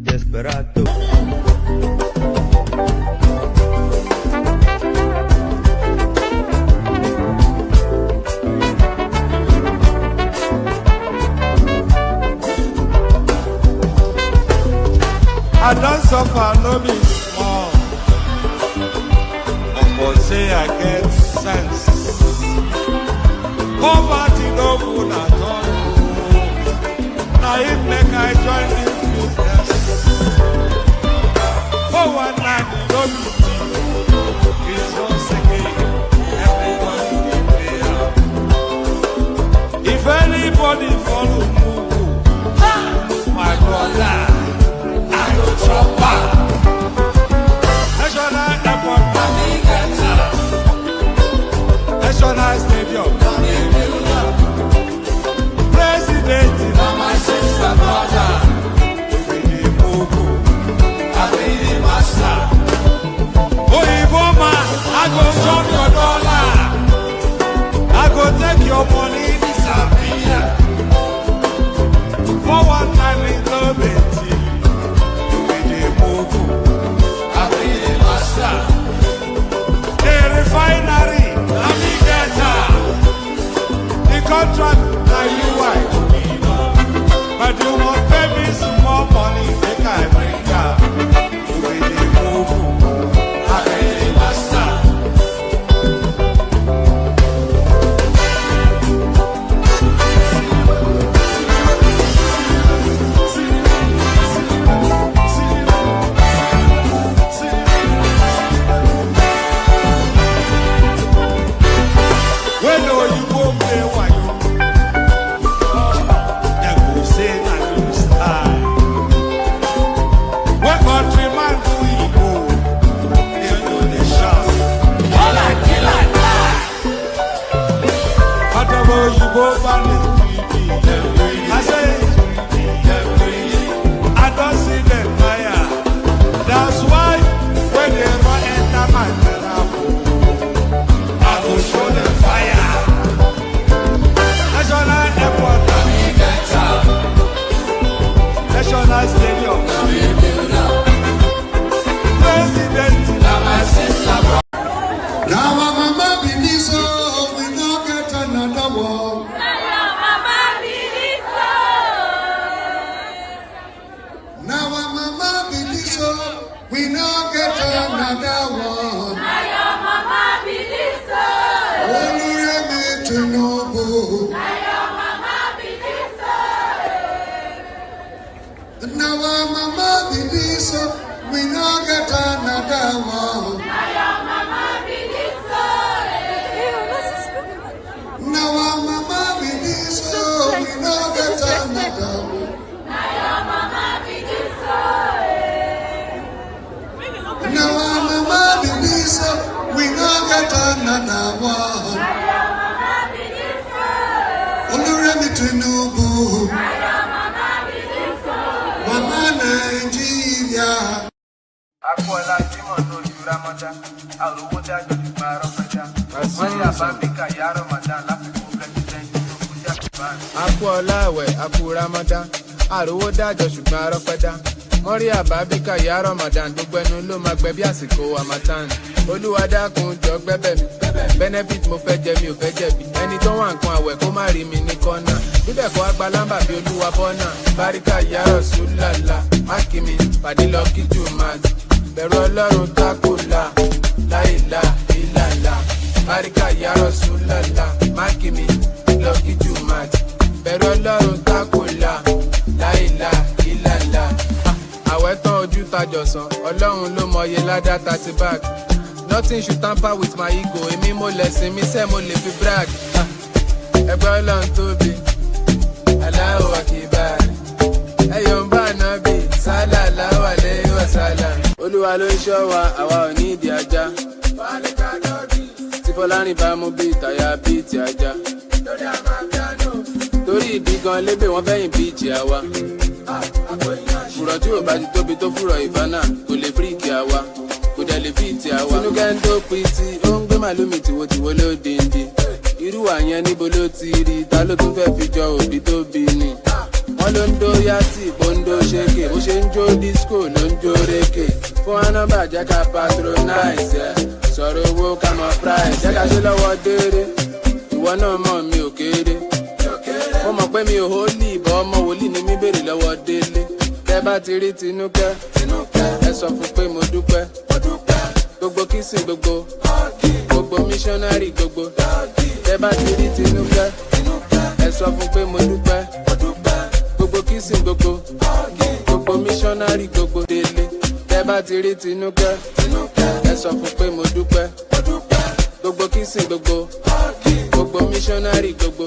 Desperado. I don't suffer, no be small. But say I get sense. Poverty no good at all. Now it make I join this business. For one night, no be it's once again. Everybody be there. If anybody follow Mugu, my brother, chopper. National Airport, National Stadium, President, my sister, brother, we be Mugu, I be the master. Oh, Iboma, I go chop your dollar, I go take your money, disappear. For one time in love it. The refinery, navigator, the contract, now you wife. But you must pay me some more money, make I bring up. With the move, I pay the master. I don't see them fire. That's why when they run enter my telephone, I will show them fire. National Airport, National Stadium, President, my sister. Now my mama be so we no get another one. We no get another one. Now your mama believe so. Only me to know. Now your mama believe so. Now our mama believe so. We no get another one. Now your mama believe so. Now our mama believe so. We no get another one. Now your mama believe so. Now our mama believe so. We no get another one. Only me to know. Mama Nigeria. Akola Jimon no Ramadan, Aluda Marafada, Maria Babika Yaramadan, Akola we Aku Ramadan, Aluda Marafada, Maria Babika Yaramadan, Dugbenu lo magbebi asiko amatan. Oluwadakun jọ gbẹbẹ mi, benefit mo fẹ́ jẹ mi ò fẹ́ jẹ̀bi. Ẹni tó wà nǹkan àwẹ̀ kó má rí mi ní kọ́nà. Bíbẹ̀ kọ́ agbalamba bí olúwa bọ́nà. Báríkà ya Rasulullah, mákìmí, pàdé lọ kí Jùmọ̀. Bẹ̀rù Ọlọ́run tákùlà, láìlà ìlàlà. Báríkà ya Rasulullah, mákìmí, lọ kí Jùmọ̀. Bẹ̀rù Ọlọ́run tákùlà, láìlà ìlàlà. Àwẹ̀ tán ojú tajọ̀sán, Ọlọ́run ló mọye ládá 30 bag. Nothing should tamper with my ego. Èmi mo lẹ̀sìn mi sẹ́ mo lè fi brag. Ẹgbẹ́ Ọlọ́run tóbi, Allahu Akbar. Ẹyọ̀ ń bá nábì, sallallahu alayhi wa sallam. Olúwa ló ń ṣọ́ wa, àwa ò ní ìdí ajá. Tí Fọlárìn bá mú bí ìtàyà bí ti ajá. Torí ìdí gan lébè wọ́n fẹ́yìn bí ìjì àwa. Fùrọ̀ tí ò bá ti tóbi tó fùrọ̀ ìfánà, kò lè fíríkì àwa. Kò dẹ̀ lè fíìtì àwa. Tinúkẹ́ ń tó pitì, ó ń gbé màlúmi tìwòtìwò ló dìndín. Irú àyẹn níbo ló ti rí, ta ló tún fẹ́ fi jọ òbí tó bí ni. Wọ́n Londo yati, bondo shake, bó ṣe ń jó disco, ló ń jó reke. Fún wa nọ́mbà jẹ́ ká patronize, yeah. Sọ̀rọ̀ owó ká mọ price, jẹ́ ká ṣe lọ́wọ́ déédé. Ìwọ náà mọ̀ mi ò kéré. Mo mọ̀ pé mi ò hólì, ìbọn ọmọ wòlíì ni mi béèrè lọ́wọ́ délé. Tẹ́ bá ti rí Tinúkẹ́, ẹ sọ fún pé mo dúpẹ́. Gbogbo kìsìn gbogbo missionary gbogbo. Tẹ́ bá ti rí Tinúkẹ́, ẹ sọ fún pé mo dúpẹ́. Gbogbo kìsìn gbogbo missionary gbogbo délé. Tẹ́ bá ti rí Tinúkẹ́, ẹ sọ fún pé mo dúpẹ́. Gbogbo kìsìn gbogbo missionary gbogbo.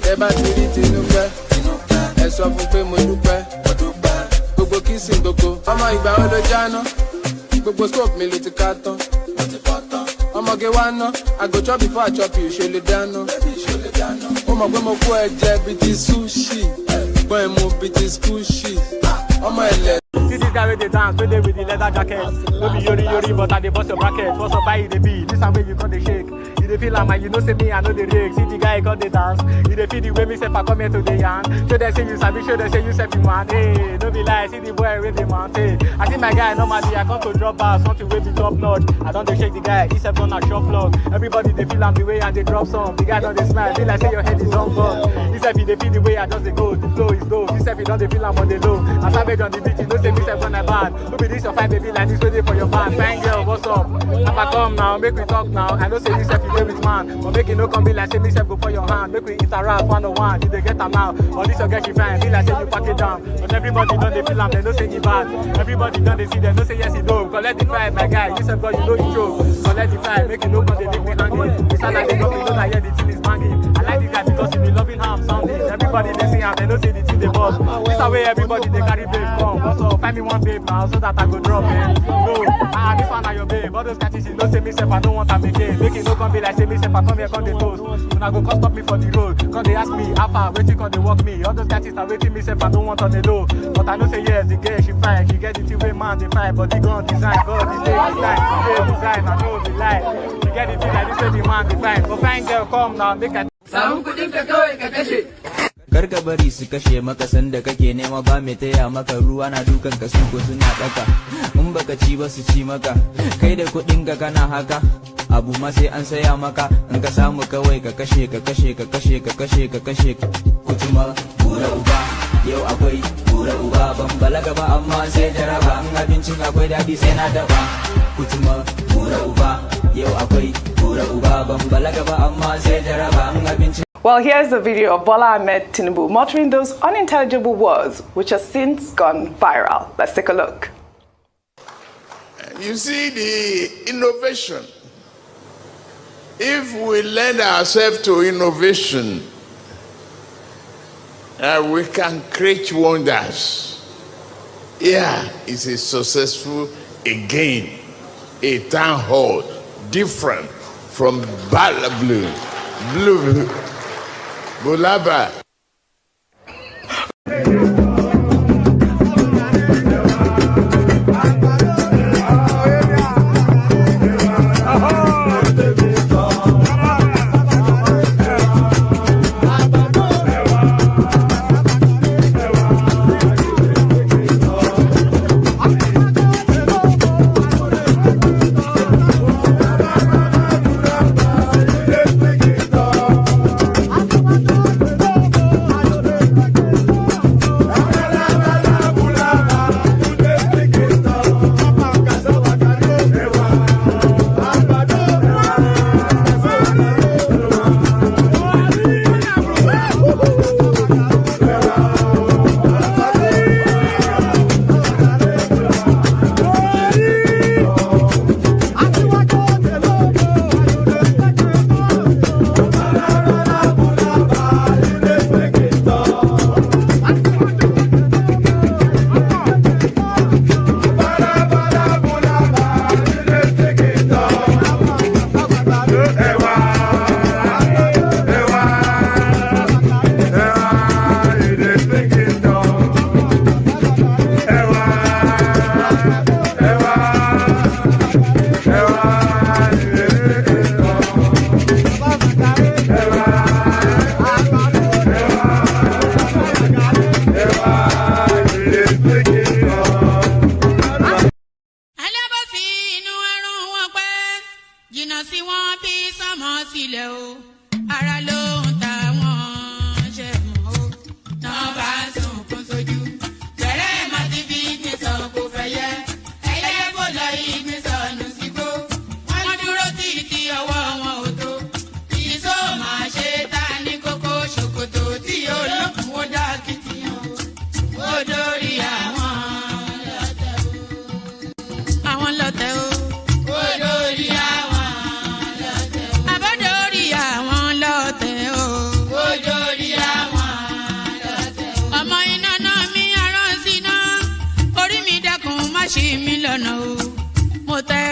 Tẹ́ bá ti rí Tinúkẹ́, ẹ sọ fún pé mo dúpẹ́. Gbogbo kìsìn gbogbo. Ọmọ ìgbà wo ló jáná? Gbogbo scope mi ló ti ká tán. Ọmọge wá ná, I go chop before I chop you, ṣe lè dáná. Ó mọ̀ pé mo kó ẹ̀jẹ̀ bíi ti sushi, gbọ́n ẹ̀ mú bíi ti squishy. Ọmọ ẹ̀lẹ́. See this guy with the dance, with the leather jacket. No be yori, but I dey bust your bracket. What's up, buy the beat? This time way you got the shake. You dey feel like you know say me, I know the rig. See the guy got the dance. You dey feel the way me say I come here to the yarn. Show them say you sabi, show them say you say you want. Hey, no be lie, see the boy with the mount. Hey, I see my guy normally I come to drop bars, something way be top notch. I don't dey shake the guy, he's up on a shop vlog. Everybody they feel I'm the way and they drop some. The guy don't dey smile, feel like say your head is on ball. He said he dey feel the way I just dey go, the flow is low. He said he don't dey feel I'm on the low. I savage on the beat, you know say me say when I bad. Who be this your fine baby like this ready for your band? Fine girl, what's up? If I come now, make we talk now. I know say this if you play with man, but make it no come be like say me self go for your hand. Make we interact one on one. Did they get them out? Or this your girl she fine, be like say you pack it down. But everybody done they feel am, they know say he bad. Everybody done they see them, know say yes he do. Collect the vibe, my guy. You said God, you know you joke. Collect the vibe, make it no come they leave me hanging. It's not like they come, you know that yeah the thing is banging. I like the guy because he be loving how I'm sounding. Everybody they see him, they know say the thing they boss. This the way everybody they carry babe come. Also find me one babe now so that I go drop it. No, this one are your babe. All those catches you know say me self I don't want to make it. Make it no come be like say me self I come here come they toast. When I go come stop me for the road, come they ask me how far waiting come they walk me. All those catches are waiting me self I don't want on the low. But I know say yes the girl she fine, she get the thing way man they fine, but they gon' design, God the day design, I know the lie. She get the thing like this way the man they fine. But fine girl come now make a samu kudin ka kawai ka kashe. Karka bari su kashe maka sanda kake nema ba mai taya maka ruwa na dukan ka suko suna daka in baka ci ba su ci maka kai da kudin ka kana haka abu ma sai an saya maka in ka samu kawai ka kashe kutuma bura uba yau akwai bura uba ban balaga ba amma sai jaraba in abincin akwai dadi sai na daba kutuma bura uba yau akwai bura uba ban balaga ba amma sai jaraba in abincin. Well, here's the video of Bola Ahmed Tinubu muttering those unintelligible words which have since gone viral. Let's take a look. You see the innovation. If we lend ourselves to innovation, we can create wonders. Yeah, it's a successful, again, a town hall, different from Blue. Bulaba.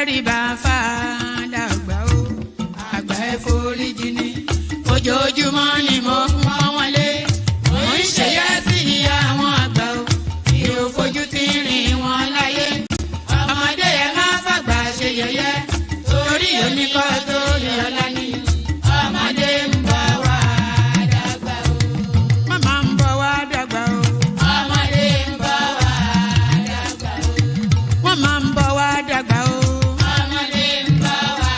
tẹ́rìbà fàdàgbà o àgbà ẹ foríjì ni ojoojúmọ́ ni mo ń pọ́n wọn lé mo ń ṣèyá sí àwọn àgbà o tí o fojú ti rìn wọn láyé ọmọdé ẹ má fàgbà ṣe yẹ̀yẹ́ torí oníkọ́ tó yọ lání ọmọdé ń bọ̀ wá dàgbà o màmá ń bọ̀ wá dàgbà o ọmọdé ń bọ̀ wá dàgbà o wọ́n máa ń bọ̀ wá dàgbà o ọmọdé ń bọ̀ wá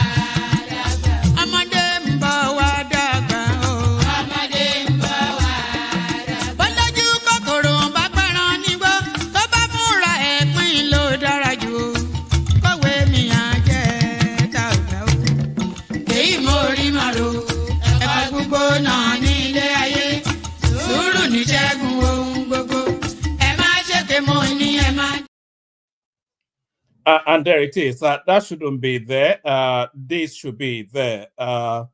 dàgbà o ọmọdé ń bọ̀ wá dàgbà o ọmọdé ń bọ̀ wá dàgbà o bọ́lájú kòkòrò bá pẹ̀ràn nígbó tó bá fúnra ẹ̀ pín ló dára jù o kọ̀wé mi á jẹ́ dàgbà o èyí mo rí màrò ẹ̀ka gbogbo náà ní ilé ayé sùúrù ní ṣẹ́gun ohun gbogbo ẹ má ṣe ké mo ní ẹ má. And there it is. That shouldn't be there. This should be there. So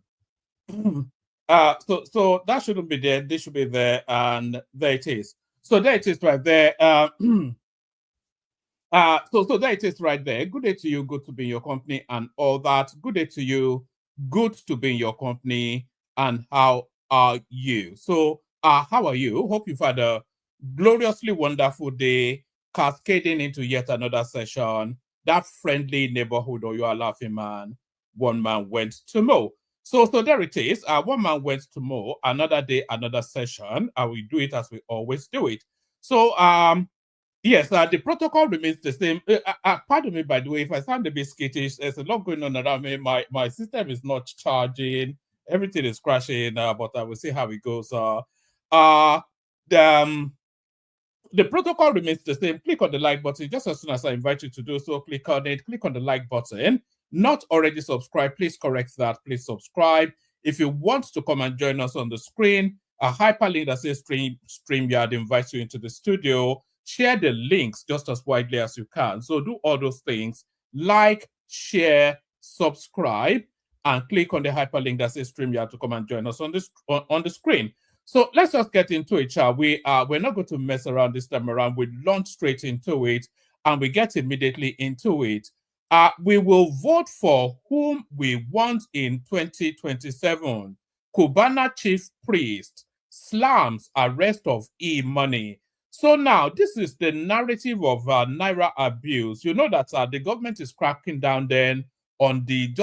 that shouldn't be there. This should be there, and there it is. So there it is right there. So there it is right there. Good day to you. Good to be in your company and all that. Good day to you. Good to be in your company. And how are you? So how are you? Hope you've had a gloriously wonderful day, cascading into yet another session. That friendly neighborhood, or you are laughing man, one man went to mow. So there it is. One man went to mow. Another day, another session. We do it as we always do it. So yes, the protocol remains the same. Pardon me, by the way, if I sound a bit skittish, there's a lot going on around me. My system is not charging. Everything is crashing, but I will see how it goes. The protocol remains the same. Click on the like button. Just as soon as I invite you to do so, click on it. Click on the like button. Not already subscribed, please correct that. Please subscribe. If you want to come and join us on the screen, a hyperlink that says StreamYard invites you into the studio. Share the links just as widely as you can. So do all those things. Like, share, subscribe, and click on the hyperlink that says StreamYard to come and join us on the screen. So let's just get into it, shall we? We're not going to mess around this time around. We launch straight into it, and we get immediately into it. We will vote for whom we want in 2027. Kubana chief priest slams arrest of e-money. So now, this is the narrative of Naira abuse. You know that the government is cracking down then on the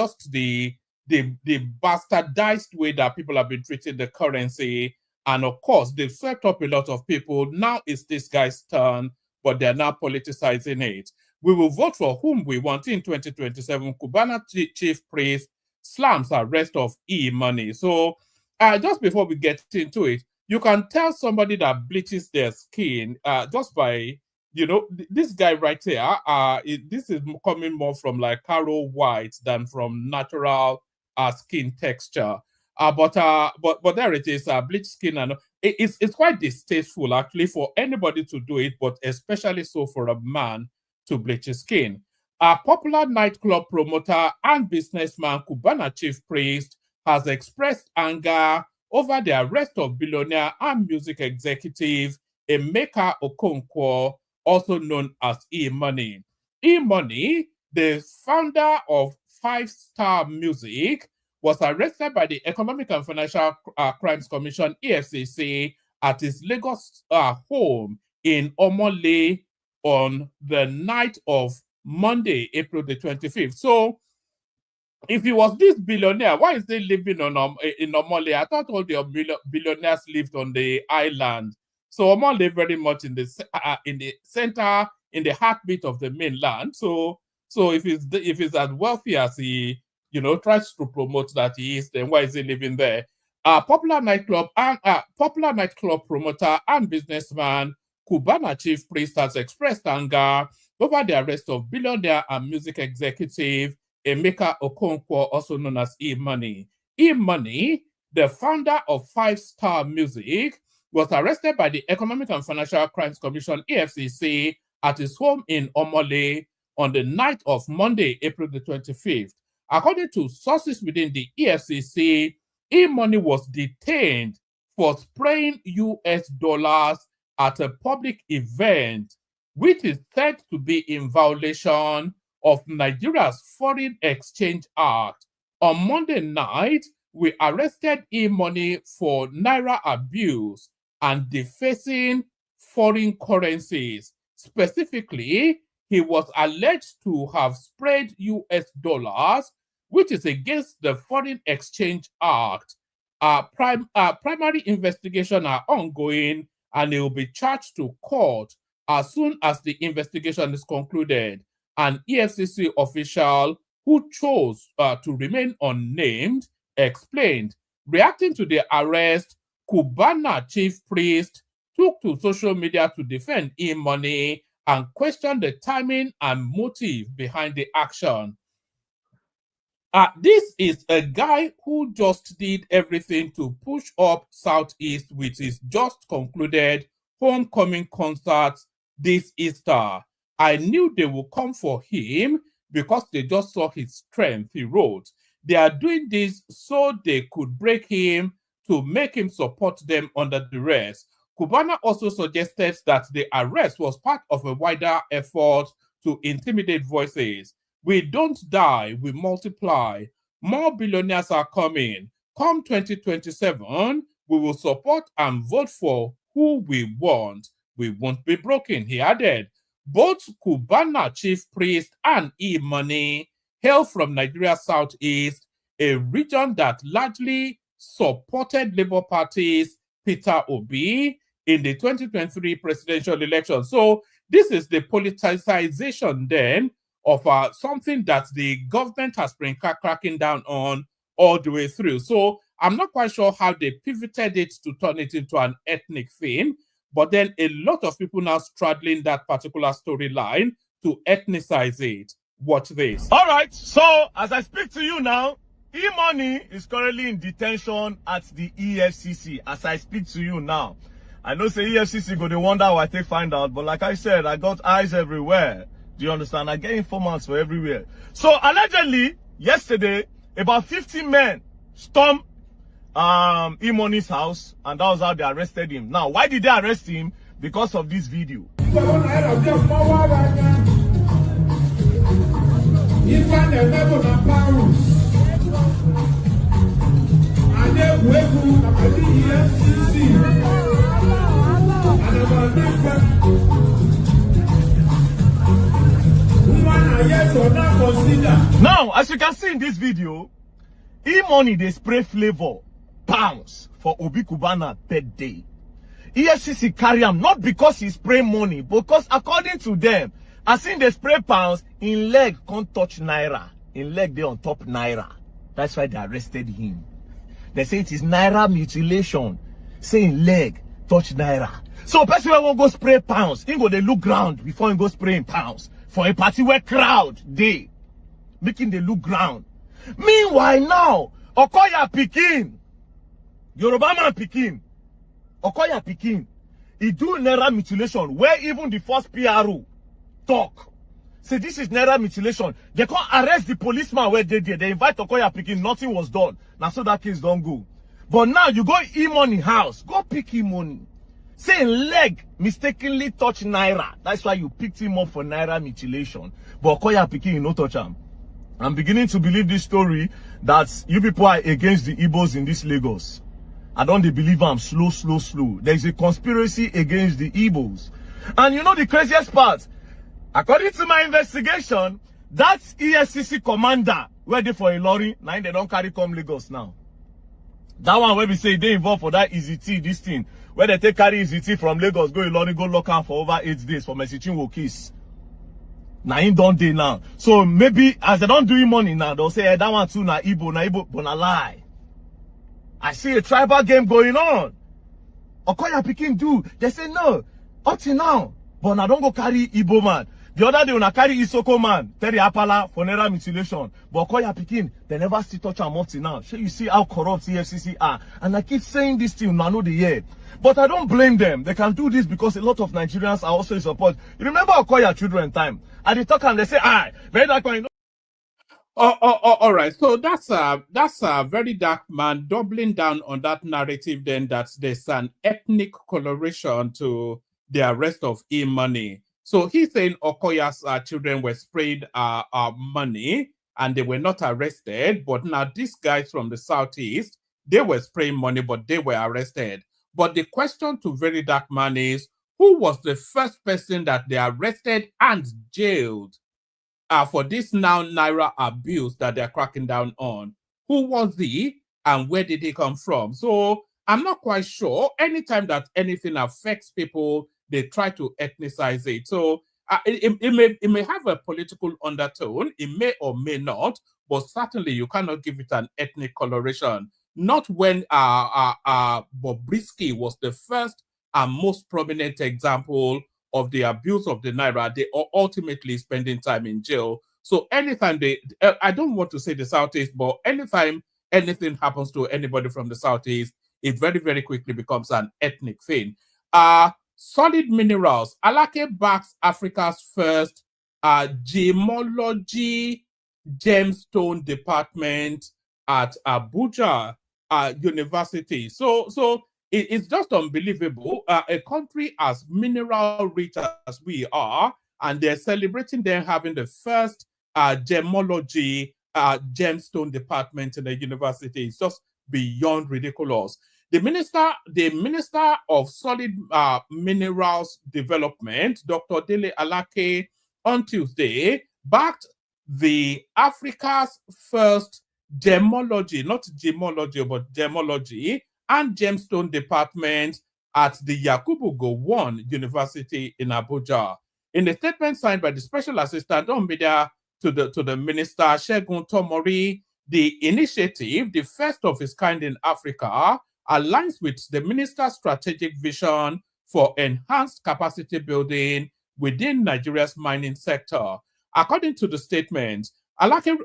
bastardized way that people have been treating the currency. And of course, they've swept up a lot of people. Now it's this guy's turn, but they're now politicizing it. We will vote for whom we want in 2027. Kubana chief priest slams arrest of e-money. So just before we get into it, you can tell somebody that bleaches their skin just by, this guy right here. This is coming more from like Caro White than from natural skin texture. But there it is, bleach skin, and it's quite distasteful actually for anybody to do it, but especially so for a man to bleach his skin. A popular nightclub promoter and businessman, Kubana chief priest, has expressed anger over the arrest of billionaire and music executive Emeka Okonkwo, also known as E-Money. E-Money, the founder of 5-Star Music, was arrested by the Economic and Financial Crimes Commission, EFCC, at his Lagos home in Omole on the night of Monday, April the 25th. So, if he was this billionaire, why is he living in Omole? I thought all the billionaires lived on the island. So Omole very much in the center, in the heartbeat of the mainland. So if he's as wealthy as he tries to promote that he is, then why is he living there? Popular nightclub promoter and businessman Kubana chief priest has expressed anger over the arrest of billionaire and music executive Emeka Okonkwo, also known as E-Money. E-Money, the founder of 5-Star Music, was arrested by the Economic and Financial Crimes Commission, EFCC, at his home in Omole on the night of Monday, April the 25th. According to sources within the EFCC, E-Money was detained for spraying US dollars at a public event, which is said to be in violation of Nigeria's Foreign Exchange Act. On Monday night, we arrested E-Money for naira abuse and defacing foreign currencies. Specifically, he was alleged to have sprayed US dollars, which is against the Foreign Exchange Act. Primary investigations are ongoing, and he will be charged to court as soon as the investigation is concluded. An EFCC official who chose to remain unnamed explained, reacting to the arrest, Kubana chief priest took to social media to defend E-Money and question the timing and motive behind the action. This is a guy who just did everything to push up Southeast with his just concluded homecoming concert this Easter. I knew they would come for him because they just saw his strength, he wrote. They are doing this so they could break him to make him support them under duress. Kubana also suggested that the arrest was part of a wider effort to intimidate voices. We don't die, we multiply. More billionaires are coming. Come 2027, we will support and vote for who we want. We won't be broken, he added. Both Kubana chief priest and E-Money hail from Nigeria's southeast, a region that largely supported Labour Party's Peter Obi in the 2023 presidential election. So this is the politicization then of something that the government has been cracking down on all the way through. So I'm not quite sure how they pivoted it to turn it into an ethnic thing, but then a lot of people now straddling that particular storyline to ethnicize it. Watch this. All right, so as I speak to you now, E-Money is currently in detention at the EFCC as I speak to you now. I know say EFCC go, they wonder how I find out, but like I said, I got eyes everywhere. Do you understand? I get informants for everywhere. So allegedly, yesterday, about 50 men stormed E-Money's house, and that was how they arrested him. Now, why did they arrest him? Because of this video. Now, as you can see in this video, E-Money, they spray flavor pounds for Obi Kubana birthday. EFCC carry him not because he spray money, because according to them, as in they spray pounds, in leg can't touch naira. In leg they on top naira. That's why they arrested him. They say it is naira mutilation. Saying leg touch naira. So person won't go spray pounds. He go they look ground before he go spraying pounds. For a party where crowd they making the look ground. Meanwhile now, Okowa Pikin, Yoruba man Pikin, Okowa Pikin, he do naira mutilation where even the first PRO talk. Say this is naira mutilation. They can't arrest the policeman where they did. They invite Okowa Pikin, nothing was done. Now so that case don't go. But now you go E-Money house, go pick E-Money. Say leg mistakenly touch naira. That's why you picked him up for naira mutilation. But Okowa Pikin, you no touch him. I'm beginning to believe this story that you people are against the Igbos in this Lagos. I don't believe I'm slow. There is a conspiracy against the Igbos. And you know the craziest part? According to my investigation, that EFCC commander where they for a lorry, now they don't carry come Lagos now. That one where we say they involved for that EZT, this thing, where they take carry EZT from Lagos, go Lorry, go lock out for over 8 days for Mesichin Wokis. Now in don't they now. So maybe as they don't do money now, they'll say, hey, that one too na Igbo, but na lie. I see a tribal game going on. Okowa Pikin do. They say no, up till now, but now don't go carry Igbo man. The other day when I carry Isoko man, Terry Apala for naira mutilation. But Okowa Pikin, they never still touch him up till now. So you see how corrupt EFCC are. And I keep saying this thing, I know the year. But I don't blame them. They can do this because a lot of Nigerians are also in support. You remember Okowa children time? And they talk and they say, very dark man. All right. So that's a very dark man doubling down on that narrative then that there's an ethnic coloration to the arrest of E-Money. So he's saying Okoya's children were sprayed money and they were not arrested. But now these guys from the Southeast, they were spraying money, but they were arrested. But the question to Very Dark Man is, who was the first person that they arrested and jailed for this now Naira abuse that they're cracking down on? Who was he and where did he come from? So I'm not quite sure. Anytime that anything affects people, they try to ethnicize it. So it may have a political undertone. It may or may not, but certainly you cannot give it an ethnic coloration. Not when Bobrisky was the first and most prominent example of the abuse of the Naira. They are ultimately spending time in jail. So anytime I don't want to say the Southeast, but anytime anything happens to anybody from the Southeast, it very, very quickly becomes an ethnic thing. Solid Minerals. Alake backs Africa's first Gemology gemstone department at Abuja University. So it's just unbelievable. A country as mineral rich as we are, and they're celebrating them having the first gemology gemstone department in the university. It's just beyond ridiculous. The minister of solid minerals development, Dr. Dele Alake, on Tuesday backed the Africa's first gemology, not gemology, but gemology and gemstone department at the Yakubu Gowon University in Abuja. In a statement signed by the special assistant on media to the minister, Segun Tomori, the initiative, the first of its kind in Africa, aligns with the minister's strategic vision for enhanced capacity building within Nigeria's mining sector. According to the statement, Alake,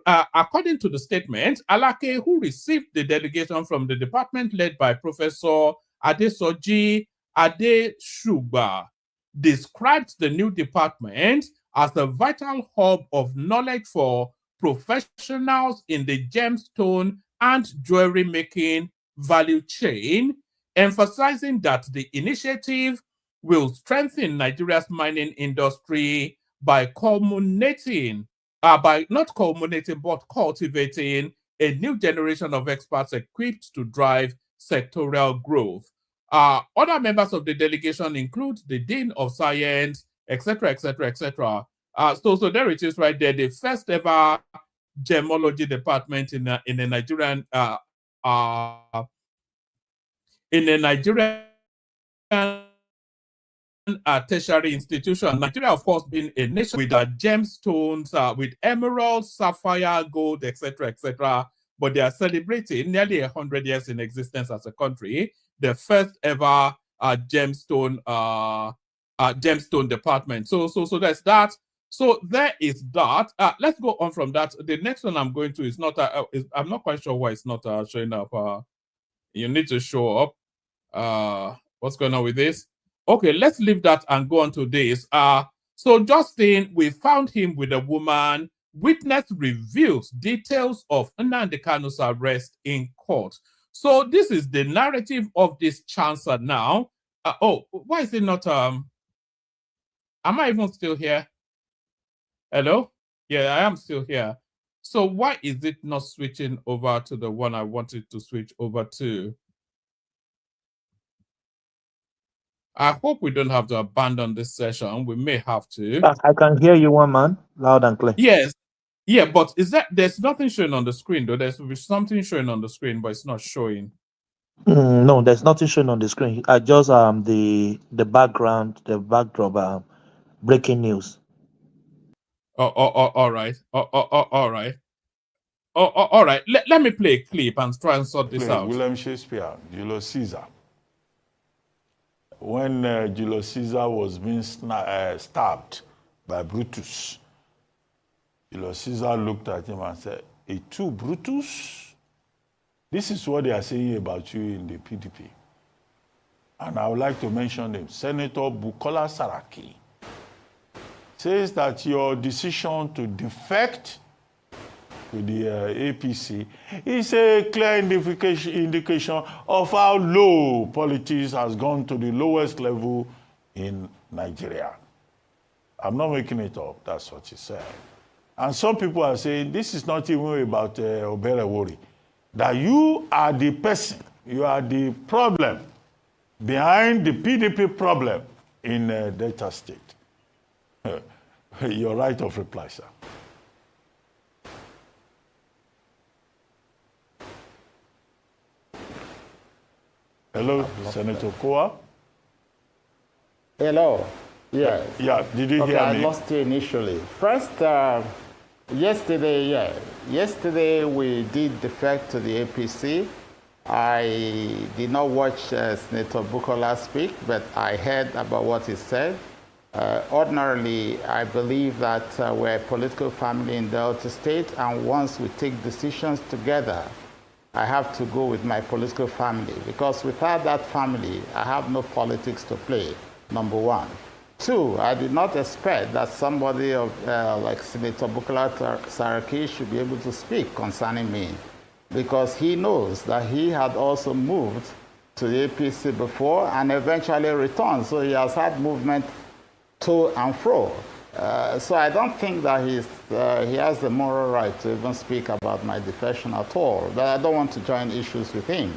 who received the delegation from the department led by Professor Adesoji Adeshuba, described the new department as the vital hub of knowledge for professionals in the gemstone and jewelry making value chain, emphasizing that the initiative will strengthen Nigeria's mining industry by cultivating a new generation of experts equipped to drive sectorial growth. Other members of the delegation include the Dean of Science, etc., etc., etc. So there it is right there, the first ever gemology department in a Nigerian tertiary institution. Nigeria, of course, being a nation with gemstones, with emeralds, sapphire, gold, etc., etc. But they are celebrating nearly 100 years in existence as a country, the first ever gemstone department. So that's that. So there is that. Let's go on from that. The next one I'm going to is not. I'm not quite sure why it's not showing up. You need to show up. What's going on with this? Okay, let's leave that and go on to this. So Justin, we found him with a woman. Witness reveals details of Nnamdi Kanu'S arrest in court. So this is the narrative of this chancer now. Oh, why is it not? Am I even still here? Hello? Yeah, I am still here. So why is it not switching over to the one I wanted to switch over to? I hope we don't have to abandon this session. We may have to. I can hear you, one man, loud and clear. Yes. Yeah, but there's nothing showing on the screen, though. There's something showing on the screen, but it's not showing. No, there's nothing showing on the screen. I just the background, the backdrop, breaking news. All right. All right. All right. Let me play a clip and try and sort this out. William Shakespeare, Julius Caesar. When Julius Caesar was being stabbed by Brutus, Julius Caesar looked at him and said, "A true Brutus?" This is what they are saying about you in the PDP. And I would like to mention him. Senator Bukola Saraki says that your decision to defect to the APC is a clear indication of how low politics has gone to the lowest level in Nigeria. I'm not making it up. That's what he said. And some people are saying this is not even about Oberewori. That you are the person, you are the problem behind the PDP problem in Delta State. Your right of reply, sir. Hello, Senator Okowa. Hello. Yes. Yeah, did you hear me? I lost you initially. First, yesterday we did defect to the APC. I did not watch Senator Bukola speak, but I heard about what he said. Ordinarily, I believe that we're a political family in Delta State, and once we take decisions together, I have to go with my political family, because without that family, I have no politics to play, number one. Two, I did not expect that somebody of, like Senator Bukola Saraki should be able to speak concerning me, because he knows that he had also moved to the APC before and eventually returned. So he has had movement to and fro. So I don't think that he has the moral right to even speak about my defection at all. But I don't want to join issues with him.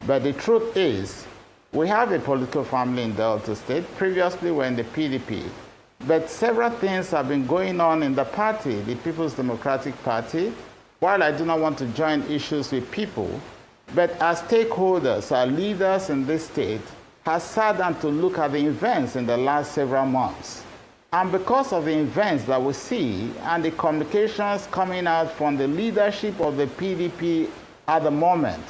But the truth is, we have a political family in Delta State. Previously, we're in the PDP. But several things have been going on in the party, the People's Democratic Party. While I do not want to join issues with people, but as stakeholders, our leaders in this state have sat down to look at the events in the last several months. And because of the events that we see and the communications coming out from the leadership of the PDP at the moment,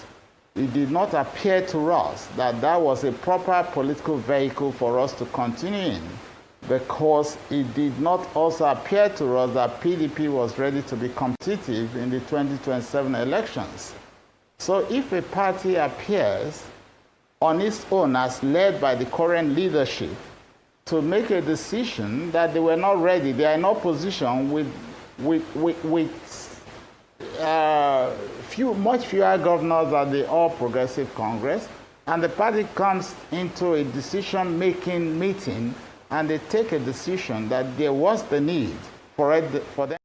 it did not appear to us that that was a proper political vehicle for us to continue in, because it did not also appear to us that PDP was ready to be competitive in the 2027 elections. So if a party appears on its own as led by the current leadership to make a decision that they were not ready, they are in opposition with much fewer governors than the All Progressive Congress, and the party comes into a decision-making meeting and they take a decision that there was the need for them.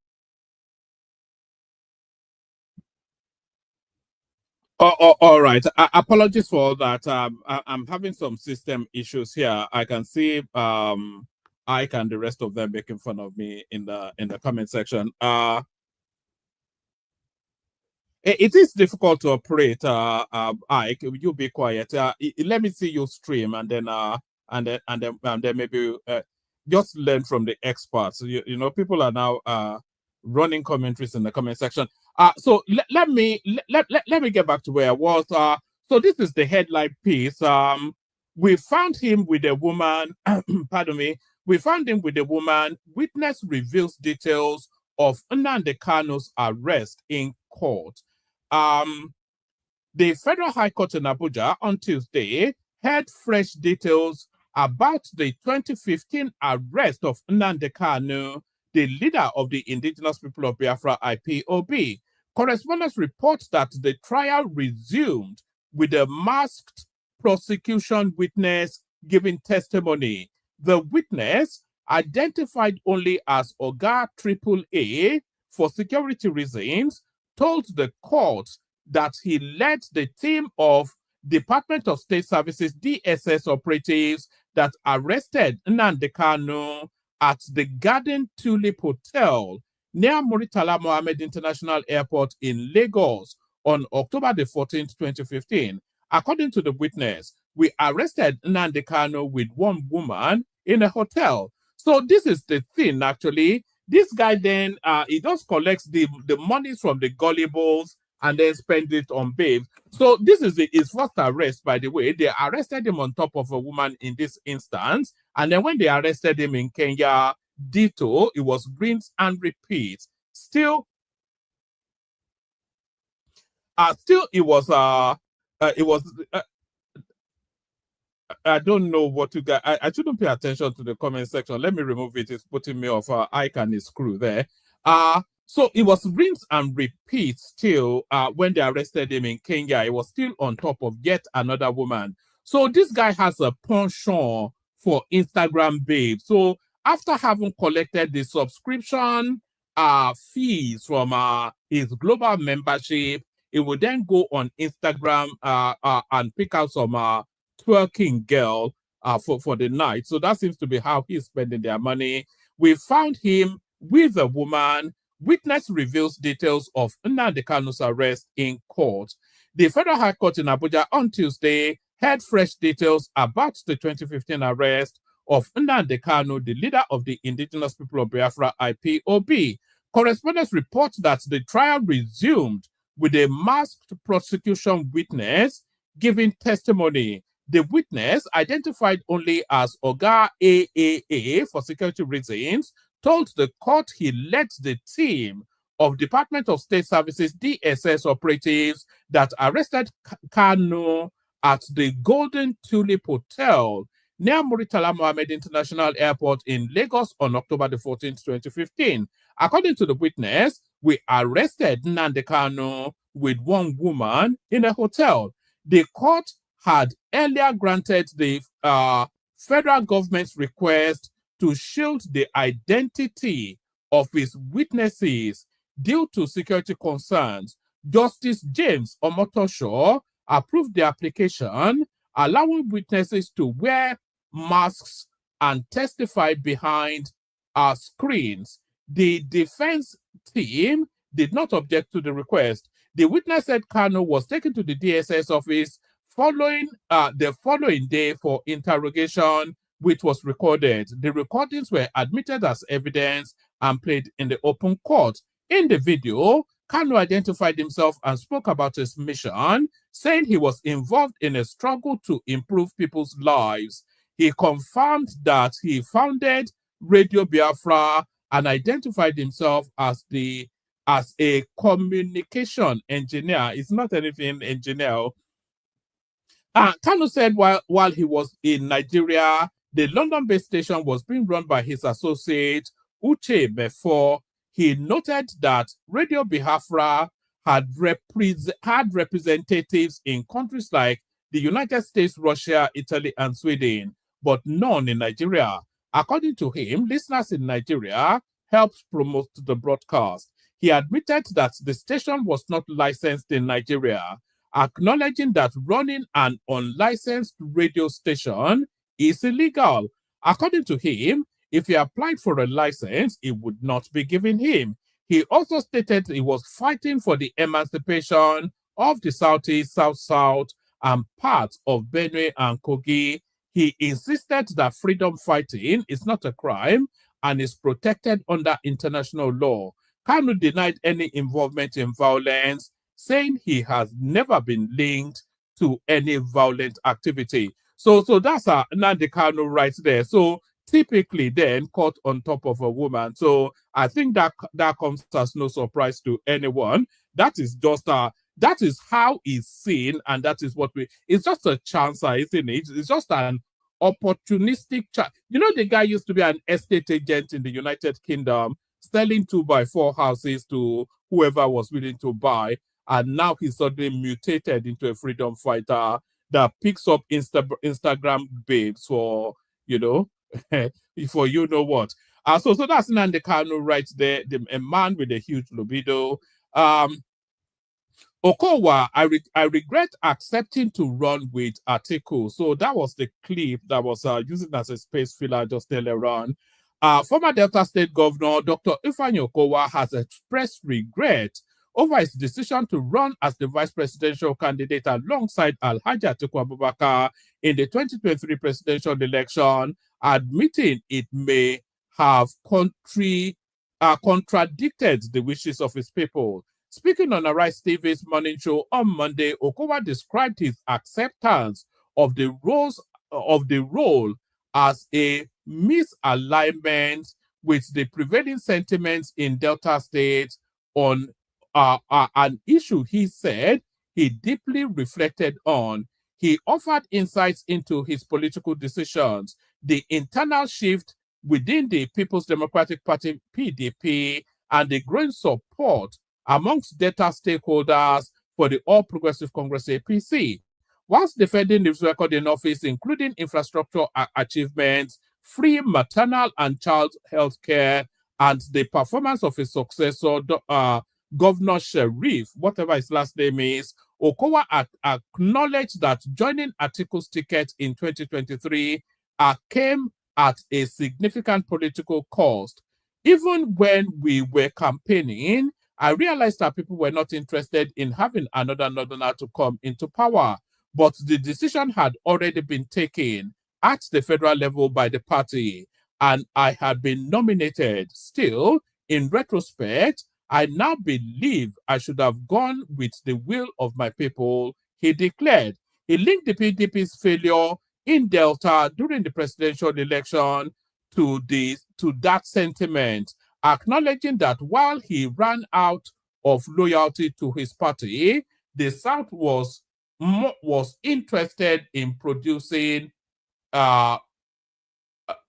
All right. Apologies for all that. I'm having some system issues here. I can see Ike and the rest of them making fun of me in the comment section. It is difficult to operate. Ike, you be quiet. Let me see you stream, and then maybe just learn from the experts. You know, people are now running commentaries in the comment section. So let me get back to where I was. So this is the headline piece. We found him with a woman. Pardon me. We found him with a woman. Witness reveals details of Nnamdi Kanu'S arrest in court. The Federal High Court in Abuja on Tuesday heard fresh details about the 2015 arrest of Nnamdi Kanu, the leader of the Indigenous People of Biafra IPOB. Correspondents report that the trial resumed with a masked prosecution witness giving testimony. The witness, identified only as Oga AAA for security reasons, told the court that he led the team of Department of State Services DSS operatives that arrested Nnamdi Kanu at the Garden Tulip Hotel near Muritala Mohammed International Airport in Lagos on October the 14th, 2015. According to the witness, we arrested Nnamdi Kanu with one woman in a hotel. So this is the thing, actually. This guy then, he just collects the monies from the gullibles and then spends it on babes. So this is his first arrest, by the way. They arrested him on top of a woman in this instance. And then when they arrested him in Kenya, ditto, it was rinse and repeat. Still it was I don't know what you guys. I shouldn't pay attention to the comment section. Let me remove it. It's putting me off. Ike and his crew there. So it was rinse and repeat still when they arrested him in Kenya. He was still on top of yet another woman. So this guy has a penchant for Instagram babes. So after having collected the subscription fees from his global membership, he would then go on Instagram and pick out some twerking girl for the night. So that seems to be how he's spending their money. We found him with a woman. Witness reveals details of Nnamdi Kanu'S arrest in court. The Federal High Court in Abuja on Tuesday heard fresh details about the 2015 arrest of Nnamdi Kanu, the leader of the Indigenous People of Biafra, IPOB. Correspondents report that the trial resumed with a masked prosecution witness giving testimony. The witness, identified only as Oga AAA for security reasons, told the court he led the team of Department of State Services DSS operatives that arrested Kanu at the Golden Tulip Hotel near Muritala Mohammed International Airport in Lagos on October the 14th, 2015. According to the witness, we arrested Nnamdi Kanu with one woman in a hotel. The court had earlier granted the federal government's request to shield the identity of his witnesses due to security concerns. Justice James Omotosho approved the application, allowing witnesses to wear masks and testify behind screens. The defense team did not object to the request. The witness said Kanu was taken to the DSS office following the following day for interrogation, which was recorded. The recordings were admitted as evidence and played in the open court. In the video, Kanu identified himself and spoke about his mission, saying he was involved in a struggle to improve people's lives. He confirmed that he founded Radio Biafra and identified himself as a communication engineer. It's not anything engineer. Kanu said while he was in Nigeria, the London-based station was being run by his associate, Uche Before. He noted that Radio Biafra had representatives in countries like the United States, Russia, Italy, and Sweden, but none in Nigeria. According to him, listeners in Nigeria helped promote the broadcast. He admitted that the station was not licensed in Nigeria, acknowledging that running an unlicensed radio station is illegal. According to him, if he applied for a license, it would not be given him. He also stated he was fighting for the emancipation of the Southeast, South-South, and parts of Benue and Kogi. He insisted that freedom fighting is not a crime and is protected under international law. Kanu denied any involvement in violence, saying he has never been linked to any violent activity. So that's Nnamdi Kanu right there. So typically then caught on top of a woman. So I think that comes as no surprise to anyone. That is just that is how he's seen, and that is what it's just a chancer, isn't it? It's just an opportunistic chance. You know, the guy used to be an estate agent in the United Kingdom, selling 2x4 houses to whoever was willing to buy, and now he's suddenly mutated into a freedom fighter that picks up Instagram babes for, you know, for you know what. So that's Nnamdi Kanu right there, a man with a huge libido. Okowa, I regret accepting to run with Atiku. So that was the clip that was used as a space filler just earlier on. Former Delta State Governor Dr. Ifeanyi Okowa has expressed regret over his decision to run as the vice presidential candidate alongside Alhaji Atiku Abubakar in the 2023 presidential election, admitting it may have contradicted the wishes of his people. Speaking on Arise TV's morning show on Monday, Okowa described his acceptance of the role as a misalignment with the prevailing sentiments in Delta State on an issue he said he deeply reflected on. He offered insights into his political decisions, the internal shift within the People's Democratic Party, PDP, and the growing support amongst Delta stakeholders for the All Progressive Congress, APC. Whilst defending his record in office, including infrastructure achievements, free maternal and child health care, and the performance of his successor, Governor Sharif, whatever his last name is. Okowa acknowledged that joining Atiku's ticket in 2023 came at a significant political cost. Even when we were campaigning, I realized that people were not interested in having another Northerner to come into power, but the decision had already been taken at the federal level by the party, and I had been nominated. Still, in retrospect, I now believe I should have gone with the will of my people, he declared. He linked the PDP's failure in Delta during the presidential election to that sentiment, acknowledging that while he ran out of loyalty to his party, the South was interested in producing President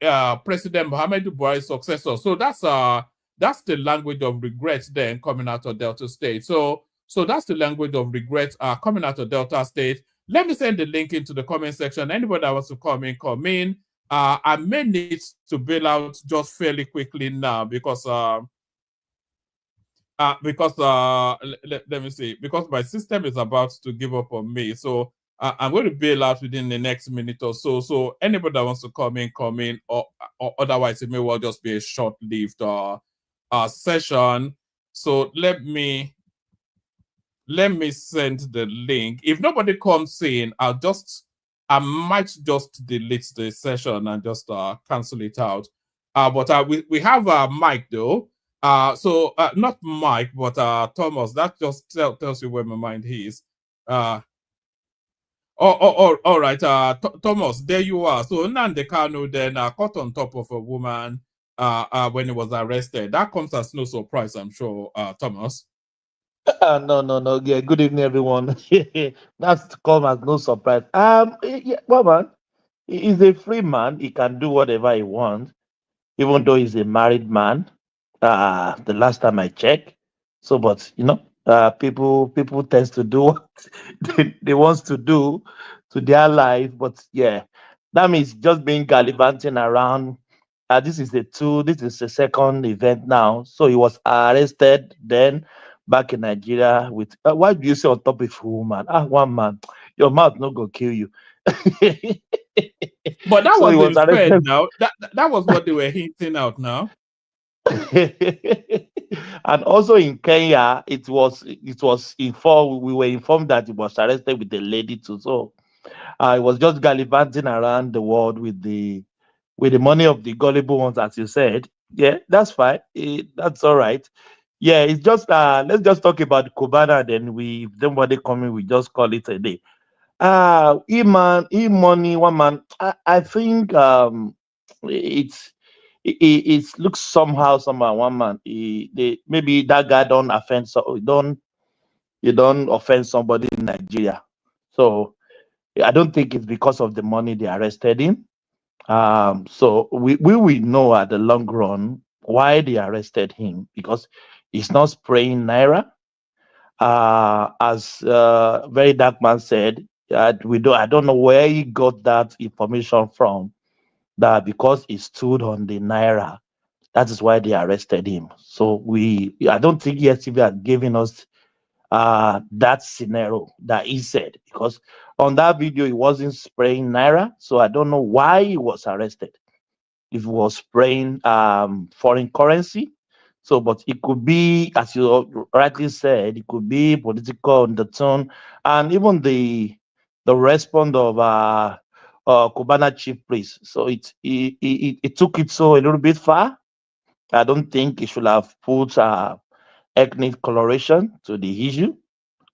Muhammadu Buhari's successor. So that's the language of regret then coming out of Delta State. So that's the language of regret coming out of Delta State. Let me send the link into the comment section. Anybody that wants to come in, come in. I may need to bail out just fairly quickly now because let me see, because my system is about to give up on me. So I'm going to bail out within the next minute or so. So anybody that wants to come in, or otherwise it may well just be a short-lived session. So let me send the link. If nobody comes in, I might just delete the session and just cancel it out. But we have Mike though. So not Mike, but Thomas. That just tells you where my mind is. All right. Thomas, there you are. So Nnamdi Kanu then caught on top of a woman when he was arrested. That comes as no surprise, I'm sure, Thomas. No. Yeah, good evening, everyone. That's come as no surprise. Yeah, well, man, he's a free man. He can do whatever he wants, even though he's a married man. The last time I checked. So, but people tends to do what they wants to do to their life. But yeah, that means just being gallivanting around. This is the second event now. So he was arrested then back in Nigeria with why do you say on top of a woman? One man, your mouth not gonna kill you. But that So he was wasn't fair arrested. now. That was what they were hinting out now. And also in Kenya, it was informed, we were informed that he was arrested with a lady too. So it was just gallivanting around the world with the money of the gullible ones, as you said. Yeah, that's fine. That's all right. Yeah, it's just let's just talk about Kubana, then if nobody coming, we just call it a day. E-money, one man. I think it looks somehow one man. Maybe that guy don't offend, so you don't offend somebody in Nigeria. So I don't think it's because of the money they arrested him. So we will know at the long run why they arrested him, because he's not spraying naira. As very dark man said, I don't know where he got that information from, that because he stood on the naira, that is why they arrested him. So I don't think EFCC had given us that scenario that he said, because on that video he wasn't spraying naira. So I don't know why he was arrested. If he was spraying foreign currency. So, but it could be, as you rightly said, it could be political undertone, and even the response of Kubana chief priest. So it took it so a little bit far. I don't think it should have put ethnic coloration to the issue.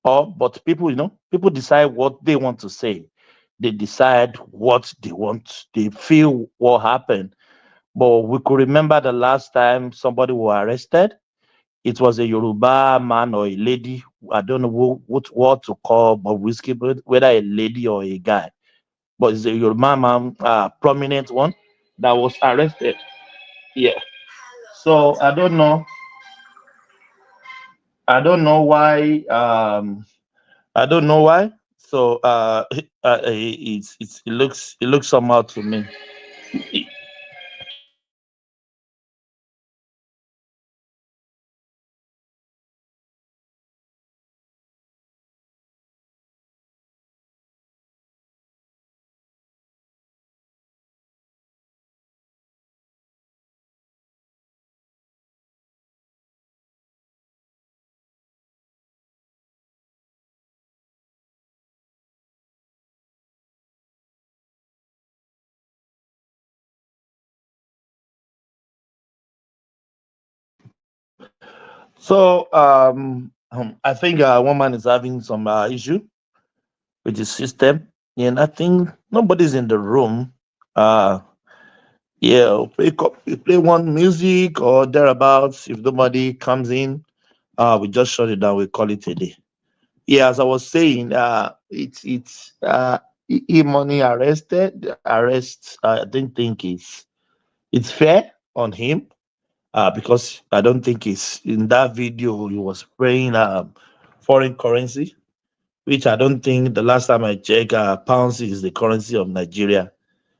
But people, people decide what they want to say. They decide what they want. They feel what happened. But we could remember the last time somebody was arrested. It was a Yoruba man or a lady. I don't know what to call, but whiskey, whether a lady or a guy. But it's a Yoruba man, prominent one, that was arrested. Yeah. So I don't know. I don't know why. I don't know why. So it looks somehow to me. So I think one man is having some issue with the system, and I think nobody's in the room. Yeah, we play one music or thereabouts. If nobody comes in, we just shut it down. We call it a day. Yeah, as I was saying, it's money arrest. I didn't think it's fair on him. Because I don't think it's in that video he was spraying foreign currency, which I don't think the last time I checked, pounds is the currency of Nigeria.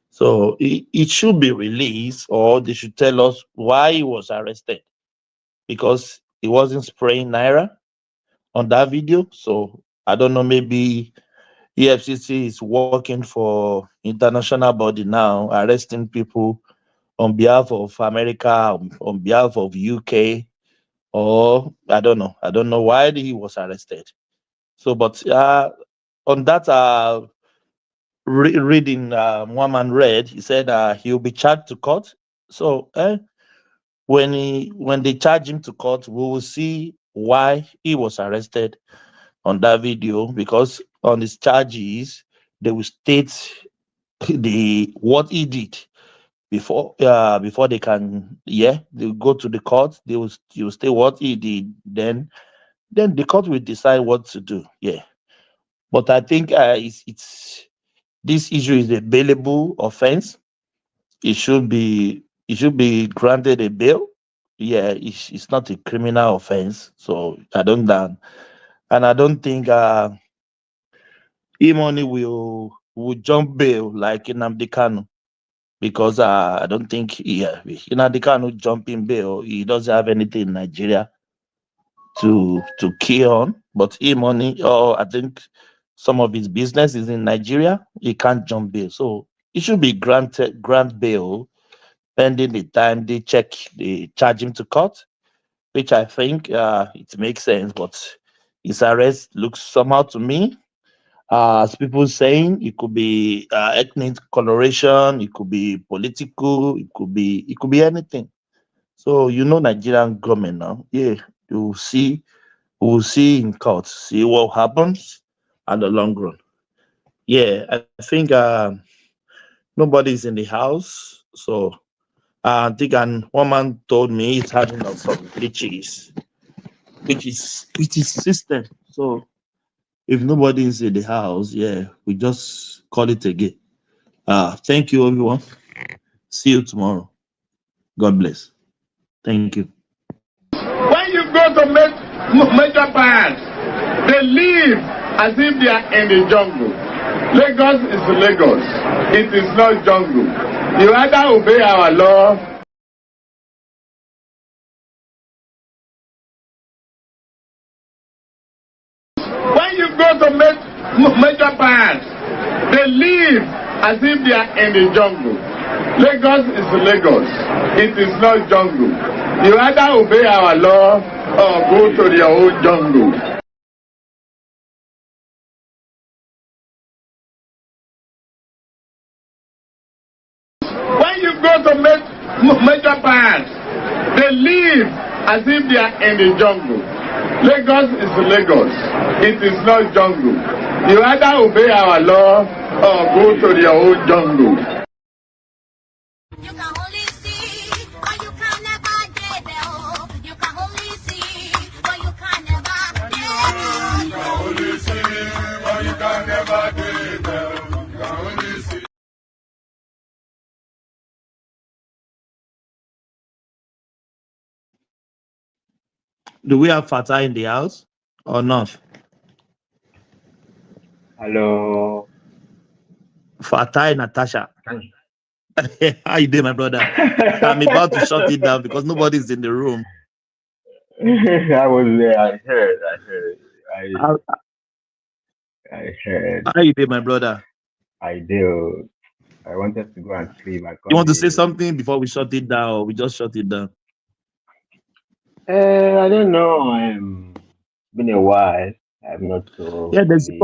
So it should be released, or they should tell us why he was arrested, because he wasn't spraying naira on that video. So I don't know, maybe EFCC is working for international body now, arresting people on behalf of America, on behalf of UK, or I don't know. I don't know why he was arrested. So, but on that reading, one man read, he said he'll be charged to court. So when they charge him to court, we will see why he was arrested on that video, because on his charges they will state what he did before they can they go to the court. They will state what he did, then the court will decide what to do. Yeah, but I think it's this issue is a bailable offense. It should be granted a bail. Yeah, it's not a criminal offense, so I don't think Imoni will jump bail like Nnamdi Kanu, because I don't think Nnamdi Kanu jumping bail. He doesn't have anything in Nigeria to key on, but Imoni, I think some of his business is in Nigeria. He can't jump bail, so he should be grant bail pending the time they charge him to court, which I think it makes sense. But his arrest looks somehow to me, as people saying, it could be ethnic coloration, it could be political, it could be anything. So Nigerian government now, yeah, we'll see in court, see what happens at the long run. Yeah, I think nobody's in the house, so I think one man told me he's having some glitches, which is system. So if nobody is in the house, yeah, we just call it again. Thank you, everyone. See you tomorrow. God bless. Thank you. When you go to major parts, they live as if they are in the jungle. Lagos is Lagos. It is not jungle. You either obey our law . When you go to major parts, they live as if they are in the jungle. Lagos is Lagos. It is not jungle. You either obey our law or go to your own jungle. When you go to major parts, they live as if they are in the jungle. Lagos is Lagos. It is not jungle. You either obey our law or go to your own jungle. You can only see, but you can never get there. You can only see, but you can never get there. You can only see, but you can never get there. You can only see. Do we have Fatah in the house or not? Hello. Fatah, Natasha. How you doing, my brother? I'm about to shut it down because nobody's in the room. I was there. I heard. I heard. How you doing, my brother? I do. I wanted to go and sleep. You want to say something before we shut it down, or we just shut it down? I don't know. Been a while. I'm not so. Yeah, there's a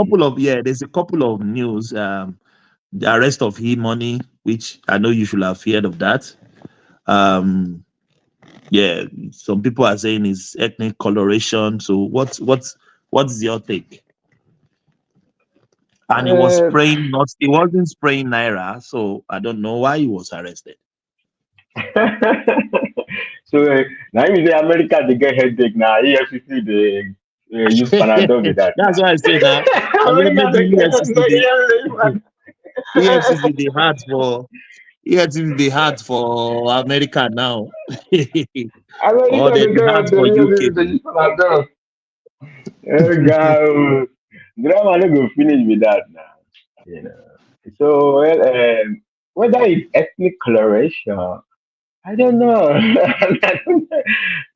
couple of news. The arrest of E-Money, which I know you should have heard of that. Yeah, some people are saying it's ethnic coloration. So what's your take? And he was spraying not he wasn't spraying naira, so I don't know why he was arrested. So now you say America they get headache now. EFCC they use Panadol with that That's now. why I say that. I mean, America they maybe get headache. EFCC they hard for EFCC they hard for America now. Or America they they get hard for headache. UK. They use Panadol. Oh God, drama no go finish with that now. You know. So well, whether it's ethnic coloration, I don't know.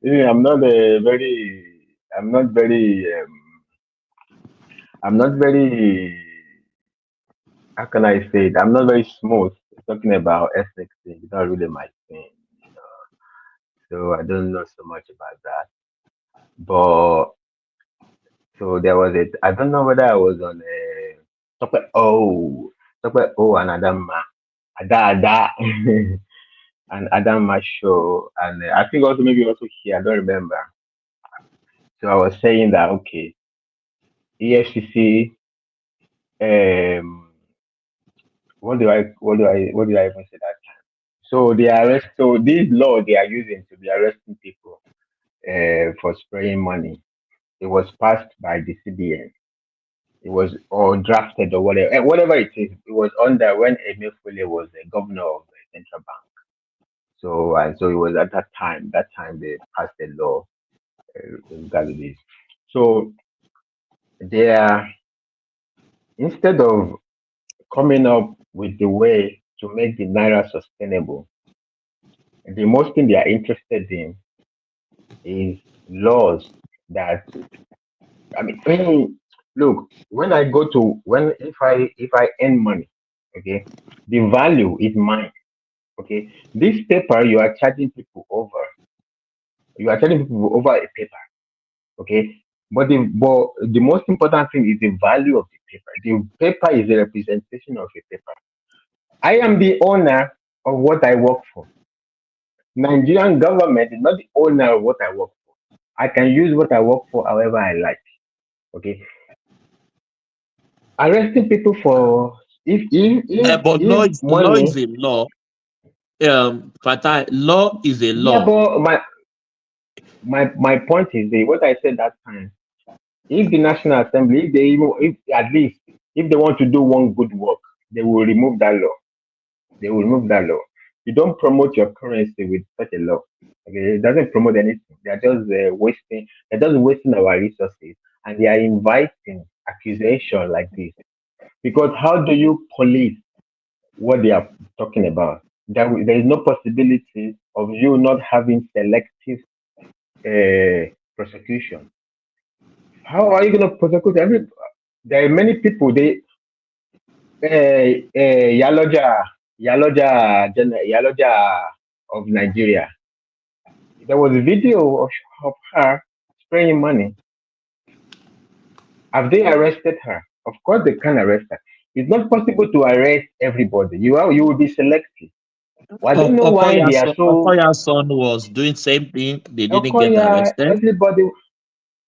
Yeah, I'm not very, I'm not very, how can I say it? I'm not very smooth talking about ethnic things. It's not really my thing, you know. So I don't know so much about that. But so there was it. I don't know whether I was on a Tope O and Adama, Ada, and Adama show, and I think also maybe also here. I don't remember. So I was saying that okay, EFCC. What do I even say that time? So the arrest. So this law they are using to be arresting people for spraying money. It was passed by the CBN. It was or drafted or whatever, whatever it is. It was under when Emefiele was the governor of the central bank. So and so it was at that time. That time they passed the law regarding this. So they are instead of coming up with the way to make the naira sustainable, the most thing they are interested in is laws that look when I go to when if I earn money, okay, the value is mine. Okay, this paper you are charging people over, you are charging people over a paper. Okay, but the most important thing is the value of the paper. The paper is a representation of a paper. I am the owner of what I work for. Nigerian government is not the owner of what I work for. I can use what I work for however I like. Okay. Arresting people for But if law is money. a law. Fatai, law is a Yeah, law. but my point is what I said that time. If the National Assembly, if at least if they want to do one good work, they will remove that law. They will remove that law. You don't promote your currency with such a law. Okay, it doesn't promote anything. They are just wasting. They're just wasting our resources, and they are inviting accusation like this. Because how do you police what they are talking about? There is no possibility of you not having selective prosecution. How are you going to prosecute every? There are many people. Yaloja, Yaloja of Nigeria. There was a video of her spraying money. Have they arrested her? Of course, they can arrest her. It's not possible to arrest everybody. You will be selective. Well, I don't know why they are so. Okoya's son was doing same thing. They didn't get Okoya, arrested. everybody.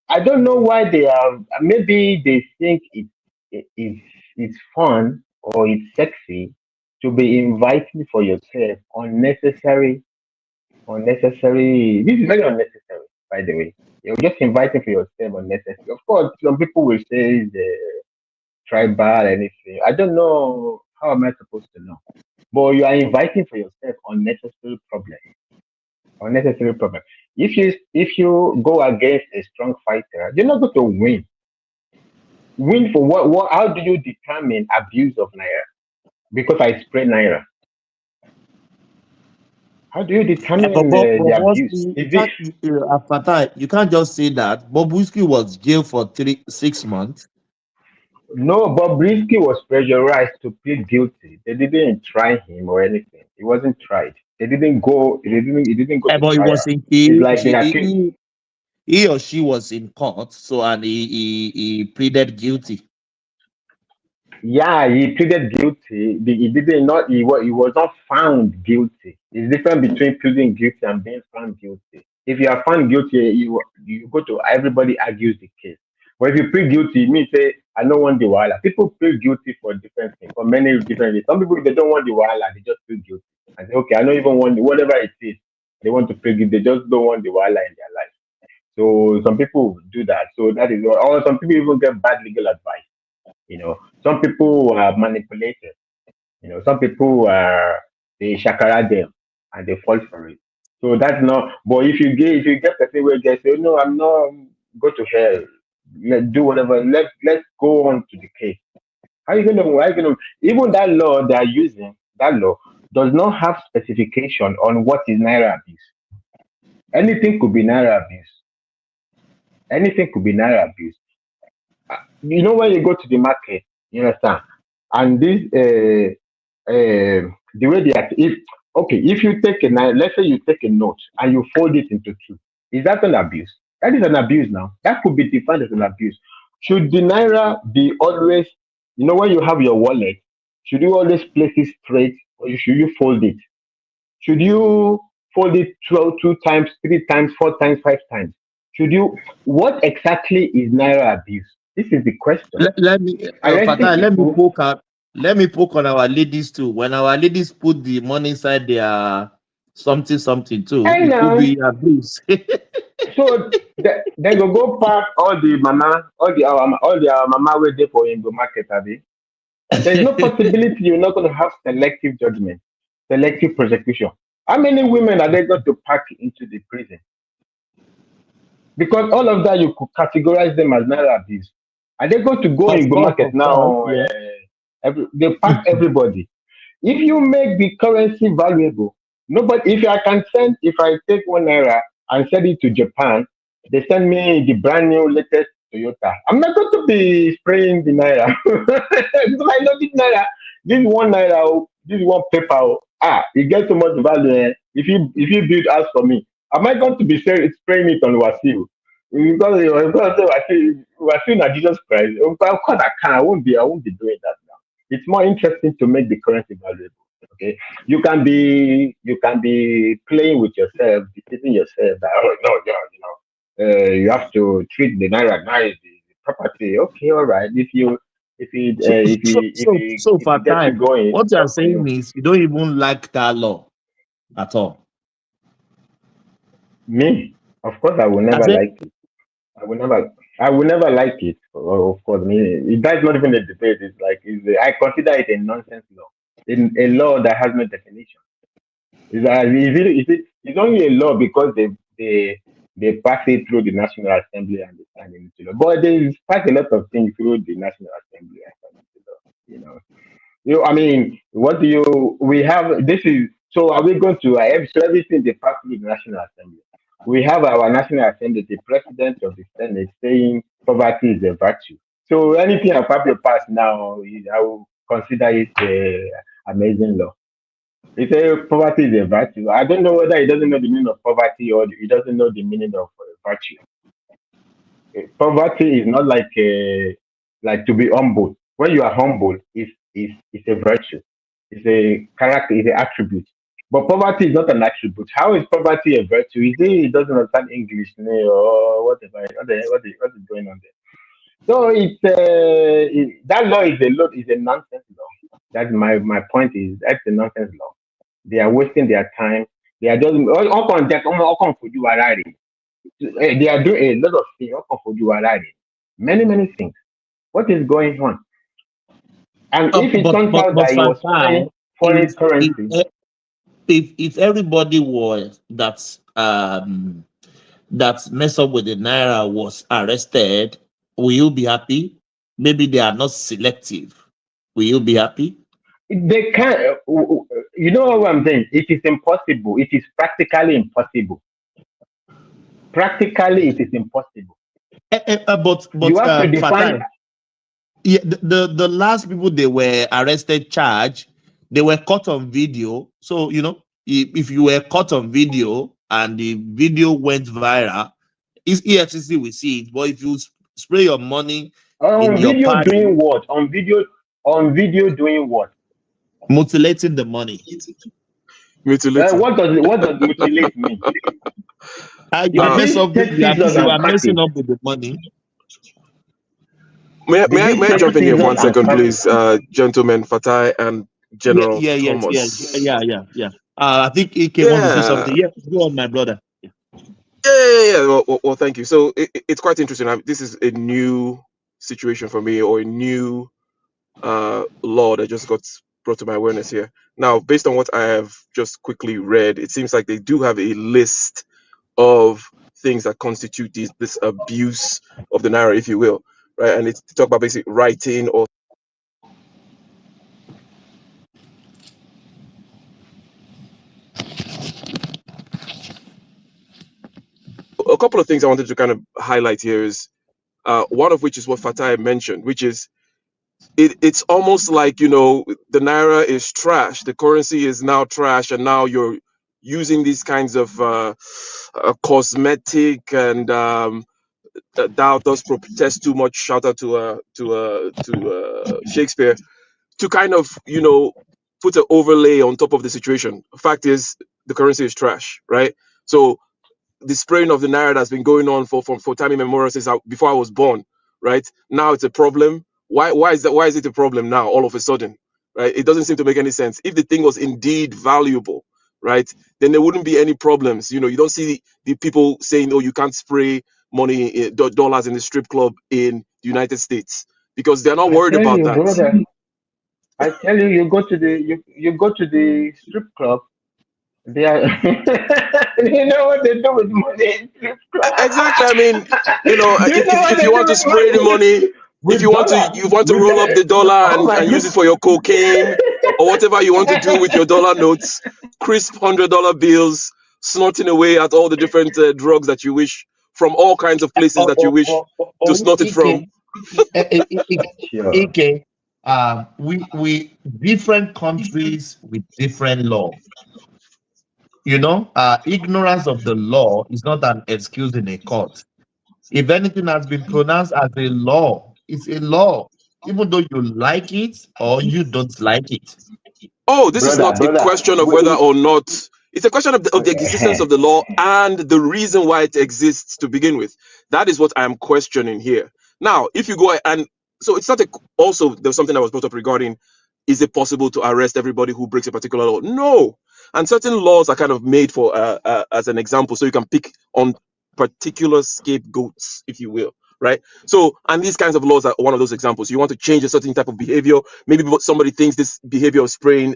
I don't know why they are. Maybe they think it's fun or it's sexy to be inviting for yourself unnecessary. This is very unnecessary, by the way. You're just inviting for yourself unnecessary. Of course, some people will say the tribal anything. I don't know how am I supposed to know, but you are inviting for yourself unnecessary problem. Unnecessary problem. If you go against a strong fighter, you're not going to win. Win for what? What? How do you determine abuse of naira? Because I spray naira. How do you determine the abuse? Is it Fatai, you can't just say that. Bob Whiskey was jailed for 6 months. no? Bobrisky was pressurized to plead guilty. They didn't try him or anything. He wasn't tried. They didn't go. He didn't go to But he trial. was in It's like they accused. he or she was in court, so and he pleaded guilty. Yeah, he pleaded guilty. He didn't not. He was not found guilty. It's different between pleading guilty and being found guilty. If you are found guilty, you go to everybody argues the case. But if you plead guilty, it means say I don't want the wahala. People plead guilty for different things, for many different reasons. Some people they don't want the wahala, they just plead guilty and say, okay, I don't even want whatever it is. They want to plead guilty. They just don't want the wahala in their life. So some people do that. So that is, or some people even get bad legal advice. Some people are manipulated. Some people are they shakara them and they fall for it. So that's not. But if you get person where they say no, I'm not go to hell. Let's do whatever. Let's go on to the case. How you gonna even that law they are using that law does not have specification on what is naira abuse. Anything could be naira abuse. Anything could be naira abuse. When you go to the market, you understand, and this the way they are, if you take let's say you take a note and you fold it into two, is that an abuse? That is an abuse now. That could be defined as an abuse. Should the naira be always, when you have your wallet, should you always place it straight or should you fold it? Should you fold it two times, three times, four times, five times? What exactly is naira abuse? This is the question. Let me, Arresting Fatah, people. let me poke on our ladies too. When our ladies put the money inside their something too, Hey it could now, be abuse. so they go park all the mama, all the mama where they for in the market, abi. There's no possibility you're not going to have selective judgment, selective prosecution. How many women are they going to pack into the prison? Because all of that you could categorize them as naira abuse. Are they going to go in the market Of course, now? yeah. They pack everybody. If you make the currency valuable, nobody. If I take 1 naira and send it to Japan, they send me the brand new latest Toyota. I'm not going to be spraying the naira. Because I know this naira, this 1 naira, this one paper. It gets so much value. If you build house for me, am I going to be spraying it on Wasil? Because Wasil na Jesus Christ. Of course I can. I won't be doing that now. It's more interesting to make the currency valuable. Okay, you can be playing with yourself, deceiving yourself that no, you have to treat the naira nice, the property. Okay, all right. So If for it gets you time, going, what it's you are up to saying you. is you don't even like that law at all. Me, of course, I will I never said, like it. I will never like it. Of course, that's not even a debate. I consider it a nonsense law, a law that has no definition. It's only a law because they pass it through the National Assembly and they sign it into law. But they pass a lot of things through the National Assembly and sign it into law. I mean, what do you? We have this is so. Are we going to so everything they pass through the National Assembly? We have our National Assembly, the President of the Senate, saying poverty is a virtue. So anything a Fabio pass now, I will consider it a amazing law. He said poverty is a virtue. I don't know whether he doesn't know the meaning of poverty or he doesn't know the meaning of virtue. Poverty is not like to be humble. When you are humble, it's a virtue. It's a character. It's an attribute. But poverty is not an attribute. How is poverty a virtue? Is he doesn't understand English or whatever? What is going on there? So that law is a nonsense law. That's my point. Is that's a nonsense law. They are wasting their time. They are just for you they are doing a lot of things for you many things. What is going on? And if it turns out but that he for was time, spraying foreign currency, if everybody was that mess up with the naira was arrested, will you be happy? Maybe they are not selective. Will you be happy? they can't. You know what I'm saying? It is impossible. It is practically impossible. Practically, it is impossible. But You have to for define. time, yeah, the last people they were arrested, charged, they were caught on video. So if you were caught on video and the video went viral, it's EFCC will see it. But if you spray your money in On your video party, doing what? On video. on video doing what? Mutilating the money. What does mutilate mean? You are messing up with the money. May I jump in here 1 second, please, gentlemen, Fatai and General Thomas? Yeah. I think Ike wants to say something. Yeah, go on, my brother. Yeah. Well, thank you. So it's quite interesting. This is a new situation for me, or a new law that just got brought to my awareness here. Now, based on what I have just quickly read, it seems like they do have a list of things that constitute this abuse of the naira, if you will, right? And it's to talk about basic writing or a couple of things I wanted to kind of highlight here is one of which is what Fatai mentioned, which is it's almost like, the naira is trash, the currency is now trash, and now you're using these kinds of cosmetic and thou does protest too much, shout out to Shakespeare, to kind of put an overlay on top of the situation. Fact is, the currency is trash, right? So the spraying of the naira that's been going on for time immemorial since before I was born, right? Now it's a problem. Why is that? Why is it a problem now all of a sudden, right? It doesn't seem to make any sense. If the thing was indeed valuable, right, then there wouldn't be any problems. You don't see the people saying, "Oh, you can't spray money, dollars in the strip club in the United States," because they're not worried about that. Brother, I tell you, you go to the strip club. They are, you know what they do with money in strip club. Exactly. I mean, if you want to spray the money, if you want to roll up the dollar and use it for your cocaine or whatever you want to do with your dollar notes, crisp $100 bills, snorting away at all the different drugs that you wish from all kinds of places that you wish to snort it from. Ike, we different countries with different law. Ignorance of the law is not an excuse in a court. If anything has been pronounced as a law, it's a law, even though you like it or you don't like it. Oh, this is not a question of whether or not. It's a question of the existence of the law and the reason why it exists to begin with. That is what I am questioning here. Now, if you go and so it's not also there was something that was brought up regarding, is it possible to arrest everybody who breaks a particular law? No. And certain laws are kind of made for as an example, so you can pick on particular scapegoats, if you will, right? So, and these kinds of laws are one of those examples. You want to change a certain type of behavior. Maybe somebody thinks this behavior of spraying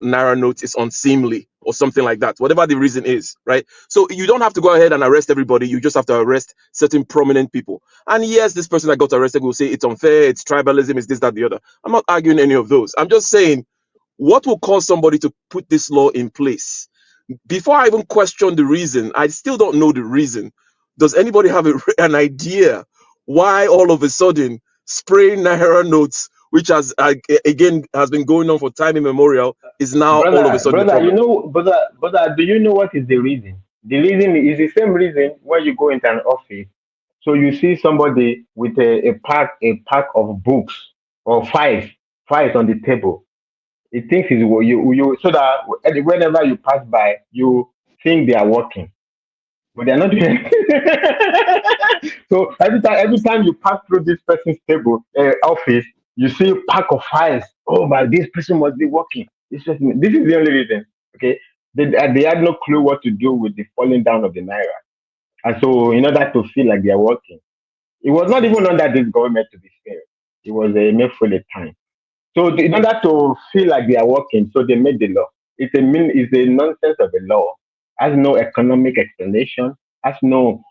naira notes is unseemly or something like that, whatever the reason is, right? So you don't have to go ahead and arrest everybody. You just have to arrest certain prominent people. And yes, this person that got arrested will say it's unfair, it's tribalism, it's this, that, the other. I'm not arguing any of those. I'm just saying, what will cause somebody to put this law in place? Before I even question the reason, I still don't know the reason. Does anybody have an idea why all of a sudden spraying naira notes, which has again has been going on for time immemorial, is now all of a sudden? Brother, do you know what is the reason? The reason is the same reason when you go into an office. So you see somebody with a pack of books or files on the table. It thinks is you so that whenever you pass by, you think they are working, but they are not doing it. So every time you pass through this person's table office, you see a pack of files. Oh, but this person must be working. This is the only reason. Okay, they had no clue what to do with the falling down of the naira, and so in order to feel like they are working, it was not even under this government to be fair. It was a Emefiele time. So in order to feel like they are working, so they made the law. It's a nonsense of a law. Has no economic explanation. Has no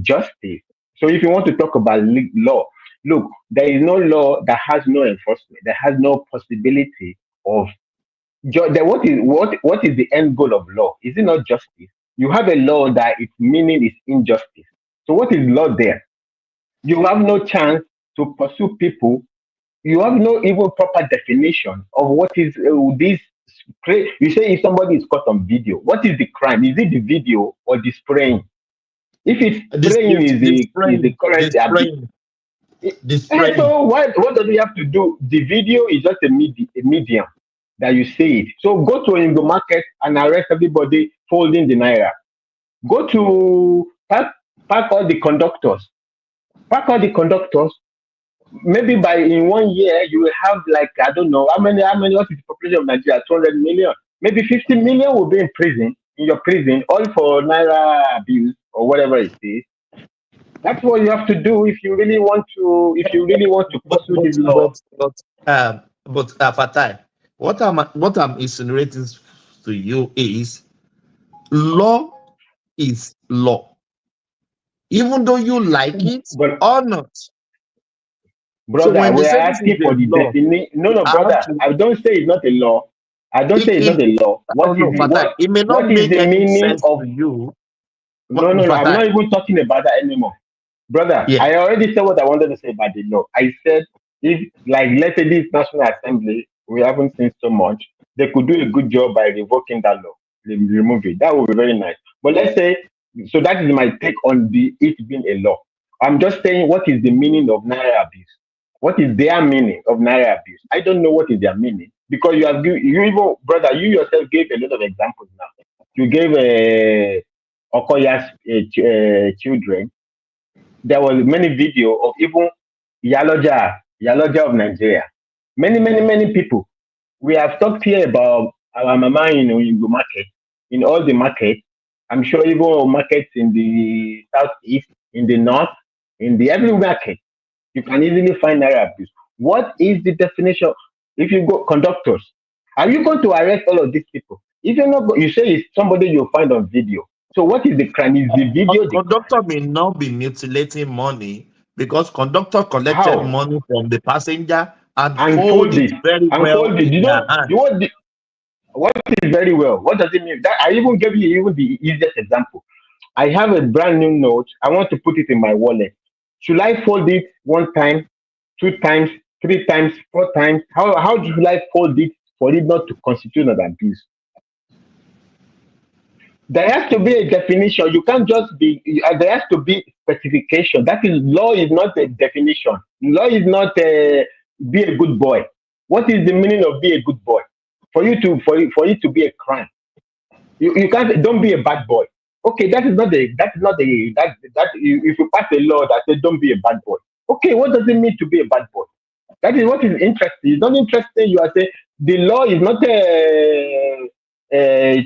justice. So if you want to talk about law, look, there is no law that has no enforcement. There has no possibility of. What is the end goal of law? Is it not justice? You have a law that its meaning is injustice. So what is law there? You have no chance to pursue people. You have no even proper definition of what is this. You say if somebody is caught on video, what is the crime? Is it the video or the spraying? If it's spraying is the current abuse. Destroy So what does he have to do? The video is just a medium that you see it. So go to in the market and arrest everybody folding the naira. Go to park all the conductors. Park all the conductors. Maybe by in 1 year you will have like I don't know how many what is the population of Nigeria? 200 million. Maybe 50 million will be in prison, in your prison, all for naira abuse or whatever it is. That's what you have to do if you really want to pursue this law. Fatai, what I'm insinuating to you is law is law, even though you like it or not. Brother, when we they are say this is asking a for the law, definition. No, I have brother. to. I don't say it's not a law. I don't say it's not a law. Oh no, Fatai, it may not What is make the any meaning sense of? to you. No. I'm Fatai, not even talking about that anymore, brother. yeah. I already said what I wanted to say about the law. I said if, like, let's say this National Assembly, we haven't seen so much. They could do a good job by revoking that law, remove it. That would be very nice. But let's say, so that is my take on it being a law. I'm just saying, what is the meaning of naira abuse? What is their meaning of naira abuse? I don't know what is their meaning because you even, brother, you yourself gave a lot of examples now. You gave Okoya's children. There was many video of even Yaloja of Nigeria. Many people. We have talked here about our mama in the market, in all the markets. I'm sure even markets in the southeast, in the north, in the every market, you can easily find naira abuse. What is the definition? If you go conductors, are you going to arrest all of these people? If you're not, you say it's somebody you'll find on video. So what is the crime? Is the video the Conductor may not be mutilating money because conductor collected how? money from the passenger and And fold fold it it very and well fold it. in You their know, hand. what is very well? What does it mean? That I even gave you even the easiest example. I have a brand new note. I want to put it in my wallet. Should I fold it 1 time, 2 times, 3 times, 4 times? How should I fold it for it not to constitute an abuse? There has to be a definition. You can't just be. There has to be specification. That is, law is not a definition. Law is not be a good boy. What is the meaning of be a good boy? For it to be a crime, you can't. Don't be a bad boy. Okay, if you pass a law that says don't be a bad boy. Okay, what does it mean to be a bad boy? That is what is interesting. It's not interesting. You are saying the law is not a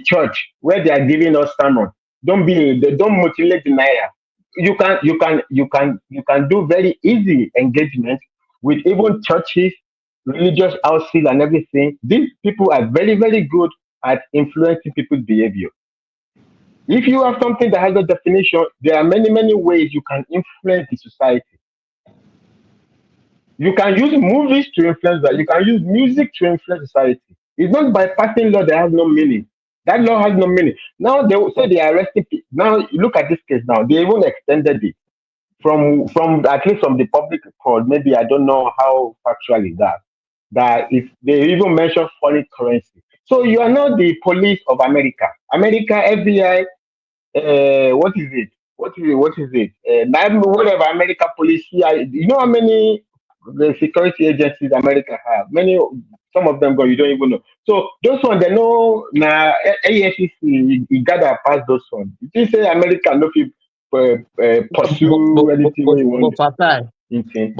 church where they are giving us sermon. They don't mutilate the naira. You can do very easy engagement with even churches, religious houses, and everything. These people are very, very good at influencing people's behavior. If you have something that has a definition, there are many, many ways you can influence the society. You can use movies to influence that. You can use music to influence society. It's not by passing law that has no meaning. That law has no meaning. Now they will say they are arresting people. Now look at this case now. They even extended it from at least from the public record. Maybe I don't know how factual is that. That if they even mention foreign currency. So you are not the police of America. America, FBI, what is it? What is it? Whatever America police, CIA. You know how many the security agencies America have? Many, some of them go you don't even know. So those ones they know now. EFCC you gotta pass those ones. If you say America no fit pursue anything when you want. But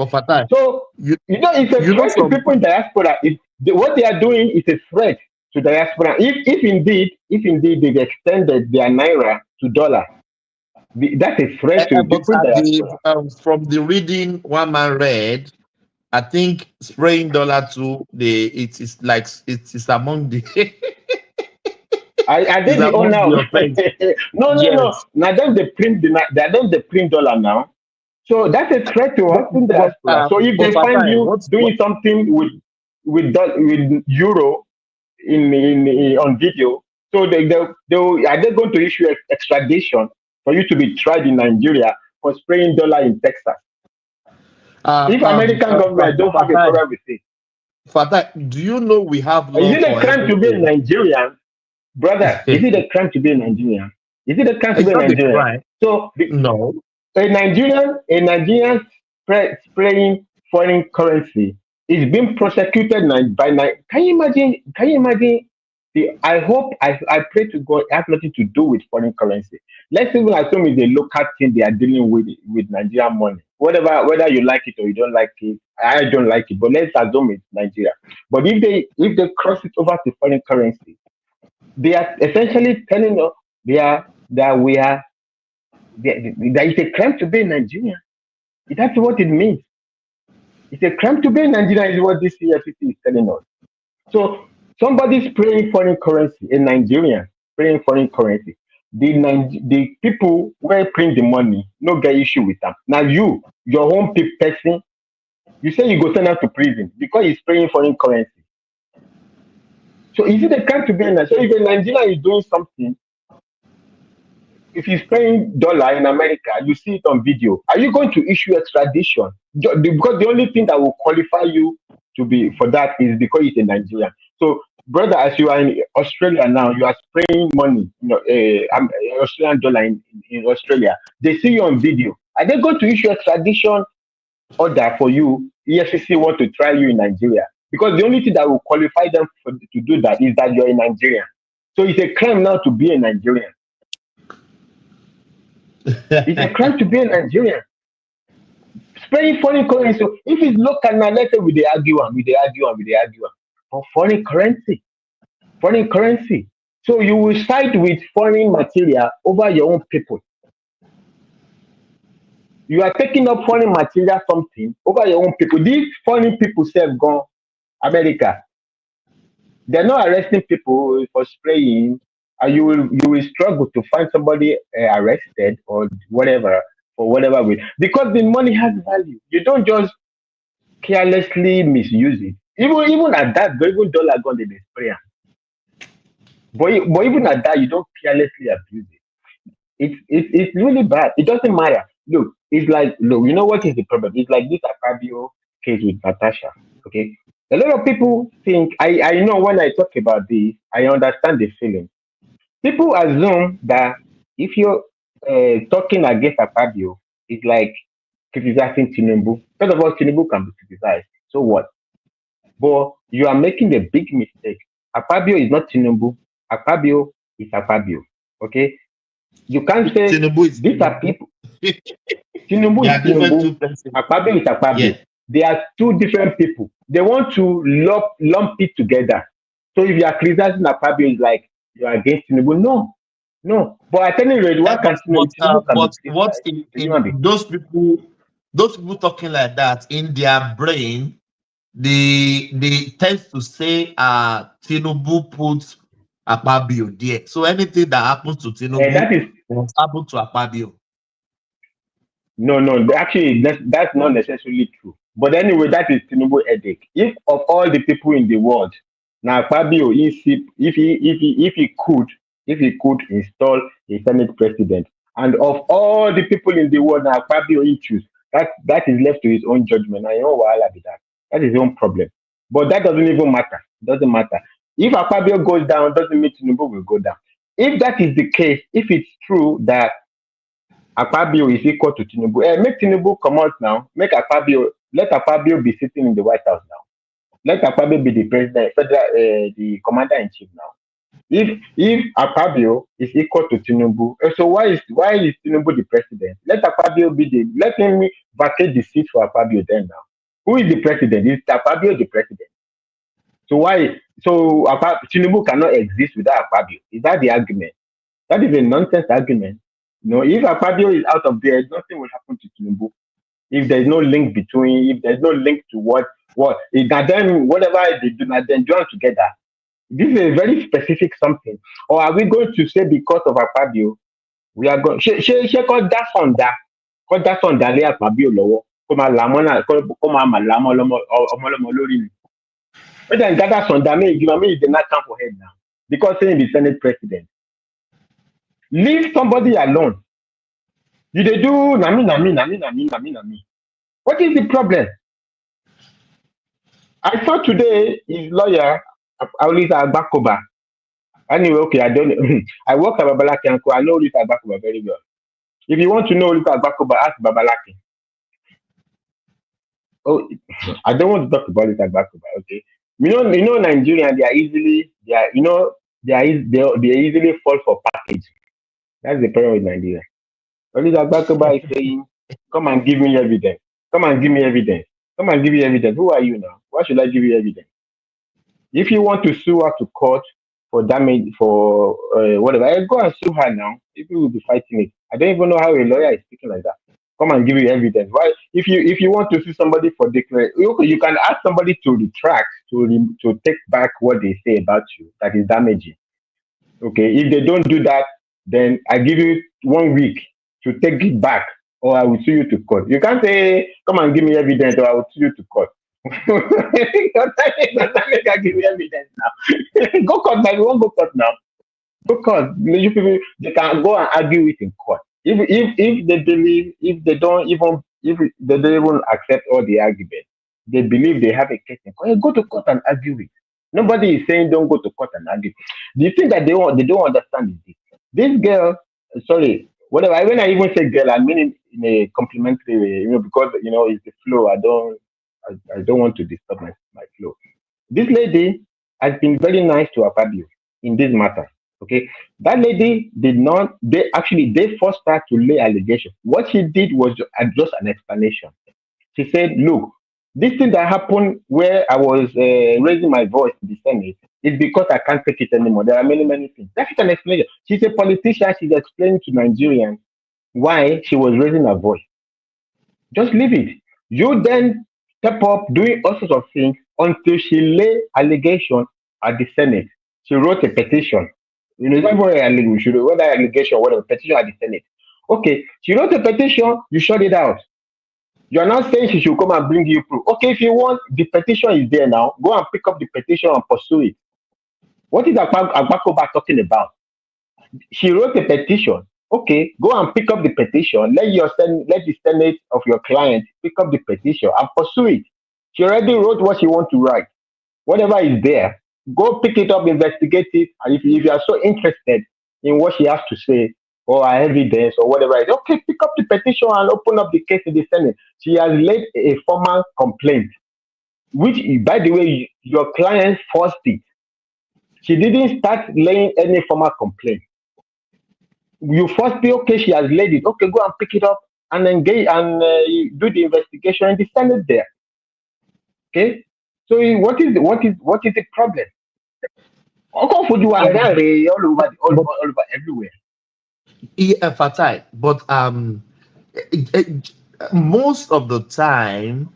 Fatai, So it's a threat to people in diaspora. What they are doing is a threat to diaspora. If indeed they extended their naira to dollar, that's a threat to but people in diaspora. from the reading one man read, I think spraying dollar to it is among the Are they is the among owner the of offense. no. Yes. Now them they print the print dollar now. So that's a threat to us in diaspora. So if they find Fatai, you doing something with euro in on video, so are they going to issue extradition for you to be tried in Nigeria for spraying dollar in Texas? If American government don't have a problem with it, Fatai, do you know we have is law it a for crime to be a everything? Nigerian? Brother, is it a crime to be a Nigerian? Is it a crime to It's be a not a Nigerian? crime. So No. a Nigerian spraying foreign currency is being prosecuted by can you imagine? Can you imagine? I hope I pray to God it has nothing to do with foreign currency. Let's even assume it's a local thing they are dealing with Nigerian money. Whether you like it or you don't like it, I don't like it, but let's assume it's Nigeria. But if they cross it over to foreign currency, they are essentially telling us that we are that it's a crime to be in Nigeria. That's what it means. It's a crime to be in Nigeria is what this EFCC is telling us. So somebody's spraying foreign currency, a Nigerian spraying foreign currency. The people who print the money, no get issue with them. Now your own person, you say you go send out to prison because he's spraying foreign currency. So is it a crime to be in Nigeria? So if a Nigerian is doing something, if he's paying dollar in America, you see it on video. Are you going to issue extradition? Because the only thing that will qualify you to be for that is because it's a Nigerian. So, brother, as you are in Australia now, you are spraying money, Australian dollar in Australia. They see you on video. Are they going to issue extradition order for you? EFCC want to try you in Nigeria because the only thing that will qualify them to do that is that you're a Nigerian. So it's a crime now to be a Nigerian. It's a crime to be a Nigerian. Spraying foreign currency. So if it's local now, let's say we they argue. For foreign currency. So you will side with foreign material over your own people. You are taking up foreign material something over your own people. These foreign people say gone America. They're not arresting people for spraying. You will struggle to find somebody arrested or whatever for whatever way because the money has value. You don't just carelessly misuse it. Even at that, even dollar gone they spray. But even at that, you don't carelessly abuse it. It's really bad. It doesn't matter. Look, you know what is the problem? It's like this Akabio case with Natasha. Okay, a lot of people think I know when I talk about this, I understand the feeling. People assume that if you're talking against Akabio, it's like criticizing Tinubu. First of all, Tinubu can be criticized. So what? But you are making a big mistake. Akabio is not Tinubu. Akabio is Akabio. Okay? You can't say these are people. Tinubu is Tinubu. Akabio is Akabio. Yeah. They are two different people. They want to lump it together. So if you are criticizing Akabio, it's like you are against Tinubu. No. But at any rate, what can those people talking like that in their brain, they tend to say Tinubu puts Akpabio there. So anything that happens to Tinubu will happen to Akpabio. No. Actually, that's not necessarily true. But anyway, that is Tinubu headache. If of all the people in the world, now Akpabio, if he could install a Senate president, and of all the people in the world, now Akpabio he choose, that is left to his own judgment. I know why I'll be that. That is his own problem. But that doesn't even matter. It doesn't matter. If Akpabio goes down, doesn't mean Tinubu will go down. If that is the case, if it's true that Akpabio is equal to Tinubu, make Tinubu come out now. Let Akpabio be sitting in the White House now. Let Akpabio be the president, the commander in chief now. If Akpabio is equal to Tinubu, so why is Tinubu the president? Let him vacate the seat for Akpabio then now. Who is the president? Is Akpabio the president? So Tinubu cannot exist without Akpabio. Is that the argument? That is a nonsense argument. No, if Akpabio is out of there, nothing will happen to Tinubu. If there's no link to what then whatever they do, then join together. This is a very specific something. Or are we going to say because of Akpabio, we are going? She called that on that. Called that on that. Akpabio lowo. Come lamona. Come malamo lomo lori. But then that on that me did not come for head now because saying the Senate president. Leave somebody alone. You they do nami. What is the problem? I saw today his lawyer, Aulisa Agbakoba. Anyway, okay, I don't. I work at Babalaki and I know Aulisa Agbakoba very well. If you want to know Aulisa Agbakoba, ask Babalaki. Oh, I don't want to talk about it at back, okay? You know, Nigerian, they easily fall for package. That's the problem with Nigeria. Only Agbakaba is saying, come and give me evidence. Come and give me evidence. Come and give me evidence. Who are you now? Why should I give you evidence? If you want to sue her to court for damage, for whatever, go and sue her now. People will be fighting it. I don't even know how a lawyer is speaking like that. Come and give you evidence. Why? If you want to sue somebody for declaring, you can ask somebody to retract, to take back what they say about you that is damaging. Okay, if they don't do that, then I give you 1 week to take it back, or I will sue you to court. You can't say, come and give me evidence, or I will sue you to court. Does that make I give you evidence now? Go court now. You won't go court now. Go court. You people, they can go and argue it in court. If they believe, if they don't even accept all the arguments, they believe they have a case in court. Go to court and argue it. Nobody is saying don't go to court and argue. The thing that they don't understand is this. This girl, sorry, whatever. When I even say girl, I mean it in a complimentary way, because it's the flow. I don't want to disturb my flow. This lady has been very nice to Fabio in this matter. Okay, that lady did not. They forced her to lay allegations. What she did was just an explanation. She said, "Look, this thing that happened where I was raising my voice in the Senate is because I can't take it anymore. There are many things." That's an explanation. She's a politician. She's explaining to Nigerians why she was raising her voice. Just leave it. You then step up doing all sorts of things until she lay allegation at the Senate. She wrote a petition. It's not very allegation. She wrote that allegation, whatever, petition at the Senate. Okay, she wrote a petition, you shut it out. You are not saying she should come and bring you proof. Okay, if you want, the petition is there now. Go and pick up the petition and pursue it. What is Agbakoba talking about? She wrote a petition. Okay, go and pick up the petition. Let the Senate of your client pick up the petition and pursue it. She already wrote what she wants to write. Whatever is there, go pick it up, investigate it. And if you are so interested in what she has to say or her evidence or whatever, okay, pick up the petition and open up the case in the Senate. She has laid a formal complaint, which, by the way, your client forced it. She didn't start laying any formal complaint. You first be okay, she has laid it. Okay, go and pick it up and engage and do the investigation in the Senate there. Okay? So what is the problem? All over everywhere. Yeah, Fatai, but most of the time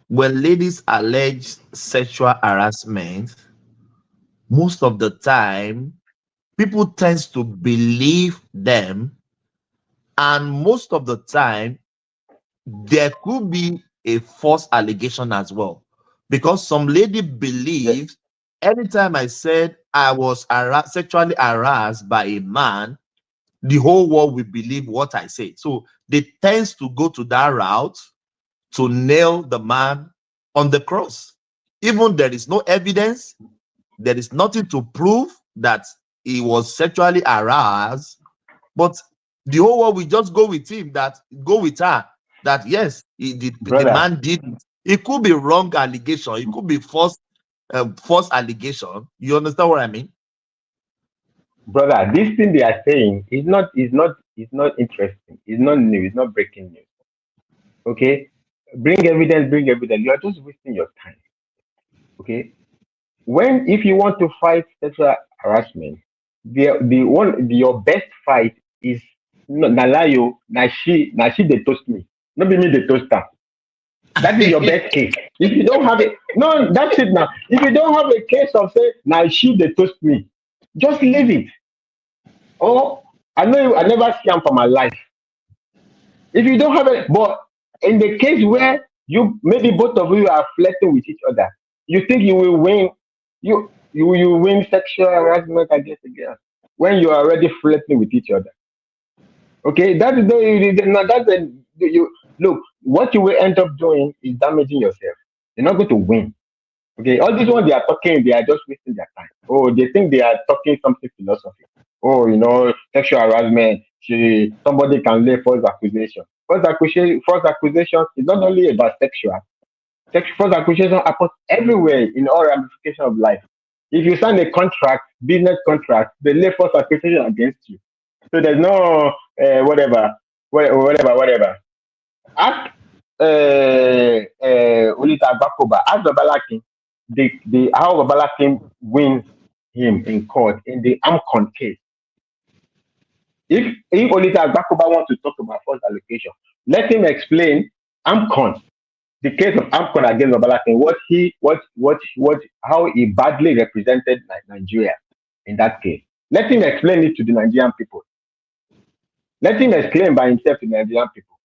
when ladies allege sexual harassment, most of the time people tends to believe them, and most of the time there could be a false allegation as well, because some lady believes anytime I said I was sexually harassed by a man, the whole world will believe what I say. So they tends to go to that route to nail the man on the cross. Even there is no evidence, there is nothing to prove that he was sexually harassed, but the whole world will just go with him, go with her, that yes, the man did it. It could be wrong allegation, it could be false allegation. You understand what I mean? Brother, this thing they are saying is not interesting. It's not new. It's not breaking news. Okay, bring evidence. You are just wasting your time. Okay, if you want to fight sexual harassment, your best fight is Nalayo. She they toast me. Not be me they toast her. That is your best case. If you don't have it, no, that's it now. If you don't have a case of say she they toast me, just leave it. Oh, I know I never scam for my life. If you don't have it, but in the case where maybe both of you are flirting with each other, you think you will win, you win sexual harassment against a girl when you are already flirting with each other. Okay, look. What you will end up doing is damaging yourself. You're not going to win. Okay, all these ones they are talking, they are just wasting their time. Oh, they think they are talking something philosophy. Oh, sexual harassment. Somebody can lay false accusation. False accusation is not only about sexual. Sexual acquisition happens everywhere in all ramifications of life. If you sign a contract, business contract, they lay false accusation against you. So there's no whatever. Ask Olita Bakoba, ask Babalakin, the how Babalakin wins him in court in the Amcon case. If Olita Bakoba wants to talk about false allocation, let him explain Amcon, the case of Amcon against Babalakin, how he badly represented Nigeria in that case. Let him explain it to the Nigerian people. Let him explain by himself to the Nigerian people.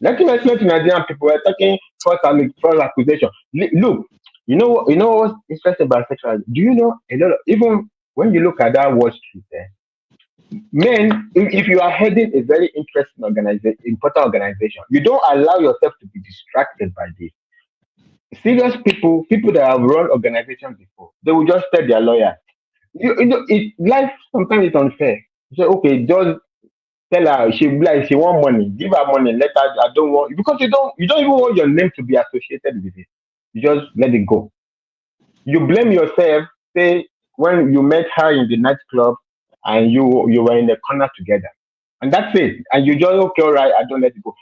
Let him explain to Nigerian people. We're talking false accusation. Look, you know what's interesting about sexual? Do you know a lot of, even when you look at that Wall Street, men, if you are heading a very interesting organization, important organization, you don't allow yourself to be distracted by this. Serious people that have run organizations before, they will just tell their lawyer. Life sometimes it's unfair. You say, okay, just tell her she want money, give her money, let her. I don't want, because you don't even want your name to be associated with it. You just let it go. You blame yourself. Say when you met her in the nightclub and you were in the corner together, and that's it. And you just okay, all right, I don't let it go.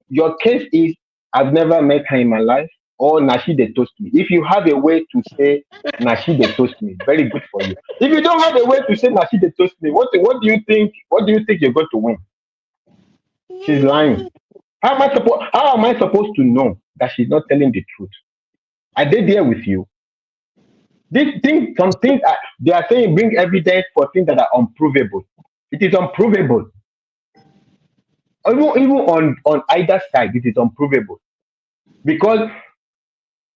Your case is I've never met her in my life, or Nashi they toast me. If you have a way to say Nashi they toast me, very good for you. If you don't have a way to say Nashi they toast me, what do you think? What do you think you're going to win? She's lying. How am I supposed to know that she's not telling the truth? Are they there with you? These things, some things they are saying bring evidence for things that are unprovable. It is unprovable. Even on either side, it is unprovable. Because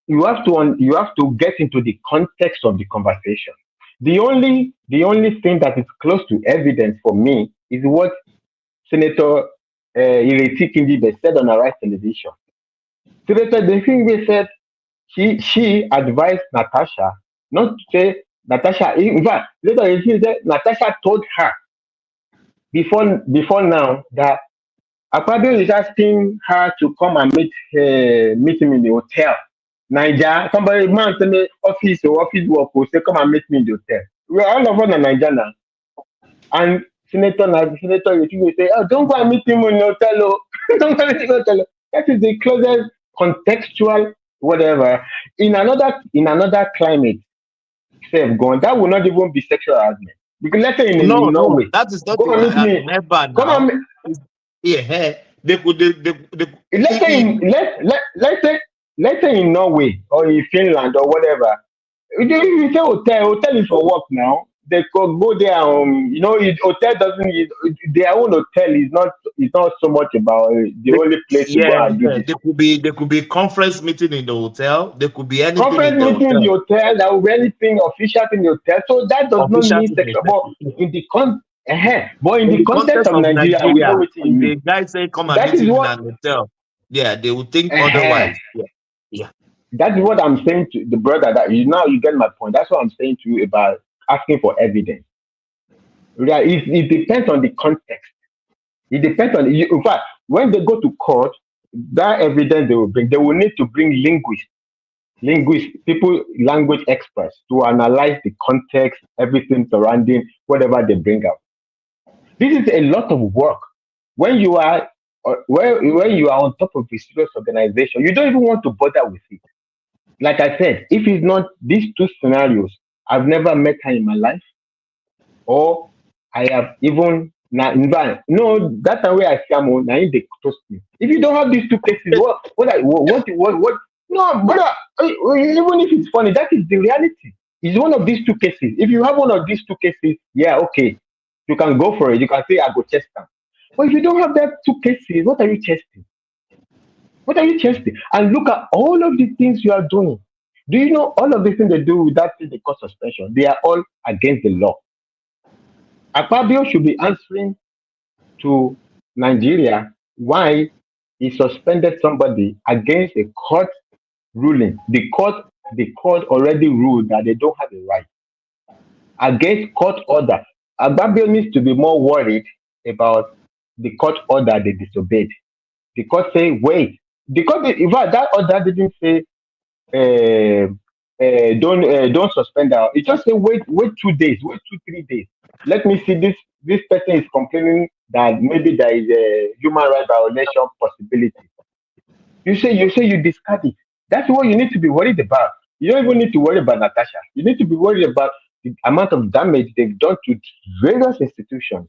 you have to get into the context of the conversation. The only thing that is close to evidence for me is what Senator Ireti Kingibe said on Arise Television. Senator Kingibe said she advised Natasha not to say Natasha. In fact, later Ireti said Natasha told her before now that Akpabio is asking her to come and meet him in the hotel. Niger, somebody man tell me office work will say come and meet me in the hotel. We're all of us in Niger now. And Senator will say, oh, don't go and meet him in the hotel. Oh. Don't go and meet him in the hotel. That is the closest contextual whatever. In another climate, gone, that will not even be sexual harassment. Because let's say in Norway, that is not go and meet me. Never now. Come on. Yeah, they could. Let's say in Norway or in Finland or whatever. If you say hotel is for work now. They could go there. Hotel doesn't. Their own hotel is not so much about the only place you go and do this. There could be conference meeting in the hotel. There could be anything conference meeting in the hotel. There will be anything official in the hotel. So that does not mean sexual. But in the context of Nigeria, we know what it means. The guy say come and meet him in an hotel. Yeah, they would think otherwise. Yeah. That's what I'm saying to the brother. That you get my point. That's what I'm saying to you about asking for evidence. It depends on the context. It depends on. In fact, when they go to court, that evidence they will need to bring linguists, people, language experts to analyze the context, everything surrounding whatever they bring up. This is a lot of work. When you are on top of a serious organization, you don't even want to bother with it. Like I said, if it's not these two scenarios, I've never met her in my life, or I have even that time where I scam now they trust me. If you don't have these two cases, what? No, brother. Even if it's funny, that is the reality. It's one of these two cases. If you have one of these two cases, yeah, okay, you can go for it. You can say I go chest them. But if you don't have that two cases, what are you chesting? What are you chesting? And look at all of the things you are doing. Do you know all of the things they do without the court suspension? They are all against the law. Akpabio should be answering to Nigeria why he suspended somebody against a court ruling. The court already ruled that they don't have a right. Against court order. Akpabio needs to be more worried about the court order they disobeyed. The court say, wait, because in fact that order didn't say don't suspend her. It just say wait 2 days, wait 2-3 days. Let me see this person is complaining that maybe there is a human right violation possibility. You say you discard it. That's what you need to be worried about. You don't even need to worry about Natasha. You need to be worried about the amount of damage they've done to various institutions.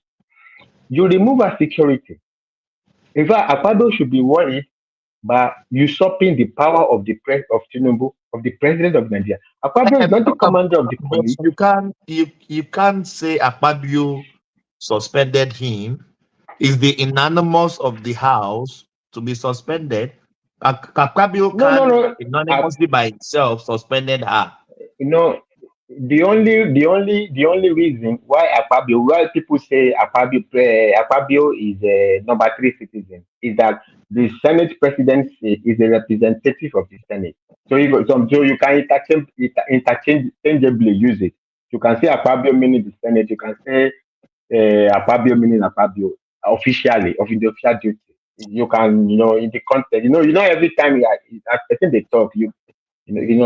You remove her security. In fact, Akpado should be worried by usurping the power of the of Tinubu, of the president of Nigeria. Akpado is not the commander of the police. You can't say Akpabio suspended him. Is the unanimous of the house to be suspended? Akpabio can anonymously by himself suspended her. The only reason why people say Akpabio is a number 3 citizen is that the Senate presidency is a representative of the Senate. So you can interchangeably use it. You can say Akpabio meaning the Senate. You can say Akpabio meaning Akpabio officially of the official duty. You can in the context. Every time I think they talk,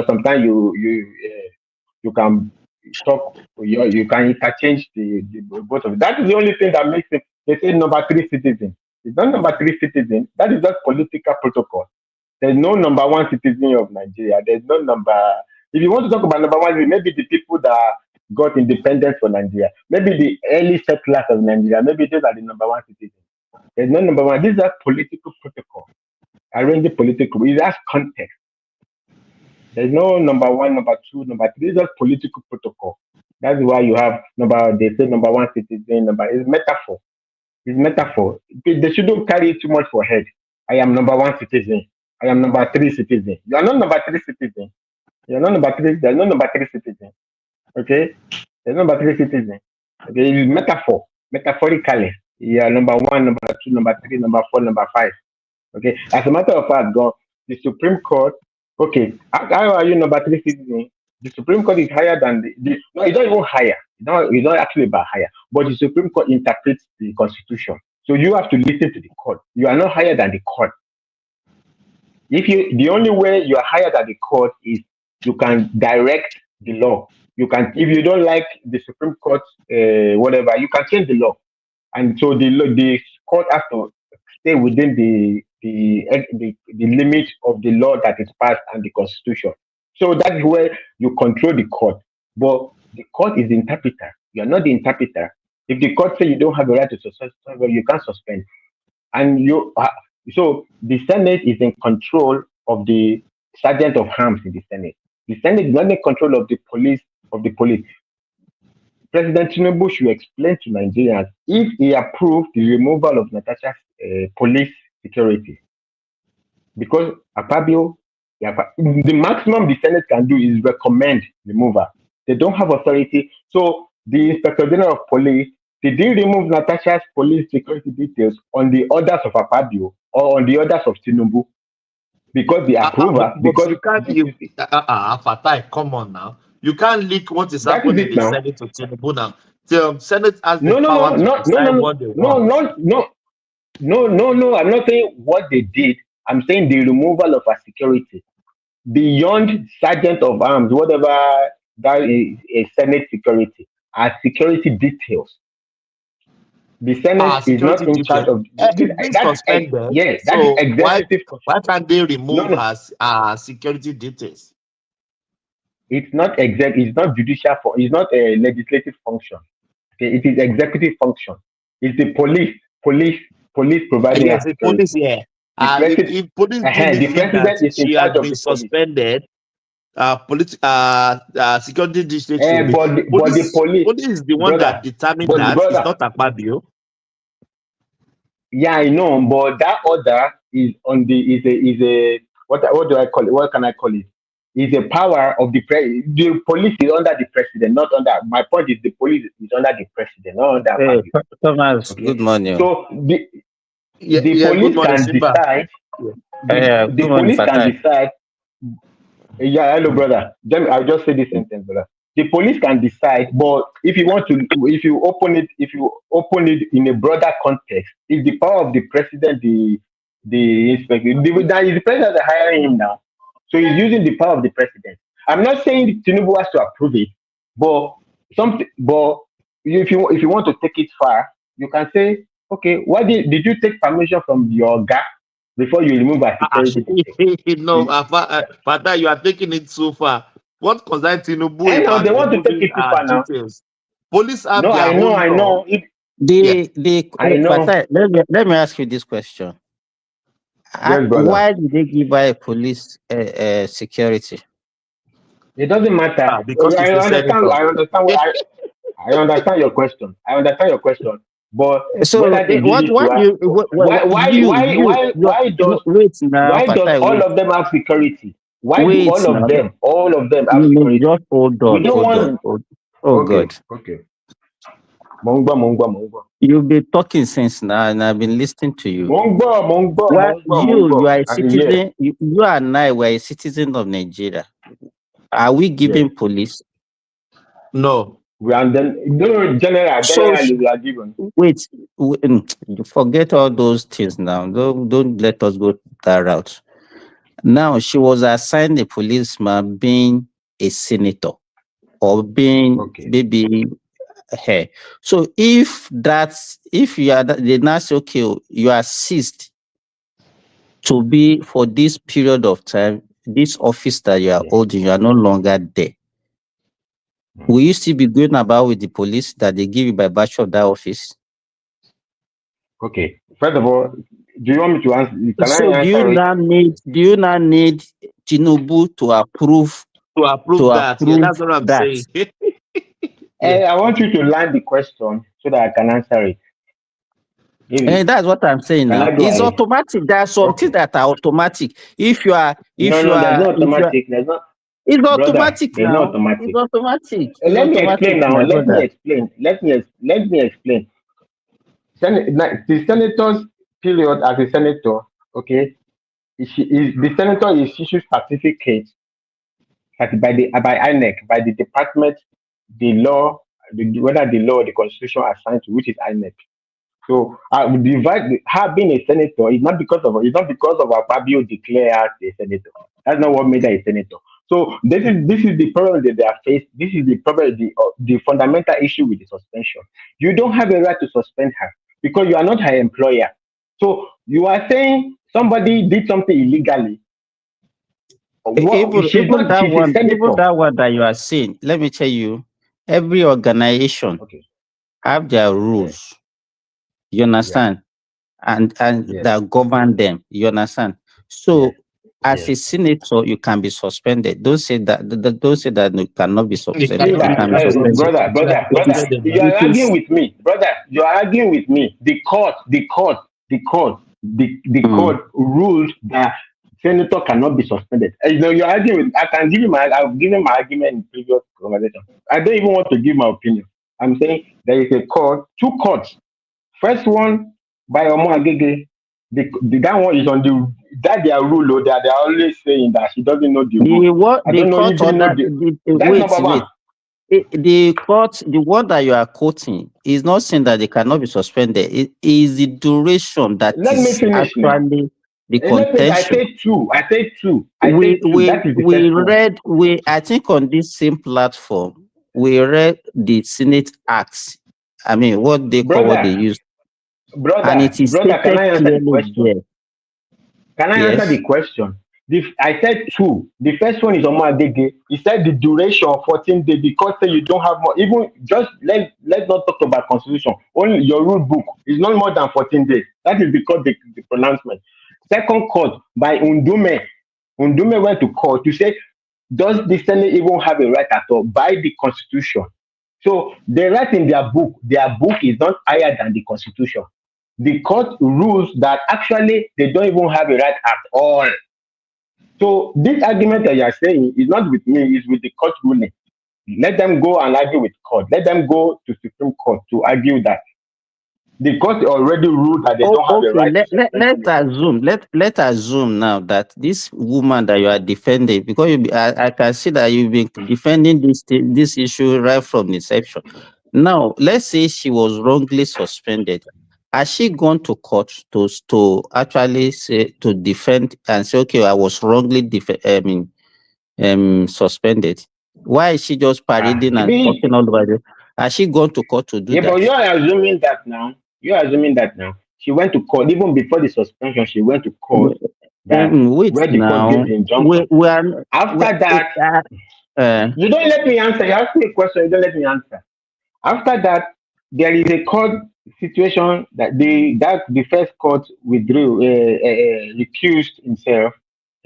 sometimes you can talk, you can interchange the both of them. That is the only thing that makes it. They say number 3 citizen. It's not number 3 citizen. That is just political protocol. There's no number 1 citizen of Nigeria. There's no number. If you want to talk about number 1, maybe the people that got independence for Nigeria, maybe the early settlers of Nigeria, maybe those are the number 1 citizens. There's no number 1. This is a political protocol. Arranging political. It has context. There's no number 1, number 2, number 3. It's just political protocol. That's why you have they say number 1 citizen, it's metaphor. It's metaphor. They shouldn't carry it too much for head. I am number 1 citizen. I am number 3 citizen. You are not number 3 citizen. You're not number 3. There's no number 3 citizen. Okay? There's no number 3 citizen. Okay, it's metaphor. Metaphorically. You are number 1, number 2, number 3, number 4, number 5. Okay. As a matter of fact, the Supreme Court. Okay, how are you number 3 citizen? The Supreme Court is higher than no, it's not even higher. It's not actually about higher, but the Supreme Court interprets the Constitution. So you have to listen to the court. You are not higher than the court. The only way you are higher than the court is you can direct the law. You can, if you don't like the Supreme Court, whatever, you can change the law, and so the court has to stay within the limit of the law that is passed and the Constitution. So that's where you control the court. But the court is the interpreter. You are not the interpreter. If the court says you don't have a right to suspend, you can't suspend. And so the Senate is in control of the sergeant of arms in the Senate. The Senate is not in control of the police. President Tinubu should explain to Nigerians if he approved the removal of Natasha's police security, because Akpabio, the maximum the Senate can do is recommend removal. They don't have authority. So the Inspector General of Police, they did remove Natasha's police security details on the orders of Akpabio or on the orders of Tinubu, because the approval. Because you can't. Fatai, come on now. You can't leak what is happening in the Senate to Tinubu now. The Senate has the power to decide what they want. No. I'm not saying what they did. I'm saying the removal of our security beyond sergeant of arms, whatever that is, a Senate security, our security details. The Senate is not in charge of that is executive. Why can't they remove security details? It's not it's not judicial. It's not a legislative function. Okay, it is executive function. It's the police providing. Yes, the police. Yeah. If police the president is in charge of the suspended. Security district. But the police is the one that determined that. It's not Akpabio. Yeah, I know, but that order is on the what do I call it? What can I call it? Is a power of the the police is under the president, not under. My point is the police is under the president, not under. Thomas, okay. Good morning. So the police can decide. The police can decide. Yeah, hello, brother. I'll just say this sentence, brother. The police can decide, but if you open it in a broader context, it's the power of the president, the the inspector. That is the president that hiring him now. So he's using the power of the president. I'm not saying Tinubu has to approve it, but if you want to take it far, you can say, okay, why did you take permission from your guy before you remove our security? No, Father, you are taking it so far. What concerns Tinubu I know about they want to take it too far now. details? Police have No, their I know, own I law. know. I know. Fatai, let me ask you this question. Yes, brother. Why did they give her a police security? It doesn't matter. Because I it's the understand. senator. I understand your question. I understand your question. But So whether they give it to her, wait now, why does Fatai, all wait. of them have security? Why do Wait all now. of them have No, security? just hold We on, don't hold want. on. Oh God. Okay. Mongba. You've been talking since now, and I've been listening to you. Well, you are a citizen. You and I were a citizen of Nigeria. Are we giving police? No. We are generally we are given. Wait, you forget all those things now. Don't let us go that route. Now she was assigned a policeman being a senator or being maybe her. So if you are they now say, okay, you are ceased to be for this period of time, this office that you are holding, you are no longer there. Will you still be going about with the police that they give you by virtue of that office? Okay. First of all, do you want me to answer? So do you now need Tinubu to approve that? Yeah, that's what I'm saying. I want you to land the question so that I can answer it. And that's what I'm saying now. It's automatic. There are some things that are automatic. There's no automatic. It's automatic There's now. no automatic. It's automatic. Let me explain now. Let me explain. The senator's period as a senator, okay, the senator is issued certificate by INEC, by the department, whether the law or the constitution assigned to which is INEC. So her being a senator is not because of Fabio declared as a senator. That's not what made her a senator. So this is the problem that they are faced. This is the problem, the fundamental issue with the suspension. You don't have a right to suspend her because you are not her employer. So you are saying somebody did something illegally. Even that one that you are saying, let me tell you, every organization have their rules. You understand? And that govern them. You understand? So as a senator, you can be suspended. Don't say that you cannot be suspended. You can be suspended. Brother, you are arguing with me. Brother, you are arguing with me. The court ruled that senator cannot be suspended. You're arguing with. I've given my argument in previous conversation. I don't even want to give my opinion. I'm saying there is two courts. First one by Omo Agege. That one is on that their rule. They are always saying that she doesn't know the rule. The court, the one that you are quoting is not saying that they cannot be suspended. It is the duration that Let me finish actually the contention. I said two. I think on this same platform, we read the Senate Acts. I mean, what they call what they use. And it is can I answer the question? There. Can I answer the question? I said two. The first one is Omo Agege. He said the duration of 14 days because you don't have more. Even just let's not talk about constitution. Only your rule book is not more than 14 days. That is because the pronouncement. Second court by Undume. Undume went to court to say, does the Senate even have a right at all by the constitution? So they write in their book is not higher than the constitution. The court rules that actually they don't even have a right at all. So this argument that you are saying is not with me, it's with the court ruling. Let them go and argue with court. Let them go to Supreme Court to argue that. The court already ruled that they don't have a right. Let's assume now that this woman that you are defending, because I can see that you've been defending this issue right from inception. Now, let's say she was wrongly suspended Has she gone to court to actually say, to defend and say, okay, I was wrongly suspended? Why is she just parading and talking all over the? Has she gone to court to do Yeah, that? but you're assuming that now. You're assuming that now. She went to court even before the suspension. She went to court that Wait where the court now. gave the injunction. We are After that, you don't let me answer. You ask me a question. You don't let me answer. After that, there is a court situation that the first court withdrew, recused himself,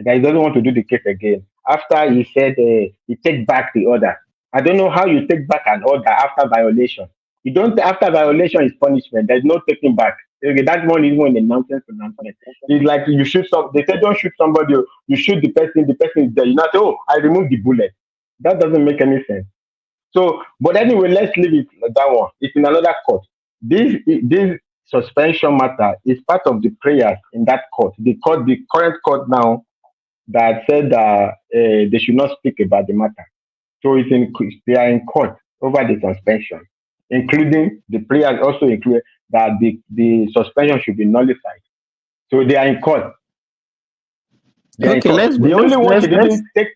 that he doesn't want to do the case again. After he said he take back the order. I don't know how you take back an order after violation. You don't. After violation is punishment. There's no taking back. Okay, that one is even a nonsense announcement. It's like you shoot some. They say don't shoot somebody. You shoot the person. The person is there. You not say, oh, I removed the bullet. That doesn't make any sense. So, but anyway, let's leave it like that one. It's in another court. This suspension matter is part of the prayers in that court. The current court now that said that they should not speak about the matter. So they are in court over the suspension, including the prayers also include that the suspension should be nullified. So they are in court. Okay, the only one she didn't take.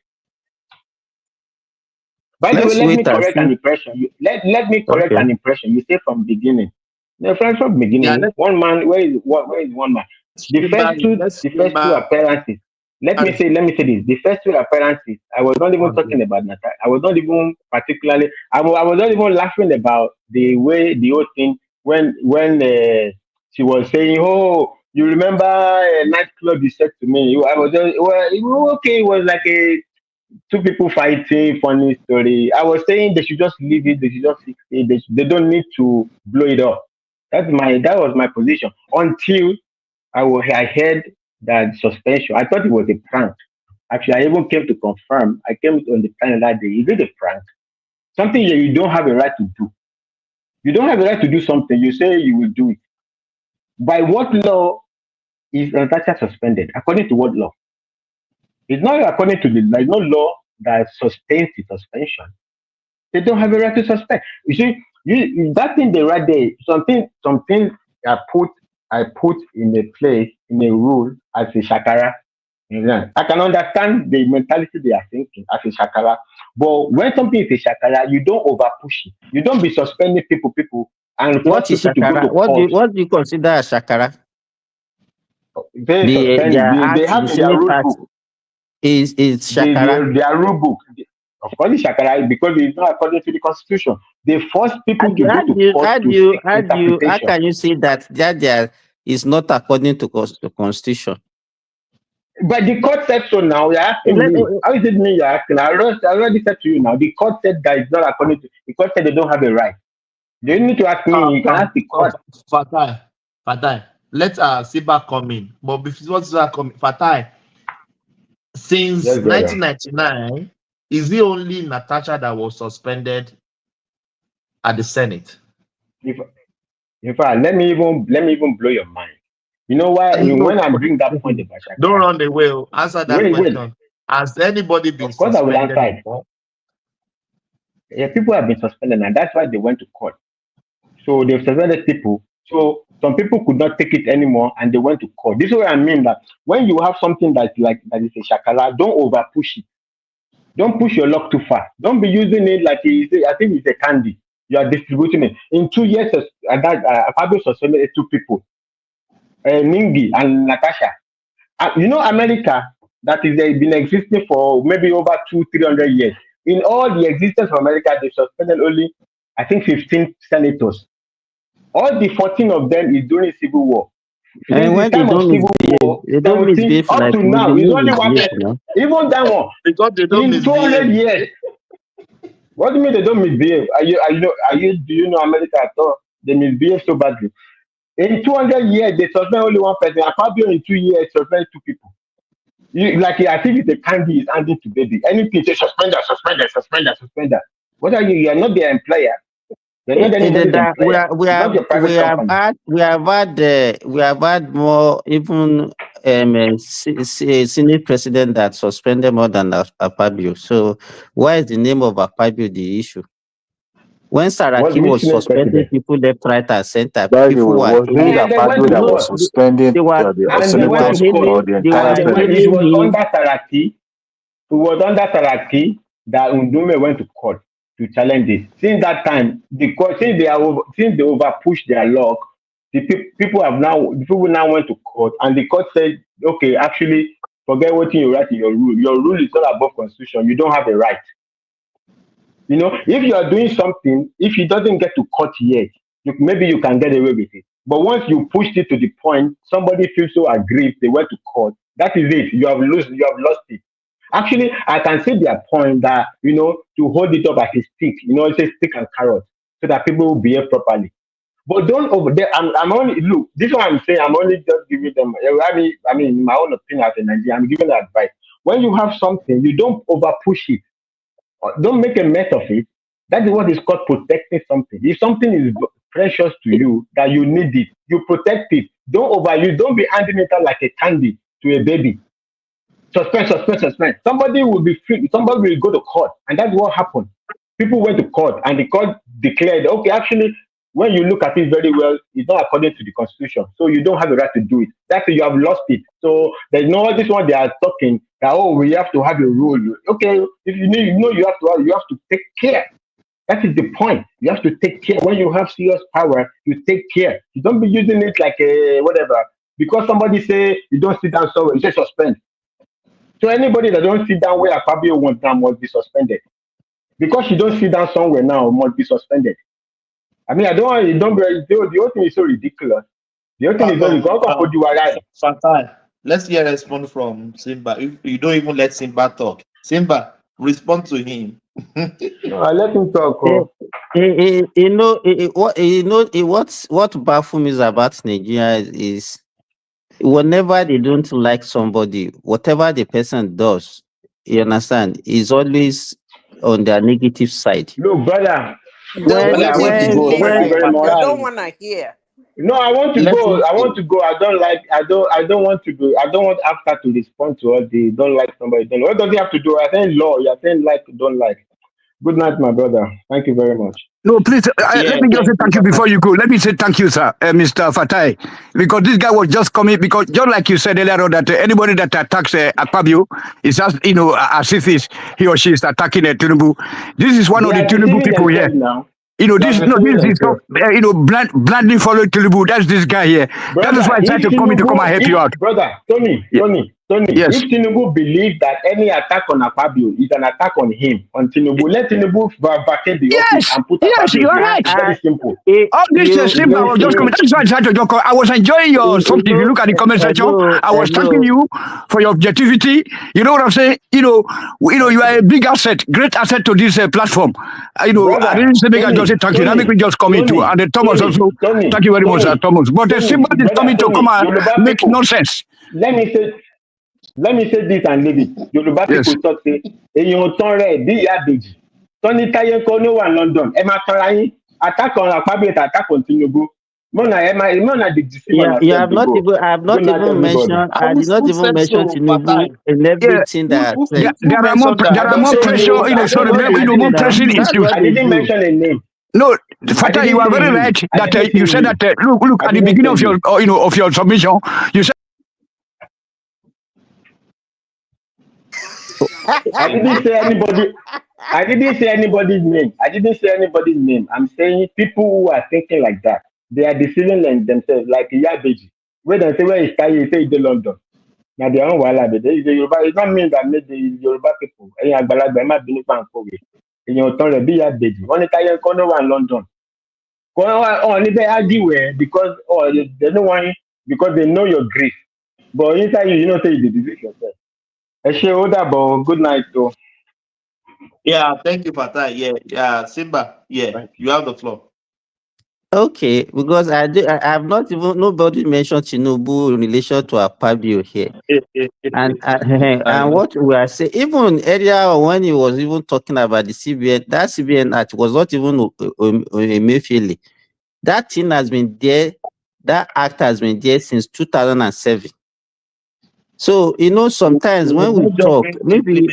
By the way, let me correct an impression. Let me correct an impression. You say from beginning. No, from beginning. Yeah, one man. Where is one man? The first two appearances. Let me say this. The first two appearances, I was not even talking about Natasha. I was not even particularly. I was not even laughing about the way the whole thing when she was saying, "Oh, you remember a nightclub you said to me?" I was just okay. It was like a two people fighting, funny story. I was saying they should just leave it. They should just fix it. They don't need to blow it up. That was my position until I heard that suspension. I thought it was a prank. Actually, I even came to confirm. I came on the panel that day. Is it a prank? Something that you don't have a right to do. You don't have a right to do something. You say you will do it. By what law is Natasha suspended? According to what law? It's not according to there's no law that sustains the suspension. They don't have a right to suspend. You see, that thing they write there, something I put in a place, in a rule as a shakara. I can understand the mentality they are thinking as a shakara. But when something is a shakara, you don't over push it. You don't be suspending people and what is shakara? What do you consider a shakara? They have in their rule book. Is shakara? Their rule book. Of course, it's shakara because it's not according to the constitution. They force people to go to court to seek interpretation. How can you say that there is not according to the constitution? But the court said so now. You're asking me. How is it me you're asking? I already said to you now. The court said that it's not according to. The court said they don't have a right. You need to ask me. You can ask the court. Fatai. Let Siba come in. But before Siba come in, Fatai. Since 1999, is it only Natasha that was suspended at the Senate? In fact, let me even blow your mind. You know why? When I bring that point about Shakara, don't run away. Answer that question. Has anybody been suspended? Of course, I will answer. Yeah, people have been suspended, and that's why they went to court. So they've suspended people. So some people could not take it anymore, and they went to court. This is what I mean. That when you have something that is a shakara, don't over push it. Don't push your luck too far. Don't be using it like I think it's a candy. You are distributing it. In 2 years, Fabio suspended 2 people, Ningi and Natasha. You know, America, that is been existing for maybe over 200-300 years. In all the existence of America, they suspended only, I think, 15 senators. All the 14 of them is during civil war. And when they don't misbehave, up to now, it's only one person. Even that one, because they don't in 200 years. What do you mean they don't misbehave? Do you know America at all? They misbehave so badly. In 200 years, they suspend only one person. And Fabio in 2 years suspend 2 people. I think it's a candy is handing to baby. Anything say suspender. What are you? You are not their employer. We have had more even Senate president that suspended more than Fabio. So why is the name of Fabio the issue? When Saraki which was senate suspending president? people left, right, and center, By the people way, were was hailing. it And they went Akpabio to that was court. suspending They were the And they went senators to court. or the they entire were And Senate? it was hailing under Saraki. It was under Saraki that Undume went to court to challenge this. Since that time, the court, since they over pushed their luck, the people now went to court, and the court said, okay, actually, forget what you write in your rule. Your rule is not above constitution. You don't have a right. You know, if you are doing something, if it doesn't get to court yet, maybe you can get away with it. But once you pushed it to the point, somebody feels so aggrieved, they went to court. That is it. You have lost it. Actually, I can see their point that, to hold it up as a stick, it's a stick and carrot, so that people will behave properly. But don't over there. I'm only look. This is what I'm saying. I'm only just giving them. I mean, in my own opinion as a Nigerian, I'm giving advice. When you have something, you don't over push it. Don't make a mess of it. That is what is called protecting something. If something is precious to you, that you need it, you protect it. Don't overuse. Don't be handing it out like a candy to a baby. Suspend. Somebody will be free. Somebody will go to court, and that's what happened. People went to court, and the court declared, okay, actually, when you look at it very well, it's not according to the constitution, so you don't have the right to do it. That's you have lost it. So there's no this one they are talking that we have to have a rule. Okay, if you need, you have to take care. That is the point. You have to take care. When you have serious power, you take care. You don't be using it like a whatever. Because somebody say you don't sit down somewhere, you say suspend. So anybody that don't sit down where Akpabio wants now must be suspended. Because you don't sit down somewhere now must be suspended. I mean, the whole thing is so ridiculous. The whole thing is so ridiculous. Fatai, let's hear a response from Simba. If you don't even let Simba talk, Simba, respond to him. No, I let him talk. What baffles me about Nigeria is whenever they don't like somebody, whatever the person does, you understand, is always on their negative side. Look, brother. When Thank you very much. You don't want to hear. No, I want to go. I want to go. I don't want to go. I don't want after to respond to all the don't like somebody. Don't. What does he have to do? I think law. You're saying like, don't like. Good night, my brother. Thank you very much. No, please, let me just say thank you before you go. Let me say thank you, sir, Mr. Fatai, because this guy was just coming, because just like you said earlier on, that anybody that attacks Akpabio is just, as if he or she is attacking Tinubu. This is one of the Tinubu people here. Now. This is not, blindly following Tinubu. That's this guy here. Brother, that is why I tried to come in to come and help you out. Brother, Tony, yes. If Tinubu believes that any attack on Akpabio is an attack on him, on Tinubu, let Tinubu vacate the office and put Akpabio. You are right. It's very simple. All this is simple. I was just coming. That's why I tried to joke. I was enjoying your something. If you look at the comment section, I was thanking you for your objectivity. You know what I'm saying? You are a big asset, great asset to this platform. Brother, I didn't say make I just say thank you. That make me just come into. And then Thomas also. Thank you very much, Thomas. But the symbol is coming to come and make nonsense. Let me say this and leave it. Yoruba people talk say, "Èyàn tán rẹ̀ bí ìyá àbèjì. Tọ́ni táyé kọ́ ní wà London. Ẹ máa tọ́ra yín. Attack on Akpabio, attack on Tinubu. You have not even. I have not even mentioned. I did not even mention Tinubu in everything that I said. There are more pressure. More pressing issues. I didn't mention a name. No, Fatah, you are very right that you said that. Look at the beginning of your, of your submission. You said. I didn't say anybody. I didn't say anybody's name. I'm saying people who are thinking like that, they are deceiving themselves, like Iyabeji. When they say where is Taye, you say it's London. Now they are on Wala, but it's not mean that made the Yoruba people. When the Taye come over in London, only they argue because they don't want it, because they know your grief. But inside you don't say you deceive yourself. Good night, though. Yeah, thank you, Fatai. Yeah, Simba. Yeah, you have the floor. Okay, because I have not even nobody mentioned Tinubu in relation to Akpabio here, and what we are saying, even earlier when he was even talking about the CBN, that CBN Act was not even a Mayfield. That thing has been there. That act has been there since 2007. So sometimes when we talk, maybe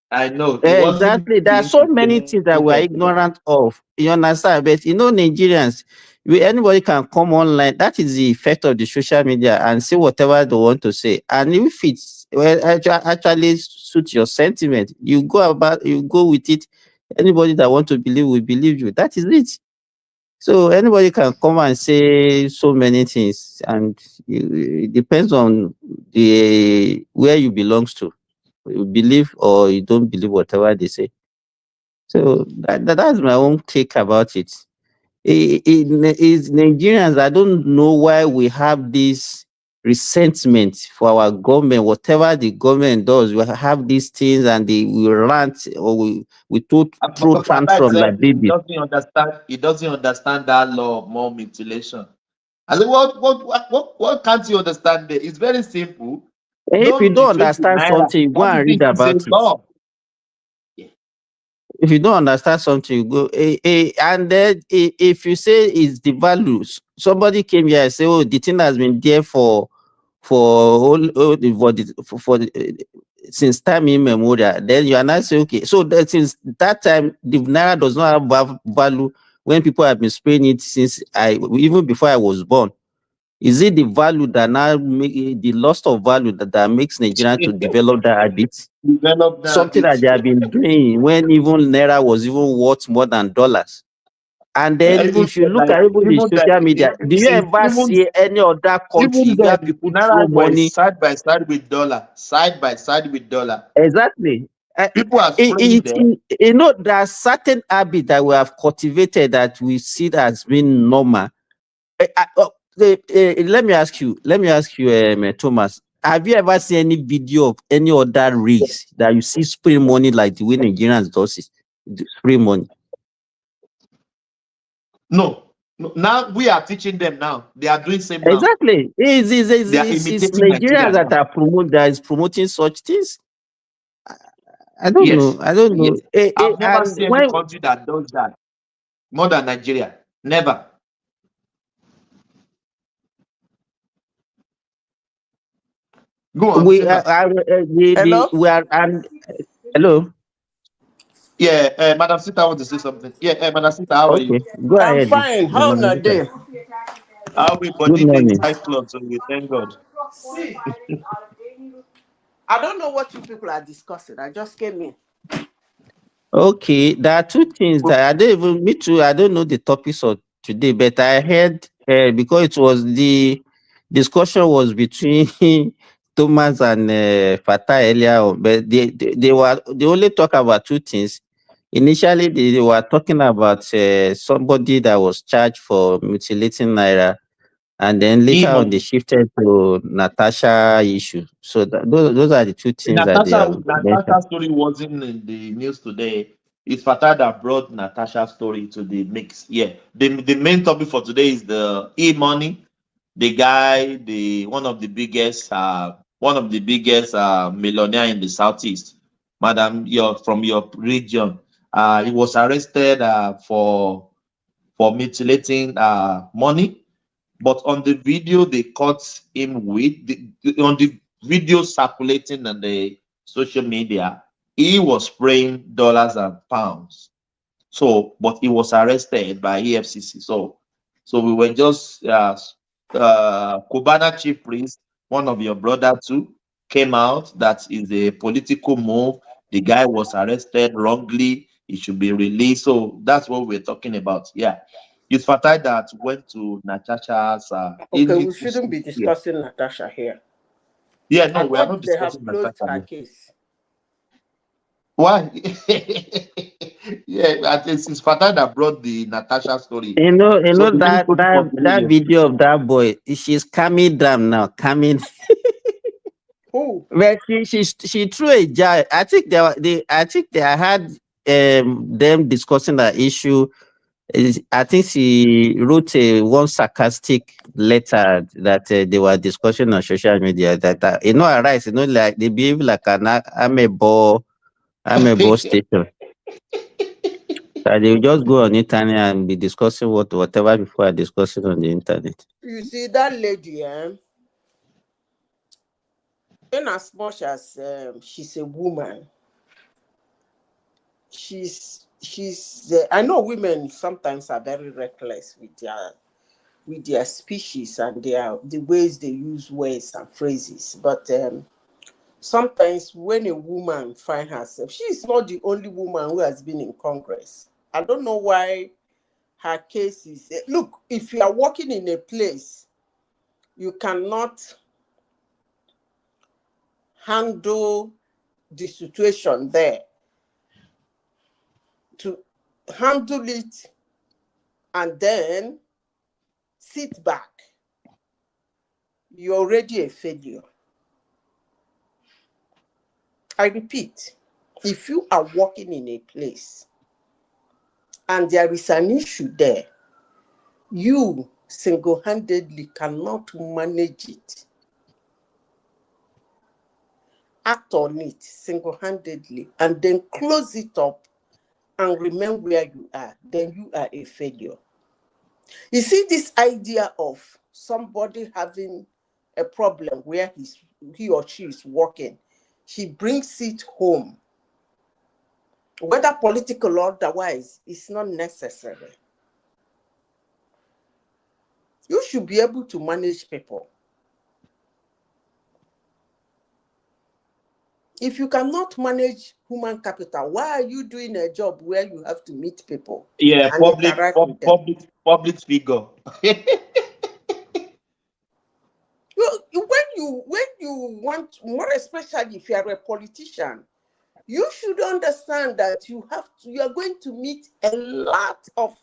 I know it wasn't Exactly. There are being so many things that we are protected. ignorant of. You understand? But Nigerians, anybody can come online. That is the effect of the social media and say whatever they want to say. And if it's actually suits your sentiment, you go with it. Anybody that want to believe will believe you. That is it. So anybody can come and say so many things, and it depends on the where you belongs to. You believe or you don't believe whatever they say. So that's my own take about it. Is Nigerians, I don't know why we have this resentment for our government. Whatever the government does, we have these things and we rant or we throw Fatai tantrum said like baby. he doesn't understand that law of more mutilation. I said, what can't you understand there? It's very simple. If you Don't don't defame the understand naira. something, you go and read Everything is a about it. law. If you don't understand something, you go and then if you say it's the values, somebody came here and say, oh, the thing has been there for since time immemorial. Then you are not say, okay, so that since that time the naira does not have value when people have been spraying it since even before I was born. Is it the value that now the loss of value that makes Nigerians to develop that habit? Develop that Something that they have been doing when even naira was even worth more than dollars. And then Even if you look at even the social media, do you ever see any other country even where then, people throw naira was money? side by side with dollar, side by side with dollar. Exactly. People are spraying them. There are certain habits that we have cultivated that we see that as being normal. Let me ask you, Thomas, have you ever seen any video of any other race that you see spray money like the way Nigerians does it? Spray money. No. Now we are teaching them now. They are doing same now. Exactly. It's imitating Nigerians Nigeria that is promoting such things. I don't know. I've never And seen any country that does that more than Nigeria. Never. Go on. Hello. Yeah, Madam Sita wants to say something. Yeah, Madam Sita, how are you? Go I'm ahead. fine. How are you? How we body inside clothes, so we thank God. See, I don't know what you people are discussing. I just came in. Okay, there are two things that I don't even me too. I don't know the topics of today, but I heard because it was the discussion was between Thomas and Fatah earlier on, but they only talk about two things. Initially, they were talking about somebody that was charged for mutilating Naira, and then later on they shifted to Natasha issue. So those are the two things that they have mentioned. Natasha's story wasn't in the news today. It's Fatah that brought Natasha's story to the mix. Yeah. The main topic for today is the e-money. The guy, one of the biggest millionaire in the southeast. Madam, you're from your region. He was arrested for mutilating money. But on the video they caught him with, on the video circulating on the social media, he was spraying dollars and pounds. So, but he was arrested by EFCC. So we were just Kubana chief priest, one of your brother too, came out. That is a political move. The guy was arrested wrongly. He should be released. So that's what we're talking about. Yeah. It's Fatai that went to Natasha's. Okay, we shouldn't be discussing Natasha here. Yeah, no, we are not discussing they have closed Natasha. her case. Why? Yeah, it's Fatai that brought the Natasha story. You know So that video of that boy. She's calming down now. Calming. Who? Well, she threw a jar. I think they had them discussing that issue. I think she wrote one sarcastic letter that they were discussing on social media. That right, like they behave like an amebo station. So they will just go on internet and be discussing whatever people are discussing on the internet. You see that lady, in as much as she's a woman, I know women sometimes are very reckless with their species and the ways they use words and phrases, but sometimes when a woman finds herself, she is not the only woman who has been in Congress. I don't know why her case is. Look, if you are working in a place, you cannot handle the situation there. To handle it and then sit back, you're already a failure. I repeat, if you are working in a place and there is an issue there, you single-handedly cannot manage it. Act on it single-handedly and then close it up and remain where you are, then you are a failure. You see this idea of somebody having a problem where he or she is working, he brings it home. Whether political or otherwise, it's not necessary. You should be able to manage people. If you cannot manage human capital, why are you doing a job where you have to meet people? Yeah, and interact with them? public figure. When you want, more especially if you are a politician, you should understand that you are going to meet a lot of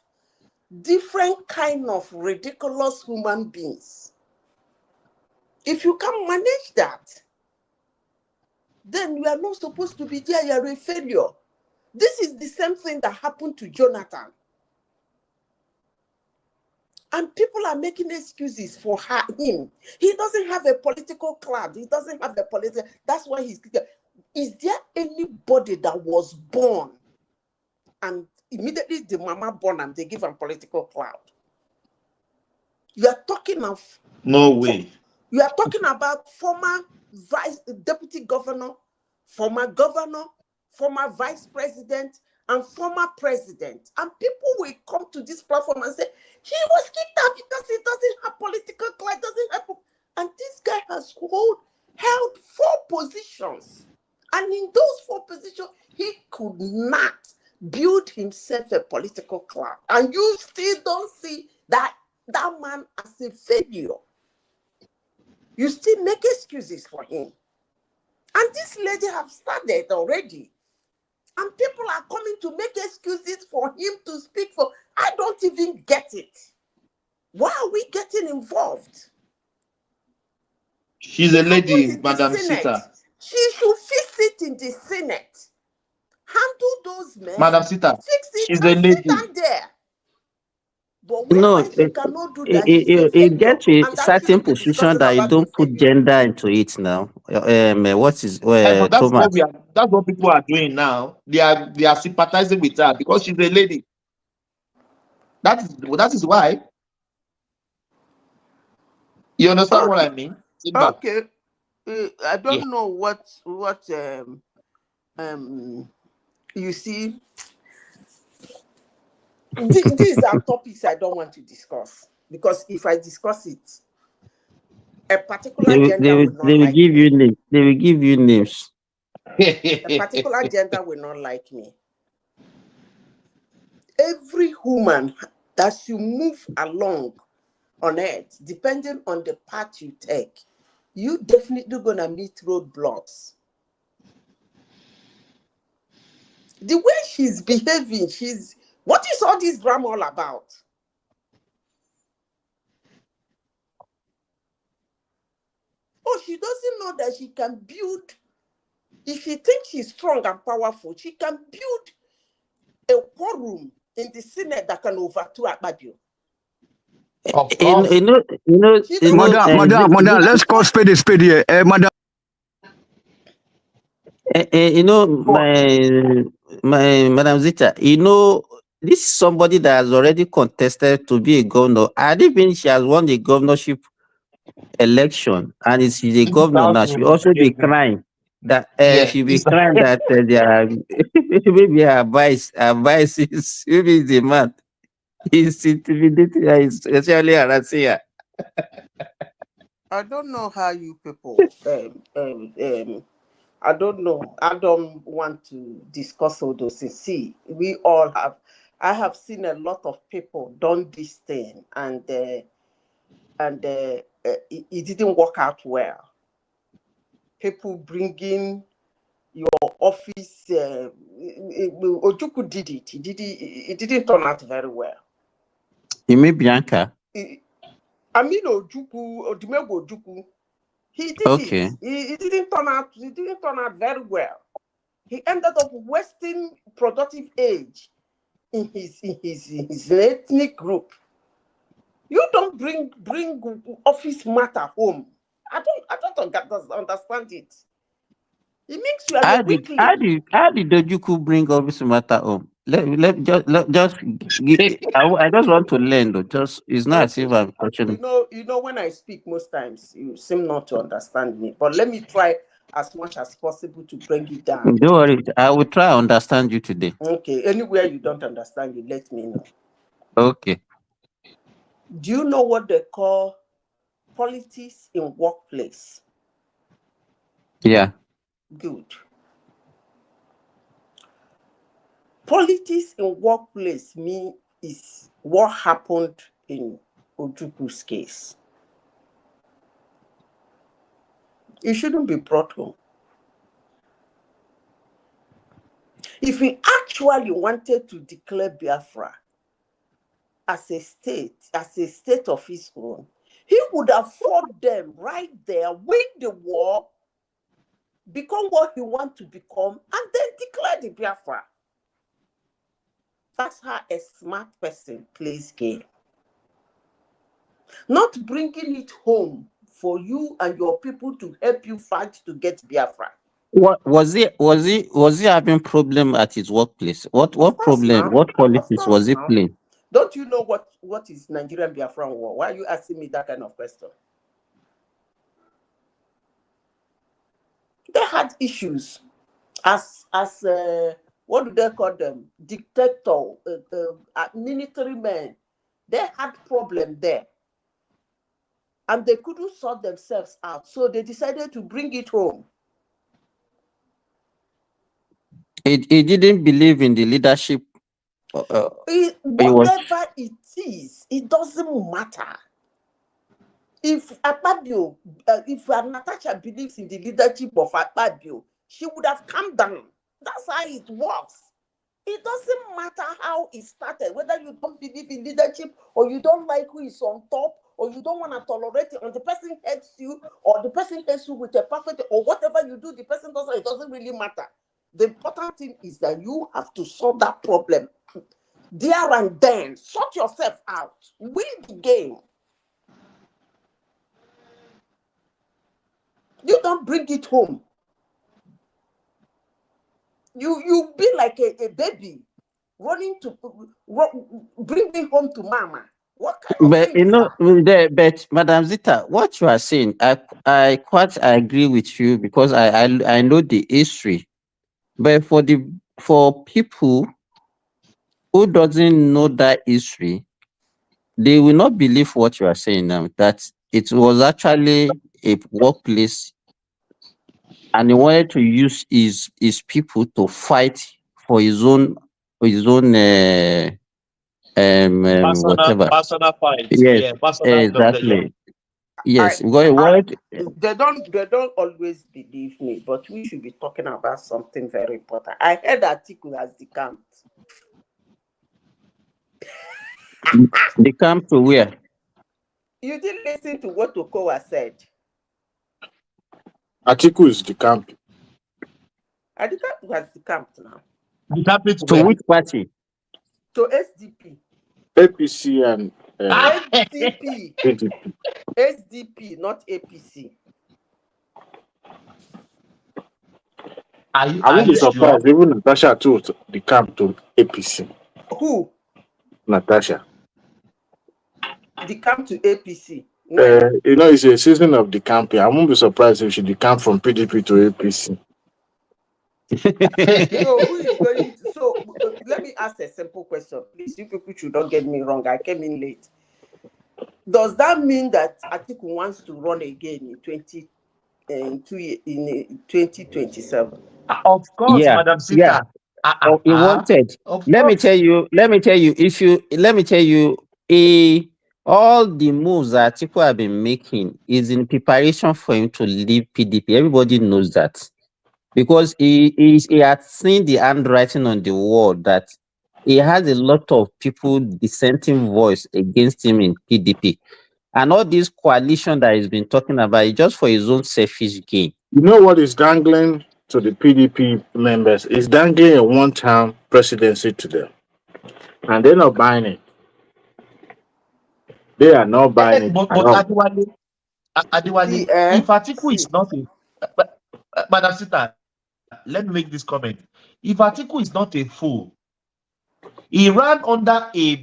different kind of ridiculous human beings. If you can manage that, then you are not supposed to be there. You are a failure. This is the same thing that happened to Jonathan. And people are making excuses for him. He doesn't have a political clout. He doesn't have a political. That's why he's. Is there anybody that was born and immediately the mama born and they give him political clout? You are talking of. No way. You are talking about former deputy governor, former vice president, and former president. And people will come to this platform and say, he was kicked out because he doesn't have political clout, doesn't have. And this guy has held 4 positions. And in those 4 positions, he could not build himself a political clout. And you still don't see that man as a failure. You still make excuses for him. And this lady have started already. And people are coming to make excuses for him to speak for. I don't even get it. Why are we getting involved? She's a lady, Madam Sita. She should fix it in the Senate. Handle those men. Madam Sita, fix it she's and a lady. sit down there. But No, she cannot do that. it gets to a certain be position that you about don't put gender into it now. What is But that's Thomas? that's what people are doing now. They are sympathizing with her because she's a lady. That is why. You understand what I mean? Okay. I don't know what you see. These are topics I don't want to discuss, because if I discuss it, a particular gender will not like give you names. They will give you names. a particular gender will not like me. Every human, as you move along on earth, depending on the path you take, you definitely gonna meet roadblocks. The way she's behaving, what is all this drama all about? Oh, she doesn't know that she can build. If she thinks she's strong and powerful, she can build a quorum in the Senate that can overthrow Akpabio. Madam, let's call spade a spade here. Madam. Madam Zita, this is somebody that has already contested to be a governor. I didn't mean she has won the governorship election and she's a governor now. She also be crying that Yeah. she be crying that they are maybe her advice is maybe the man is intimidating her, is especially harassing her. I don't know how you people. I don't know. I don't want to discuss all those things. See, we all have. I have seen a lot of people done this thing, and it didn't work out well. People bringing your office. Ojuku did it. It didn't turn out very well. You mean Bianca? I mean Ojukwu, Odumegwu Ojukwu. He did Okay. it. It didn't turn out. It didn't turn out very well. He ended up wasting productive age in his ethnic group. You don't bring office matter home. I don't understand it. It makes you a weakling. How did Ojuku bring office matter home? Let just I just want to learn though. Just it's not as if I'm touching. You know when I speak most times you seem not to understand me. But let me try as much as possible to bring it down. Don't worry, I will try to understand you today. Okay. Anywhere you don't understand, you let me know. Okay. Do you know what they call politics in workplace? Yeah. Good. Politics in workplace is what happened in Ojuku's case. It shouldn't be brought home. If he actually wanted to declare Biafra as a state of his own, he would have fought them right there, win the war, become what he wants to become, and then declare the Biafra. That's how a smart person plays game. Not bringing it home for you and your people to help you fight to get Biafra. What was he having problem at his workplace? What problem? What politics was he playing? Don't you know what is Nigerian Biafran war? Why are you asking me that kind of question? They had issues as what do they call them? Dictator, military men. They had problem there. And they couldn't sort themselves out. So they decided to bring it home. He didn't believe in the leadership. Whatever it is, it doesn't matter. If Akpabio, if Natasha believes in the leadership of Akpabio, she would have calmed down. That's how it works. It doesn't matter how it started, whether you don't believe in leadership or you don't like who is on top or you don't want to tolerate it, or the person hates you or the person hates you with a perfect, or whatever you do, the person doesn't, it doesn't really matter. The important thing is that you have to solve that problem there and then. Sort yourself out. Win the game. You don't bring it home. You be like a baby running to bring me home to mama. What kind of But thing you is know, that? but Madam Zita, what you are saying, I quite agree with you because I know the history. But for people who doesn't know that history, they will not believe what you are saying now. That it was actually a workplace, and he wanted to use his people to fight for his own whatever. Personal fight. Yes, Yeah, personal pleasure. exactly. Yes, what? They don't always believe me, but we should be talking about something very important. I heard Atiku has decamped. They come to where? You didn't listen to what Okowa said. Atiku is decamped. Atiku has decamped now. Decamped to which party? To SDP. APC and SDP. PDP. SDP, not APC. I won't be surprised. Even Natasha too decamped to APC. Who? Natasha. Decamp to APC. You know, it's a season of decamping. I won't be surprised if she decamp from PDP to APC. So who is going to, so let me ask a simple question. Please, you people should not get me wrong. I came in late. Does that mean that Atiku wants to run again in 2027? Of course, Yeah, Madam yeah. Sita. Oh, he wanted. Of Let me course. tell you. Let me tell you. All the moves that Atiku have been making is in preparation for him to leave PDP. Everybody knows that because he has seen the handwriting on the wall that he has a lot of people dissenting voice against him in PDP, and all this coalition that he's been talking about is just for his own selfish gain. You know what is dangling to the PDP members? Is dangling a one-term presidency to them. And they're not buying it. They are not buying it But at all. Adiwale, if Atiku is not Madam Sita, let me make this comment. If Atiku is not a fool, he ran under a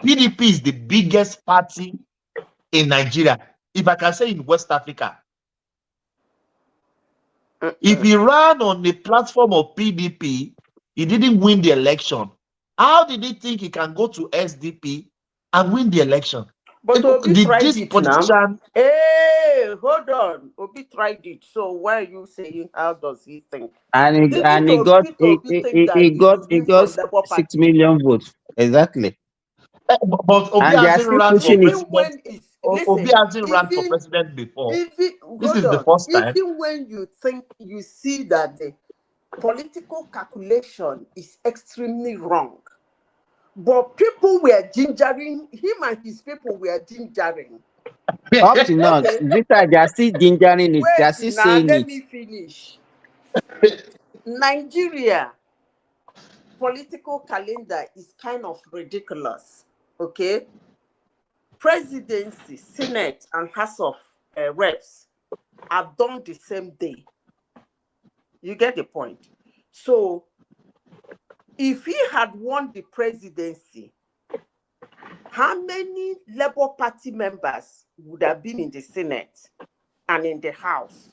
PDP is the biggest party in Nigeria, if I can say in West Africa. If he ran on the platform of PDP, he didn't win the election. How did he think he can go to SDP and win the election? But Obi tried this it politician now. Hey, hold on. Obi tried it. So why are you saying how does he think? And he Didn't and he got Obi he, think he, that he he got will he win got from Labour 6 Party? million votes exactly. But Obi And they are hasn't still run for pushing it. Even president. when it's Obi listen, hasn't run for president before. This is the first time. even when you think you see that the political calculation is extremely wrong, but people were gingering him and his people were gingering. Up to now, Okay. Vita, they are still gingering it. They are still Wait now, saying let it. me finish. Nigeria political calendar is kind of ridiculous. Okay, presidency, Senate, and House of Reps are done the same day. You get the point. So, if he had won the presidency, how many Labour Party members would have been in the Senate and in the House?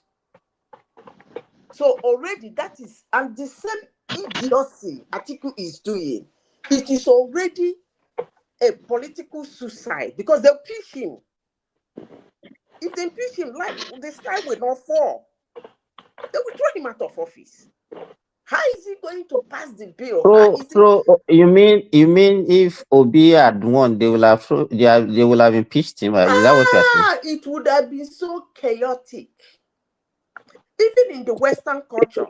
So already that is, and the same idiocy Atiku is doing, it is already a political suicide because they'll push him. If they push him, like the sky will not fall. They will throw him out of office. How is he going to pass the bill? So you mean if Obi had won, they will have impeached him? Is that what you are saying? It would have been so chaotic. Even in the Western culture,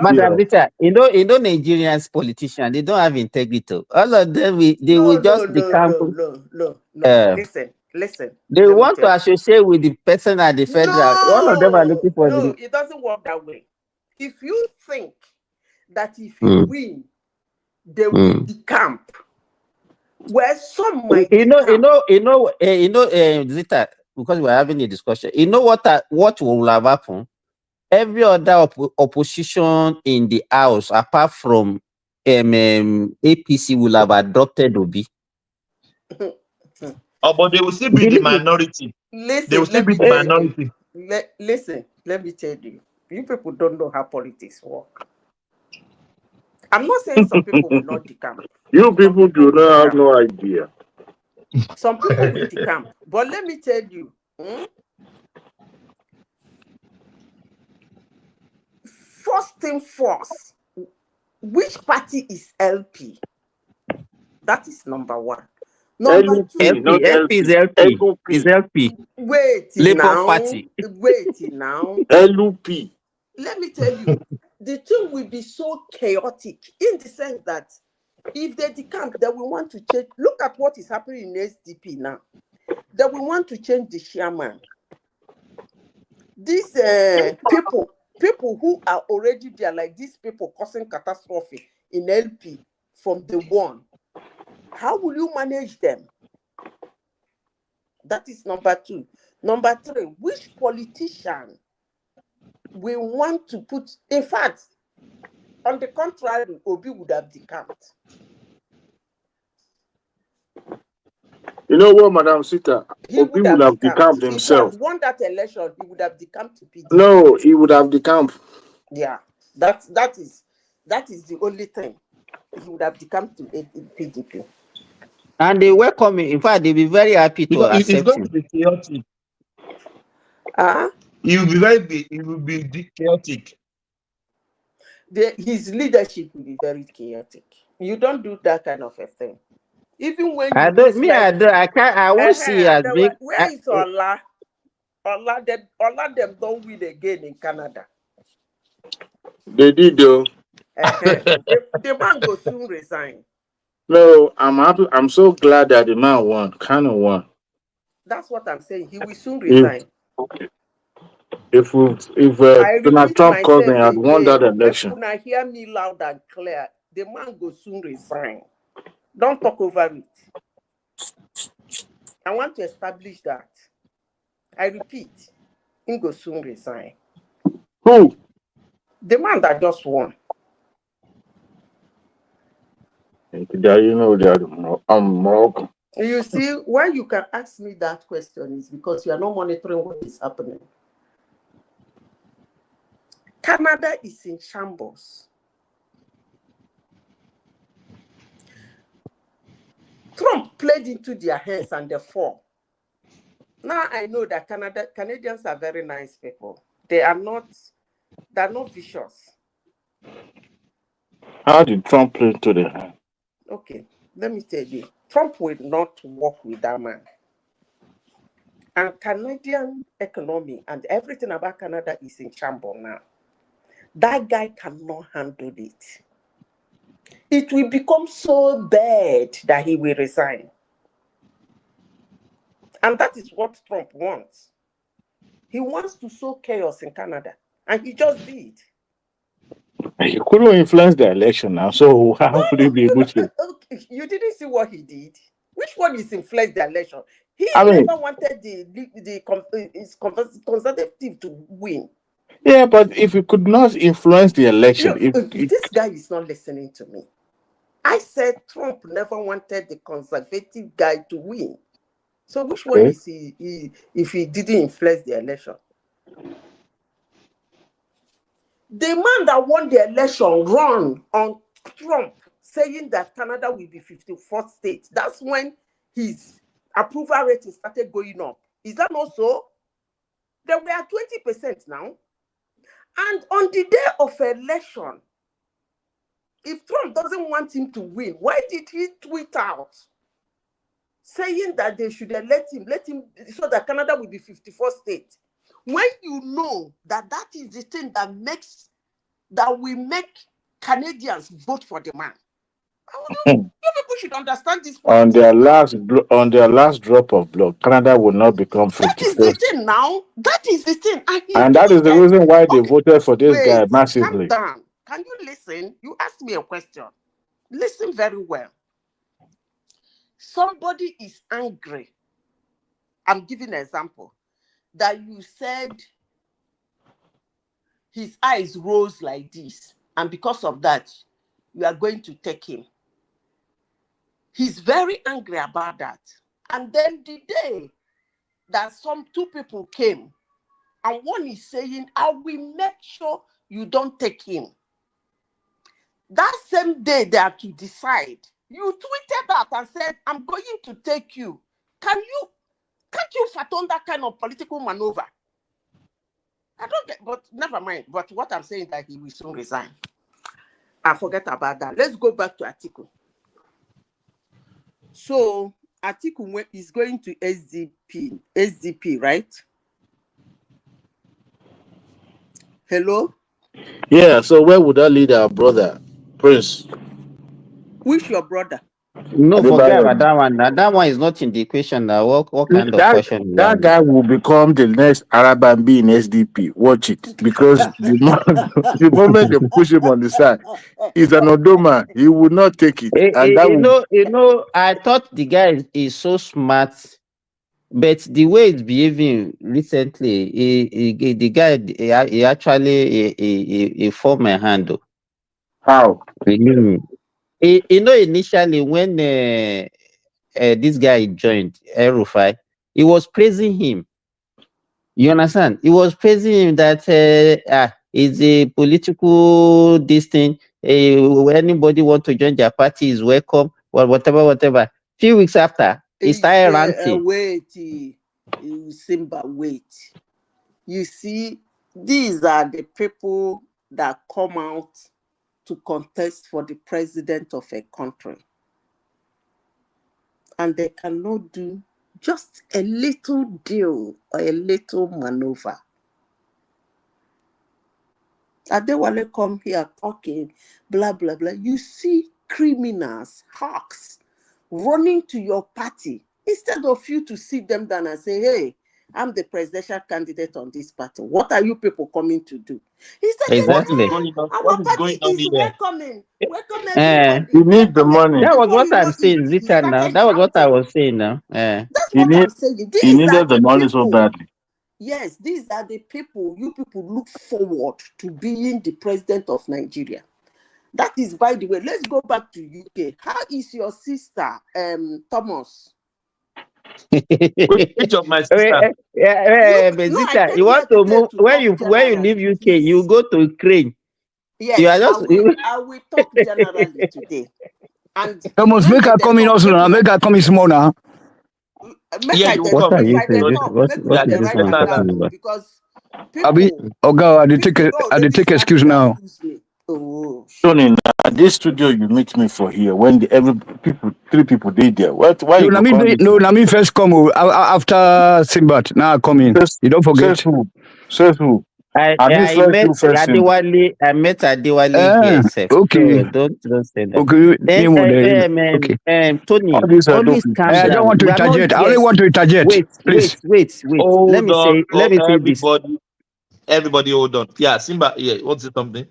Madam Rita, Nigerians politicians, they don't have integrity. All of them, will just become. No. Listen. They want to associate with the person at the federal. All of them are looking for. No, it doesn't work that way. If you think that if you win, they will decamp, where some might Zita, because we're having a discussion. You know what will have happened? Every other opposition in the house, apart from APC, will have adopted Obi. But they will still be the minority. They will still be the minority. Listen, let me tell you. You people don't know how politics work. I'm not saying some people will not decamp. You people do not have no idea. Some people will decamp. But let me tell you, first thing first, which party is LP? That is number one. Number two, LP is LP. Is LP. Wait Labour now. Party. Wait now. LUP. Let me tell you, the thing will be so chaotic in the sense that if they decamp, they will want to change. Look at what is happening in SDP now. They will want to change the chairman. These people who are already there, like these people causing catastrophe in LP from the one. How will you manage them? That is number two. Number three, which politician will want to put, in fact, on the contrary, Obi would have decamped. You know what, Madam Sita? Obi would have decamped himself. If he had won that election, he would have decamped to PDP. No, he would have decamped. Yeah, that is the only thing he would have become to PDP. And they welcome him. In fact, they'll be very happy to Because it's accept going him. to be chaotic. He will be chaotic. His leadership will be very chaotic. You don't do that kind of a thing. Even when you I don't. lose, Me, like, I can't. I won't see it as big. where is Ola? Ola them don't win again in Canada. They did though. The man will soon resign. No, I'm happy. I'm so glad that the man won. Kind of won. That's what I'm saying. He will soon If resign. if I Donald repeat Trump comes and myself had won that again. election, People now hear me loud and clear. The man will soon resign. Don't talk over it. I want to establish that. I repeat, he will soon resign. who? The man that just won. You know that Morocco. You see, why you can ask me that question is because you are not monitoring what is happening. Canada is in shambles. Trump played into their hands and they fall. Now I know that Canadians are very nice people. They're not vicious. How did Trump play into the hand? Okay, let me tell you. Trump will not work with that man. And Canadian economy and everything about Canada is in shambles now. That guy cannot handle it. It will become so bad that he will resign. And that is what Trump wants. He wants to sow chaos in Canada. And he just did. He couldn't influence the election now, so how would he be able to? You didn't see what he did. Which one is influenced the election? He I mean, never wanted his conservative to win. yeah, but if he could not influence the election, This guy is not listening to me. I said Trump never wanted the conservative guy to win. So which one is he if he didn't influence the election? The man that won the election run on Trump saying that Canada will be 54th state. That's when his approval rating started going up. Is that not so? Then we are 20% now. And on the day of election, if Trump doesn't want him to win, why did he tweet out saying that they should let him so that Canada will be 54th state? When you know that is the thing that will make Canadians vote for the man. You people should understand this. on their last drop of blood, Canada will not become 51st. That is the thing now. That is the thing. And that is the reason why they voted for this guy Calm massively. down. Can you listen? You asked me a question. Listen very well. Somebody is angry. I'm giving an example. That you said his eyes rose like this, and because of that, you are going to take him. He's very angry about that. And then the day that two people came, and one is saying, I will make sure you don't take him. That same day they are to decide. You tweeted out and said, I'm going to take you. Can't you fathom that kind of political maneuver? I don't get, but never mind. But what I'm saying is that he will soon resign. I forget about that. Let's go back to Atiku. So Atiku is going to SDP, right? Hello? Yeah, so where would that lead our brother, Prince? Which your brother? No, forget about that one. That one is not in the equation now. What kind of question? That guy will become the next Arab and be in SDP. Watch it. Because the moment they push him on the side, he's an Odoma. He will not take it. I thought the guy is so smart, but the way he's behaving recently, the guy he actually a former handle. How? Initially when this guy joined Erufai, he was praising him. You understand? He was praising him that It's a political this thing. Anybody want to join their party is welcome. Well, whatever. Few weeks after, he started ranting. Wait, Simba, wait. You see, these are the people that come out to contest for the president of a country. And they cannot do just a little deal or a little maneuver. Adewale come here talking, blah, blah, blah. You see criminals, hawks, running to your party instead of you to sit them down and say, hey, I'm the presidential candidate on this party. What are you people coming to do? He said, exactly. Our party is welcoming everybody. You need the money. That was what I'm saying, Zita. Now that was what I was saying. Now, that's what I'm saying. He needed the money so badly. Yes, these are the people you people look forward to being the president of Nigeria. That is, by the way, let's go back to UK. How is your sister, Thomas? Which of my sister? Zita, you want to move when you leave UK, you go to Ukraine. Yes, you are just, I will talk generally today. And Thomas, make her come in also now. Make her come in small now. What are you saying? What is this one talking about? Because I take excuse now. Tony, this studio you meet me for here when three people did there. Why you let me first come after Simbat. Now I come in. You don't forget. Says who? I met Adewale here. Okay. So don't say that. Okay. Then, Tony, always calm down. I don't want to interject. I only want to interject. Wait. Let me say this. Everybody hold on. Yeah, Simba, what's it something?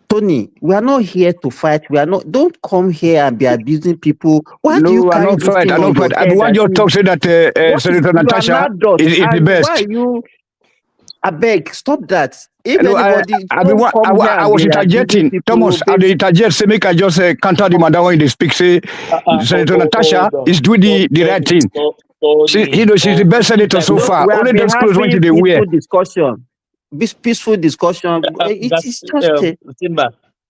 Tony, we are not here to fight. Don't come here and be abusing people. Why do you carry this thing on your head? Why you talk say that Senator Natasha is the best? Why are you? I beg, stop that. If I was interjecting. Thomas, I interject. Say make I just counter the madam when they speak. Say Senator Natasha is doing the right thing. She's the best senator so far. Only those close when they wear. Peaceful discussion. It's just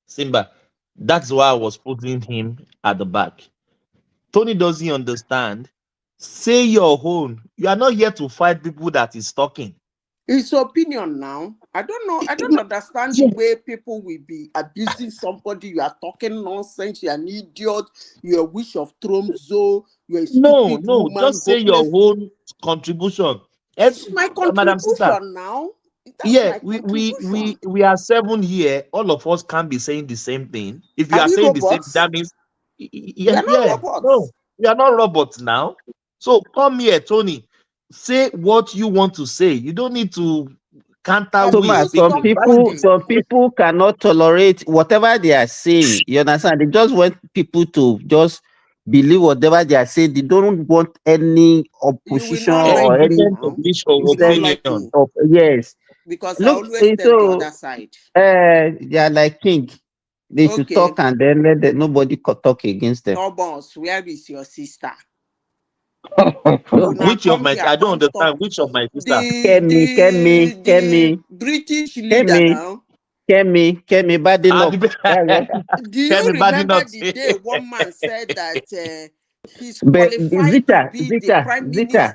Simba. That's why I was putting him at the back. Tony doesn't understand. Say your own. You are not here to fight people that is talking. It's opinion now. I don't know. I don't understand the way people will be abusing somebody. You are talking nonsense. You're an idiot. You're a wish of Tromzo. You're a stupid woman. Just say your own contribution. It's my contribution now. We are 7 here. All of us can't be saying the same thing. If you are saying the same, that means we are not robots now. So come here, Tony. Say what you want to say. You don't need to counter. Thomas, some people cannot tolerate whatever they are saying. You understand? They just want people to just believe whatever they are saying. They don't want any opposition or any opinion. Yes. Because I always tell the other side. They are like king. They should talk and then let nobody talk against them. No, boss, where is your sister? Which of my? I don't understand. Which of my sister? Kemi. British leader now. Kemi Badenoch. Do you remember the day one man said that he's qualified to be the prime minister,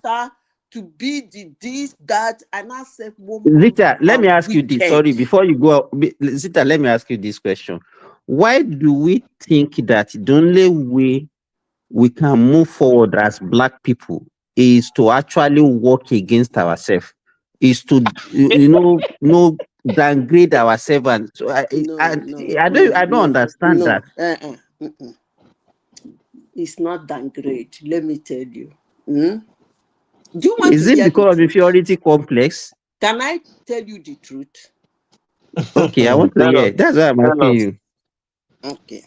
to be the this, that, and I said, Zita, let me ask you this. Sorry, before you go, Zita, let me ask you this question. Why do we think that the only way we can move forward as Black people is to actually work against ourselves, is to downgrade ourselves? And so I don't understand that. It's not downgrade. Let me tell you. Is it because of inferiority complex? Can I tell you the truth? Okay, I want to hear. That's why I'm asking you. Okay.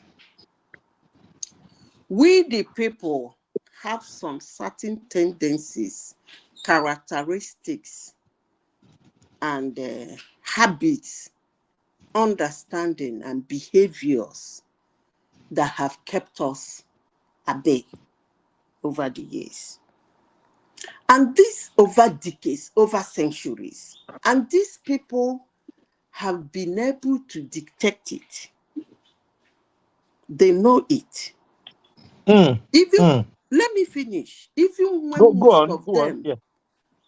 We, the people, have some certain tendencies, characteristics, and habits, understanding, and behaviors that have kept us at bay over the years. And this over decades, over centuries. And these people have been able to detect it. They know it. Even let me finish. Even when most of them,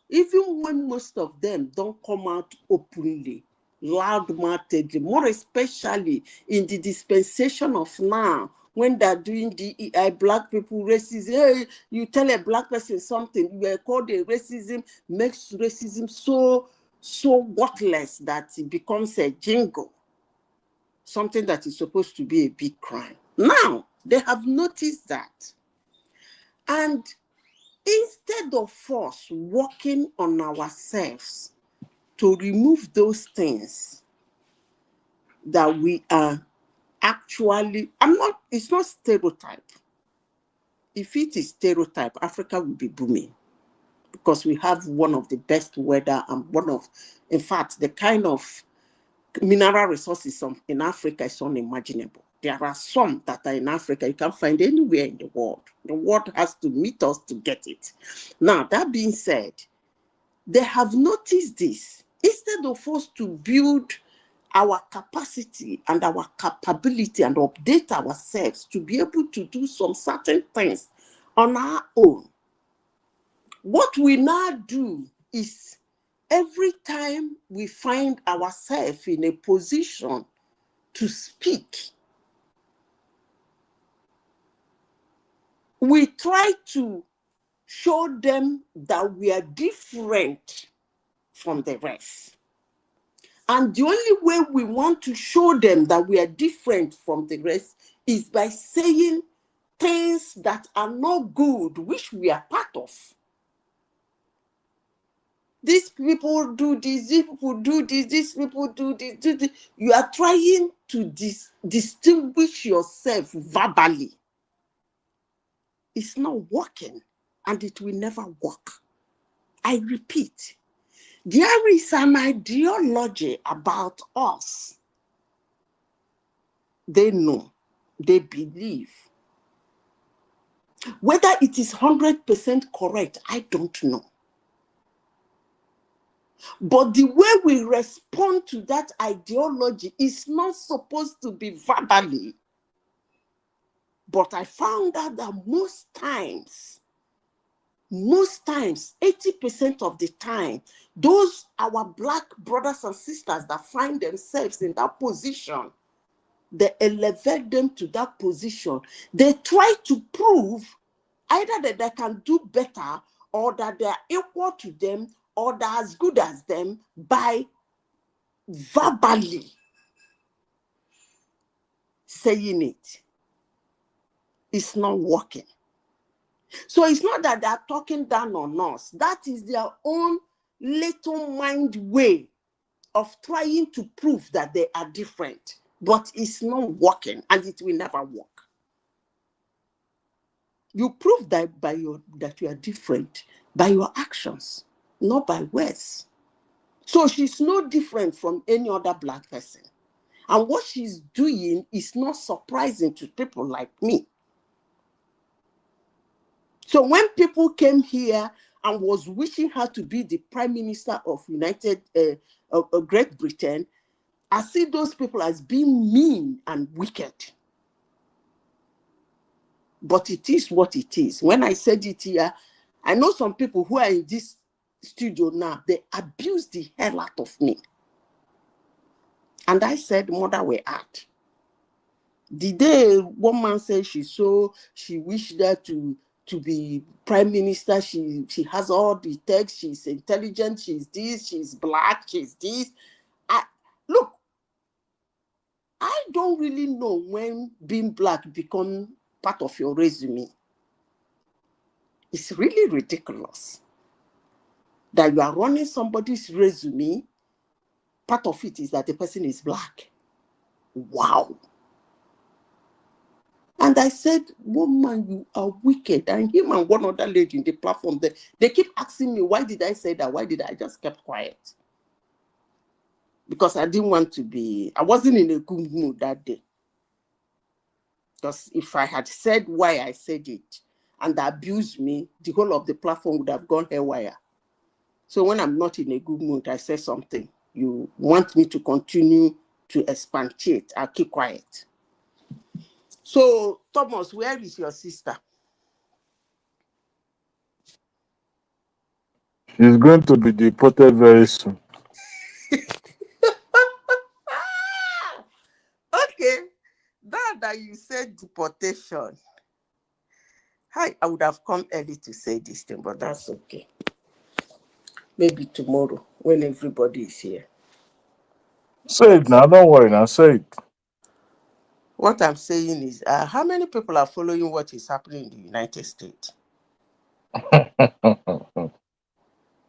even when most of them don't come out openly, loud-mouthed, more especially in the dispensation of now, when they're doing DEI, black people racism. Hey, you tell a black person something, you are called a racism, makes racism so worthless that it becomes a jingle, something that is supposed to be a big crime. Now they have noticed that, and instead of us working on ourselves to remove those things that we are actually, it's not stereotype. If it is stereotype, Africa will be booming, because we have one of the best weather and in fact, the kind of mineral resources in Africa is unimaginable. There are some that are in Africa you can't find anywhere in the world. The world has to meet us to get it. Now, that being said, they have noticed this. Instead of us to build our capacity and our capability and update ourselves to be able to do some certain things on our own, what we now do is every time we find ourselves in a position to speak, we try to show them that we are different from the rest. And the only way we want to show them that we are different from the rest is by saying things that are not good, which we are part of. These people do this, these people do this, these people do this. You are trying to distinguish yourself verbally. It's not working, and it will never work. I repeat, there is an ideology about us. They know, they believe. Whether it is 100% correct, I don't know. But the way we respond to that ideology is not supposed to be verbally. But I found out that most times, 80% of the time, those our black brothers and sisters that find themselves in that position, they elevate them to that position. They try to prove either that they can do better or that they are equal to them or they're as good as them by verbally saying it. It's not working. So it's not that they're talking down on us. That is their own little mind way of trying to prove that they are different. But it's not working, and it will never work. You prove that that you are different by your actions, not by words. So she's no different from any other black person. And what she's doing is not surprising to people like me. So when people came here and was wishing her to be the Prime Minister of Great Britain, I see those people as being mean and wicked. But it is what it is. When I said it here, I know some people who are in this studio now, they abuse the hell out of me. And I said, mother, we're at. The day one man said she wished her to be Prime Minister, she has all the tech, she's intelligent, she's this, she's black, she's this. Look, I don't really know when being black becomes part of your resume. It's really ridiculous that you are running somebody's resume. Part of it is that the person is black. Wow. And I said, woman, you are wicked. And him and one other lady in the platform, they keep asking me, why did I say that? Why did I just kept quiet? Because I didn't want to be, I wasn't in a good mood that day. Because if I had said why I said it and they abused me, the whole of the platform would have gone haywire. So when I'm not in a good mood, I say something. you want me to continue to expatiate, I'll keep quiet. So, Thomas, where is your sister? She's going to be deported very soon. Okay, now that you said deportation, I would have come early to say this thing, but that's okay. Maybe tomorrow when everybody is here. Say it now, don't worry now, say it. What I'm saying is, how many people are following what is happening in the United States?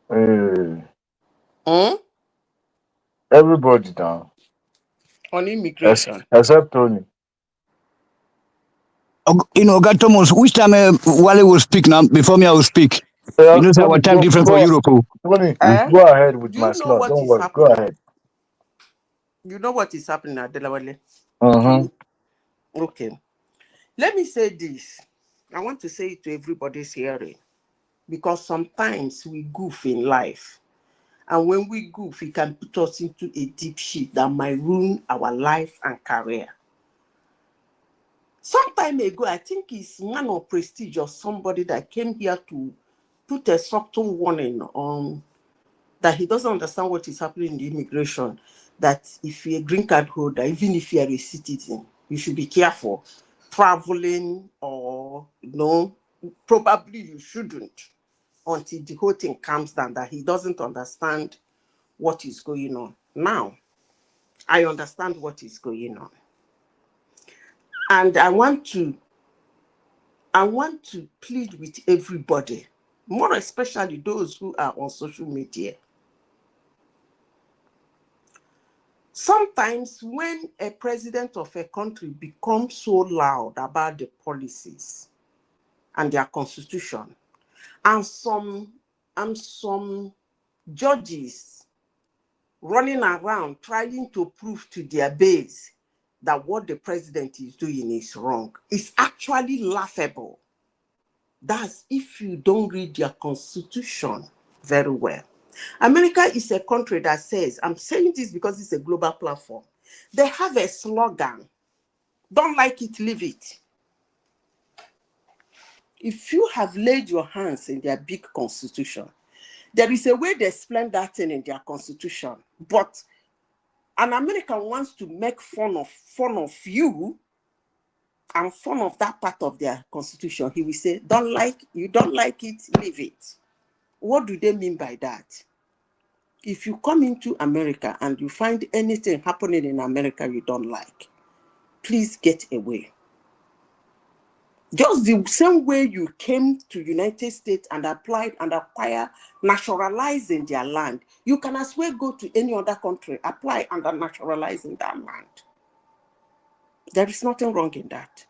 Hey. Everybody down. On immigration. Except Tony. God Thomas, which time Wale will speak now? Before me, I will speak. Yeah, You know, our time different from Europe. Tony, go ahead with my slot. What Don't is worry. happening? Go ahead. You know what is happening at Delaware? Okay. Let me say this. I want to say it to everybody's hearing. Because sometimes we goof in life. And when we goof, it can put us into a deep shit that might ruin our life and career. Some time ago, I think it's Man of Prestige or somebody that came here to put a subtle warning on that he doesn't understand what is happening in the immigration, that if you're a green card holder, even if you're a citizen, you should be careful traveling, or probably you shouldn't until the whole thing calms down, that he doesn't understand what is going on. Now, I understand what is going on. And I want to plead with everybody, more especially those who are on social media. Sometimes when a president of a country becomes so loud about the policies and their constitution, and some judges running around trying to prove to their base that what the president is doing is wrong, it's actually laughable. That's if you don't read their constitution very well. America is a country that says, I'm saying this because it's a global platform, they have a slogan: don't like it, leave it. If you have laid your hands in their big constitution, there is a way they explain that thing in their constitution. But an American wants to make fun of you and fun of that part of their constitution. He will say, you don't like it, leave it. What do they mean by that? If you come into America and you find anything happening in America you don't like, please get away. Just the same way you came to United States and applied and acquired naturalizing their land, you can as well go to any other country, apply and naturalizing that land. There is nothing wrong in that.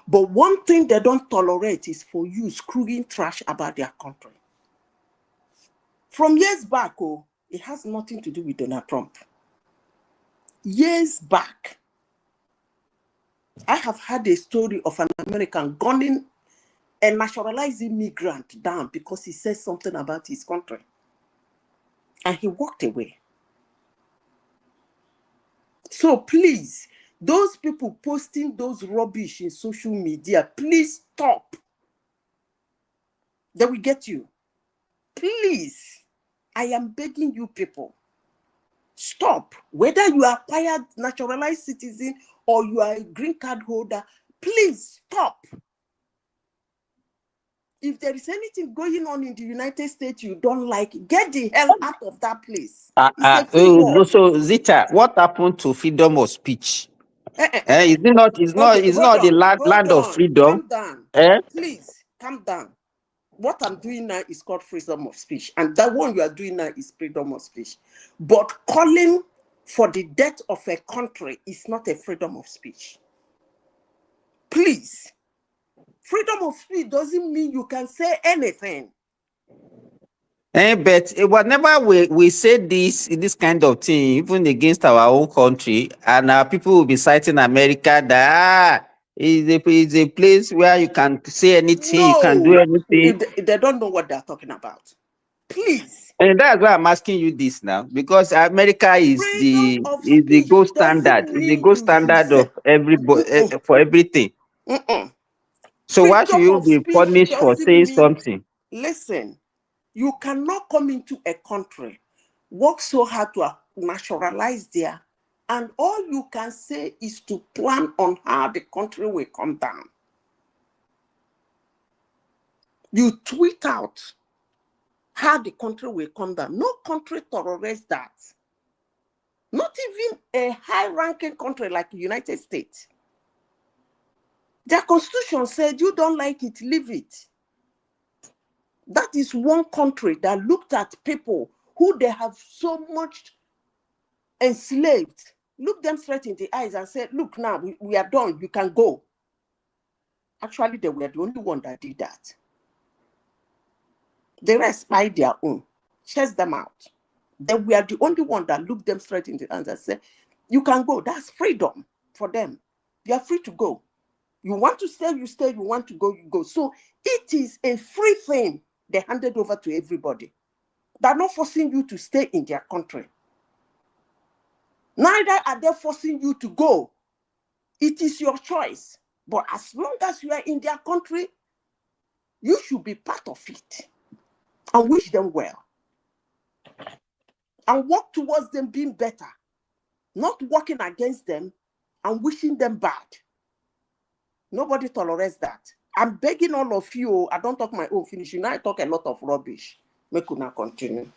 But one thing they don't tolerate is for you screwing trash about their country. From years back, it has nothing to do with Donald Trump. Years back, I have had a story of an American gunning a naturalized immigrant down because he said something about his country. And he walked away. So please, those people posting those rubbish in social media, please stop. They will get you. Please, I am begging you people, stop. Whether you are acquired naturalized citizen or you are a green card holder, please stop. If there is anything going on in the United States you don't like, get the hell out of that place. It's a free world. So Zita, what happened to freedom of speech? Is it not? It's Okay, not the land of freedom. Calm down. Please, calm down. What I'm doing now is called freedom of speech, and that one you are doing now is freedom of speech. But calling for the death of a country is not a freedom of speech. Please. Freedom of speech doesn't mean you can say anything. But whenever we say this kind of thing, even against our own country, and our people will be citing America that is a place where you can say anything, you can do anything. They don't know what they're talking about. Please, And that's why I'm asking you this now, because America is the gold standard, is the gold standard of everybody for everything. So why should Freedom you of be speech punished for doesn't saying mean, something? listen, you cannot come into a country, work so hard to naturalize there, and all you can say is to plan on how the country will come down. You tweet out how the country will come down. No country tolerates that. Not even a high-ranking country like the United States. Their constitution said, you don't like it, leave it. That is one country that looked at people who they have so much enslaved, look them straight in the eyes and said, look, now we are done, you can go. Actually, they were the only one that did that. The rest by their own, chase them out. They were the only one that looked them straight in the eyes and said, you can go. That's freedom for them. You are free to go. You want to stay, you stay. You want to go, you go. So it is a free thing they handed over to everybody. They're not forcing you to stay in their country. Neither are they forcing you to go. It is your choice. But as long as you are in their country, you should be part of it and wish them well. And work towards them being better. Not working against them and wishing them bad. Nobody tolerates that. I'm begging all of you, I don't talk my own finish. You know, I talk a lot of rubbish. Make una continue.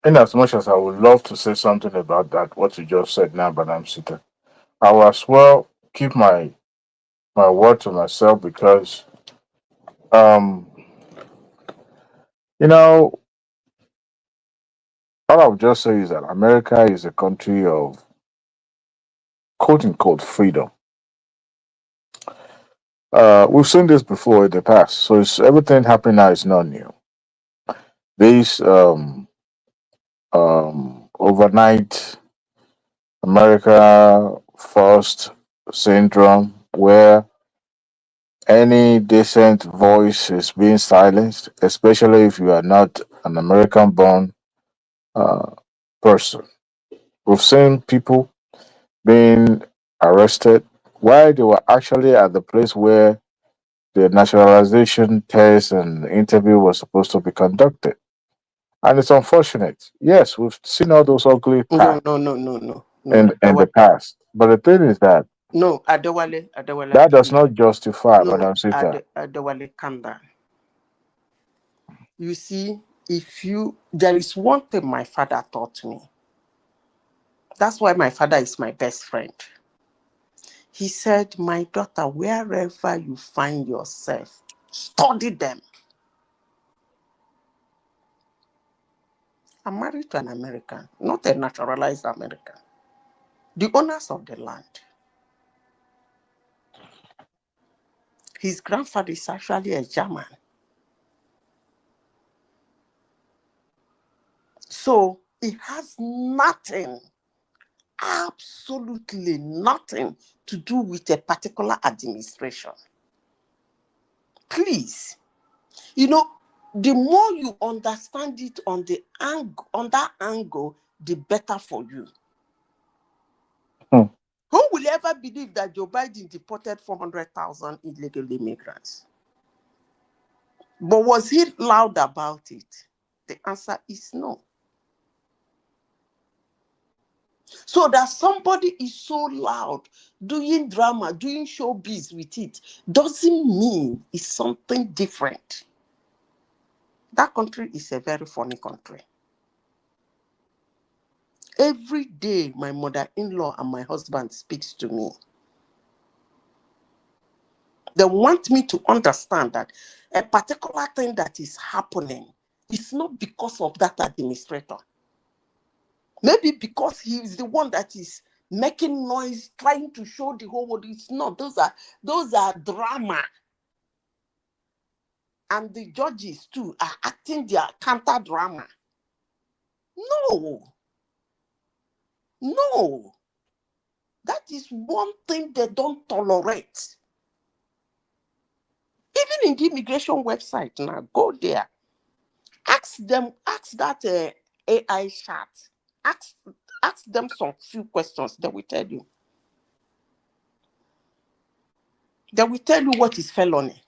In as much as I would love to say something about that, what you just said now, but I'm sitting, I will as well keep my word to myself because, um, you know, all I would just say is that America is a country of quote unquote freedom. We've seen this before in the past, so everything happening now is not new. This overnight America first syndrome, where any decent voice is being silenced, especially if you are not an American born person. We've seen people being arrested while they were actually at the place where the naturalization test and interview was supposed to be conducted. And it's unfortunate. Yes, we've seen all those ugly parts No. in the past. But the thing is that No, Adewale, that does calm down. not justify No, Madam Sita. Adewale, calm down. You see, there is one thing my father taught me. That's why my father is my best friend. He said, my daughter, wherever you find yourself, study them. I'm married to an American, not a naturalized American. The owners of the land. His grandfather is actually a German. So it has nothing, absolutely nothing to do with a particular administration. Please, the more you understand it on that angle, the better for you. Who will ever believe that Joe Biden deported 400,000 illegal immigrants? But was he loud about it? The answer is no. So that somebody is so loud, doing drama, doing showbiz with it, doesn't mean it's something different. That country is a very funny country. Every day, my mother-in-law and my husband speaks to me. They want me to understand that a particular thing that is happening is not because of that administrator. Maybe because he is the one that is making noise, trying to show the whole world. It's not. Those are drama. And the judges too are acting their counter drama. No. That is one thing they don't tolerate. Even in the immigration website now, go there. Ask that AI chat. Ask them some few questions. They will tell you. They will tell you what is felony.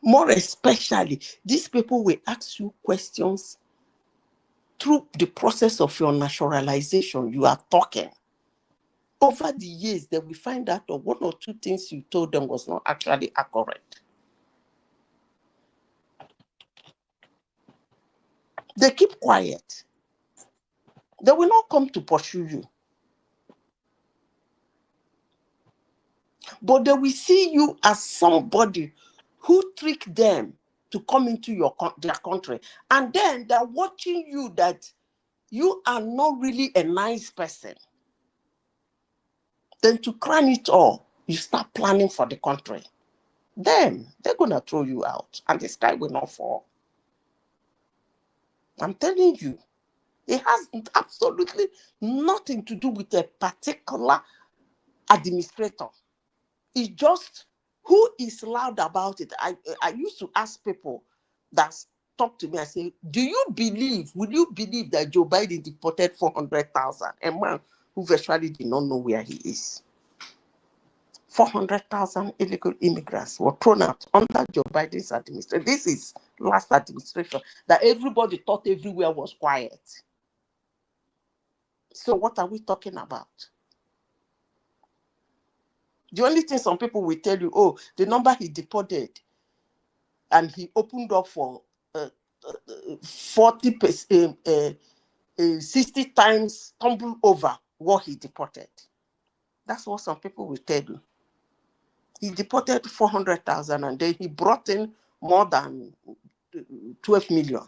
More especially, these people will ask you questions through the process of your naturalization. You are talking. Over the years, they will find out that one or two things you told them was not actually accurate. They keep quiet. They will not come to pursue you. But they will see you as somebody who tricked them to come into their country. And then they're watching you that you are not really a nice person. Then to crown it all, you start planning for the country. Then they're going to throw you out and the sky will not fall. I'm telling you, it has absolutely nothing to do with a particular administrator. It's just who is loud about it. I used to ask people that talk to me, I say, will you believe that Joe Biden deported 400,000? A man who virtually did not know where he is. 400,000 illegal immigrants were thrown out under Joe Biden's administration. This is last administration that everybody thought everywhere was quiet. So what are we talking about? The only thing some people will tell you, oh, the number he deported, and he opened up for 60 times tumble over what he deported. That's what some people will tell you. He deported 400,000 and then he brought in more than 12 million.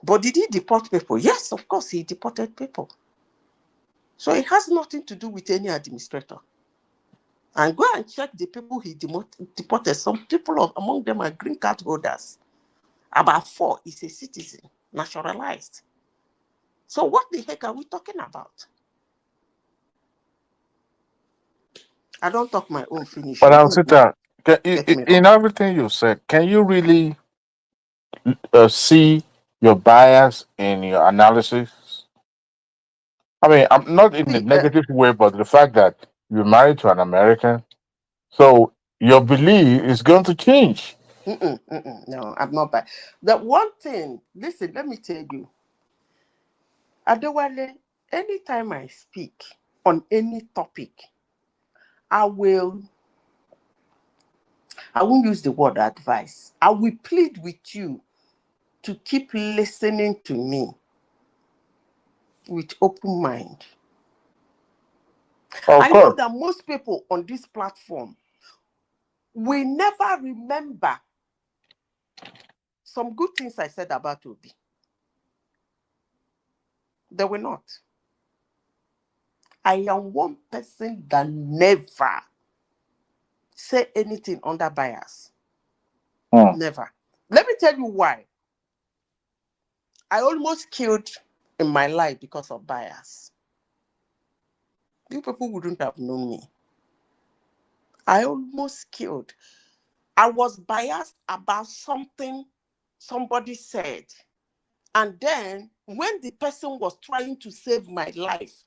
But did he deport people? Yes, of course, he deported people. So it has nothing to do with any administrator. And go and check the people he deported. Some people among them are green card holders. About 4 is a citizen, naturalized. So what the heck are we talking about? I don't talk my own finish. But Ansita, in everything you said, can you really see your bias in your analysis? I mean, I'm not in a negative way, but the fact that you're married to an American, so your belief is going to change. No, I'm not bad. The one thing, listen, let me tell you, Adewale, anytime I speak on any topic, I won't use the word advice. I will plead with you to keep listening to me with open mind. I know that most people on this platform will never remember some good things I said about Obi. They will not. I am one person that never say anything under bias. Never. Let me tell you why. I almost killed in my life because of bias. You people wouldn't have known me. I almost killed. I was biased about something somebody said. And then when the person was trying to save my life,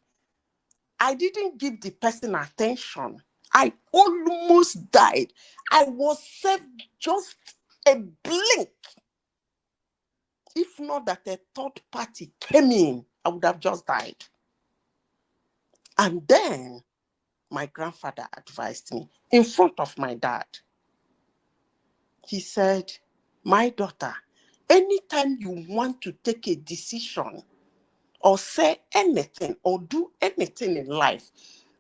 I didn't give the person attention. I almost died. I was saved just a blink. If not that a third party came in, I would have just died. And then my grandfather advised me in front of my dad. He said, my daughter, anytime you want to take a decision or say anything or do anything in life,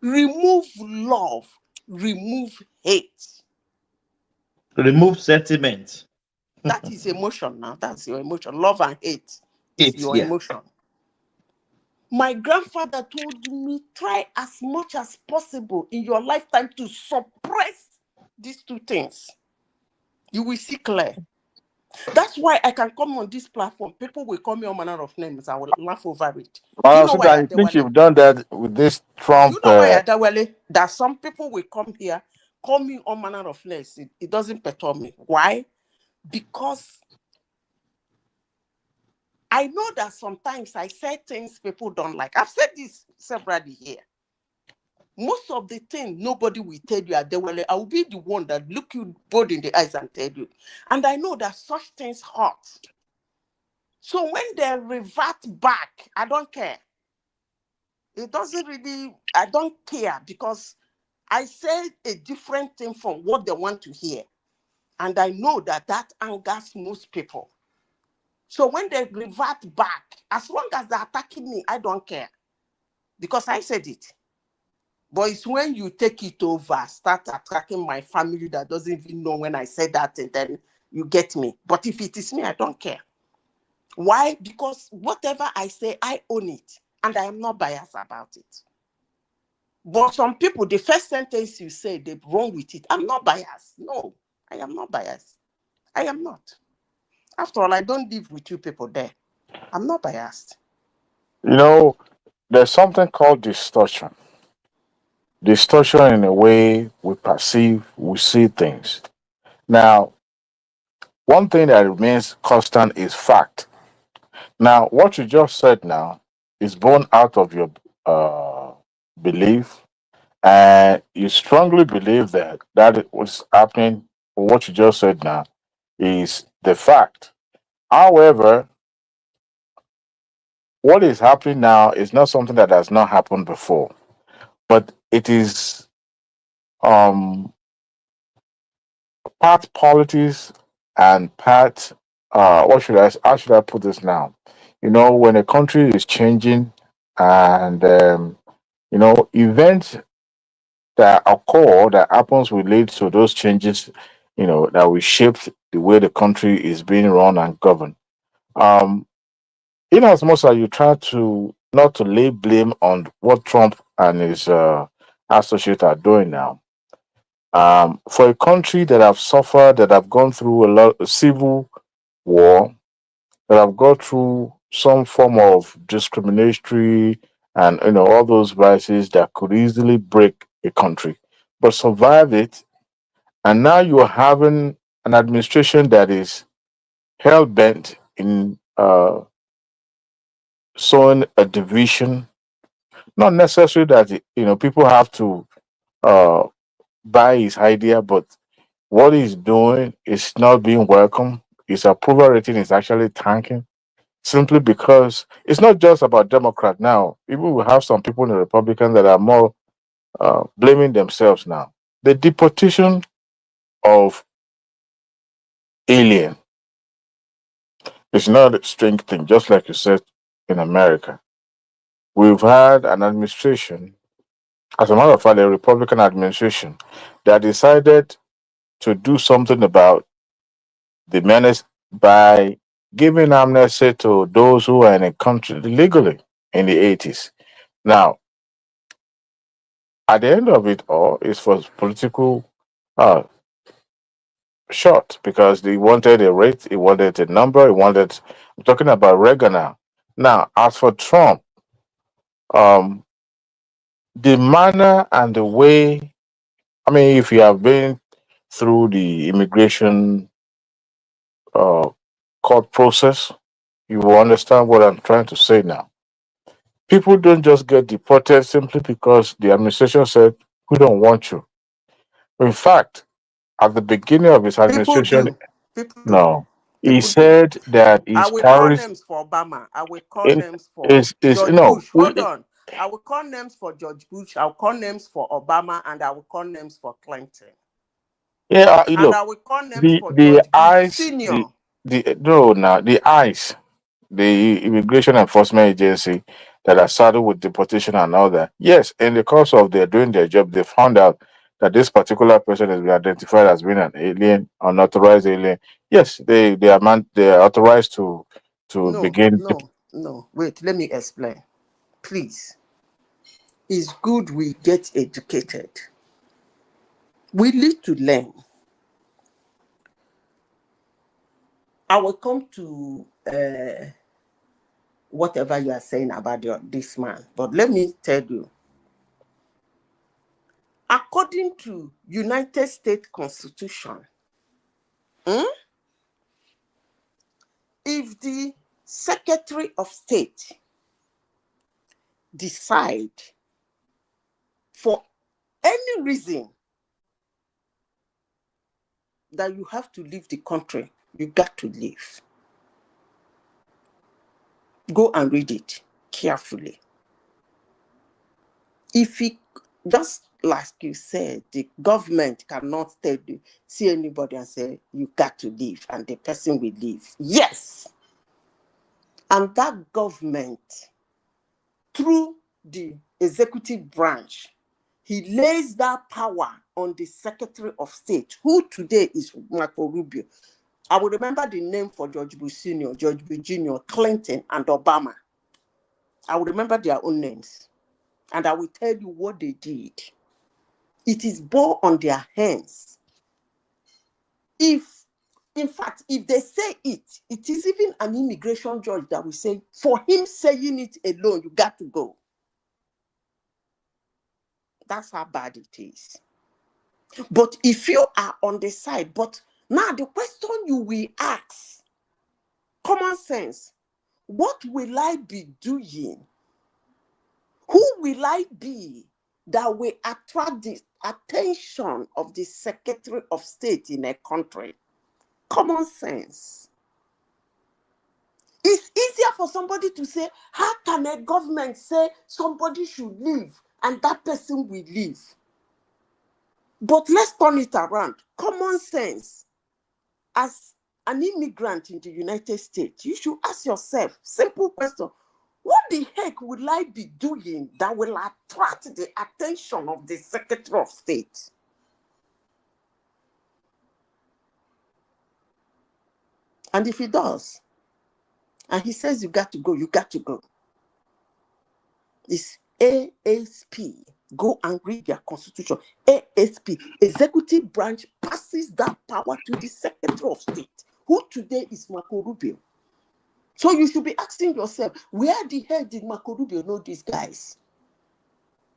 remove love, remove hate. Remove sentiment. That is emotion now. That's your emotion. Love and hate is your emotion. My grandfather told me, try as much as possible in your lifetime to suppress these two things. You will see clear. That's why I can come on this platform. People will call me all manner of names. I will laugh over it. Do Well, you know so why, that I think Adewale? you've done that with this Trump. You know why, Adewale? That some people will come here, call me all manner of names. It doesn't perturb me. Why? Because I know that sometimes I say things people don't like. I've said this severally here. Most of the thing, nobody will tell you, Adewale. I will be the one that look you both in the eyes and tell you. And I know that such things hurt. So when they revert back, I don't care. It doesn't really, I don't care because I said a different thing from what they want to hear. And I know that that angers most people. So when they revert back, as long as they're attacking me, I don't care. Because I said it. But it's when you take it over, start attacking my family that doesn't even know when I said that, and then you get me. But if it is me, I don't care. Why? Because whatever I say, I own it. And I am not biased about it. But some people, the first sentence you say, they're wrong with it. I'm not biased. No, I am not biased. I am not. After all, I don't live with you people there. I'm not biased. You know, there's something called distortion. Distortion in a way we perceive, we see things. Now, one thing that remains constant is fact. Now, what you just said now is born out of your belief, and you strongly believe that what's happening, what you just said now, is the fact. However, what is happening now is not something that has not happened before, but it is um, part politics and part how should I put this now? You know, when a country is changing and events that occur that happens relate to those changes, that will shape the way the country is being run and governed. Um, in as much as you try to not to lay blame on what Trump and his associates are doing now, for a country that have suffered, that have gone through a lot of civil war, that have gone through some form of discriminatory and all those vices that could easily break a country, but survive it, and now you are having an administration that is hell bent in sowing a division. Not necessarily that people have to uh, buy his idea, but what he's doing is not being welcome. His approval rating is actually tanking simply because it's not just about Democrat now. Even we have some people in the Republican that are more blaming themselves now. The deportation of alien is not a strange thing, just like you said in America. We've had an administration, as a matter of fact, a Republican administration, that decided to do something about the menace by giving amnesty to those who are in a country illegally in the 80s. Now, at the end of it all, it's for political uh, shot because they wanted a rate, he wanted a number, I'm talking about Reagan now. Now, as for Trump, um, the manner and the way, I mean, if you have been through the immigration court process, you will understand what I'm trying to say now. People don't just get deported simply because the administration said, we don't want you. In fact, at the beginning of his People administration, do. People do. no, he People do. said that I his will call carries names for Obama. I will call in names for is George no, Bush. Hold on. I will call names for George Bush. I will call names for Obama, and I will call names for Clinton. yeah. And Look, I will call names the for the George Bush ICE, Senior. the no, now the ICE, the Immigration Enforcement Agency that are saddled with deportation and all that. Yes, in the course of their doing their job, they found out that this particular person has been identified as being an alien, unauthorized alien. Yes, they are authorized to No, begin. no, no. Wait, let me explain. Please. It's good we get educated. We need to learn. I will come to whatever you are saying about this man. But let me tell you, according to United States Constitution, if the Secretary of State decide for any reason that you have to leave the country, you got to leave. Go and read it carefully. If he, just like you said, the government cannot see anybody and say, you got to leave, and the person will leave. Yes. And that government, through the executive branch, he lays that power on the Secretary of State, who today is Marco Rubio. I will remember the name for George Bush Sr., George Bush Jr., Clinton, and Obama. I will remember their own names. And I will tell you what they did. It is born on their hands. In fact, if they say it is even an immigration judge that will say, for him saying it alone, you got to go. That's how bad it is. But if you are on the side, but now the question you will ask, common sense, what will I be doing? Who will I be that will attract the attention of the Secretary of State in a country? Common sense. It's easier for somebody to say, how can a government say somebody should leave and that person will leave? But let's turn it around. Common sense. As an immigrant in the United States, you should ask yourself, simple question, what the heck will I be doing that will attract the attention of the Secretary of State? And if he does, and he says you got to go, you got to go. It's ASP. Go and read their constitution. ASP, executive branch, passes that power to the Secretary of State, who today is Marco Rubio. So you should be asking yourself, where the hell did Marco Rubio know these guys?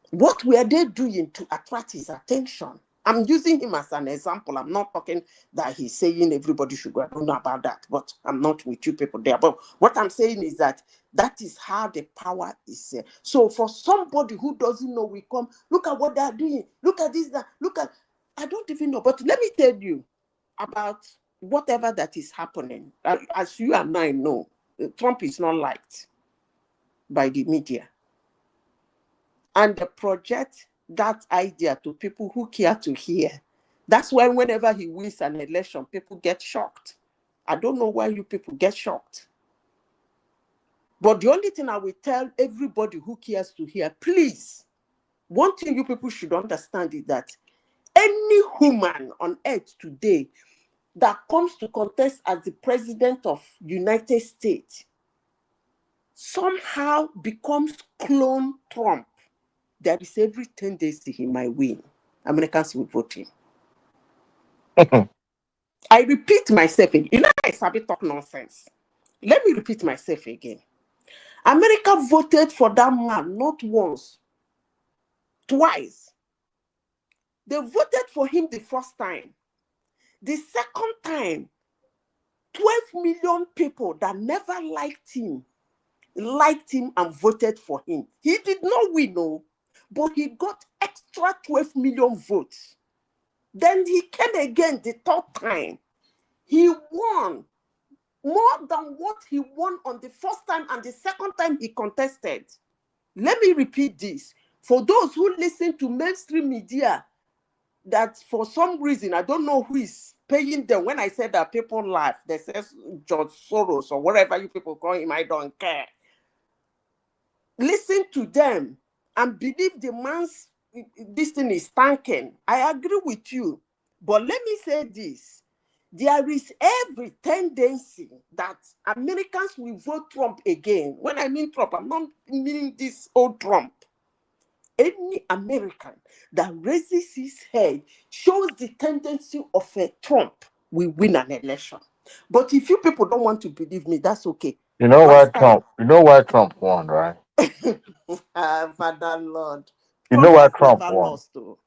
What were they doing to attract his attention? I'm using him as an example. I'm not talking that he's saying everybody should go. I don't know about that, but I'm not with you people there. But what I'm saying is that is how the power is. So for somebody who doesn't know, we come, look at what they're doing. Look at this, that, look at, I don't even know. But let me tell you about whatever that is happening. As you and I know, Trump is not liked by the media. And they project that idea to people who care to hear. That's why whenever he wins an election, people get shocked. I don't know why you people get shocked. But the only thing I will tell everybody who cares to hear, please, one thing you people should understand is that any human on earth today that comes to contest as the president of United States somehow becomes clone Trump. There is every tendency he might win. Americans will vote him. I repeat myself again. You know, I sabi talk nonsense. Let me repeat myself again. America voted for that man not once, twice. They voted for him the first time. The second time, 12 million people that never liked him and voted for him. He did not win, no, but he got extra 12 million votes. Then he came again the third time. He won more than what he won on the first time and the second time he contested. Let me repeat this. For those who listen to mainstream media, that for some reason, I don't know who is paying them. When I said that people laugh, they say George Soros or whatever you people call him, I don't care. Listen to them and believe the man's, this thing is tanking. I agree with you. But let me say this. There is every tendency that Americans will vote Trump again. When I mean Trump, I'm not meaning this old Trump. Any American that raises his head shows the tendency of a Trump will win an election. But if you people don't want to believe me, that's okay. You know why Trump won, right? Father Lord. You know why Trump Never won? lost, though.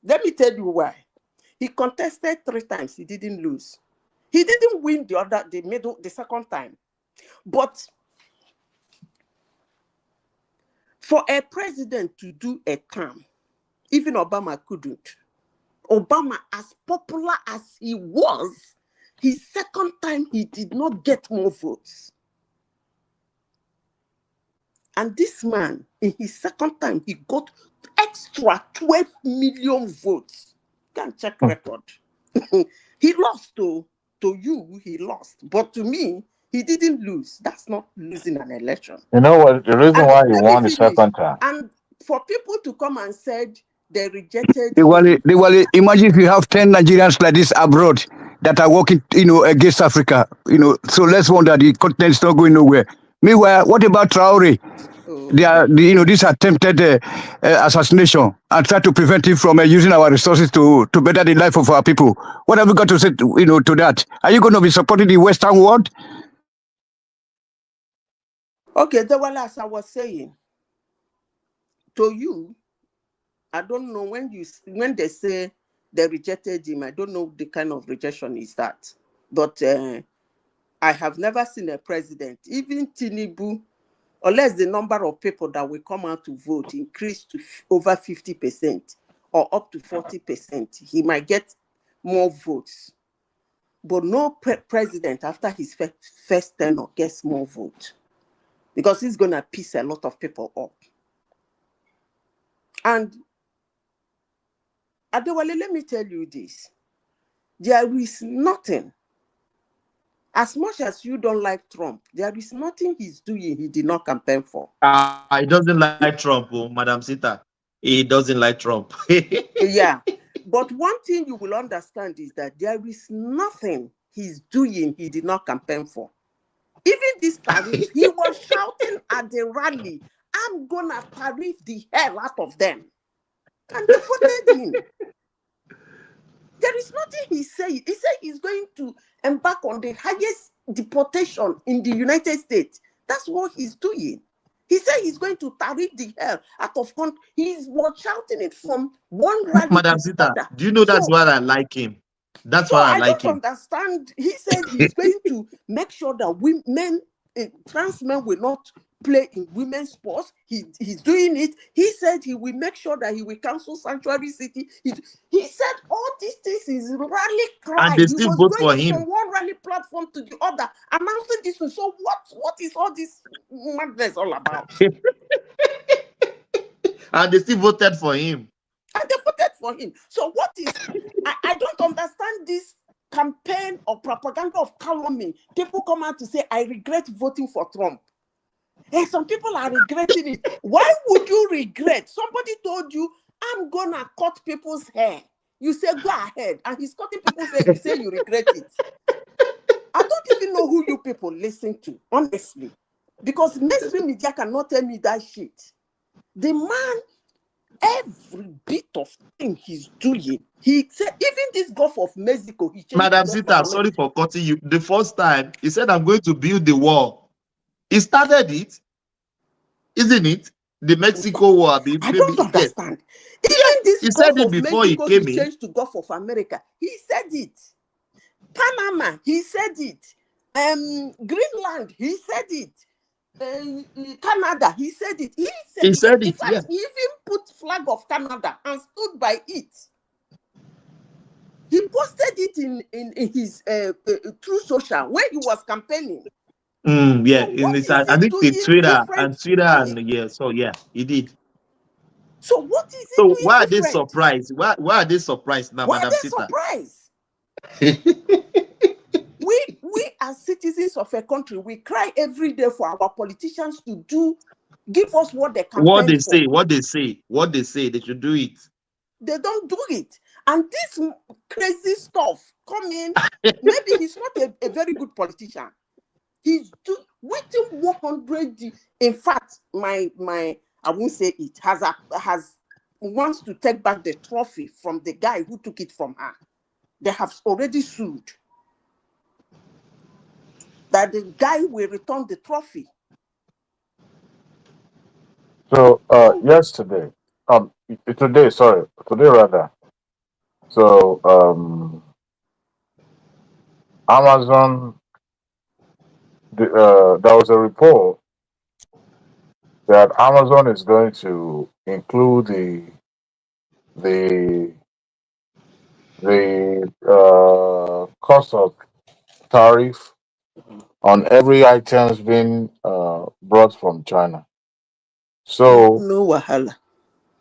Let me tell you why. He contested 3 times. He didn't lose. He didn't win the second time. But for a president to do a term, even Obama couldn't. Obama, as popular as he was, his second time, he did not get more votes. And this man, in his second time, he got extra 12 million votes. Can check record. He lost, though. To you, he lost. But to me, he didn't lose. That's not losing an election. You know what? The reason And why he let won me the finish. second time. And for people to come and said they rejected They will imagine if you have 10 Nigerians like this abroad that are working, against Africa, so let's wonder the continent is not going nowhere. Meanwhile, what about Traore? They are, this attempted assassination and try to prevent him from using our resources to better the life of our people. What have we got to say, to that? Are you going to be supporting the Western world? Okay, as I was saying, to you, I don't know when they say they rejected him, I don't know the kind of rejection is that. But I have never seen a president, even Tinubu, unless the number of people that will come out to vote increase to over 50% or up to 40%, he might get more votes. But no president after his first tenure gets more votes because he's going to piss a lot of people up. And Adewale, let me tell you this. There is nothing, as much as you don't like Trump, there is nothing he's doing he did not campaign for. He doesn't like Trump, Madam Sita. He doesn't like Trump. Yeah. But one thing you will understand is that there is nothing he's doing he did not campaign for. Even this tariff, he was shouting at the rally, I'm going to tariff the hell out of them. And they voted him. There is nothing he said. He said he's going to embark on the highest deportation in the United States. That's what he's doing. He said he's going to tariff the hell out of country. He was shouting it from one rally Madam to Sita, other. do you know that's why I like him? That's why I like him. I don't understand. He said he's going to make sure that women, trans men will not play in women's sports. He's doing it. He said he will make sure that he will cancel Sanctuary City. He said all these things is rally cry. And they He still was vote going for him. from one rally platform to the other, announcing this. So what is all this madness all about? And they still voted for him. And they voted for him. So what is, I don't understand this campaign or propaganda of calumny. People come out to say, I regret voting for Trump. Hey, some people are regretting it. Why would you regret? Somebody told you, I'm going to cut people's hair. You say, go ahead. And he's cutting people's hair. You say you regret it. I don't even know who you people listen to, honestly. Because mainstream media cannot tell me that shit. The man, every bit of thing he's doing, he said, even this Gulf of Mexico, he changed. Madam Sita, sorry for cutting you. The first time, he said, I'm going to build the wall. He started it, isn't it? The Mexico War. I don't understand. Even this he Gulf said it of before Mexico, he came he in. changed to Gulf of America. He said it. Panama, he said it. Greenland, he said it. Canada, he said it. He said in it, fact, yeah. he even put flag of Canada and stood by it. He posted it in his True Social when he was campaigning. Yeah, So in what his, is I he think the doing Twitter different? and yeah, so yeah, he did. So what is he So doing why are they different? surprised? Why are they surprised now, Why are Madam they Sita? surprised? we as citizens of a country, we cry every day for our politicians to give us what they campaign What they for. say, they should do it. They don't do it. And this crazy stuff coming, maybe he's not a very good politician. He's waiting 100. In fact, my I won't say it has wants to take back the trophy from the guy who took it from her. They have already sued. that the guy will return the trophy. So yesterday, today rather. So Amazon, there was a report that Amazon is going to include the cost of tariff on every items being brought from China. So No wahala.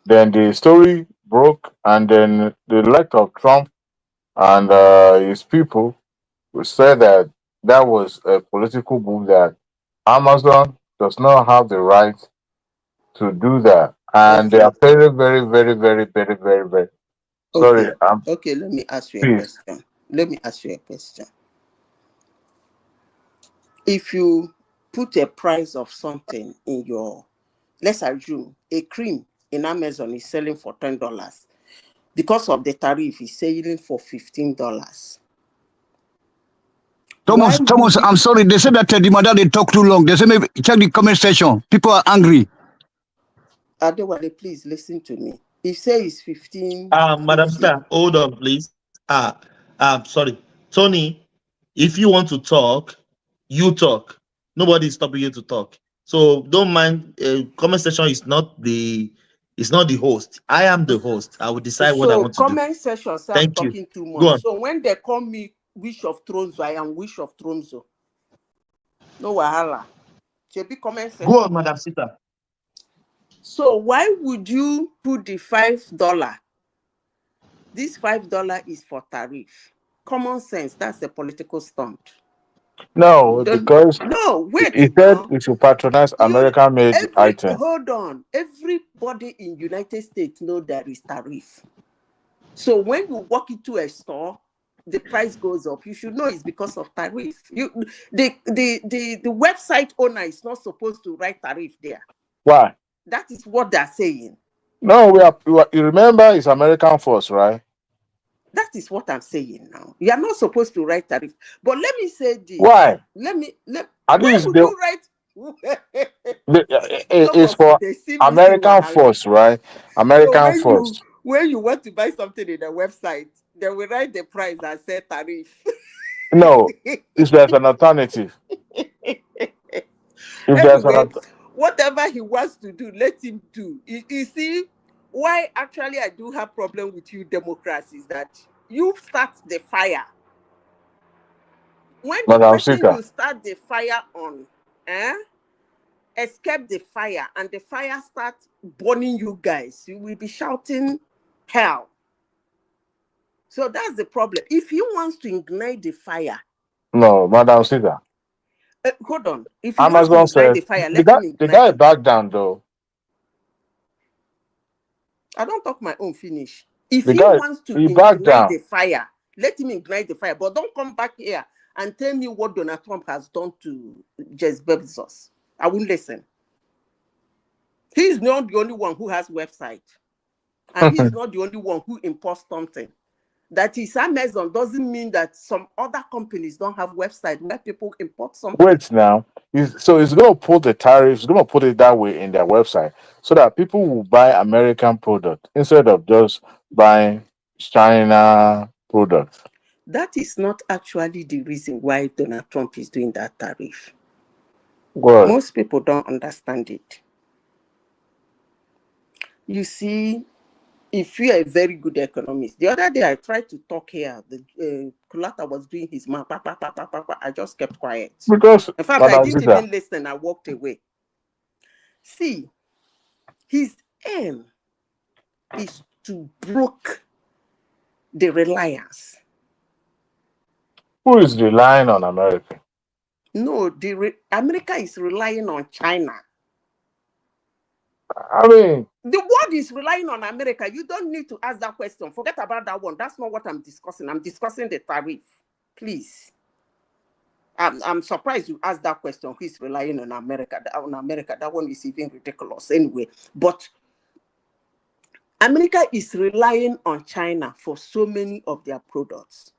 then the story broke, and then the elect of Trump and his people said that that was a political move, that Amazon does not have the right to do that, and they Okay. are very, very, very, very, very, very, very sorry. Okay, let me ask you a Please. question. Let me ask you a question. If you put a price of something in your, let's assume a cream in Amazon is selling for $10. Because of the tariff, it's selling for $15. Thomas, I'm sorry. They said that the mother they talk too long. They say maybe check the comment section. People are angry. Adewale, please listen to me. He says it's 15. Madam Star, hold on, please. Sorry. Tony, if you want to talk, you talk. Nobody is stopping you to talk. So don't mind. Comment section is not the host. I am the host. I will decide what I So want to do. comment section say I'm Thank you. talking too Go much. on. So when they call me Wish of Thrones, I am Wish of Thrones. No wahala. Chebi comment section. Go on, Madam Sita. So why would you put the $5? This $5 is for tariff. Common sense. That's a political stunt. No, because No, wait. he said we should patronize American-made items. Hold on. Everybody in United States know there is tariff. So when you walk into a store, the price goes up. You should know it's because of tariff. The website owner is not supposed to write tariff there. Why? That is what they're saying. No, you remember it's American force, right? That is what I'm saying now. You are not supposed to write tariff. But let me say this. Why? Why would you write? It's for American force, right? American force. When you want to buy something in the website, they will write the price and say tariff. No, if there's an alternative. Anyway, whatever he wants to do, let him do. You see, why actually I do have problem with you Democrats is that you start the fire. When the person you start the fire on, escape the fire, and the fire starts burning you guys, you will be shouting hell. So that's the problem. If he wants to ignite the fire. No, Madam Sita. Hold on. If he Amazon wants to ignite the fire, let him ignite the guy back down though. I don't talk my own finish. If he wants to ignite the fire, let him ignite the fire. But don't come back here and tell me what Donald Trump has done to Jeff Bezos. I won't listen. He's not the only one who has website. And he's not the only one who imports something. That is Amazon doesn't mean that some other companies don't have website where people import something. Wait now. So it's going to put the tariffs, going to put it that way in their website so that people will buy American product instead of just buying China products. That is not actually the reason why Donald Trump is doing that tariff. What? Most people don't understand it. You see, if you are a very good economist, the other day I tried to talk here. The Kulata was doing his mouth. I just kept quiet. Because in fact, I didn't even listen. I walked away. See, his aim is to broke the reliance. Who is relying on America? No, America is relying on China. I mean, the world is relying on America. You don't need to ask that question. Forget about that one. That's not what I'm discussing. I'm discussing the tariff. Please. I'm surprised you asked that question. Who is relying on America? That one is even ridiculous anyway. But America is relying on China for so many of their products,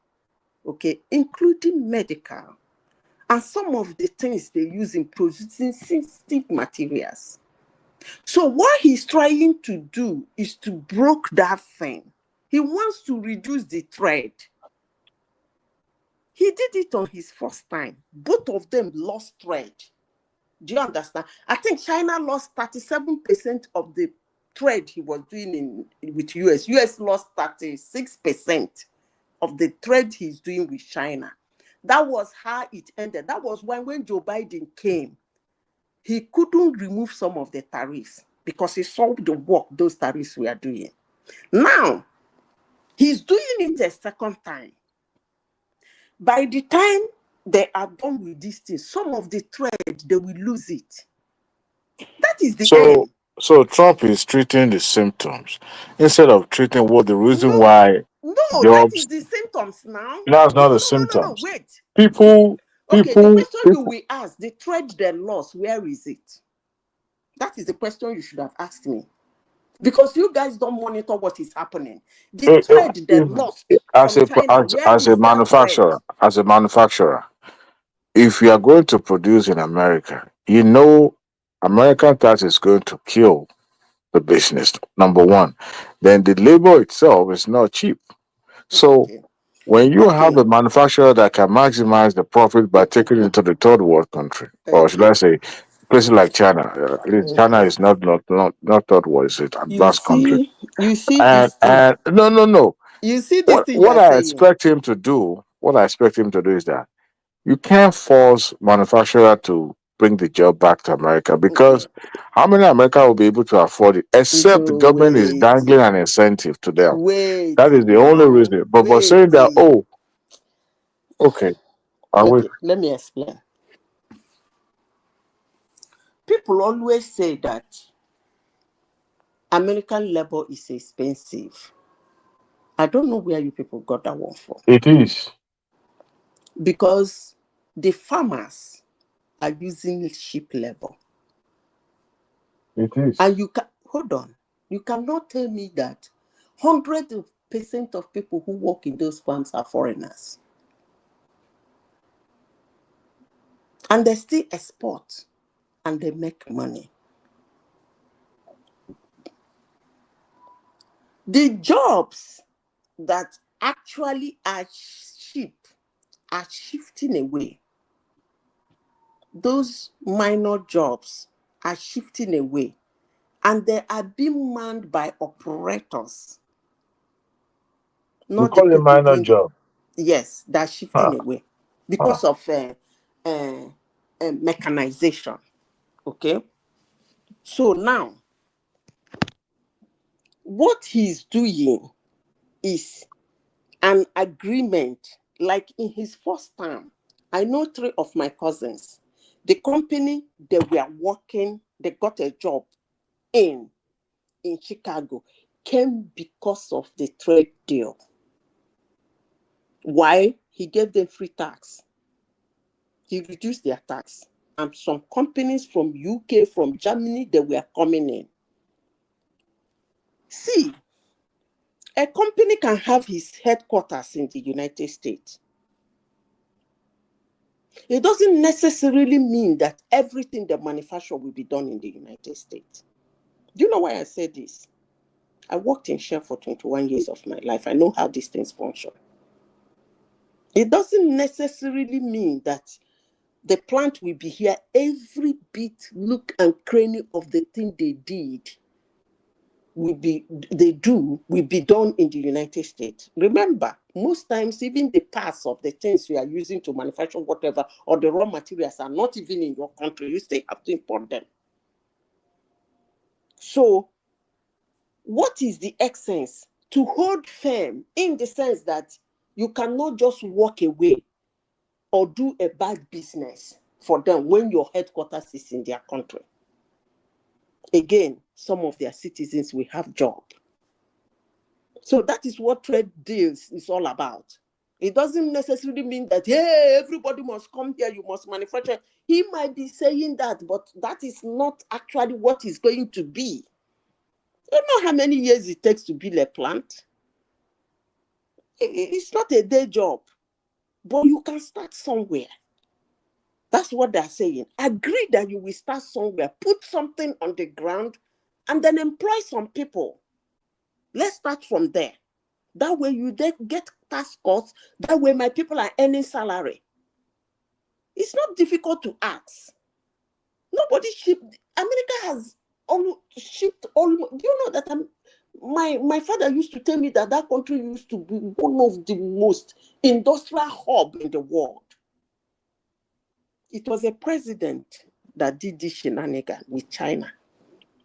okay, including medical and some of the things they use in producing sensitive materials. So what he's trying to do is to broke that thing. He wants to reduce the trade. He did it on his first time. Both of them lost trade. Do you understand? I think China lost 37% of the trade he was doing with US. US lost 36% of the trade he's doing with China. That was how it ended. That was when Joe Biden came. He couldn't remove some of the tariffs because he saw the work those tariffs were doing. Now, he's doing it a second time. By the time they are done with this thing, some of the trade, they will lose it. That is the end. So Trump is treating the symptoms instead of treating what the reason why No, that jobs. is the symptoms now. That's not the No, symptoms. wait. People. Okay, the question you will ask, the trade they lost, where is it? That is the question you should have asked me. Because you guys don't monitor what is happening. The trade they lost As from China, where a is manufacturer, if you are going to produce in America, you know American tax is going to kill the business, number one. Then the labor itself is not cheap. So when you have a manufacturer that can maximize the profit by taking it into the third world country, or should I say places like China, at least China is not third world, it's an advanced country. You see And no. You see this thing you What are I saying? expect him to do is that you can't force manufacturer to bring the job back to America, because how many Americans will be able to afford it, except the government is dangling an incentive to them. That is the only reason. But saying that, okay, let me explain. People always say that American labor is expensive. I don't know where you people got that one from. It is. Because the farmers are using cheap labor. It is. And you can hold on. You cannot tell me that 100% of people who work in those farms are foreigners. And they still export and they make money. The jobs that actually are cheap are shifting away. Those minor jobs are shifting away, and they are being manned by operators. You call it minor job? Yes, they're shifting away because of mechanization. Okay? So now, what he's doing is an agreement, like in his first term. I know 3 of my cousins. The company they were working, they got a job in Chicago, came because of the trade deal. Why? He gave them free tax. He reduced their tax. And some companies from UK, from Germany, they were coming in. See, a company can have his headquarters in the United States. It doesn't necessarily mean that everything they manufacture will be done in the United States. Do you know why I say this? I worked in Shell for 21 years of my life. I know how these things function. It doesn't necessarily mean that the plant will be here. Every bit, look and cranny of the thing they did will be done in the United States. Remember, most times even the parts of the things you are using to manufacture whatever, or the raw materials, are not even in your country. You still have to import them. So what is the essence? To hold firm, in the sense that you cannot just walk away or do a bad business for them when your headquarters is in their country. Again, some of their citizens will have job. So that is what trade deals is all about. It doesn't necessarily mean that, hey, everybody must come here, you must manufacture. He might be saying that, but that is not actually what is going to be. You know how many years it takes to build a plant? It's not a day job, but you can start somewhere. That's what they're saying. Agree that you will start somewhere, put something on the ground, and then employ some people. Let's start from there. That way you then get task cuts. That way my people are earning salary. It's not difficult to ask. Nobody shipped. America has shipped almost. Do you know that my father used to tell me that that country used to be one of the most industrial hub in the world. It was a president that did this shenanigan with China.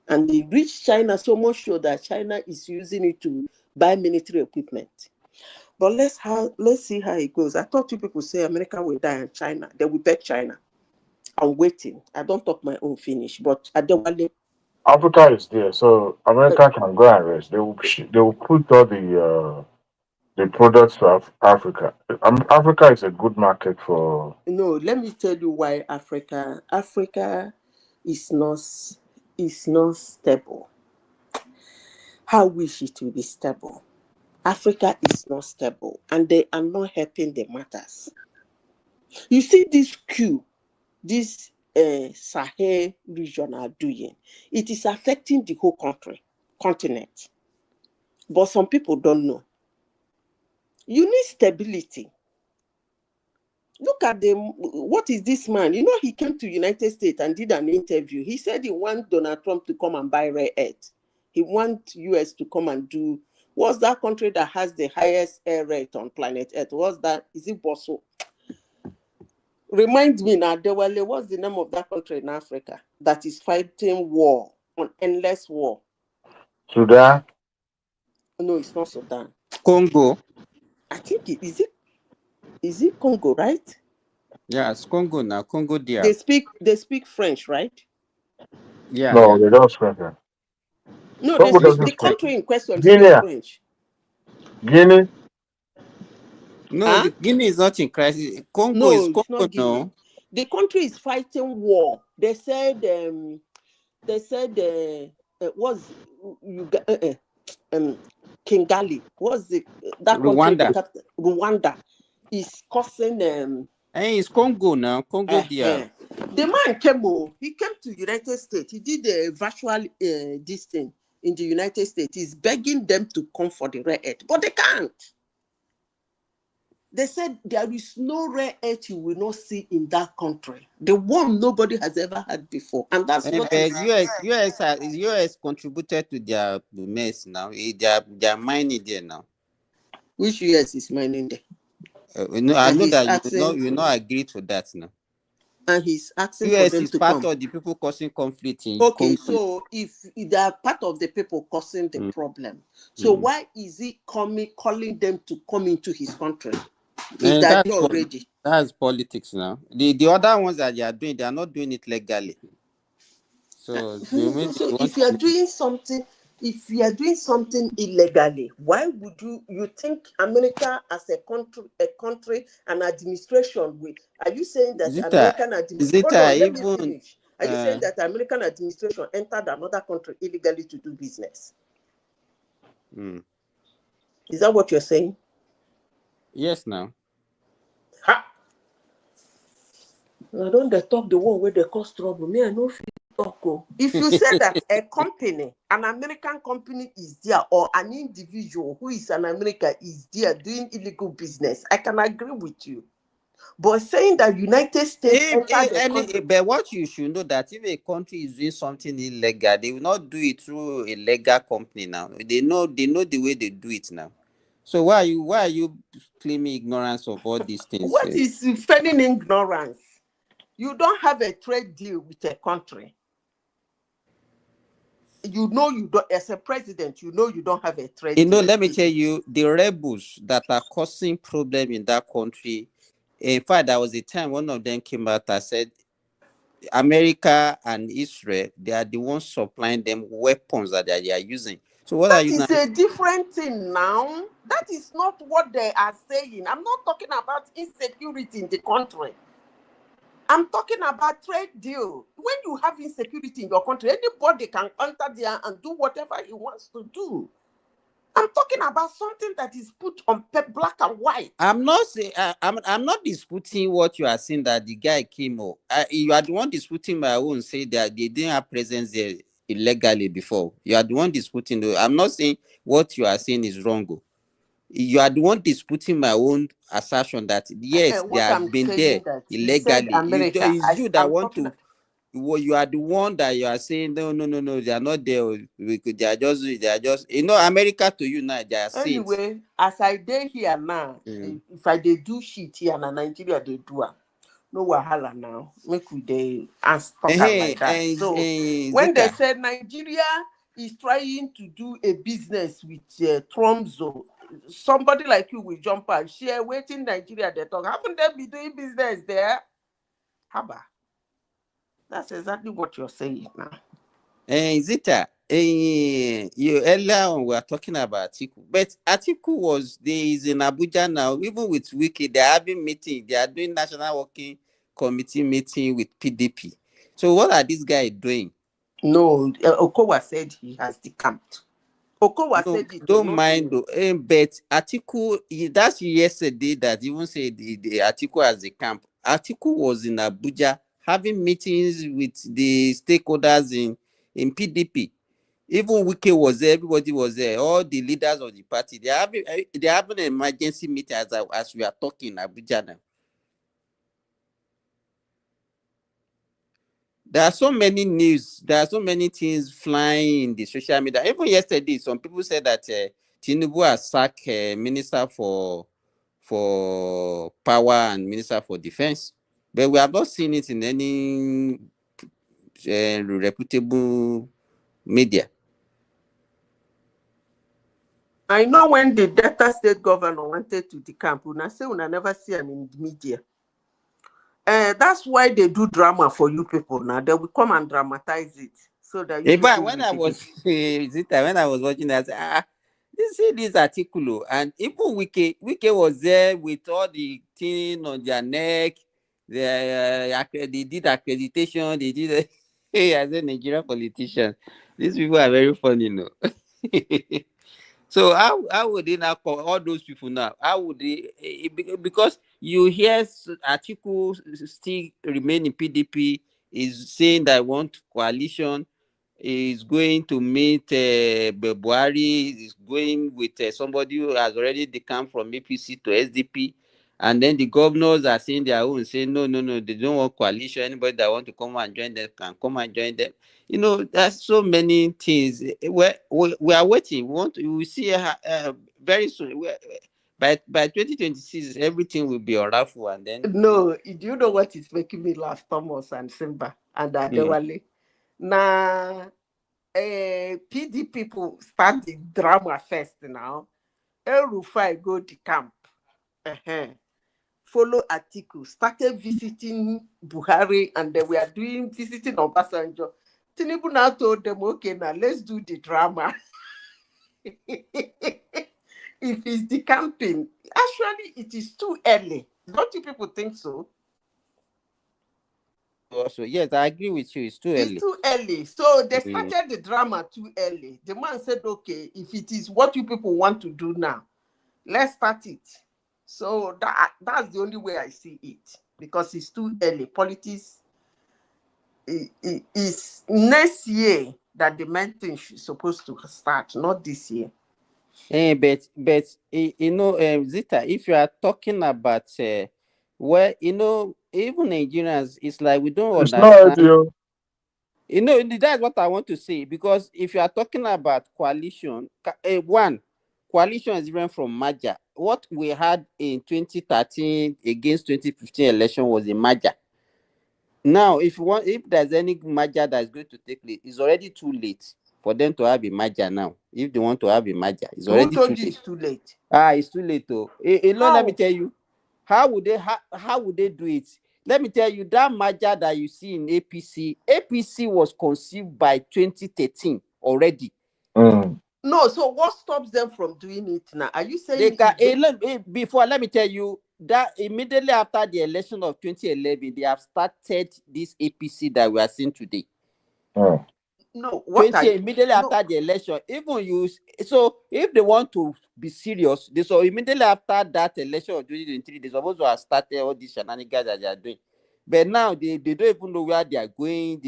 And they reached China so much so that China is using it to buy military equipment. But let's see how it goes. I thought you people say America will die and China. They will bet China. I'm waiting. I don't talk my own finish, but I don't want Africa is there, so America can go and rest. They will put all the products to Africa. Africa is a good market for. No, let me tell you why Africa is not stable. I wish it will be stable. Africa is not stable, and they are not helping the matters. You see this coup, this Sahel region are doing, it is affecting the whole continent. But some people don't know. You need stability. Look at what is this man? You know, he came to United States and did an interview. He said he wants Donald Trump to come and buy rare earth. He wants US to come and do. What's that country that has the highest air rate on planet Earth? What's that? Is it Boso? Remind me now, Dewale, what's the name of that country in Africa that is fighting war, on endless war? Sudan? No, it's not Sudan. Congo. I think is it Congo, right? Yeah, it's Congo now. Congo there. They speak French, right? Yeah. No, they don't speak French. No, Congo they speak, doesn't the speak. country in question Guinea. speaks French. Guinea? No, the Guinea is not in crisis. Congo is Congo, it's not Guinea. no. The country is fighting war. They said was Kigali. What's that Rwanda. country? The capital, Rwanda is causing Hey, it's Congo now. Congo there. The man came. He came to United States. He did a virtual this thing in the United States. He's begging them to come for the rare earth, but they can't. They said there is no rare earth you will not see in that country. The one nobody has ever had before. And that's what US contributed to their mess now. They're mining there now. Which US is mining there? No, I know that you not agree to that now. And he's asking US for them is to part come. of the people causing conflict in Okay, Congo. so if they are part of the people causing the problem, so why is he calling them to come into his country? If they're there already. That's politics now. The other ones that they are doing, they are not doing it legally. So if you are doing something illegally, why would you think America as a country and administration are you saying that American administration let me finish. Are you saying that American administration entered another country illegally to do business? Is that what you're saying? Yes, now. I don't talk the one where they cause trouble. Me, I know if you talk. If you say that a company, an American company is there, or an individual who is an American is there doing illegal business, I can agree with you. But saying that United States but what you should know that if a country is doing something illegal, they will not do it through a legal company now. They know the way they do it now. So why are you claiming ignorance of all these things? What is feigning ignorance? You don't have a trade deal with a country. You know you don't, as a president, you know you don't have a trade deal. Let me tell you, the rebels that are causing problem in that country. In fact, there was a time one of them came out and said, America and Israel, they are the ones supplying them weapons that they are using. So what are you? That is a different thing now. That is not what they are saying. I'm not talking about insecurity in the country. I'm talking about trade deal. When you have insecurity in your country, anybody can enter there and do whatever he wants to do. I'm talking about something that is put on black and white. I'm not saying I'm not disputing what you are saying that the guy came up. You are the one disputing my own. Say that they didn't have presence there illegally before. You are the one disputing. I'm not saying what you are saying is wrong. You are the one disputing my own assertion that yes, they What have I'm been there saying that he said illegally. America. It's you that I'm want talking to. Well, you are the one that you are saying no, they are not there. They are just America to you now. They are saints. anyway. As I dey here now, if I dey do shit here na Nigeria they do am. No wahala now. Make we dey and talk am like that. So when they Zita. said Nigeria is trying to do a business with Trump's, somebody like you will jump and share waiting Nigeria they talk. Haven't they been doing business there? Haba. That's exactly what you're saying now. Zita, you earlier on we were talking about Atiku, but Atiku is in Abuja now. Even with Wiki, they are having meeting. They are doing national working committee meeting with PDP. So what are these guys doing? No, Okowa said he has decamped. Okowa No, said it. don't mind though. But Atiku, that's yesterday that even said the Atiku has the camp. Atiku was in Abuja having meetings with the stakeholders in PDP. Even Wike was there, everybody was there, all the leaders of the party. They are having an emergency meeting as we are talking in Abuja now. There are so many news, there are so many things flying in the social media. Even yesterday, some people said that Tinubu has sacked Minister for Power and Minister for Defense. But we have not seen it in any reputable media. I know when the Delta State governor wanted to decamp, I say I never see him in the media. That's why they do drama for you people now. They will come and dramatize it so that you people When will I was when I was watching that, this article, and even Wike was there with all the thing on their neck. They did accreditation. They did. Hey, as a Nigerian politician, these people are very funny, So how would they now call all those people now? How would they? Because you hear Atiku still remain in PDP, is saying that I want coalition, is going to meet Buhari, is going with somebody who has already decamped from APC to SDP, and then the governors are saying their own, saying no, they don't want coalition. Anybody that want to come and join them can come and join them. There's so many things. We are waiting. We will see very soon. By 2026, everything will be raffle, and then No, do you know what is making me laugh? Thomas and Simba and Adewale. Now, PD people start the drama first now. El Rufai go to camp. Follow Atiku. Started visiting Buhari, and they were visiting Obasanjo. Tinubu now told them, okay, now let's do the drama. If it's decamping, actually, it is too early. Don't you people think so? Also, yes, I agree with you. It's too early. It's too early. So they started the drama too early. The man said, okay, if it is what you people want to do now, let's start it. So that's the only way I see it, because it's too early. Politics is next year that the main thing is supposed to start, not this year. But Zita, if you are talking about even Nigerians, it's like we don't It's not understand. ideal. That's what I want to say, because if you are talking about coalition, coalition is different from merger. What we had in 2013 against 2015 election was a merger. Now, if there's any merger that is going to take place, it's already too late for them to have a merger now. If they want to have a merger, it's already too late. It's too late. It's too late though. Let me tell you, how would they do it? Let me tell you, that merger that you see in APC was conceived by 2013 already. No, so what stops them from doing it now? Are you saying let me tell you that immediately after the election of 2011, they have started this APC that we are seeing today. No, what I immediately after the election, even you. So if they want to be serious, they so immediately after that election of 2023, they supposed to have started all these shenanigans that they are doing. But now they don't even know where they are going.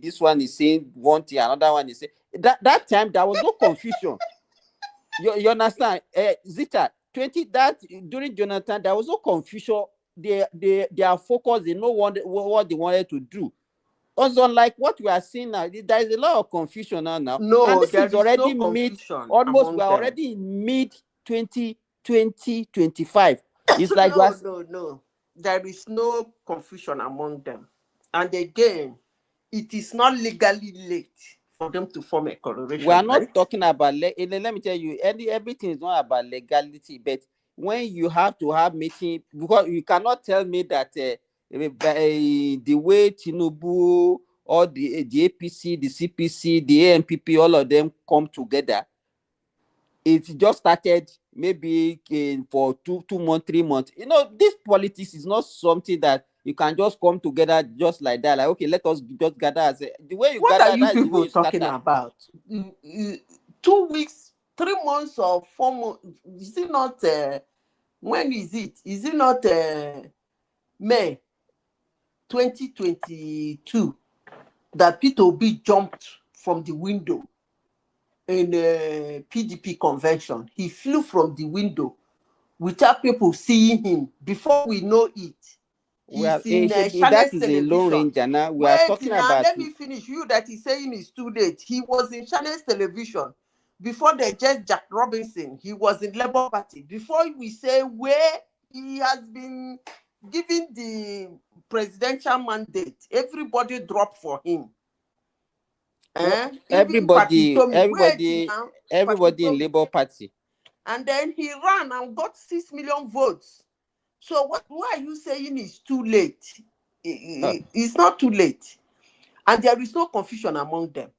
This one is saying one thing, another one is saying that time there was no confusion. You understand? Zita 20 that during Jonathan there was no confusion. They are focused. They know what they wanted to do. Also, like what we are seeing now, there is a lot of confusion now. No, and this there is is already no mid. confusion Almost among we are them. already in mid 2025. It's like no. There is no confusion among them. And again, it is not legally late for them to form a corporation. we are not right? talking about let me tell you, everything is not about legality, but when you have to have meeting, because you cannot tell me that the way Tinubu or the APC, the CPC, the ANPP, all of them come together, it just started maybe for two months, 3 months. This politics is not something that you can just come together just like that. Like, okay, let us just gather. The way you What gather, are you that is the way people you talking scatter. about? 2 weeks, 3 months, or 4 months? Is it not? When is it? Is it not May 2022 that Peter Obi jumped from the window in a PDP convention? He flew from the window without people seeing him. Before we know it, he's in that Channels is a Lone television. Ranger. Now we are Wait talking now, about let me finish. You that is saying it's too late. He was in Channels television before they just Jack Robinson. He was in Labour Party. Before we say where he has been given the presidential mandate, everybody dropped for him. Even Party Tomi. Wait now, everybody in Labour Party. And then he ran and got 6 million votes. So why are you saying it's too late? It's not too late. And there is no confusion among them.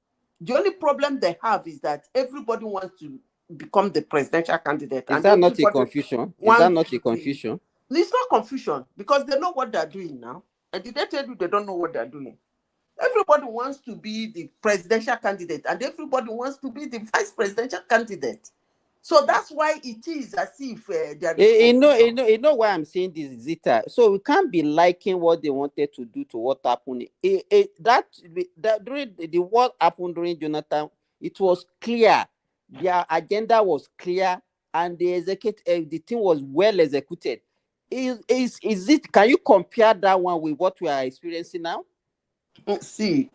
The only problem they have is that everybody wants to become the presidential candidate. Is that not a confusion? Is that not a confusion? It's not confusion because they know what they're doing now. And did they tell you they don't know what they're doing? Everybody wants to be the presidential candidate and everybody wants to be the vice presidential candidate. So that's why it is as if there is confusion. You know why I'm saying this, Zita. So we can't be liking what they wanted to do to what happened. That during what happened during Jonathan, it was clear. Their agenda was clear, and the thing was well executed. Is it? Can you compare that one with what we are experiencing now? See,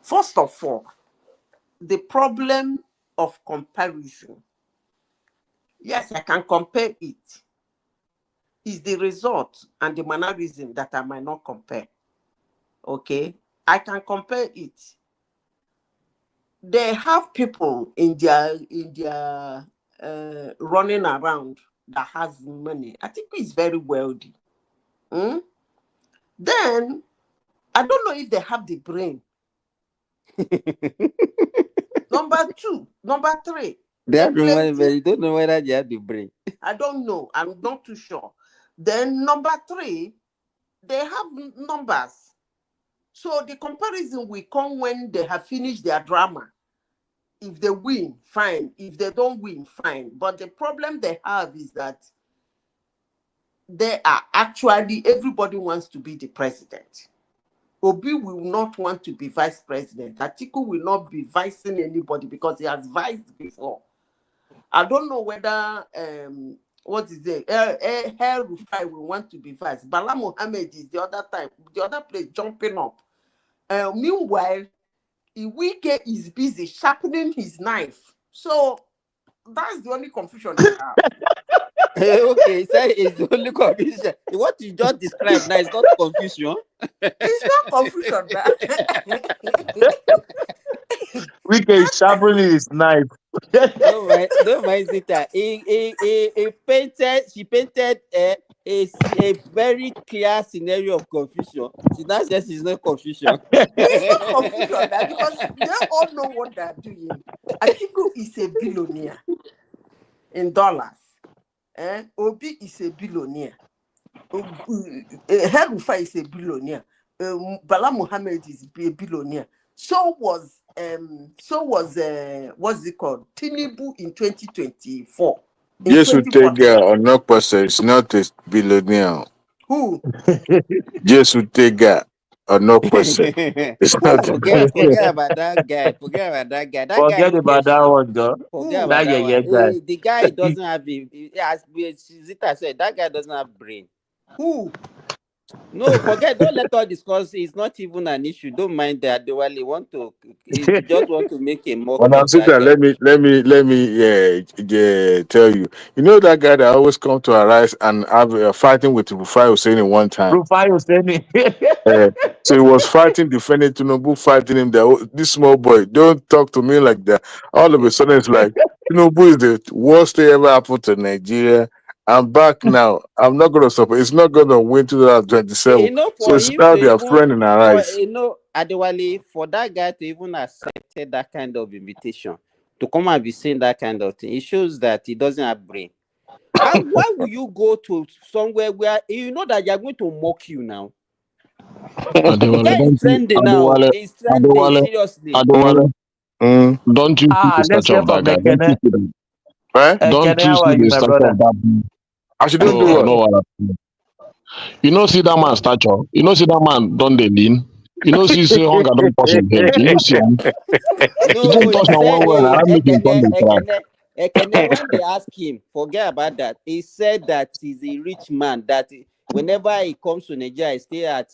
first of all, the problem of comparison. Yes, I can compare it. Is the result and the mannerism that I might not compare. Okay, I can compare it. They have people in their running around that has money. I think he's very wealthy. Then I don't know if they have the brain. Number three. You don't know whether they have the brain. I don't know. I'm not too sure. Then number three, they have numbers. So the comparison will come when they have finished their drama. If they win, fine. If they don't win, fine. But the problem they have is that they are actually, everybody wants to be the president. Obi will not want to be vice president. Atiku will not be vicing anybody because he has viced before. I don't know whether what is it? Her Rufai will want to be vice. Bala Mohammed is the other place jumping up. Meanwhile, Iwike is busy sharpening his knife. So that's the only confusion they have. Okay, so it's the only confusion. What you just described now is not confusion. It's not confusion, Wike is sharpening his knife. Don't mind Zita. She painted a very clear scenario of confusion. She now says it's not confusion. It's not confusion because they all know what they're doing. Atiku is a billionaire in dollars. Obi is a billionaire. Herufai is a billionaire. Bala Mohammed is a billionaire. So was what's it called? Tinubu in 2024. In Jesus would take 2014. or not person. It's not a billionaire. Who? Jesus would take or not person. It's not. forget about that guy. Forget about that guy. That guy Forget no get about that shame. one, though. Forget That about that one. guy. The guy doesn't have as Zita said, that guy doesn't have brain. Who? No, forget. Don't let us discuss. It's not even an issue. Don't mind that. They want to. He just want to make a mock When I'm of sitting that there, guy. let me tell you. You know that guy that always come to arise and have fighting with Rufai Hussein in one time. Rufai Hussein. So he was fighting, defending Tinubu, fighting him there. This small boy, don't talk to me like that. All of a sudden, it's like Tinubu is the worst thing ever happened to Nigeria. I'm back now. I'm not going to support. It's not going to win 2027. So For it's him now to their even friend in our for eyes. Adewale, for that guy to even accepted that kind of invitation to come and be saying that kind of thing, it shows that he doesn't have brain. And why would you go to somewhere where you know that you're going to mock you now? The guy is trending now. He's trending seriously. Don't you see the Let's stature hear of that from guy? Don't you Ekene. see the, don't Ekene, you how see are you, the my stature brother? of that? I should do what? No, you know, see that man stature. You know, see that man don't they lean. You know, see hunger don't touch him head. You know, see him. No, He don't touch he him said well. I make him come and cry. Ekene, when they ask him, forget about that. He said that he's a rich man, that whenever he comes to Nigeria, he stay at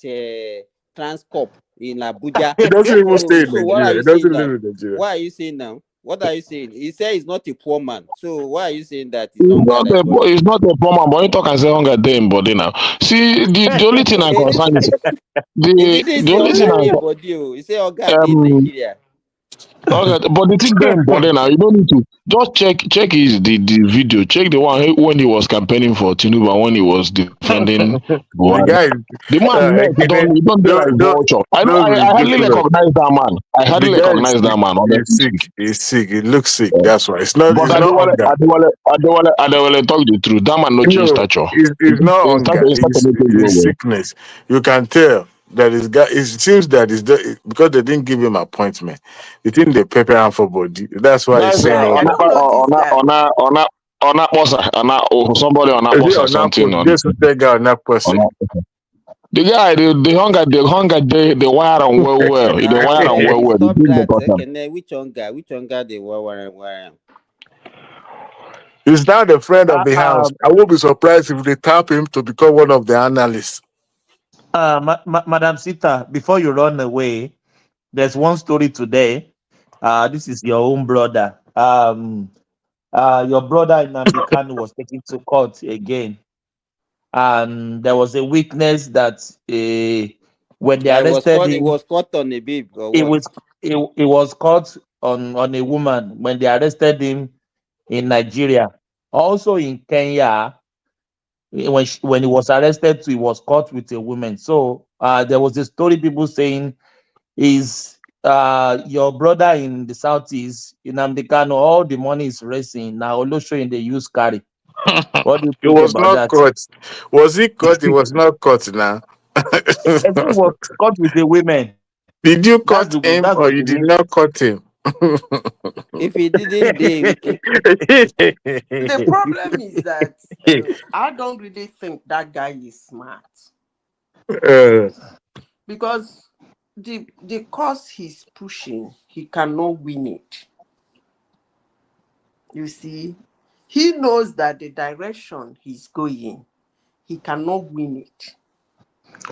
Transcorp in Abuja. He doesn't even stay in So what are Nigeria. He you saying doesn't now? live in Nigeria. What are you saying now? What are you saying? He said he's not a poor man. So why are you saying that he's He's hunger not that got him? he's not a poor man, but you talk and say hunger day in body now. See, the only thing I concern is He didn't the say only thing hunger I day body. He said hunger day in um Nigeria. okay, but the thing there in body now, you don't need to just check his the video, check the one when he was campaigning for Tinubu and when he was defending The Buhari. guy, The man neck Ekene, don't be like vulture. I hardly ridiculous. recognize that man. I The hardly guy is recognize sick. that man, He's honestly sick. speaking. He's sick. He looks sick. That's why. It's not. But It's not hunger. Adewale talk the truth. That man no change No, stature. it's not hunger. His stature no change well It's well. sickness. You can tell that this guy. It seems that because they didn't give him appointment. The thing they prepare him for body. That's why he's That's saying all I this. don't know this guy. somebody on Is it or on that something post? on Just to take out on that person. the guy the hunger they wire on well the wire on Ekene, well the stop big the that. cotton. Ekene, which hunger they were. He's now the friend of the house. I won't be surprised if they tap him to become one of the analysts. Madam Sita, before you run away, there's one story today. This is your own brother. Your brother Nnamdi Kanu'S was taken to court again, and there was a witness that when they It arrested him, was caught on a babe or it what? was caught on a woman when they arrested him in Nigeria. Also in Kenya, when he was arrested, he was caught with a woman. So there was a story people saying is your brother in the southeast, in Nnamdi Kanu, all the money is racing now. Olosho in the use carry. What do you He think was about not that? caught. Was he caught? He was not caught now. And he was caught with a woman. Did you cut him or you did not cut him? If he didn't, The problem is that I don't really think that guy is smart. Because the cause he's pushing, he cannot win it. You see, he knows that the direction he's going, he cannot win it.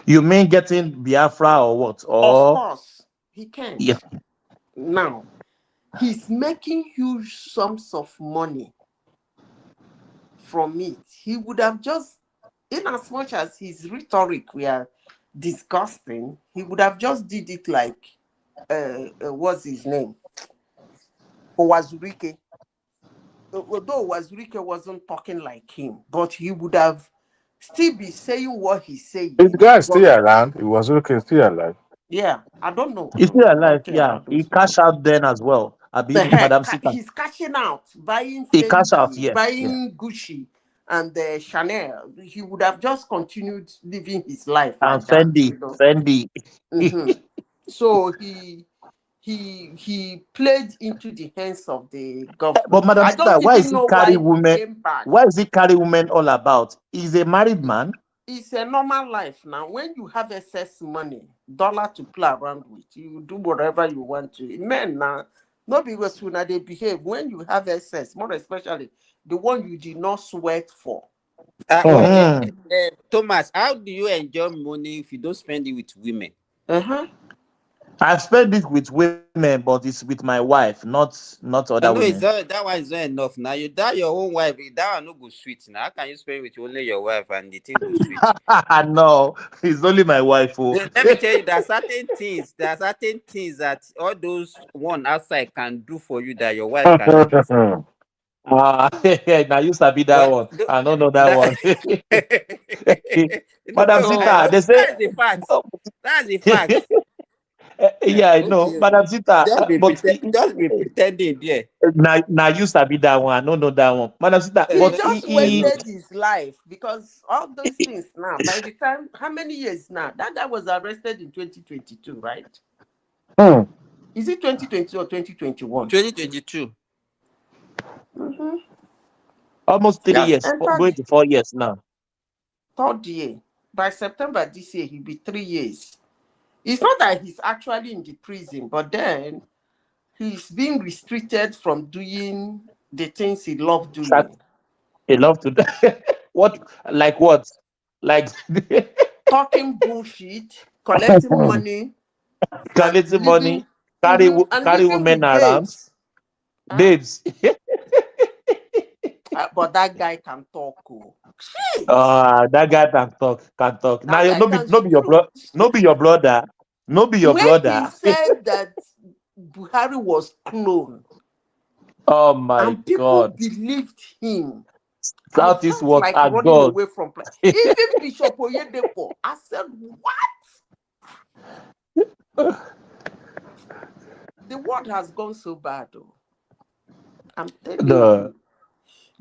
You mean getting Biafra or what? Of Or course, he can't. yeah. Now, he's making huge sums of money from it. He would have just, in as much as his rhetoric we are disgusting, he would have just did it like, what's his name? Owazurike. Although Owazurike wasn't talking like him, but he would have still be saying what he's saying. This guy is still around. He was okay, still alive. Yeah, I don't know. He's still I alive, don't care yeah. about He those cashed people. out then as well. The heck, Madam Sita. he's cashing out, buying He cashed out, Fendi, yeah. buying Gucci and Chanel. He would have just continued living his life And like that, Fendi. you know. Fendi. So he played into the hands of the government. But Madam I don't Sita, why is even he know carry why he women? came back. Why is he carry women all about? He's a married man. It's a normal life now. When you have excess money, dollar to play around with, you do whatever you want to. Men now, not because when they behave, when you have excess, more especially the one you did not sweat for. Thomas, how do you enjoy money if you don't spend it with women? I've spent it with women, but it's with my wife, not other No, it's women. that one is not enough. Now you die your own wife, that one no go sweet. Now how can you spend with only your wife and the thing go sweet? No, it's only my wife. Oh. Let me tell you, there are certain things that all those one outside can do for you that your wife cannot do for you. Now you sabi that But one. I don't know that one. Madam No, Sita, they say that's the fact. That's the fact. yeah, I know. Okay. Madam Sita, Just be pretending there. Now you sabi that one. I don't know that one. Madam Sita, He but just wasted his life because all those things now, by the time, how many years now? That guy was arrested in 2022, right? Is it 2022 or 2021? 2022. almost 3 Yes, years, going to 4 years now. Third year. By September this year, he'll be 3 years. It's not that he's actually in the prison, but then he's being restricted from doing the things he loved doing. He loved to do what? Like what? Like talking bullshit, collecting money, collecting money, carry women around, babes. But that guy can talk. That guy can talk. Now That no guy be your brother, no be your brother, no be your when brother. he said that Buhari was cloned, Oh my and people believed him. Southeast was like at running God. away from even Bishop Oyedepo. I said, what? The world has gone so bad, though. I'm telling you.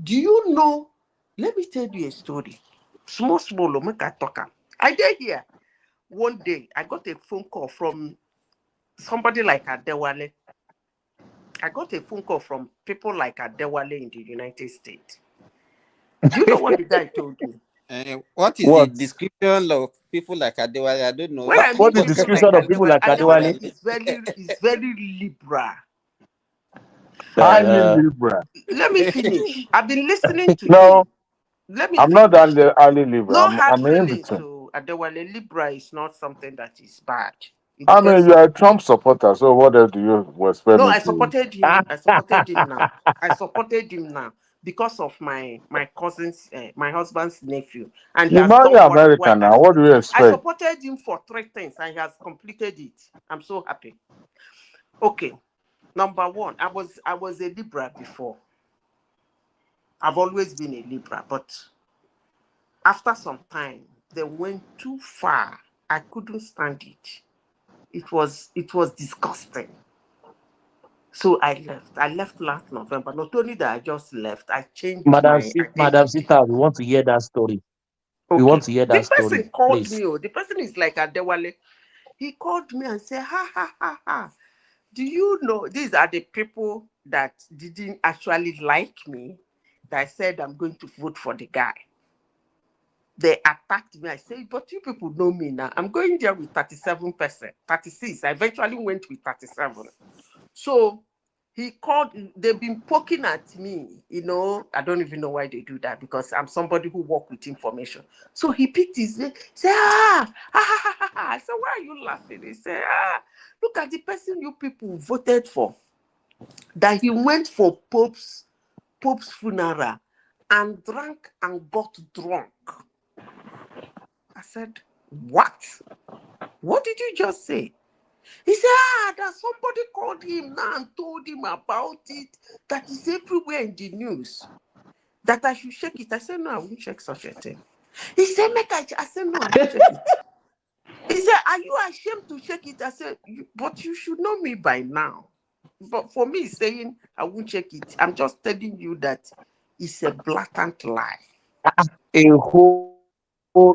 Do you know? Let me tell you a story. Small, make I talk. I did here. One day, I got a phone call from somebody like Adewale. I got a phone call from people like Adewale in the United States. Do you know what the guy told me? What is the description of people like Adewale? I don't know. When I mean the description of people like Adewale? Is very liberal. Highly liberal. Let me finish. I've been listening to No, him. Let me I'm finish. not highly liberal. No hard I'm in feelings. between. So Adewale, liberal is not something that is bad. I mean, you're a Trump supporter, so what else do you expect No, me I to? supported him. I supported him now. I supported him now because of my cousin's, my husband's nephew, and he You has marry done what American now. What do you I expect? supported him for 3 things, and he has completed it. I'm so happy. Okay, number one, I was a liberal before. I've always been a liberal, but after some time, they went too far. I couldn't stand it. It was disgusting. So I left. I left last November. Not only that, I just left. I changed my identity. Madam Sita, we want to hear that story. Okay. We want to hear that The person story. called Please. me. Oh, the person is like Adewale. He called me and said, ha, ha, ha, ha. Do you know these are the people that didn't actually like me that said I'm going to vote for the guy? They attacked me. I said, but you people know me now. I'm going there with 37%, 36. I eventually went with 37. So he called, they've been poking at me, you know. I don't even know why they do that because I'm somebody who works with information. So he picked his name, said, I said, why are you laughing? He said, look at the person you people voted for. That he went for Pope's funeral and drank and got drunk. I said, what? What did you just say? He said, that somebody called him now and told him about it, that is everywhere in the news, that I should check it. I said, no, I won't check such a thing. He said, I said, no, I won't check it. He said, are you ashamed to check it? I said, but you should know me by now. But for me, saying I won't check it, I'm just telling you that it's a blatant lie. A whole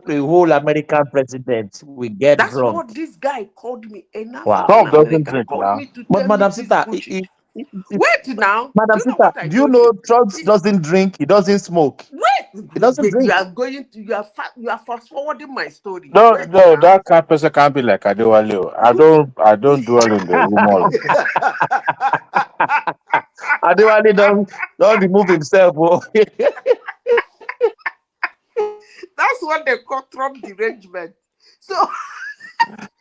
the whole American president will get That's drunk. what this guy called me. An Wow. African Trump doesn't American drink called now. me to But tell Madam me this Sita, bullshit. Wait now. Madam Do you know Sita, what I do you told know him? Trump He doesn't drink? He doesn't smoke. Wait, He doesn't you drink. are going to you are fast forwarding my story. No, Wait no, now. that kind of person can't be like Adewale. Oh. I don't dwell in the rumors. Adewale don't remove himself. Oh. That's what they call Trump derangement. So,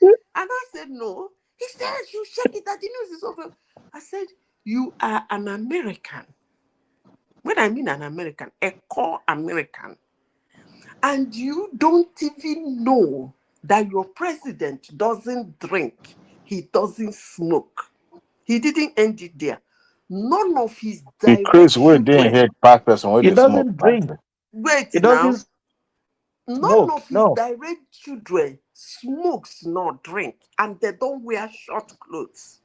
and I said no. He said you check it that the news is over. I said you are an American. When I mean an American, a core American, and you don't even know that your president doesn't drink, he doesn't smoke. He didn't end it there. None of his The direct Chris we didn't children. hit past person when He they smoke. doesn't drink. Wait He now. doesn't None smoke. of his No. direct children smokes nor drink, and they don't wear short clothes.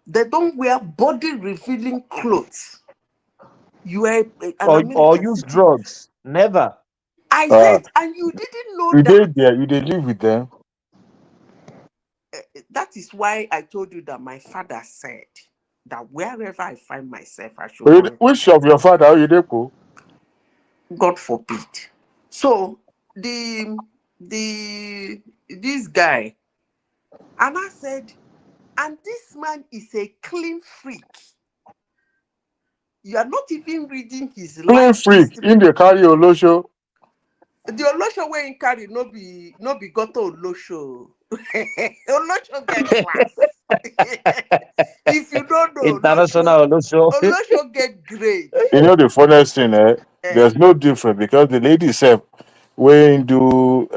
They don't wear body revealing clothes. You are an Or American use citizen. drugs. Never. I said, and you didn't know You that. did there, you did live with them. That is why I told you that my father said that wherever I find myself, I should But hunger. which of your father are you there? Ko? God forbid. So this guy, and I said, and this man is a clean freak. You are not even reading his Clean life freak history. in the carry Olosho. The Olosho wey him carry no be Goto Olosho. Olosho get class. If you don't know, International Olosho. Olosho get grade. You know the funniest thing, there's no difference because the lady said when do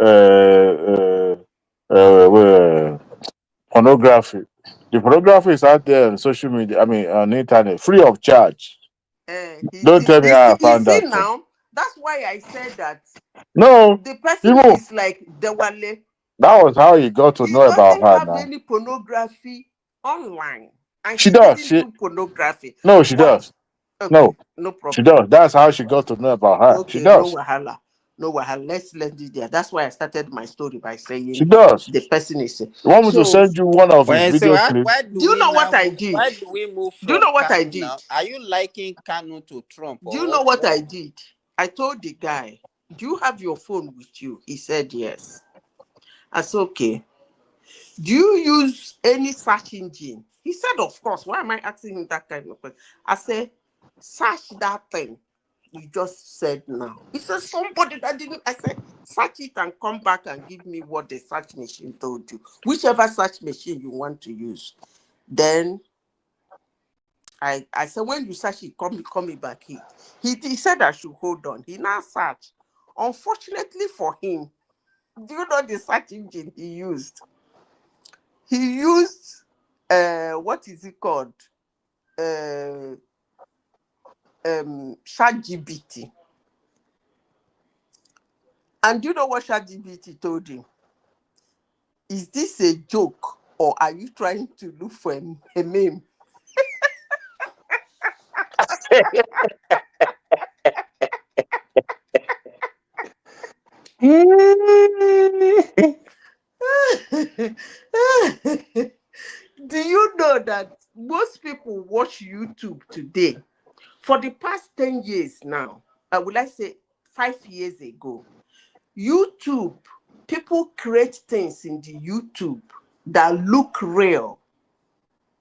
pornography. The pornography is out there on social media. I mean, on the internet, free of charge. Don't tell me how I found See that. now, that's why I said that No, the person even is like Dewale. that was how he got to He know about doesn't her have now. any pornography online, and She he does. didn't do pornography. No, she What? does. Okay, No, no problem. she does. That's how she got to know about her. She Okay, no does. wahala. No wahala. Let's let it there. That's why I started my story by saying She does. the person is. You want me to So, send you one of his Well, so video why, clips? why do you know what I did? Why do we move Do you from know what I Kanu did? now? Are you liking Kanu to Trump? Do you know what I did? I told the guy, do you have your phone with you? He said yes. I said, okay. Do you use any search engine? He said, of course. Why am I asking him that kind of question? I said, search that thing you just said now. He said, somebody that didn't. I said, search it and come back and give me what the search machine told you. Whichever search machine you want to use. Then I said, when you search it, call me back. He said I should hold on. He now searched. Unfortunately for him, do you know the search engine he used? He used what is it called? ChatGPT. And do you know what ChatGPT told him? Is this a joke or are you trying to look for a meme? Do you know that most people watch YouTube today? For the past 10 years now, will I say 5 years ago, YouTube, people create things in the YouTube that look real,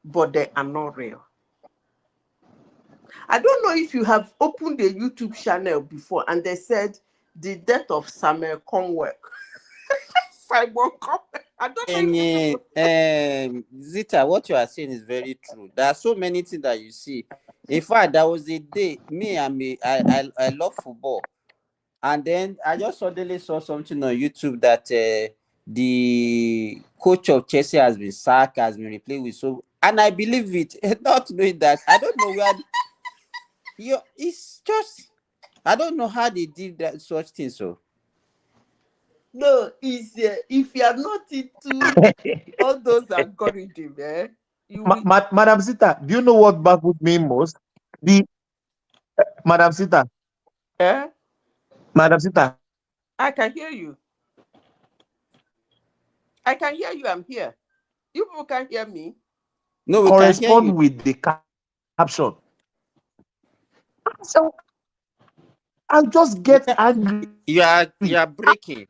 but they are not real. I don't know if you have opened a YouTube channel before and they said the death of Samuel Conwell. Simon Conwell. I don't know if you Zita, what you are saying is very true. There are so many things that you see. In fact, there was a day, I love football. And then I just suddenly saw something on YouTube that the coach of Chelsea has been sacked, has been replaced with so, and I believe it, not knowing that. I don't know where it's just, I don't know how they did that such thing. So no, it's if you are not into all those algorithms, you will. Madam Sita, do you know what baffled me most? Madam Sita. Eh? Madam Sita, I can hear you. I can hear you. I'm here. You people can hear me. No, we can hear you. With the caption. So I just get angry. You are breaking.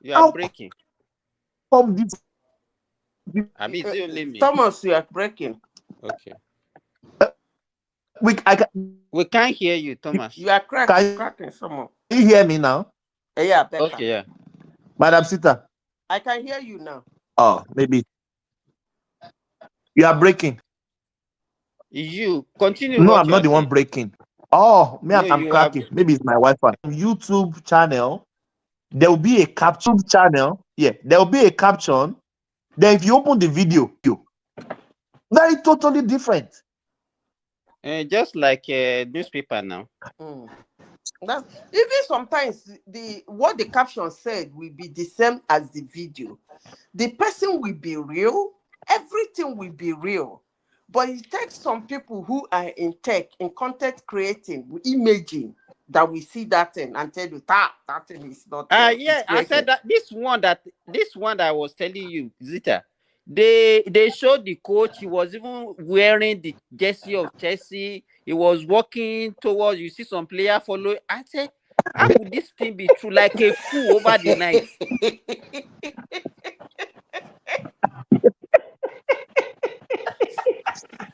You are breaking. From this. I mean, it's only me. Thomas, you are breaking. Okay. We can't hear you, Thomas. You are cracking someone. You hear me now? Yeah, better. Okay, yeah. Madam Sita. I can hear you now. Oh, maybe. You are breaking. You continue. No, what I'm you not are the one saying. breaking. Oh, me, No, I'm you cracking. Maybe it's my Wi-Fi. YouTube channel, there will be a caption channel. Yeah, there will be a caption. Then if you open the video, very totally different. Just like a newspaper now. That's, even sometimes what the caption said will be the same as the video. The person will be real. Everything will be real. But it takes some people who are in tech, in content creating, imaging, that we see that thing and tell you that thing is not. Yeah, I said that this one that I was telling you, Zita. They showed the coach. He was even wearing the jersey of Chelsea. He was walking towards. You see some player follow. I said, how could this thing be true? Like a coup over the night.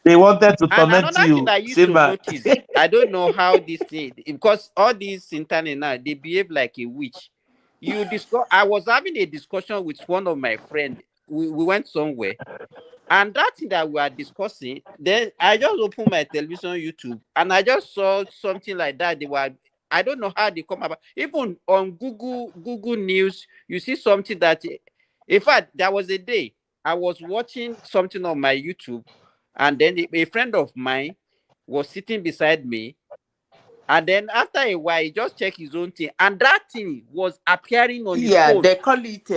They wanted to And torment another you. thing I used to notice, I don't know how this thing, because all these internet now, they behave like a witch. I was having a discussion with one of my friends. We went somewhere, and that thing that we are discussing, then I just opened my television YouTube, and I just saw something like that. I don't know how they come about. Even on Google News, you see something that, in fact, there was a day I was watching something on my YouTube, and then a friend of mine was sitting beside me. And then after a while, he just checked his own thing. And that thing was appearing on his phone. They call it,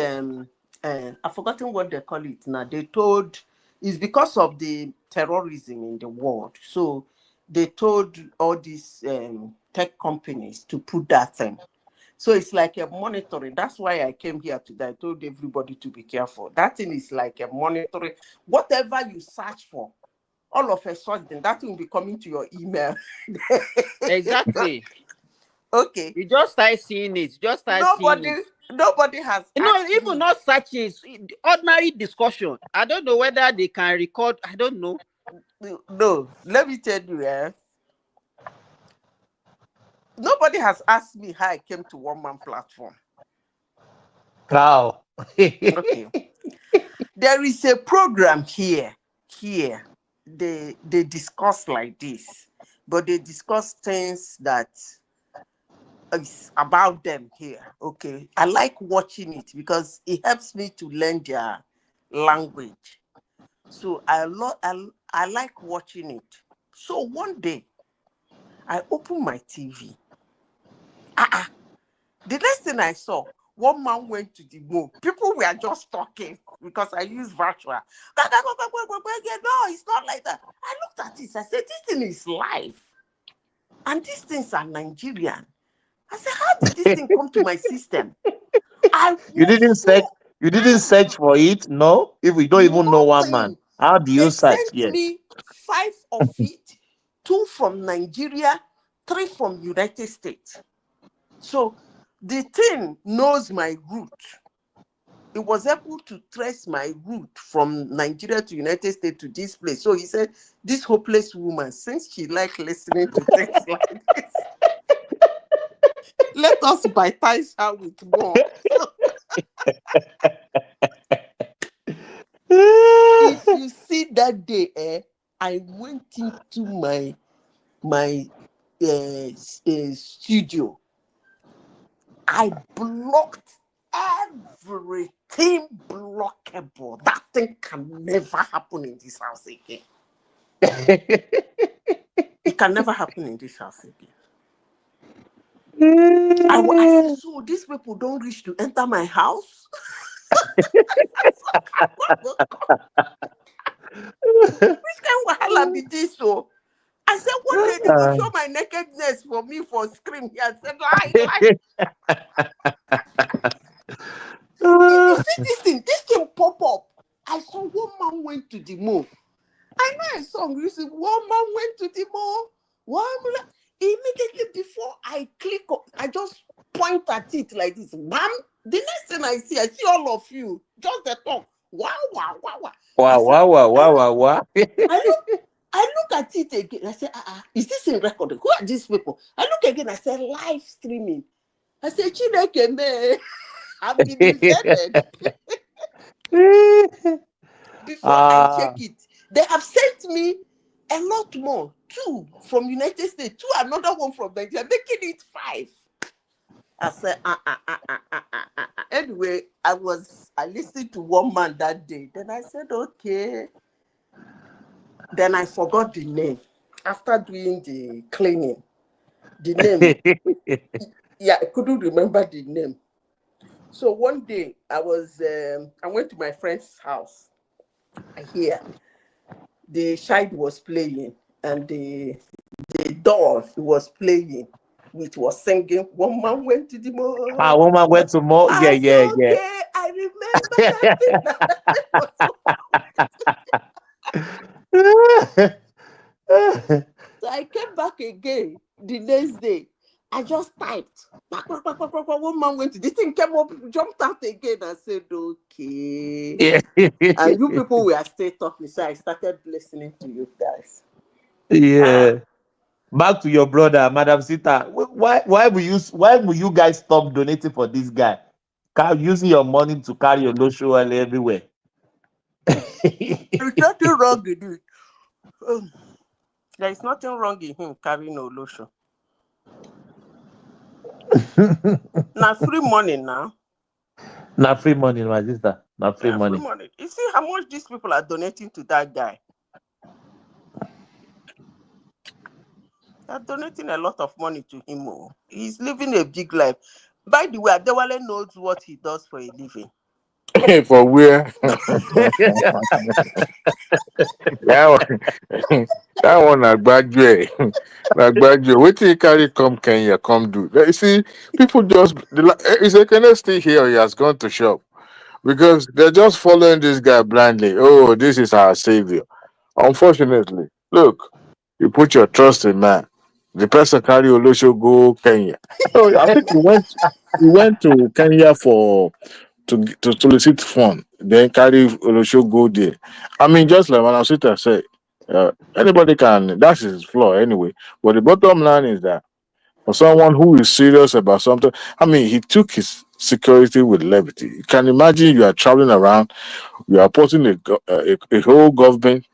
I've forgotten what they call it now. They told, it's because of the terrorism in the world. So they told all these tech companies to put that thing. So it's like a monitoring. That's why I came here today. I told everybody to be careful. That thing is like a monitoring. Whatever you search for, all of a sudden, that thing will be coming to your email. Exactly. Okay. You just start seeing it. Nobody has. No, even not searching. Ordinary discussion. I don't know whether they can record. I don't know. No, let me tell you, nobody has asked me how I came to One Man Platform. Wow. Okay. There is a program here. They discuss like this, but they discuss things that is about them here. Okay. I like watching it because it helps me to learn their language. So I like watching it. So one day I opened my TV. The next thing I saw, one man went to the moon. People were just talking because I use virtual. No, it's not like that. I looked at it. I said, this thing is live. And these things are Nigerian. I said, how did this thing come to my system? You didn't search for it, no? If we don't even know one man, how do you search? Sent me 5 of it, 2 from Nigeria, 3 from United States. So the thing knows my route. It was able to trace my route from Nigeria to United States to this place. So he said, this hopeless woman, since she likes listening to things like this, let us baptize her with more. If you see that day, I went into my studio. I blocked everything blockable. That thing can never happen in this house again. It can never happen in this house again. I said, so these people don't reach to enter my house? Which kind of wahala be this? So I said, one day they will show my nakedness for me for scream here. I said, lie. If you see this thing pop up. I saw one man went to the mall. I know a song. You see, one man went to the mall. Immediately before I click, I just point at it like this. Bam! The next thing I see all of you. Just the tongue. Wow. Wow. I look at it again. I say, is this in recording? Who are these people? I look again. I say, live streaming. I say, Chineke me. I've been invented. Before I check it, they have sent me a lot more. 2 from United States, 2 another one from Nigeria, making it 5. I said, Anyway, I listened to one man that day. Then I said, okay. Then I forgot the name. After doing the cleaning, the name, I couldn't remember the name. So one day I went to my friend's house. I hear the child was playing and the doll was playing, which was singing. One man went to the mall. One man went to mall. Yeah. Okay, I remember that. So I came back again the next day. I just typed. One man went to this thing, came up, jumped out again and said, okay. Yeah. And you people were still talking, so I started listening to you guys. Yeah. Back to your brother, Madam Sita. Why will you guys stop donating for this guy? Using your money to carry your lotion everywhere. There's nothing wrong with it. There is nothing wrong in him carrying no lotion. Now free money now. Not free money, my sister. Not free money. Free money. You see how much these people are donating to that guy? They're donating a lot of money to him. He's living a big life. By the way, Adewale knows what he does for a living. For where? that one a graduate. Wait till you carry come Kenya, come do. You see, people just is a Kenya still here? He has gone to shop because they're just following this guy blindly. Oh, this is our savior. Unfortunately, look, you put your trust in man. The person carry Olosho go Kenya. Oh, I think he went to Kenya to solicit fund, then carry Olosho go there. I mean, just like when Sita said, anybody can, that's his flaw anyway. But the bottom line is that for someone who is serious about something, I mean, he took his security with levity. You can imagine you are traveling around, you are putting a whole government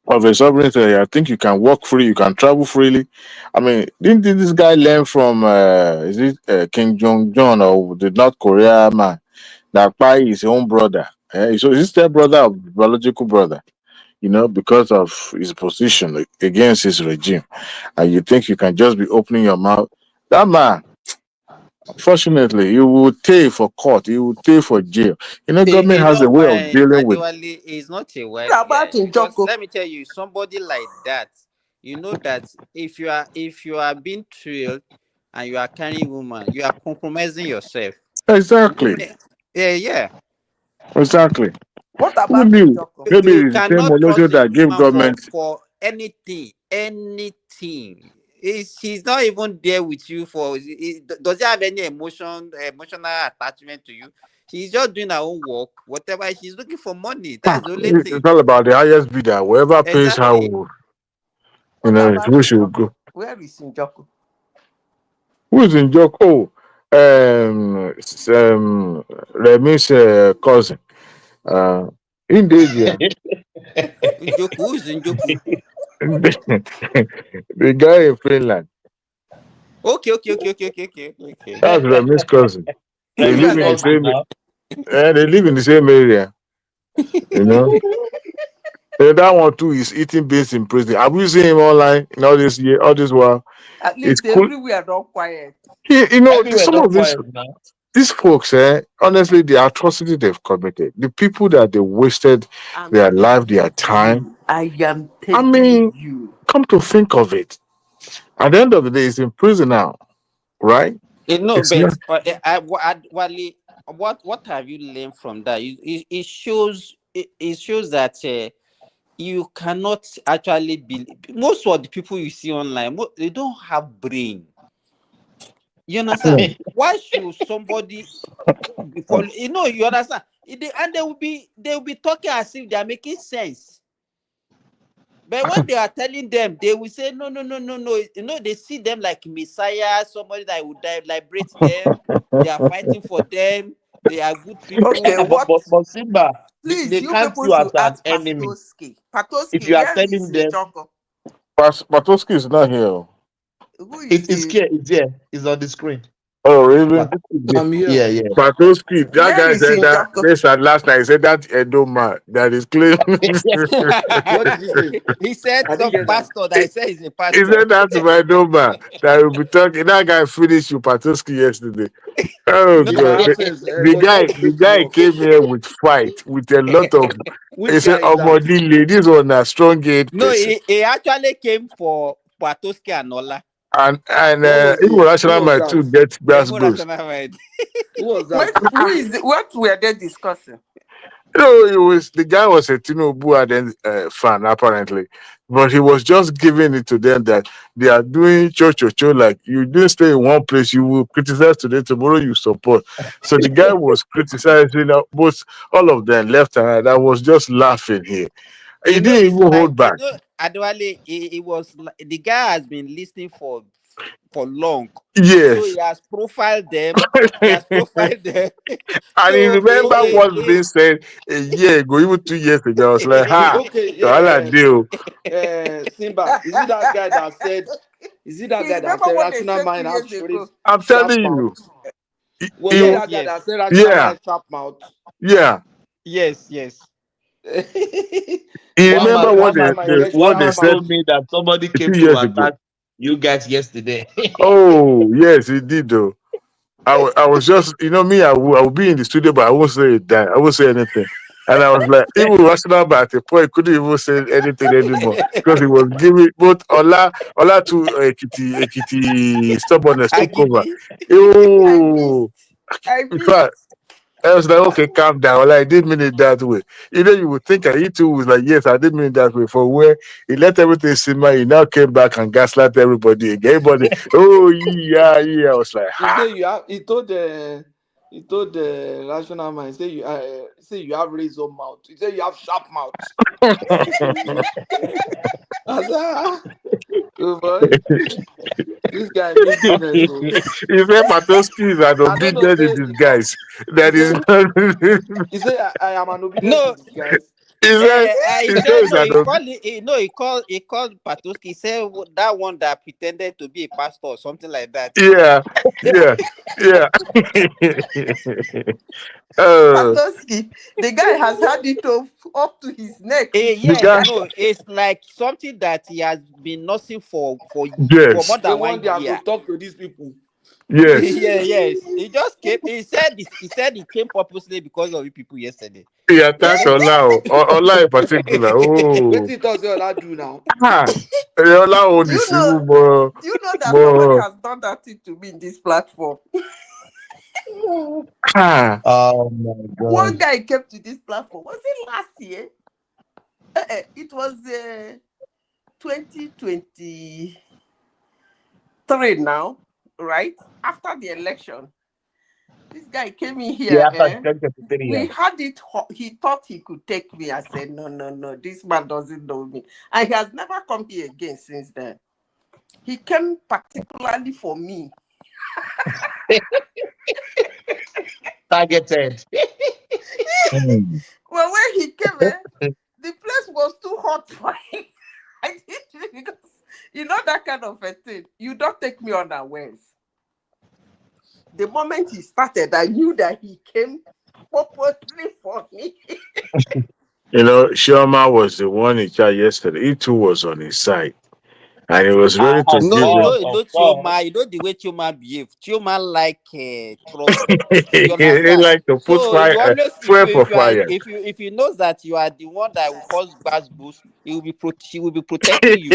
of a sovereignty. I think you can walk free, you can travel freely. I mean, didn't this guy learn from, is it King Jong-un or the North Korea man? That by his own brother. So his step brother of biological brother, because of his position against his regime. And you think you can just be opening your mouth. That man, unfortunately, you will pay for court, you will pay for jail. Government has a way of dealing with. Adewale is not a white guy. Because let me tell you, somebody like that, you know that if you are being trailed and you are carrying woman, you are compromising yourself. Exactly. Yeah. Exactly. What about maybe you it's the same cannot Olosho trust that give government for anything. She's not even there with you for. Does she have any emotional attachment to you? She's just doing her own work. Whatever, she's looking for money. That's the only thing. It's all about the highest bidder. Whoever pays her, who should go. Where is Njoku? Who is Njoku? Remi's cousin. Indeed, Njoku, who is Njoku? The guy in Finland. Okay. That's Remi's cousin. They live in the same. They live in the same area. And that one too is eating beans in prison. Have you seen him online in all this while? At least everywhere not quiet. Some of these folks, honestly, the atrocity they've committed, the people that they wasted their life, their time. I am telling you. come to think of it, at the end of the day, he's in prison now, right? No, It's but not. Wale, what have you learned from that? It shows it shows that you cannot actually be most of the people you see online. They don't have brain. You understand? Why should somebody before you understand? And they will be talking as if they are making sense. But when they are telling them, they will say, no, no, no, no, no. They see them like Messiah, somebody that would liberate them. They are fighting for them. They are good people. Okay, what? But Simba, Please, they you count people you as should an ask enemy. Patoski. If Patoski, you are where is telling the them, jungle? Patoski is not here. Who is it's the... here, it's here, it's on the screen. Oh, really? I'm here. Yeah, yeah. Patoski, that Where guy is said that Njoko? this and last night. He said that Edo man that is claiming. What did he say? He said some pastor that he said he's a He pastor. said that's my number that will be talking. That guy finished with Patoski yesterday. Oh No. god, the guy came here with fight with a lot of. He said, "Ogodile, this one a strong head No, person." he actually came for Patoski and Ola. And even rational mind too get Yeah, grass more goes. rational mind. What were they discussing? It was the guy was a Tinubu and then fan apparently, but he was just giving it to them that they are doing cho like you didn't stay in one place, you will criticize today, tomorrow you support. So the guy was criticizing both all of them left and right. I was just laughing here. He didn't It's even like hold back. Adwale, it was the guy has been listening for long. Yes. So he has profiled them. And he So remember what's being said a year ago, even 2 years ago. I was like, ha, I deal. Simba, is it that guy that said? Is it that guy that said rational mind have straight? I'm telling you. Was it that guy that said rational mind sharp mouth? Yeah. Yes. You remember what they said told me that somebody came 2 to years ago. attack you guys yesterday. Oh, yes, he did though. I was just, me, I would be in the studio, but I won't say that. I won't say anything. And I was like, even rational, but at the point, couldn't even say anything anymore because he was giving both Ola to Ekiti stubbornness took over. Oh, in fact, I was like, okay, calm down. Well, I didn't mean it that way. You would think he too was like, yes, I didn't mean it that way. For where he let everything simmer, he now came back and gaslight everybody again. Everybody, oh yeah. I was like, He told the rational mind. Say you have razor mouth. He said you have sharp mouth. I said, oh boy, this guy means business. He said Patoski is an obedient in disguise. That is not. He said I am an obedient in disguise. He called Patoski. He said that one that pretended to be a pastor or something like that. Yeah. Patoski, the guy has had it up to his neck. It's like something that he has been nursing for more than 1 year. To talk to these people. Yes. Yes. He just came. He said he came purposely because of you people yesterday. He attacked Ola in particular. Oh. What does Ola do now? Ola on the Do you know that somebody has done that thing to me in this platform? Oh my God. One guy came to this platform. Was it last year? It was 2023 now, right? After the election. This guy came in here. We had it. He thought he could take me. I said, no. This man doesn't know me. And he has never come here again since then. He came particularly for me. Targeted. Well, when he came, the place was too hot for him. I did because that kind of a thing. You don't take me unawares. The moment he started, I knew that he came purposely for me. Sharma was the one in charge yesterday. He too was on his side. and he was ready to No, give him. Chioma, you know the way Chioma behave. Chioma like trouble. You He understand? like to put So fire, you always, fuel for fire. if you know that you are the one that will cause bad boost, she will be protecting you.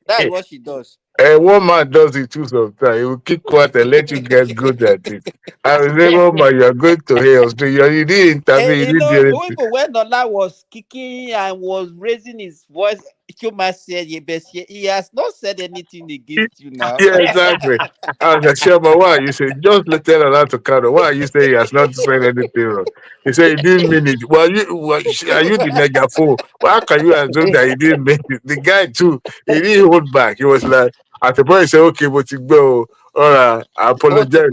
That's what she does. One man does it too sometimes. He will keep quiet and let you get good at it. I will say, one man, you are going to hell. So you didn't intervene, And you you didn't do know, anything. even when Nola was kicking and was raising his voice, Chioma said, he has not said anything against you now. Yeah, exactly. I was like, Sherman, why? You say, just let tell her to count. Why you say he has not said anything wrong? He said he didn't mean it. Well, are you the megaphone? Well, how can you assume that he didn't mean it? The guy too, he didn't hold back. He was like, at the point he said, okay, but you go, all right, I apologize.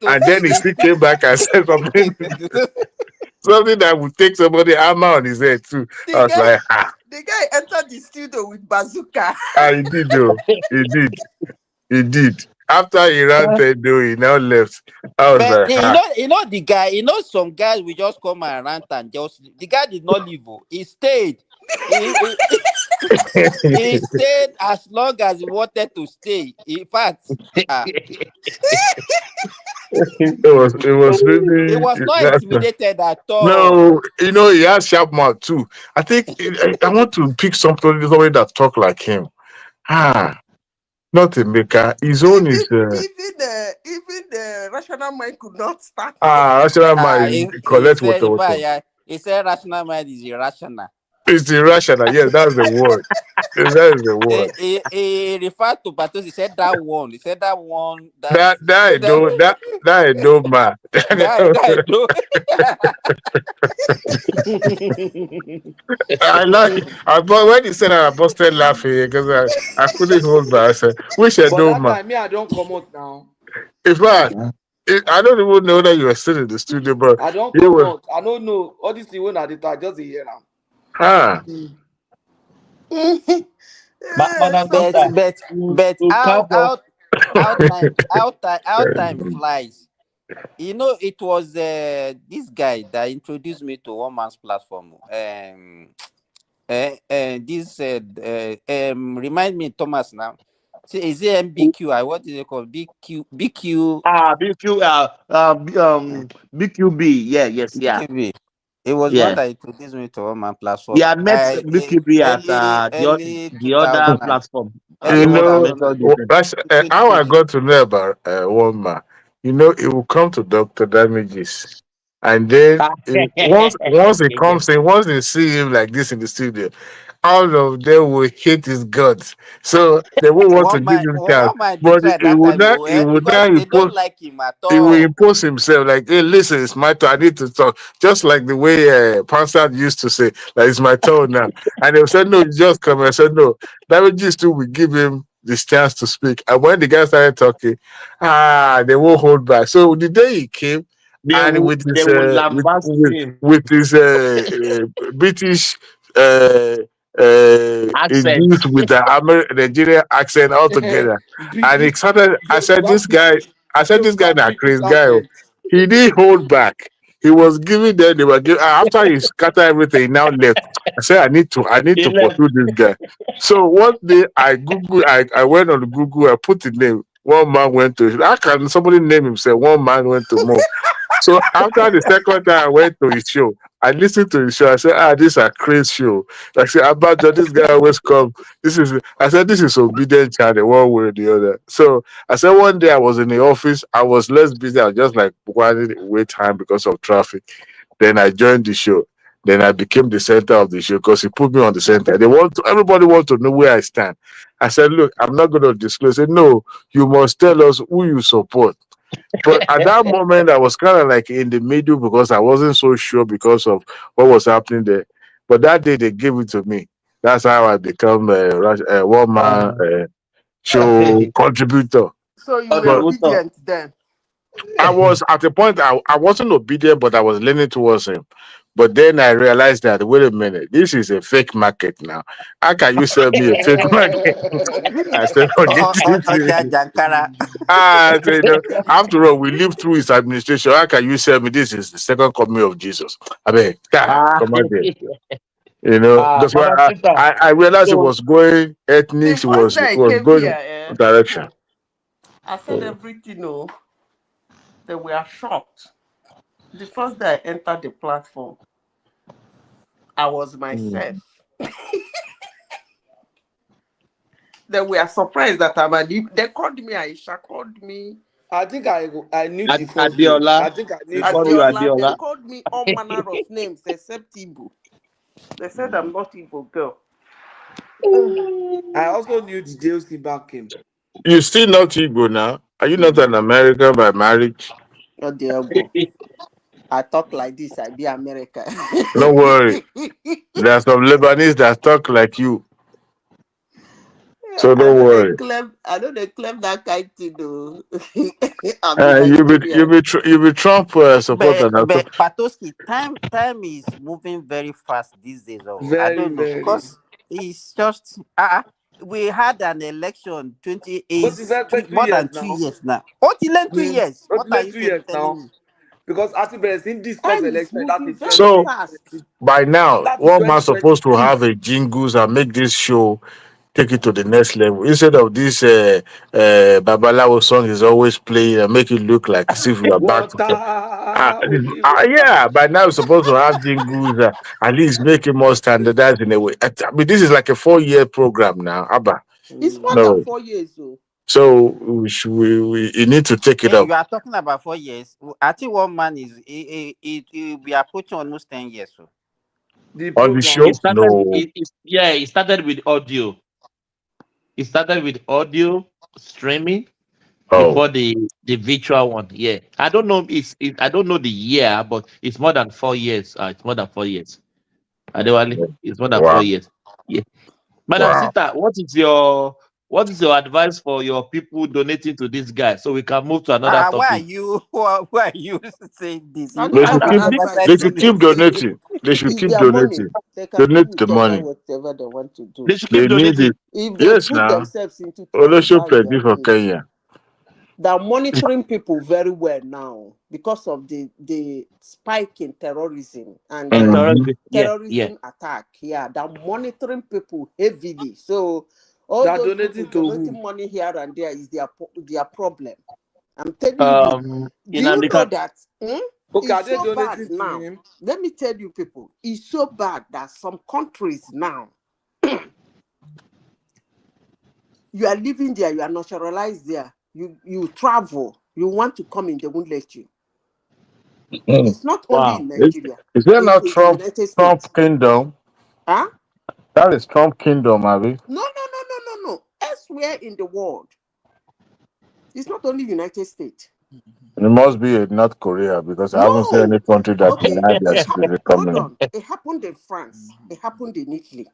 And then he still came back and said something, something that would take somebody hammer on his head too. I was like, The guy entered the studio with bazooka. he did though. He did. He did. After he ranted though, he now left. I was But like, you know the guy, some guys will just come and rant and just the guy did not leave. He stayed. He stayed as long as he wanted to stay. In fact, it was he really was not intimidated at all. no, he has sharp mouth too. I think I want to pick somebody that talk like him. Not a maker. His own is Even the rational mind could not start. rational mind collect water. He said rational mind is irrational. It's irrational. Yes, that's the word. That is the word. He referred to Batos. He said that one. He said that one. That I don't man. That do. I but when he said that, I busted laughing because I couldn't hold back. I said, "Wish I But don't that man." time, me, I don't come out now. In fact, I don't even know that you were still in the studio, but I don't you come were. out. I don't know. All these things when I did, I just hear now. But how time flies. You know, it was this guy that introduced me to one man's platform. Remind me, Thomas now. See, is it MBQ? What is it called? BQ. BQB. Yeah, yes, yeah. BQB. It was one Yeah. that introduced me to one man platform. Yeah, I met BQB at Early the other 2000. platform. Early The one that 2000. mentioned this. How I got to know about one man. It will come to Dr. Damages. And then once he comes in, once they see him like this in the studio, all of them will hate his guts. So they won't want to give him chance. One man But declared he that would time not because they don't impose like him at he will all. impose himself like, hey, listen, it's my turn. I need to talk. Just like the way Pansat used to say, like, it's my turn now. And they said, no, you just come. I said, no. Damages too will give him this chance to speak. And when the guy started talking, they won't hold back. So the day he came, and with his with his British accent. induced with the Nigerian accent altogether, and he started. I said this guy that crazy guy. He didn't hold back. He was giving them. They were giving after he scattered everything. He now left. I said I need to pursue this guy. So one day I went on Google. I put the name. One man went to. How can somebody name himself? One man went to Mo. So after the second time I went to his show, I listened to his show. I said, this is a crazy show. I said, Abajo, this guy always come. This is obedient channel, one way or the other. So I said one day I was in the office, I was less busy, I was just like wanting to wait time because of traffic. Then I joined the show. Then I became the center of the show because he put me on the center. Everybody wants to know where I stand. I said, look, I'm not going to disclose. He said, no, you must tell us who you support. But at that moment, I was kind of like in the middle because I wasn't so sure because of what was happening there. But that day they gave it to me. That's how I become a one man show contributor. So you were obedient then. I was at the point I wasn't obedient, but I was leaning towards him. But then I realized that wait a minute, this is a fake market now. How can you sell me a fake market? I said, forget it. I said, after all, we lived through his administration. How can you sell me this is the second coming of Jesus? I mean, come on there. You know, that's why Madam Sister. I realized it So was going The ethnics, first day I it was came going here, direction. I said everything, no. They were shocked. The first day I entered the platform, I was myself. They were surprised that I'm a new. They called me Aisha, called me I think I knew the first day. Adiola. I think I knew They the call you first day. Adiola. They Adiola. called me all manner of names except Igbo. They said I'm not Igbo girl. I also knew the JOC back came. You still not Igbo now? Are you not an American by marriage? Not the Igbo. I talk like this, I be America. Don't worry. There are some Lebanese that talk like you. So I don't know they worry. claim. I know they claim that kind thing though. I'm in You be Trump supporter now. But Patoski, time is moving very fast these days. Oh, I Very, don't know very. because it's just we had an election But it's like 2 more than years 2 now. years now. What in 2 years? But What are like you 2 years telling now. me? Because Atiku in this course Time is election, that moving is very 2020. So fast. by now, That is one man supposed to 2026. have a jingles and make this show take it to the next level. Instead of this Babalawo song is always playing and make it look like as if we are back to Water, water. yeah, by now we're supposed to have jingles at least make it more standardized in a way. I mean, this is like a 4-year program now. Abba. It's more than No. 4 years though. So we need to take it up. You are talking about 4 years. I think one man is it will be approaching almost 10 years. So. The On the program. show? It started. No. It started with audio. It started with audio streaming Oh. before the virtual one. Yeah, I don't know. I don't know the year, but it's more than 4 years. It's more than 4 years. Adewale, it's more than Wow. 4 years. Yeah, Madam Wow. Sita, what is your advice for your people donating to this guy so we can move to another Why are topic? you why are you saying this? I You don't They have should an keep advice they for should them. keep donating. They should It's keep their money. donating. They can do Donate with the money. whatever they want to do. They should They keep need donating. it. If they Yes, put now. themselves into trouble, Ownership that's their plenty for case. Kenya. They're monitoring people very well now because of the spike in terrorism and Terrorism. Yeah. terrorism attack. Yeah, they're monitoring people heavily. So all They're those donating people to donating who? money here and there is their problem. I'm telling you. Do you Nnamdi know Kanu- that? Okay, are It's they so bad donating to now. him? Let me tell you, people, it's so bad that some countries now, you are living there, you are naturalized there, you travel, you want to come in, they won't let you. It's not only in Nigeria, Is there in not the United States. Trump Kingdom? Huh? That is Trump Kingdom, Abby. No. Elsewhere in the world. It's not only United States. It must be in North Korea because I haven't seen any No. country that Okay. denied their spirit Hold coming. on. It happened in France. It happened in Italy.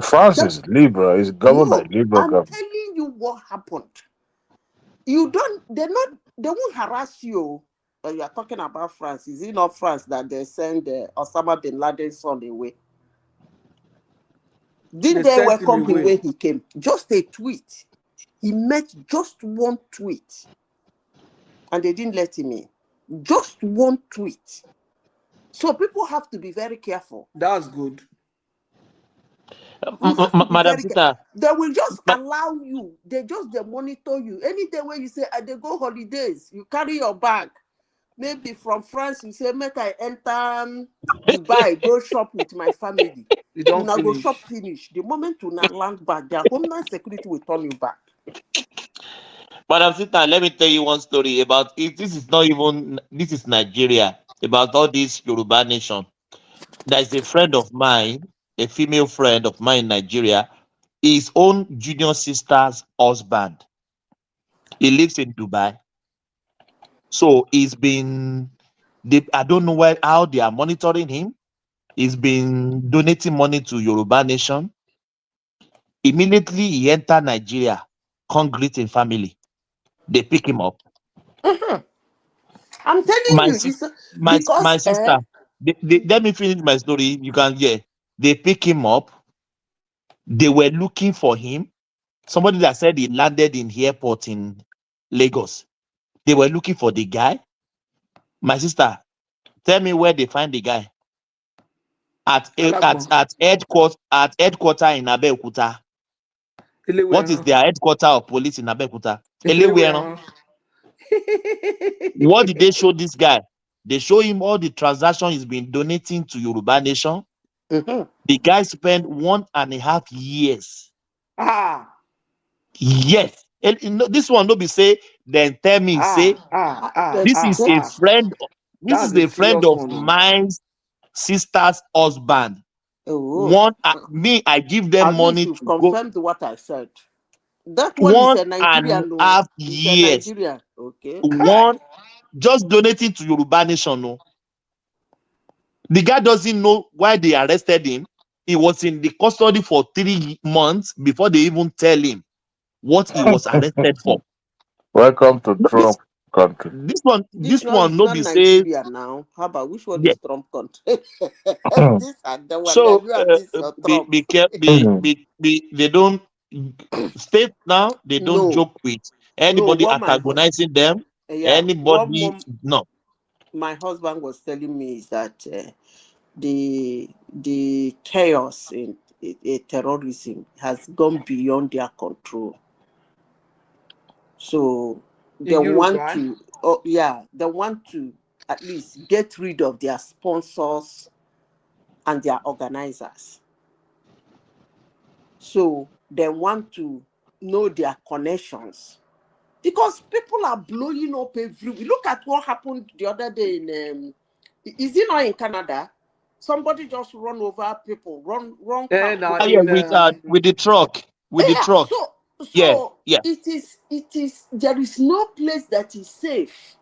France is liberal, is governed by liberal I'm government. telling you what happened. They won't harass you. You are talking about France. Is it not France that they send Osama bin Laden's son away? Didn't they sent him welcome him away. when he came? Just a tweet. He made just one tweet. And they didn't let him in. Just one tweet. So people have to be very careful. That's good. You have to be Madam very Sita, careful. They will just allow you. They monitor you. Any day when you say, they go holidays, you carry your bag. Maybe from France, you say, make I enter Dubai, go shop with my family. You don't now go finish. shop finish. The moment you now land back, their homeland security will turn you back. Madam Sita, let me tell you one story about it. This is Nigeria, about all this Yoruba nation. There's a friend of mine, a female friend of mine in Nigeria, his own junior sister's husband. He lives in Dubai. So I don't know how they are monitoring him. He's been donating money to Yoruba nation. Immediately he entered Nigeria, come greet his family. They pick him up. I'm telling My you, sister, let me finish my story. You can hear. They pick him up. They were looking for him. Somebody that said he landed in the airport in Lagos. They were looking for the guy. My sister, tell me where they find the guy. at headquarters in Abeokuta. What is their headquarters of police in Abeokuta? What did they show this guy? They show him all the transactions he's been donating to Yoruba Nation. The guy spent 1.5 years. Yes. And this one no be say, then tell me, say, this is a friend. This is a friend of my sister's husband. I give them At money least you've to go. confirmed what I said. That one is a Nigerian. 1.5 It's a years. Nigerian. Okay. Just donating to Yoruba Nation. No. The guy doesn't know why they arrested him. He was in the custody for 3 months before they even tell him what he was arrested for. Welcome to Trump country. This one is no not be say. Nigeria now. How about which one Yeah. is Trump country? This and the one. So This Trump. they don't state now. They don't joke with anybody antagonizing them. Anybody no. My husband was telling me is that the chaos in terrorism has gone beyond their control. So they want to, they want to at least get rid of their sponsors and their organizers. So they want to know their connections. Because people are blowing up everywhere. Look at what happened the other day in, is it not in Canada? Somebody just run over people, wrong with the truck. With the truck. So it is, there is no place that is safe.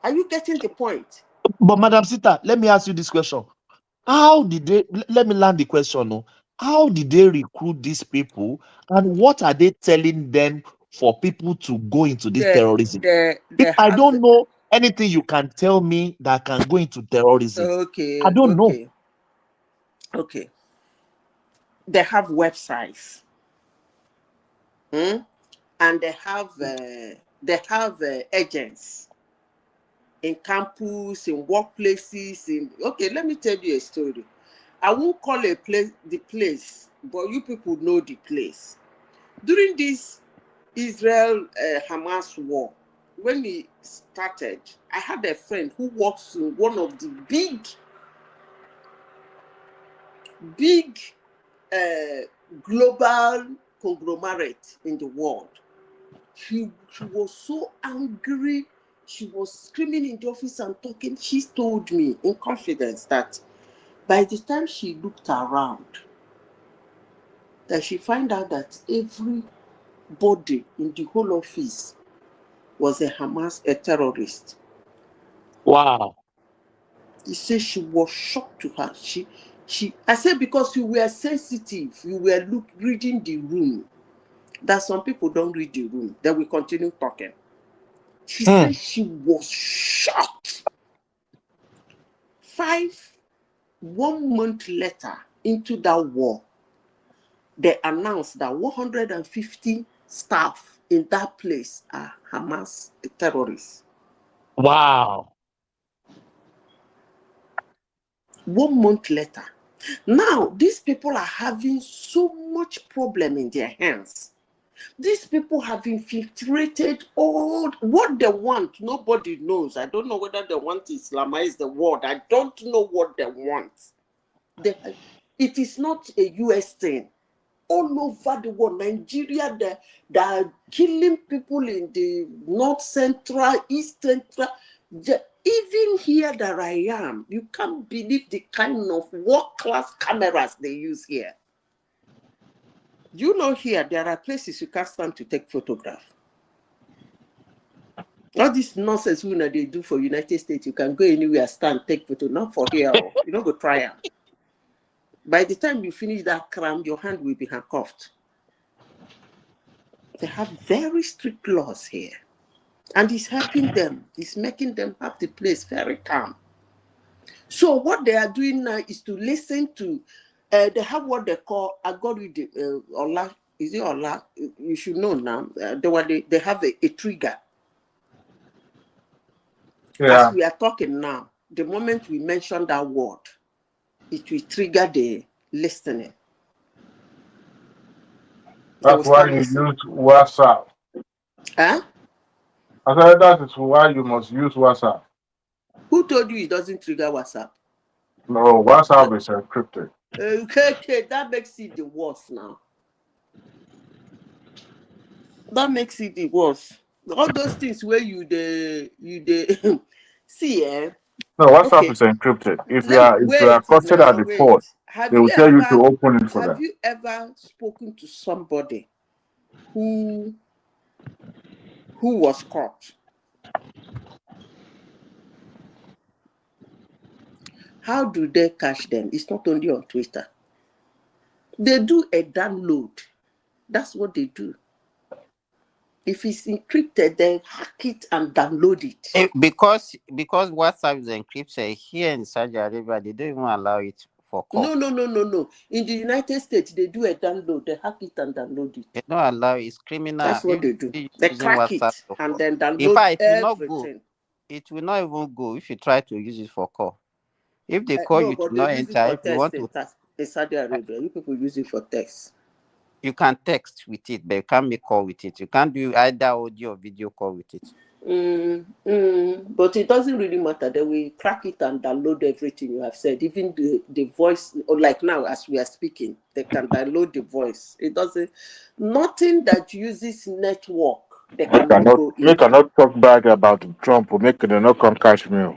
Are you getting the point? But Madam Sita, let me ask you this question. How did they, let me land the question, no? How did they recruit these people and what are they telling them for people to go into this terrorism? I don't know anything you can tell me that can go into terrorism. Okay. I don't know. Okay. They have websites. And they have agents in campus, in workplaces. Okay, let me tell you a story. I won't call the place, but you people know the place. During this Israel-Hamas war, when it started, I had a friend who works in one of the big global conglomerate in the world. She was so angry. She was screaming in the office and talking. She told me in confidence that by the time she looked around, that she found out that everybody in the whole office was a terrorist. Wow. He said she was shocked to her. I said, because you were sensitive, you were reading the room. That some people don't read the room. Then we continue talking. She said she was shocked. 1 month later into that war, they announced that 150 staff in that place are Hamas terrorists. Wow. 1 month later. Now, these people are having so much problem in their hands. These people have infiltrated all what they want. Nobody knows. I don't know whether they want to Islamize the world. I don't know what they want. It is not a US thing. All over the world, Nigeria, they are killing people in the North Central, East Central. Even here that I am, you can't believe the kind of world-class cameras they use here. You know, here there are places you can't stand to take photograph. All this nonsense they do for United States, you can go anywhere, stand, take photo. Not for here. You don't go try them. By the time you finish that crime, your hand will be handcuffed. They have very strict laws here. And it's helping them. It's making them have the place very calm. So what they are doing now is to listen to, they have what they call algorithm, Ola, is it Ola? You should know now. They have a trigger. Yeah. As we are talking now, the moment we mention that word, it will trigger the listening. That's why you use WhatsApp. Huh? I said that is why you must use WhatsApp. Who told you it doesn't trigger WhatsApp? No, WhatsApp is encrypted. Okay, that makes it the worst now. That makes it the worst. All those things where you see, No, WhatsApp okay. is encrypted. If you are costed at the port, Have they will you tell you ever to open it for have them. you ever spoken to somebody who was caught? How do they catch them? It's not only on Twitter. They do a download. That's what they do. If it's encrypted, they hack it and download it. Because WhatsApp is encrypted here in Saudi Arabia, they don't even allow it for call. No. In the United States, they do a download. They hack it and download it. They don't allow it. It's criminal. That's what they do. They crack it and then download in fact, everything. It will not even go if you try to use it for call. If they call No, you but to they not use it enter, for if you want text in Saudi Arabia. You people use it for text. You can text with it, but you can't make call with it. You can't do either audio or video call with it. But it doesn't really matter. They will crack it and download everything you have said, even the voice. Or like now, as we are speaking, they can download the voice. It doesn't. Nothing that uses network, they cannot go in. You cannot talk bad about Trump or make them not come catch me.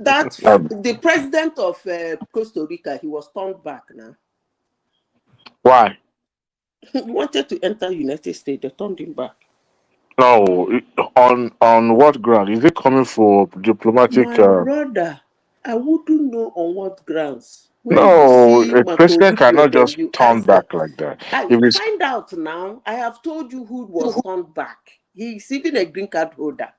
That the president of Costa Rica, he was turned back now. Why? He wanted to enter United States. They turned him back. No, on what ground? Is it coming for diplomatic? My brother, I wouldn't know on what grounds. When you No, see a president cannot them, just you turn ask them. back like that. I If it's find out now. I have told you who was turned back. He's even a green card holder.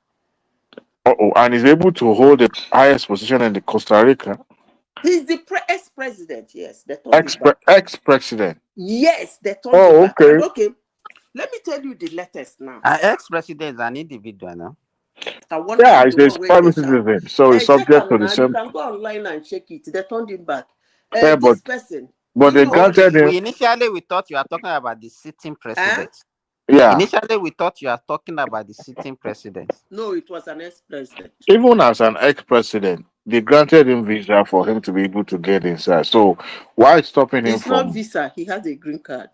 and is able to hold the highest position in the Costa Rica. He's the ex-president. Yes, they turned him back. Ex-president. Yes, they turned him back. Okay. And okay, let me tell you the latest now. An ex-president is an individual now. Yeah, it's a private citizen, so it's subject to the same. You can go online and check it. They turned him back. Yeah, This person. But they granted him. Initially, we thought you were talking about the sitting president. Yeah. Initially, we thought you were talking about the sitting president. No, it was an ex-president. Even as an ex-president, they granted him visa for him to be able to get inside. So why stopping him It's from? not visa. He has a green card.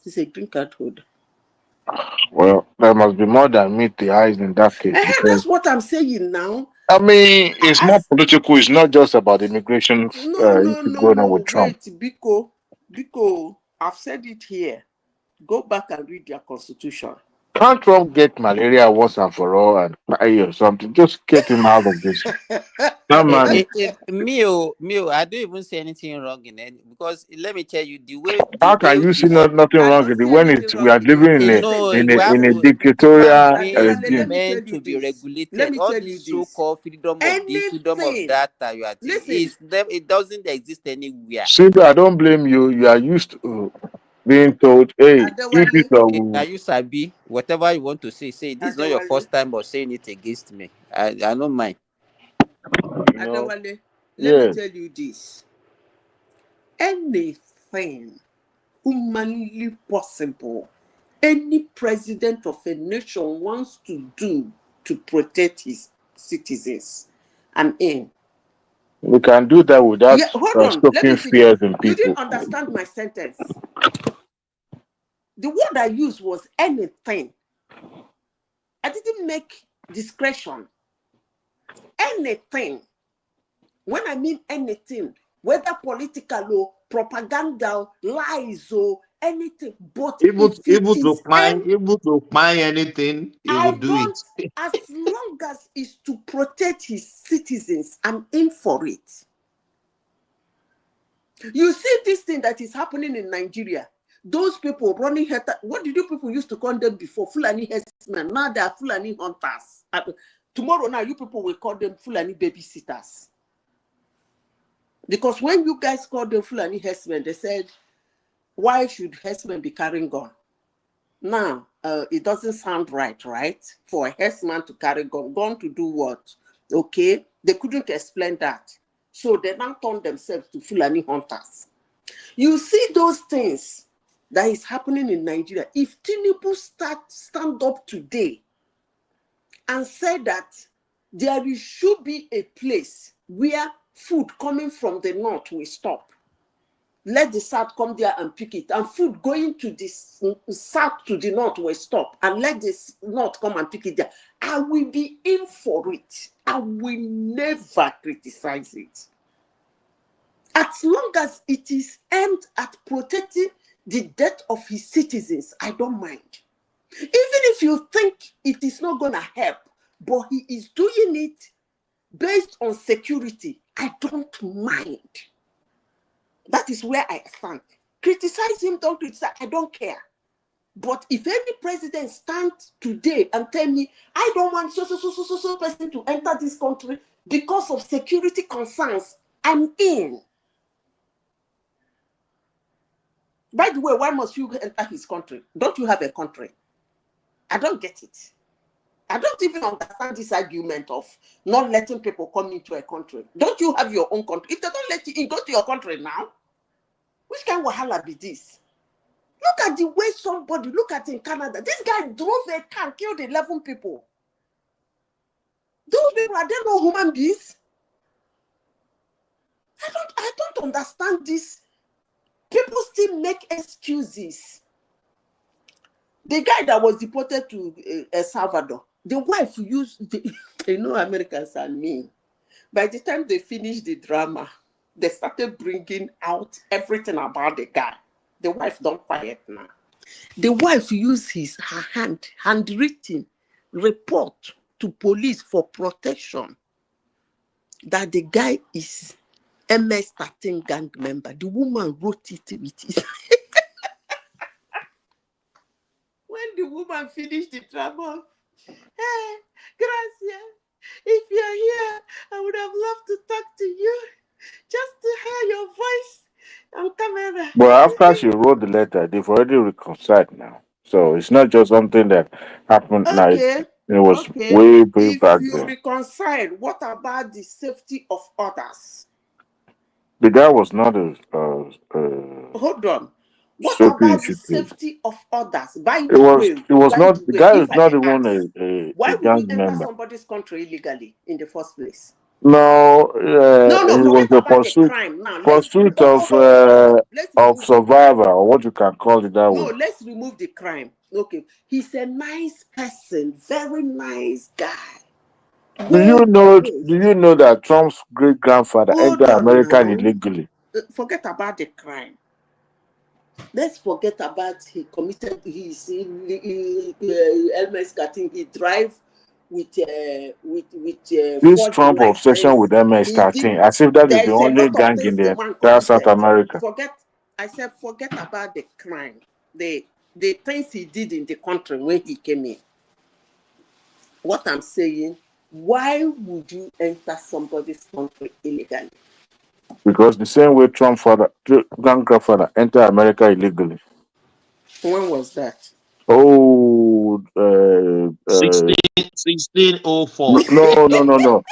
He's a green card holder. Well, there must be more than meet the eyes in that case. That's what I'm saying now. I mean, it's more political. It's not just about immigration going on with Trump. Wait, Biko, I've said it here. Go back and read their constitution. Can't Trump get malaria once and for all and die or something? Just get him out of this. Mio, I don't even say anything wrong in it because let me tell you the way. How can you see nothing wrong with it when we are living in a dictatorial regime? Meant to be regulated. All this so-called freedom of this, freedom of that you are saying, it doesn't exist anywhere. Simply, I don't blame you. You are used to being told, "Hey, you this are you Sabi? Whatever you want to say. This is not your first time of saying it against me. I don't mind." Adewale, let me tell you this. Anything humanly possible, any president of a nation wants to do to protect his citizens, I'm in. We can do that without stoking fears in people. You didn't understand my sentence. The word I used was anything. I didn't make discretion. Anything. When I mean anything, whether political or propaganda, lies or anything, but able to find anything, he will do it. As long as it's to protect his citizens, I'm in for it. You see this thing that is happening in Nigeria. Those people running head. What did you people used to call them before? Fulani herdsmen. Now they are Fulani hunters. Tomorrow now you people will call them Fulani babysitters. Because when you guys called them Fulani herdsmen, they said, why should herdsmen be carrying gun? Now, it doesn't sound right, right? For a herdsman to carry gun to do what? Okay, they couldn't explain that. So they now turned themselves to Fulani hunters. You see those things that is happening in Nigeria. If Tinubu stand up today and say that there should be a place where food coming from the north will stop, let the south come there and pick it, and food going to the south to the north will stop, and let the north come and pick it there, I will be in for it. I will never criticize it. As long as it is aimed at protecting the death of his citizens, I don't mind. Even if you think it is not going to help, but he is doing it based on security, I don't mind. That is where I stand. Criticize him, don't criticize, I don't care. But if any president stands today and tell me, I don't want so person to enter this country because of security concerns, I'm in. By the way, why must you enter his country? Don't you have a country? I don't get it. I don't even understand this argument of not letting people come into a country. Don't you have your own country? If they don't let you in, go to your country now. Which kind of wahala be this? Look at the way somebody, look at in Canada. This guy drove a car, killed 11 people. Those people, are they not human beings? I don't understand this. People still make excuses. The guy that was deported to El Salvador, the wife used, you know, Americans and me. By the time they finished the drama, they started bringing out everything about the guy. The wife don't quiet now. The wife used her handwritten report to police for protection that the guy is MS-13 gang member. The woman wrote it with his. When the woman finished the drama, hey, Gracia, if you're here, I would have loved to talk to you, just to hear your voice on camera. But after she wrote the letter, they've already reconciled now. So it's not just something that happened now. Okay. It was Okay. way If back you then. reconcile, what about the safety of others? The guy was not a Hold on. What soapy about the institute. safety of others? By It the was way, not the guy is if I not may even ask, a why would gang you enter member. somebody's country illegally in the first place? No, No, he was forget the about the crime. Now, pursuit let's of remove the crime. survivor, or what you can call it that No, way. let's remove the crime. Okay. He's a nice person, very nice guy. Do you know that Trump's great grandfather Hold entered on America now. illegally? Forget about the crime. Let's forget about he committed his MS-13. He drive with This forged Trump obsession with license. MS-13, as if that is the There's a only lot of gang in things the the man entire South committed. America. I said forget about the crime. The things he did in the country when he came in. What I'm saying, why would you enter somebody's country illegally? Because the same way Trump grandfather entered America illegally. When was that? Oh, 1604. No.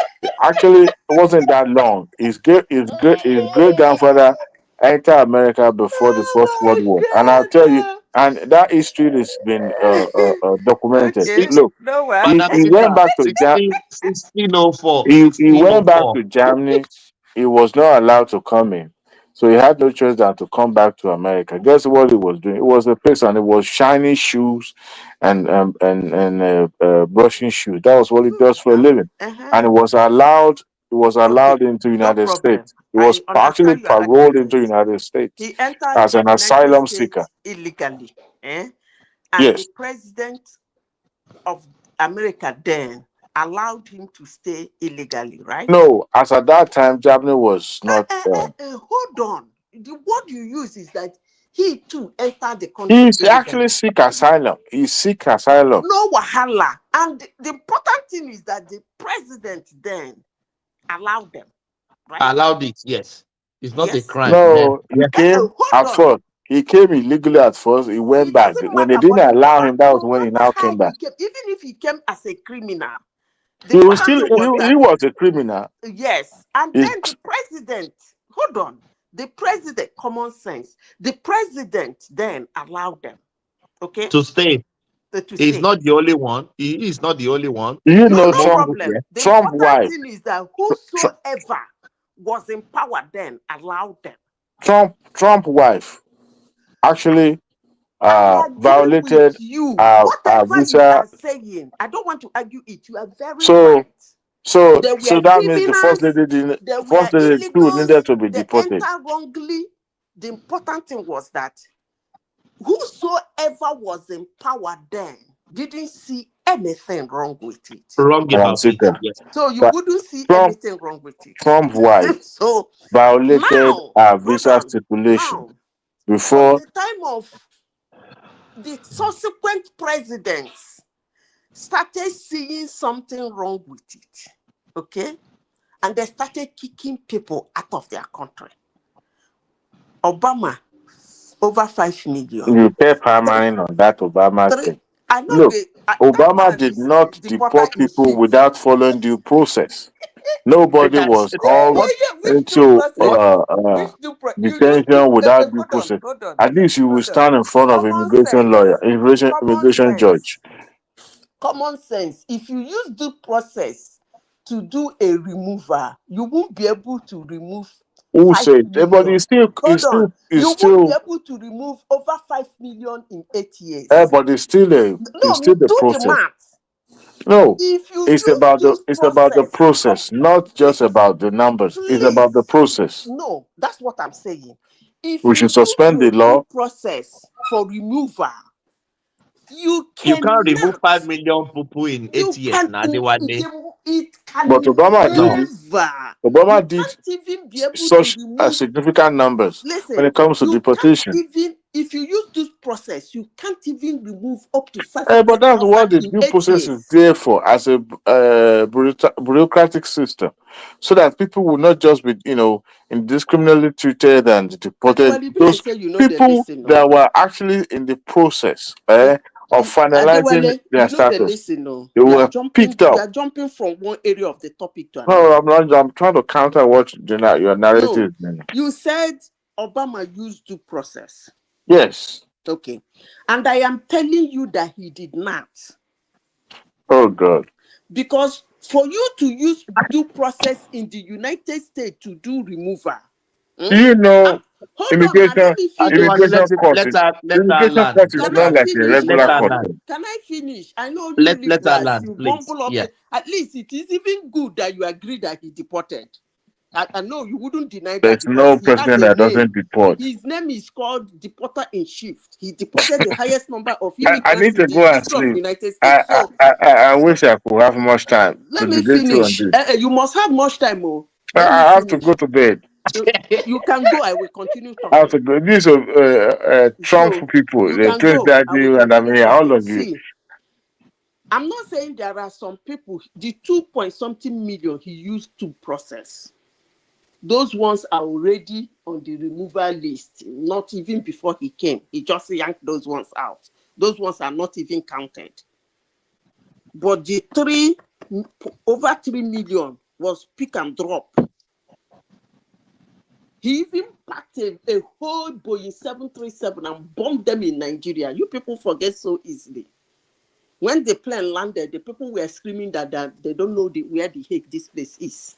Actually, it wasn't that long. His great grandfather entered America before the First World War, and I'll tell you, and that history has been documented. Okay. Look, No way. he went back to 1604. he went back to Germany. He was not allowed to come in, so he had no choice than to come back to America. Guess what he was doing? It was a place, and it was shiny shoes, and brushing shoes. That was what he does for a living, and it was allowed. It was allowed into No United problem. States. He was I actually understand your paroled into argument. United States He entered as an United asylum States seeker. illegally, and the Yes. president of America then allowed him to stay illegally, right? No, as at that time, Germany was not. Hold on. The word you use is that he too entered the country He's illegally. actually seek asylum. He seek asylum. No wahala. And the important thing is that the president then allowed them, right? Allowed it, yes. It's not a crime. No, he came at on. first. He came illegally at first. He went back. When they didn't allow him, that was when he now came back. Even if he came as a criminal, He was still he was a criminal. Yes, and then the president, hold on, the president, common sense, the president then allowed them, okay, to stay. to He's stay. not the only one. He is not the only one. You know, No problem. The Trump important wife. thing is that whosoever was in power then allowed them. Trump wife actually violated you. our Whatever you visa. are saying, I don't want to argue it. You are very right. So There so were that means the first criminals, lady didn't. there First were lady too illegals, needed to be they deported. entered wrongly. The important thing was that whosoever was in power then didn't see anything wrong with it. Wrong about it. Yes. So you wouldn't see anything wrong with it. Trump wife So violated now, our visa stipulation before. from the time of the subsequent presidents started seeing something wrong with it, okay? And they started kicking people out of their country. Obama, over 5 million. You pay permanent on that Obama thing. I know. Look, Obama did not deport people without following due process. Nobody was called into detention without due process. At least you will stand in front of immigration lawyer, immigration judge. Common sense. If you use due process to do a removal, you won't be able to remove. Who said? But it's still, you won't be able to remove over 5 million in 8 years. But it's still the process. The math. No, it's about the process, not just about the numbers. It's about the process. No, that's what I'm saying. If we should suspend the law process for removal, you can't remove 5 million people in 8 years. Now they were but Obama did such significant numbers. Listen, when it comes to deportation. If you use this process, you can't even remove up to 5. But that's what the due process is there for, as a bureaucratic system, so that people will not just be, indiscriminately treated and deported. Those people that were actually in the process of finalizing their status, they were picked up. You are jumping from one area of the topic to another. No, I'm not. I'm trying to counter what your narrative is. You said Obama used due process. Yes. Okay. And I am telling you that he did not. Oh, God. Because for you to use due process in the United States to do removal, immigration court is not like a regular court. Can I finish? I know you you bumble up. Yeah. At least it is even good that you agree that he deported. I know you wouldn't deny that. There's no president that doesn't deport. His name is called Deporter in Chief. He deported the highest number of immigrants I need to go and sleep. United States. I wish I could have much time. Let me finish. You must have much time, oh. I have to go to bed. You can go. I will continue talking. I have to go. These are Trump people. They trace that you and I'm here. All of you. See, I'm not saying there are some people. The 2-point-something million he used to process. Those ones are already on the removal list, not even before he came. He just yanked those ones out. Those ones are not even counted. But the over 3 million was pick and drop. He even packed a whole Boeing 737 and bombed them in Nigeria. You people forget so easily. When the plane landed, the people were screaming that they don't know where the heck this place is.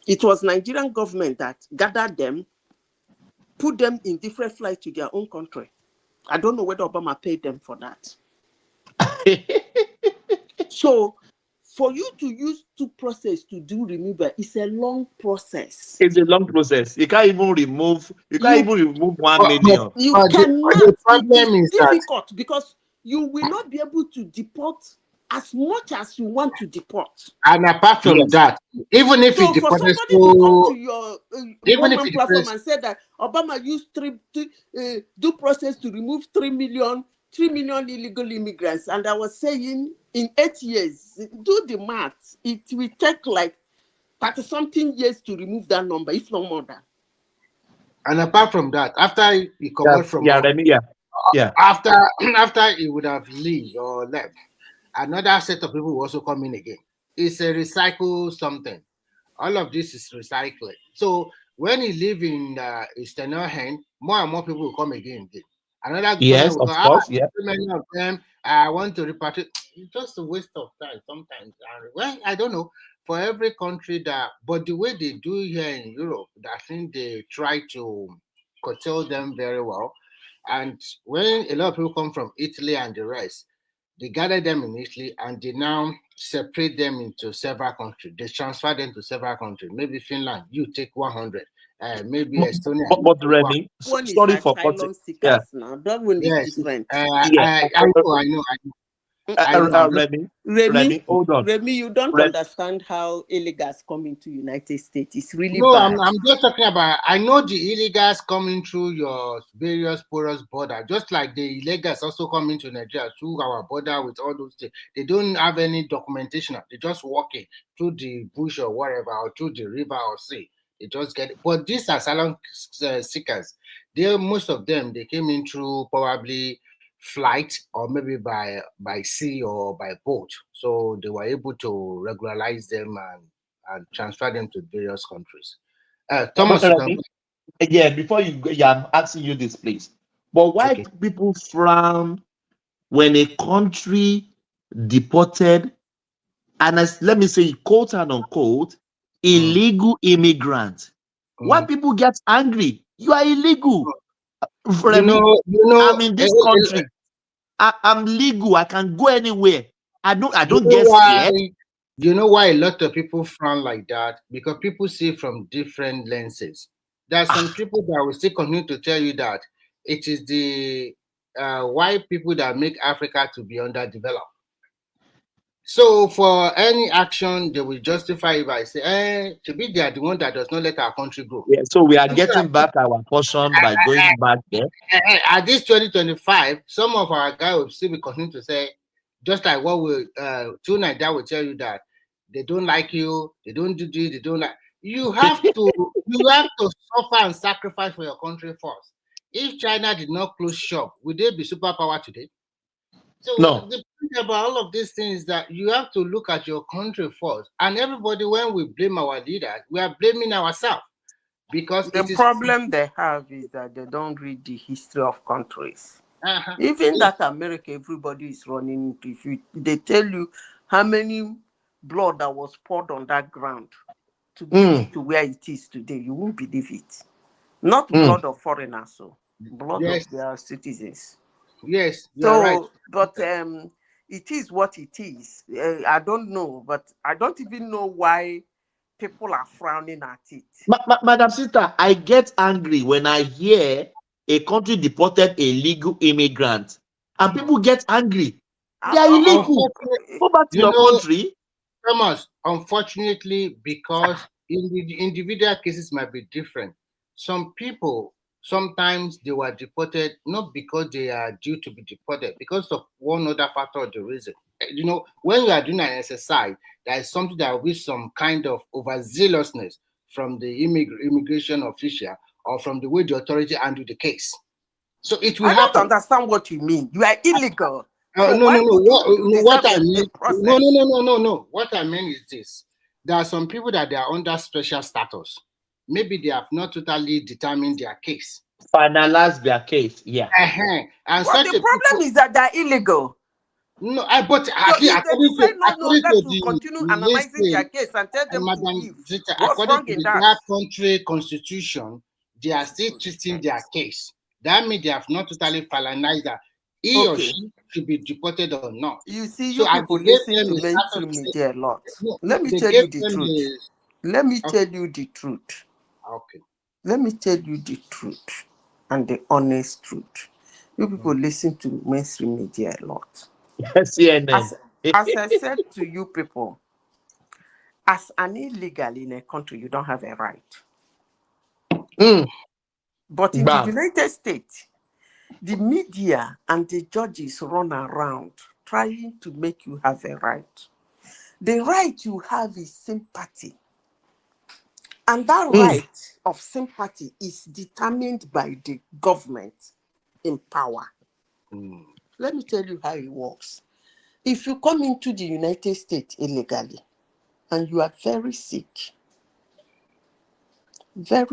It was Nigerian government that gathered them, put them in different flights to their own country. I don't know whether Obama paid them for that. So, for you to use due process to do removal, it's a long process. It's a long process. You can't even remove. You can't even remove 1 million. You cannot. The problem is difficult because you will not be able to deport as much as you want to deport. And apart from that, even if you for somebody to come to your platform and say that Obama used due process to remove 3 million illegal immigrants, and I was saying in 8 years, do the math, it will take like 30-something years to remove that number, if not more than. And apart from that, after he come out from after he would have leave or left, another set of people will also come in again. It's a recycle something. All of this is recycling. So when you live in his tenure hand, more and more people will come again. Another Yes, government will of go, course, yeah. too many of them, I want to repatriate. It's just a waste of time sometimes. Well, I don't know. For every country but the way they do here in Europe, I think they try to curtail them very well. And when a lot of people come from Italy and the rest, they gather them in Italy and they now separate them into several countries. They transfer them to several countries. Maybe Finland, you take 100. Maybe Estonia. But Remy, One is sorry for cutting. asylum Yeah. seekers now. That one is Yes, different. Yeah. I know. Remy, hold on. Remy, you don't Remy. understand how illegals come into United States. It's really No, bad. I'm just talking about, I know the illegals coming through your various porous border, just like the illegals also come into Nigeria through our border with all those things. They don't have any documentation. They just walking through the bush or whatever, or through the river or sea. They just get it. But these asylum seekers, most of them, they came in through probably flight or maybe by sea or by boat. So they were able to regularize them and transfer them to various countries. Thomas, you can... Yeah, before you go, yeah, I'm asking you this, please. But why do people frown when a country deported, and let me say, quote and unquote, illegal immigrant? Why people get angry? You are illegal. Remy, I'm in this country. I'm legal. I can go anywhere. I don't get scared. You know why a lot of people frown like that? Because people see from different lenses. There are some people that will still continue to tell you that it is the white people that make Africa to be underdeveloped. So for any action, they will justify it by saying, to be they are the one that does not let our country grow. Yeah, so we are getting back our portion by going back there. At this 2025, some of our guys will still be continuing to say, just like what we tonight, that will tell you that they don't like you, they don't do this, they don't like you. Have to suffer and sacrifice for your country first. If China did not close shop, would they be superpower today? So no. The point about all of these things is that you have to look at your country first. And everybody, when we blame our leaders, we are blaming ourselves. Because the problem they have is that they don't read the history of countries. Even that America, everybody is running into. If they tell you how many blood that was poured on that ground to get it to where it is today, you won't believe it. Not blood of foreigners, so blood of their citizens. Yes, you're right. But it is what it is. I don't know, but I don't even know why people are frowning at it. Madam Sister, I get angry when I hear a country deported a legal immigrant, and people get angry. They are illegal. Go back to your country. Thomas, unfortunately, because in the individual cases might be different. Some people, sometimes they were deported not because they are due to be deported, because of one other factor or the reason. You know, when you are doing an exercise, there is something that with some kind of overzealousness from the immigration official or from the way the authority handle the case. So it will happen. I don't understand what you mean. You are illegal. No. What I mean, no. What I mean is this: there are some people that they are under special status. Maybe they have not totally determined their case. Finalize their case, yeah. And well, the problem is that they're illegal. No, but so if they decide not to continue analyzing their case and tell them to leave, what's wrong in that? Country constitution, they are still treating their case. That means they have not totally finalized that he or she should be deported or not. You see, you people listen to mainstream media a lot. Let me tell you the truth. Let me tell you the truth. Okay. Let me tell you the truth and the honest truth. You people listen to mainstream media a lot. CNN. As I said to you people, as an illegal in a country, you don't have a right. But in the United States, the media and the judges run around trying to make you have a right. The right you have is sympathy. And that right of sympathy is determined by the government in power. Let me tell you how it works. If you come into the United States illegally and you are very sick, they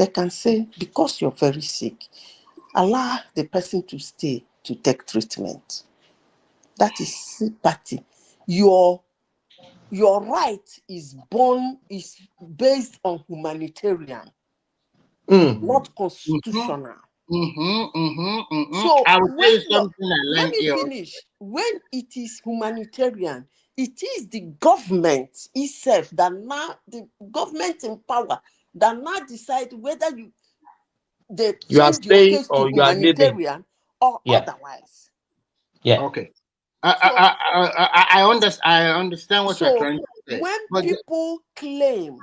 can say, because you're very sick, allow the person to stay to take treatment. That is sympathy. Your right is based on humanitarian, not constitutional. So I will tell you when something I let learned me here. finish. When it is humanitarian, it is the government itself that now, the government in power, that now decide whether they You are change your staying case to or you are leaving. humanitarian or Yeah. otherwise. Yeah. Okay. I understand what you're So trying to say. when But people claim,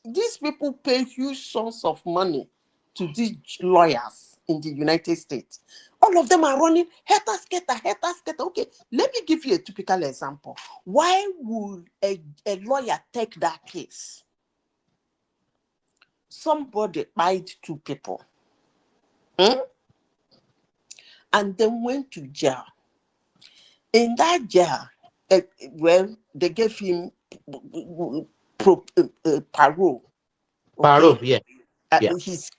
these people pay huge sums of money to these lawyers in the United States. All of them are running helter skelter. Okay, let me give you a typical example. Why would a lawyer take that case? Somebody buyed 2 people and then went to jail. In that jail, well, they gave him parole. Parole, yeah. His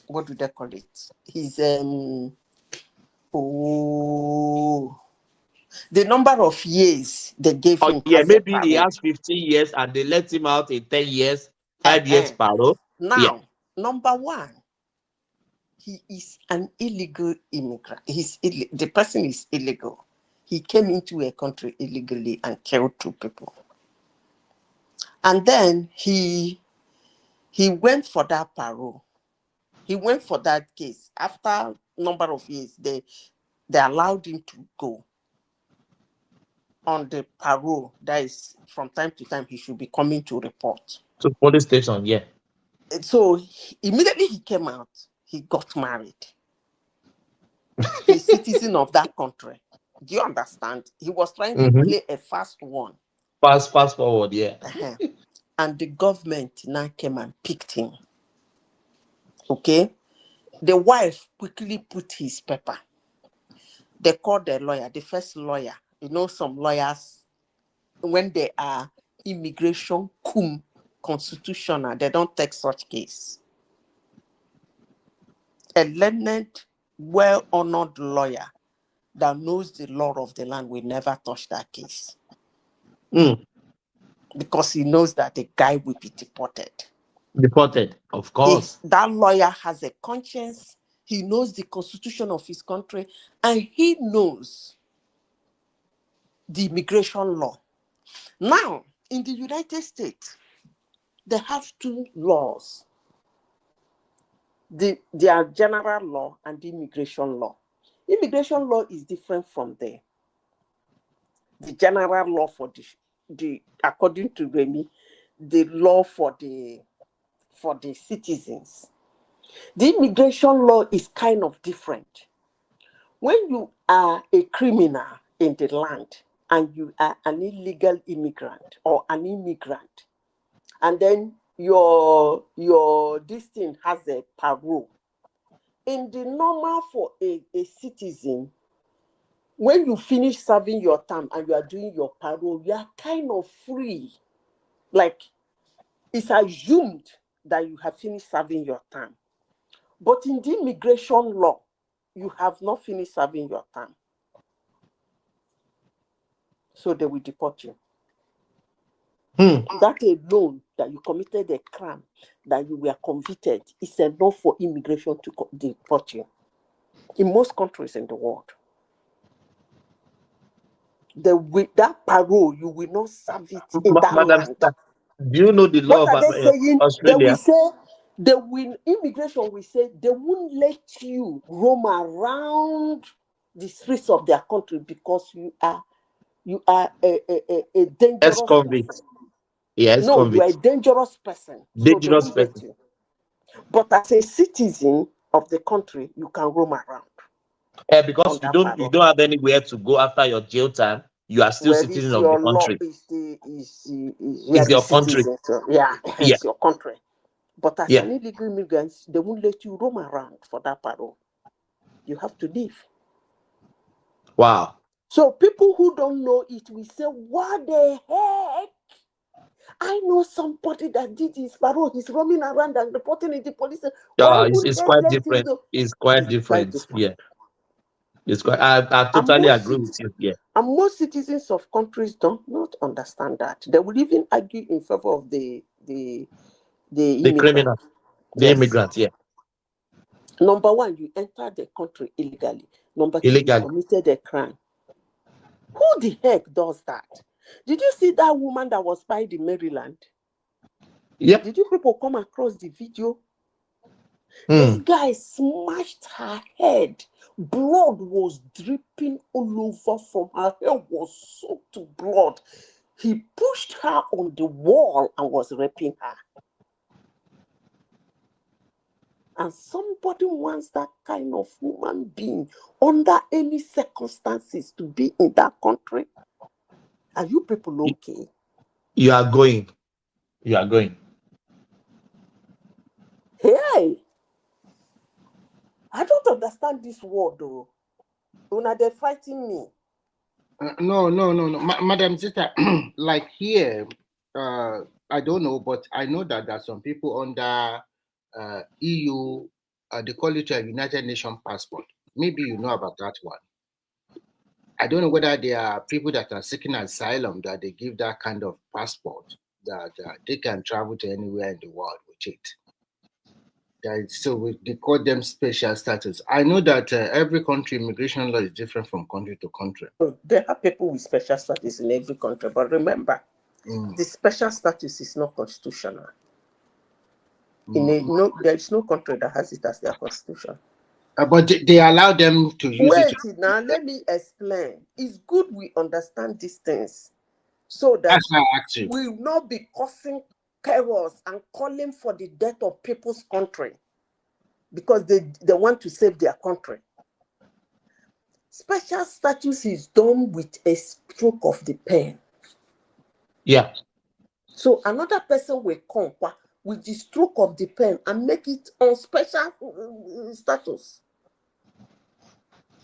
what do they call it? His the number of years they gave him. Yeah, as maybe a he parole. has 15 years and they let him out in 10 years, 5 years parole. Now, number 1, he is an illegal immigrant. The person is illegal. He came into a country illegally and killed 2 people. And then he went for that parole. He went for that case. After a number of years, they allowed him to go on the parole. That is, from time to time, he should be coming to report. To police station, yeah. So immediately he came out, he got married. He's a citizen of that country. Do you understand? He was trying to play a fast one. Fast forward, yeah. And the government now came and picked him. Okay? The wife quickly put his paper. They called the lawyer, the first lawyer. You know, some lawyers, when they are immigration cum constitutional, they don't take such case. A learned, well-honored lawyer that knows the law of the land will never touch that case. Because he knows that the guy will be deported. Deported, of course. That lawyer has a conscience. He knows the constitution of his country, and he knows the immigration law. Now, in the United States, they have 2 laws. Their general law and the immigration law. Immigration law is different from the general law for the according to Remy, the law for the citizens. The immigration law is kind of different. When you are a criminal in the land and you are an illegal immigrant or an immigrant, and then your this thing has a parole. In the normal for a citizen, when you finish serving your term and you are doing your parole, you are kind of free. Like, it's assumed that you have finished serving your term. But in the immigration law, you have not finished serving your term. So they will deport you. That alone, that you committed a crime, that you were convicted, is enough for immigration to deport you. In most countries in the world. With that parole, you will not serve it in that Madam, land. do you know the law What are they saying? Australia? They will say, immigration will say, they won't let you roam around the streets of their country because you are a dangerous Ex-convict. person. Yes, no, you are a dangerous person. Dangerous so they won't let person. you. But as a citizen of the country, you can roam around. Because you don't have anywhere to go after your jail time. You are still citizen of the country. It's your country. So, yeah, it's your country. But as Yeah. an illegal immigrant, they won't let you roam around for that parole. You have to leave. Wow. So people who don't know it will say, what the heck? I know somebody that did his parole. He's roaming around and reporting in the police. Why wouldn't It's they quite let him different. go? It's quite It's quite different. different. Yeah. It's quite. I And totally agree with you. Yeah. And most citizens of countries don't not understand that. They will even argue in favor of the The immigrant. criminal, the Yes. immigrant. Yeah. Number one, you entered the country illegally. Number two, Illegally. you committed a crime. Who the heck does that? Did you see that woman that was spied in Maryland? Yeah. Did you people come across the video? This guy smashed her head. Blood was dripping all over from her hair, was soaked to blood. He pushed her on the wall and was raping her. And somebody wants that kind of human being under any circumstances to be in that country. Are you people okay? You are going. You are going. Hey, I don't understand this word though. Una, they're fighting me. No, Madam Sister, like here, I don't know, but I know that there are some people under EU, they call it a United Nations passport. Maybe you know about that one. I don't know whether there are people that are seeking asylum that they give that kind of passport that they can travel to anywhere in the world with it. So they call them special status. I know that every country immigration law is different from country to country. There are people with special status in every country, but remember, the special status is not constitutional. There is no country that has it as their constitution. But they allow them to use it. Wait, now let me explain. It's good we understand these things so that we will not be causing chaos and calling for the death of people's country because they want to save their country. Special status is done with a stroke of the pen. Yeah. So another person will come with the stroke of the pen and make it on special status.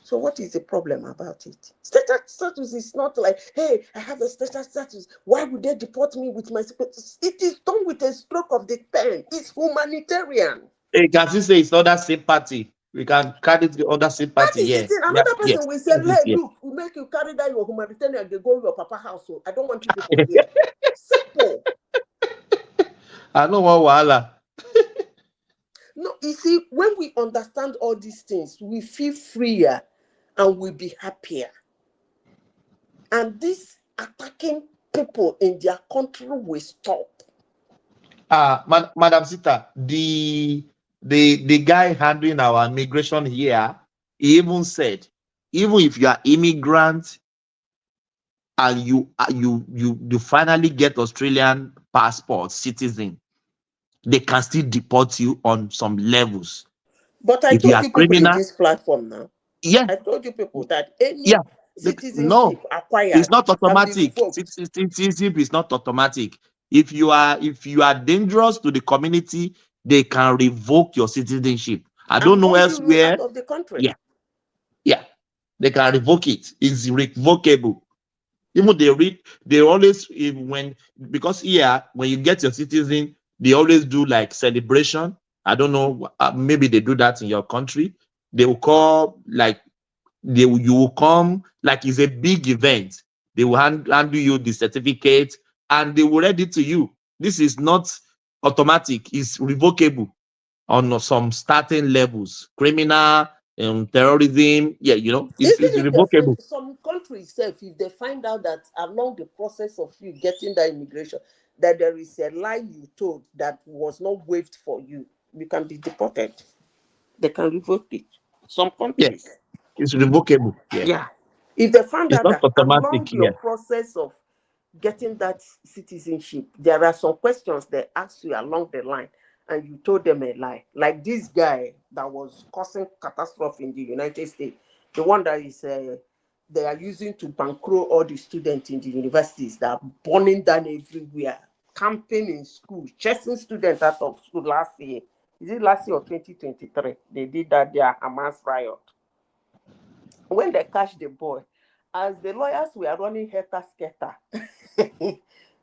So what is the problem about it? Special status is not like, hey, I have a special status. Why would they deport me with my status? It is done with a stroke of the pen. It's humanitarian. Hey, can you say it's other sympathy? We can carry the other sympathy. That is Yeah. the thing. Another person Yes. will say, hey, look, we make you carry that your humanitarian, they go to your papa house. So I don't want you people here. Simple. I know what wahala. No, you see, when we understand all these things, we feel freer and we'll be happier. And this attacking people in their country will stop. Madam Sita, the guy handling our immigration here, he even said, even if you are immigrant and you finally get Australian passport citizen, they can still deport you on some levels. But I if you told are you people criminal, in this platform now. Yeah. I told you people that any citizenship no, acquired it's not can be automatic. revoked. Citizenship is not automatic. If you are dangerous to the community, they can revoke your citizenship. I don't know Bundle you elsewhere. out of the country. Yeah, they can revoke it. It's revocable. Even they always because here when you get your citizen, they always do like celebration. I don't know, maybe they do that in your country. They will call like you will come like it's a big event. They will handle you the certificate and they will read it to you. This is not automatic, it's revocable on some starting levels. Criminal, terrorism, it's Even if they revocable. some countries if they find out that along the process of you getting that immigration, that there is a lie you told that was not waived for you, you can be deported. They can revoke it. Some countries. It's revocable. Yeah. If they found It's out not that automatic along your here. process of getting that citizenship, there are some questions they ask you along the line, and you told them a lie. Like this guy that was causing catastrophe in the United States, the one that is they are using to bankroll all the students in the universities that are burning down everywhere. camping in school, chasing students out of school last year. Is it last year or 2023? They did that there Hamas riot. When they catch the boy, as the lawyers were running helter-skelter,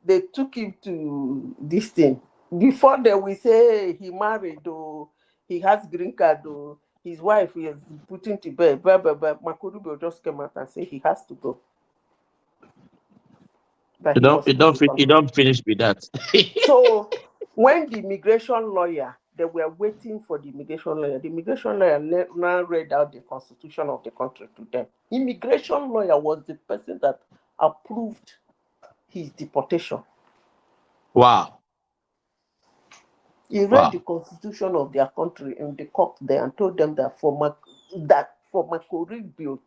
they took him to this thing. Before they will say he married or he has green card or his wife is put into bed, Makurubio just came out and said he has to go. That he was You don't finish with that. So when the immigration lawyer, they were waiting for the immigration lawyer now read out the constitution of the country to them. Immigration lawyer was the person that approved his deportation. Wow. He read the constitution of their country in the court there and told them that for Makurubio,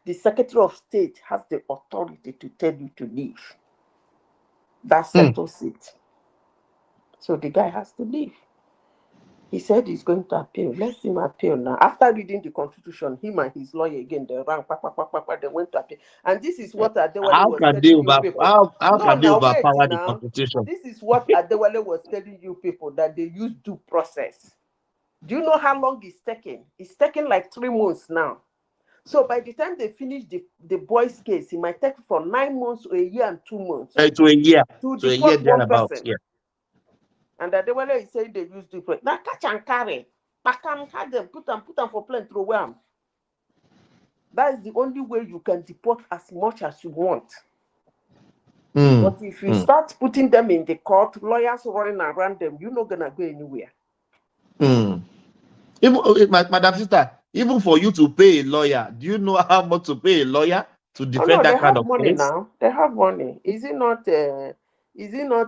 the Secretary of State has the authority to tell you to leave. That settles it. So the guy has to leave. He said he's going to appeal. Let's him appeal now. After reading the constitution, him and his lawyer again, they ran, they went to appeal. And this is what Adewale was telling you people. How can they overpower the constitution? This is what Adewale was telling you people, that they use due process. Do you know how long it's taking? It's taking like 3 months now. So by the time they finish the boy's case, it might take from 9 months to a year and 2 months. To a year. To a year deport one thereabouts, person. yeah. And that Adewale is saying they use different. Now catch and carry. Pack them, put them for plane, throw them. That is the only way you can deport as much as you want. But if you start putting them in the court, lawyers running around them, you're not gonna go anywhere. Even, Madam Sister, even for you to pay a lawyer, do you know how much to pay a lawyer to defend that kind of money case? now. They have money. Is it not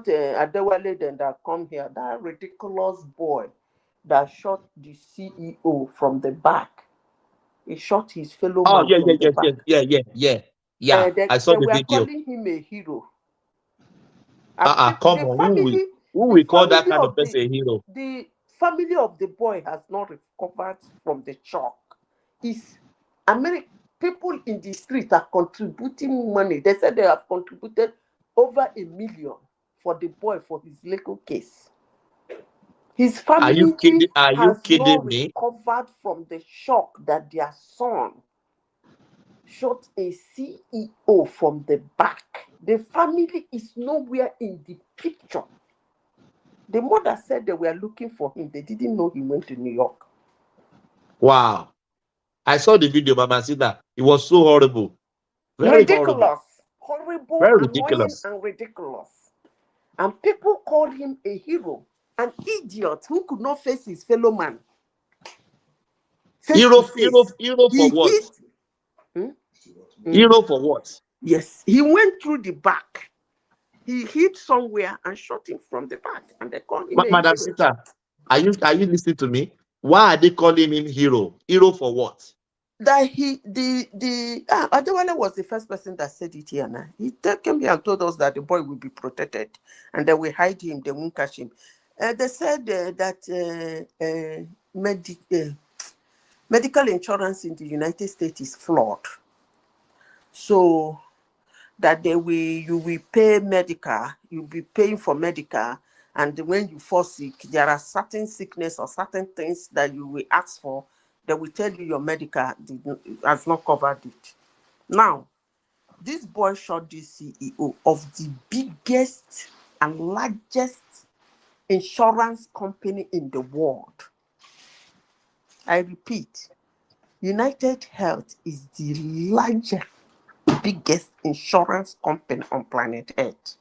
Adewale then that come here? That ridiculous boy that shot the CEO from the back. He shot his fellow man from the back. Yeah. I saw the video. They were calling him a hero. Come on, who will call that kind of person a hero? The family of the boy has not recovered from the shock. People in the street are contributing money. They said they have contributed over $1 million for the boy for his legal case. His family has not recovered from the shock that their son shot a CEO from the back. The family is nowhere in the picture. The mother said they were looking for him. They didn't know he went to New York. Wow. I saw the video, Mama Sita. It was so horrible. Very ridiculous. Horrible, very annoying, ridiculous. and ridiculous. And people called him a hero. An idiot who could not face his fellow man. Hero for what? Hero for what? Yes, he went through the back. He hit somewhere and shot him from the back, and they called him a Madam hero. Sita, are you listening to me? Why are they calling him hero? Hero for what? That Adewale was the first person that said it here now. He came here and told us that the boy will be protected and they will hide him, they won't catch him. They said that medical insurance in the United States is flawed. So that you will pay medical, you'll be paying for medical, and when you fall sick, there are certain sickness or certain things that you will ask for. They will tell you your medical has not covered it. Now, this boy shot the CEO of the biggest and largest insurance company in the world. I repeat, United Health is the largest, biggest insurance company on planet Earth.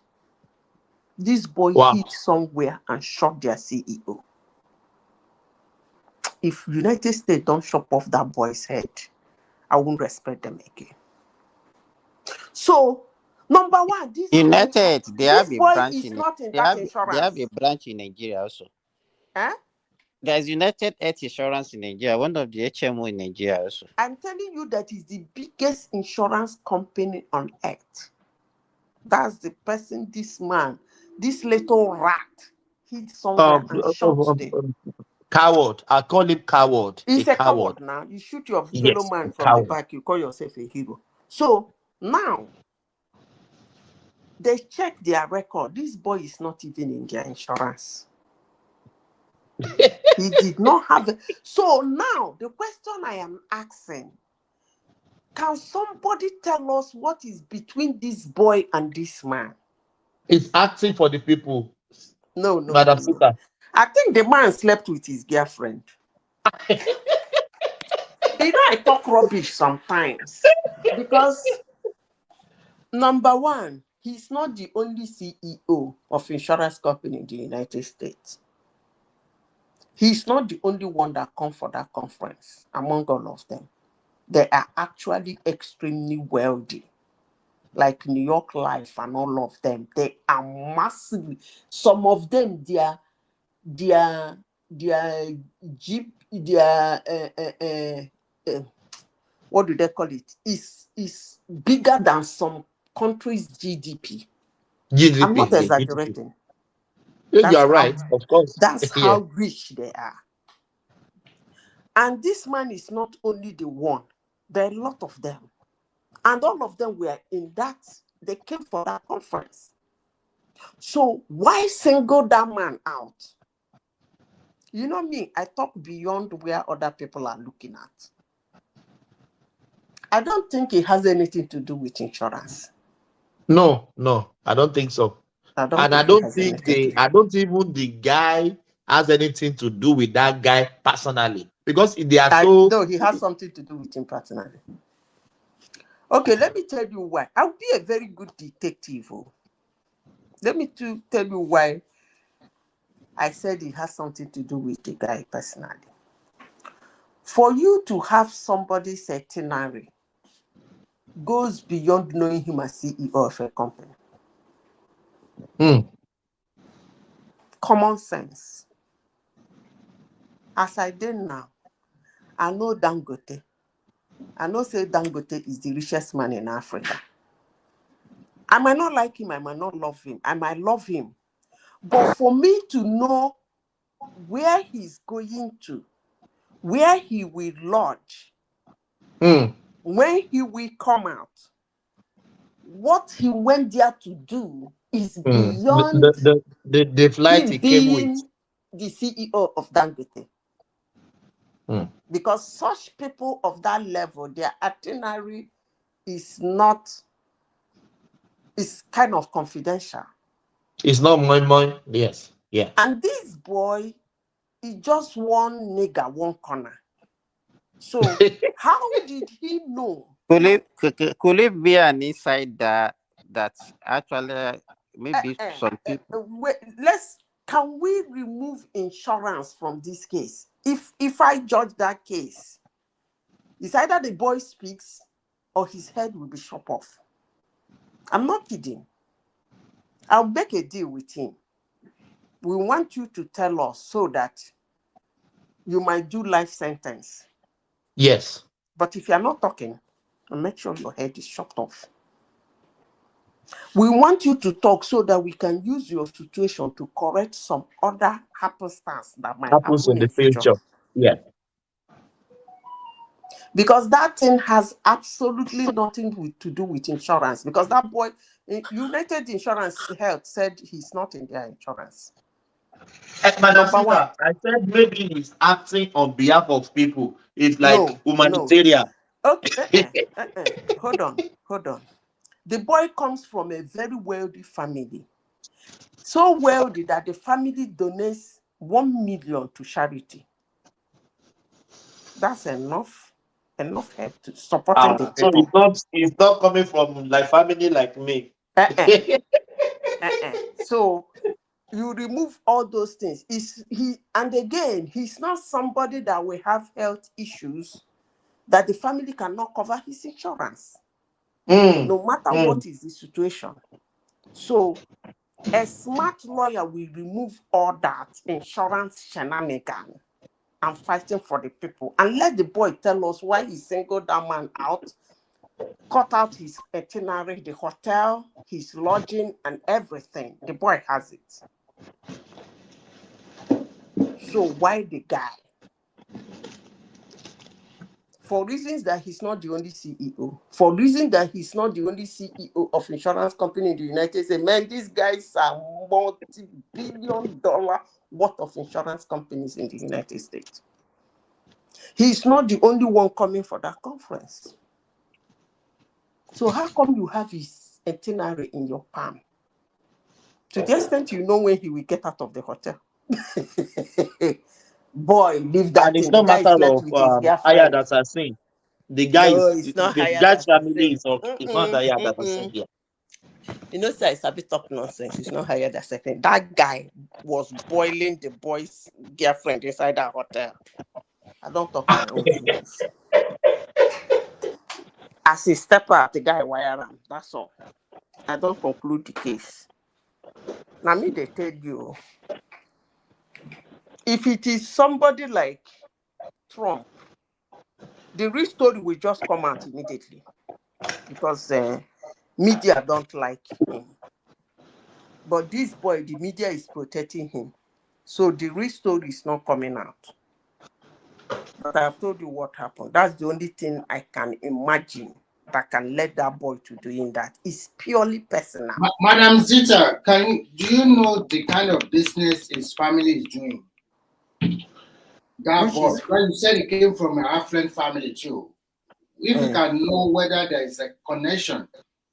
This boy hit somewhere and shot their CEO. If United States don't chop off that boy's head, I won't respect them again. So, number one, this United, they have a boy branch is in not in they that have insurance. a branch in Nigeria also. Huh? There's United Health Insurance in Nigeria, one of the HMO in Nigeria also. I'm telling you that is the biggest insurance company on earth. That's the person, this man, this little rat, hit somewhere and shot them. Coward. I call him coward. He's a coward now. You shoot your fellow man from the back, you call yourself a hero. So now, They check their record. This boy is not even in their insurance. He did not have it. So now the question I am asking, can somebody tell us what is between this boy and this man? It's acting for the people. No. Madam Sita. I think the man slept with his girlfriend. I talk rubbish sometimes because number one, he's not the only CEO of insurance company in the United States. He's not the only one that come for that conference among all of them. They are actually extremely wealthy, like New York Life and all of them. They are massively. Some of them, their Jeep, what do they call it? Is bigger than some countries' GDP. I'm not GDP, exaggerating. You are right, of course. That's how rich they are. And this man is not only the one. There are a lot of them. And all of them were in that. They came for that conference. So why single that man out? You know me, I talk beyond where other people are looking at. I don't think it has anything to do with insurance. No, I don't think so. I don't think the guy has anything to do with that guy personally. Because they are so... No, he has something to do with him personally. Okay, let me tell you why. I'll be a very good detective. Let me tell you why I said it has something to do with the guy personally. For you to have somebody's itinerary goes beyond knowing him as CEO of a company. Common sense. As I did now, I know Dangote. I know say Dangote is the richest man in Africa. I might not like him, I might not love him, I might love him. But for me to know where he's going to, where he will lodge, when he will come out, what he went there to do is beyond the flight he came with. The CEO of Dangote. Because such people of that level, their itinerary is kind of confidential. It's not my yes. Yeah. And this boy is just one nigger, one corner. So how did he know? Could it be an insider that actually maybe some people? Can we remove insurance from this case? If I judge that case, it's either the boy speaks or his head will be chopped off. I'm not kidding. I'll make a deal with him. We want you to tell us so that you might do life sentence. Yes. But if you're not talking, make sure your head is chopped off. We want you to talk so that we can use your situation to correct some other happenstance that might happen in the future. Yeah. Because that thing has absolutely nothing to do with insurance. Because that boy, United Insurance Health said he's not in their insurance. Madam Sita, I said maybe he's acting on behalf of people. It's like humanitarian. No. Okay. Hold on. The boy comes from a very wealthy family. So wealthy that the family donates 1 million to charity. That's enough help to support the people. So it's not coming from like family like me. So you remove all those things. And again, he's not somebody that will have health issues that the family cannot cover his insurance. No matter what is the situation. So a smart lawyer will remove all that insurance shenanigan and fighting for the people. And let the boy tell us why he singled that man out, cut out his itinerary, the hotel, his lodging, and everything. The boy has it. So why the guy? for reasons that he's not the only CEO, for reasons that he's not the only CEO of insurance company in the United States. Man, these guys are multi-billion-dollar worth of insurance companies in the United States. He's not the only one coming for that conference. So how come you have his itinerary in your palm? To the extent you know when he will get out of the hotel. Boy, leave that And it's thing. not The guy is matter left of with his hired girlfriend. assassin. The guy No, is it's not the hired guy's assassin. family is okay. It's not the hired assassin here. You know, sir, it's a bit of nonsense. It's not hired assassin. That guy was boiling the boy's girlfriend inside that hotel. I don't talk my own finish. As he step out, the guy wire him. That's all. I don't conclude the case. Now me, they tell you, if it is somebody like Trump, the real story will just come out immediately because media don't like him. But this boy, the media is protecting him. So the real story is not coming out. But I've told you what happened. That's the only thing I can imagine that can let that boy to doing that. It's purely personal. Madam Zita, do you know the kind of business his family is doing? That Which boy, is well, you said he came from an affluent family too. If you can know whether there is a connection,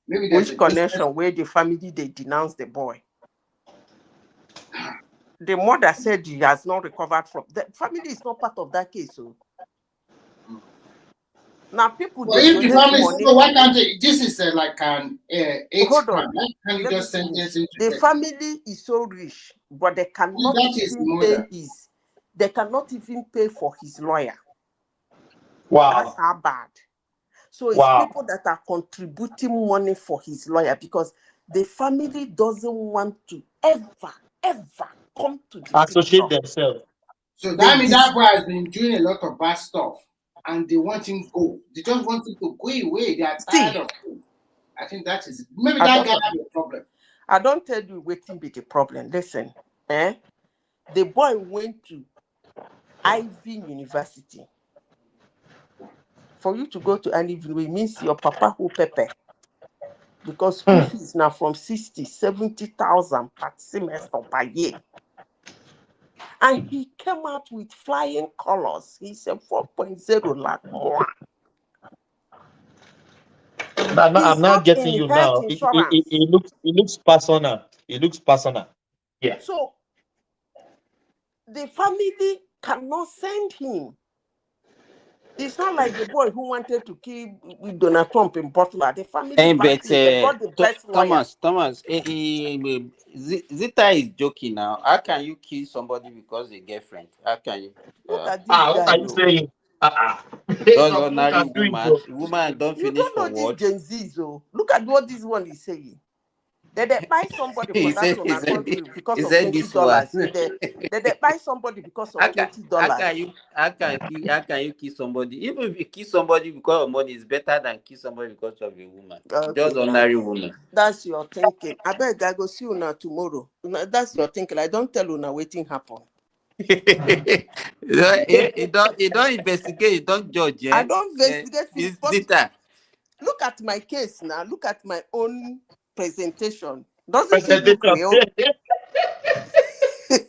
maybe there's which a connection where the family they denounce the boy. The mother said he has not recovered from the family is not part of that case. So now people Well, they if the donate family, money. so why can't they? This is like an hate Hold crime. on. Why can't you Let me just sentence finish. him to The death? family is so rich, but they cannot That is even murder. pay his. They cannot even pay for his lawyer. Wow. That's how bad. So it's Wow. people that are contributing money for his lawyer because the family doesn't want to ever come to the Associate picture. themselves. So that means that boy has been doing a lot of bad stuff, and they want him go. They just want him to go away. They are tired of him. I think that is it. Maybe that guy has a problem. I don't tell you waiting be the problem. Listen, the boy went to Ivy University. For you to go to Ivy University means your papa who pepper. Because school fees now from 60, 70,000 per semester per year. And he came out with flying colors. He said 4.0 lakh more. I'm not getting you now. Insurance. It looks personal. It looks personal. Yeah. So the family cannot send him. It's not like the boy who wanted to kill with Donald Trump in Butler. The family But they got the best lawyer. Thomas, Zita is joking now. How can you kill somebody because they get friend? How can you? Look at this guy. What are you saying? Those ordinary woman don't You finish don't know for this what? Gen Z, so look at what this one is saying. Did they buy somebody for that country because of $20? Did they buy somebody because of $20? How can you kill somebody? Even if you kill somebody because of money, it's better than kill somebody because of a woman. Just ordinary woman. That's your thinking. I beg I go see you now tomorrow. That's your thinking. I don't tell you now waiting happen. You don't investigate, you don't judge. I don't investigate. Zita. Look at my case now. Look at my own presentation. Doesn't it look real?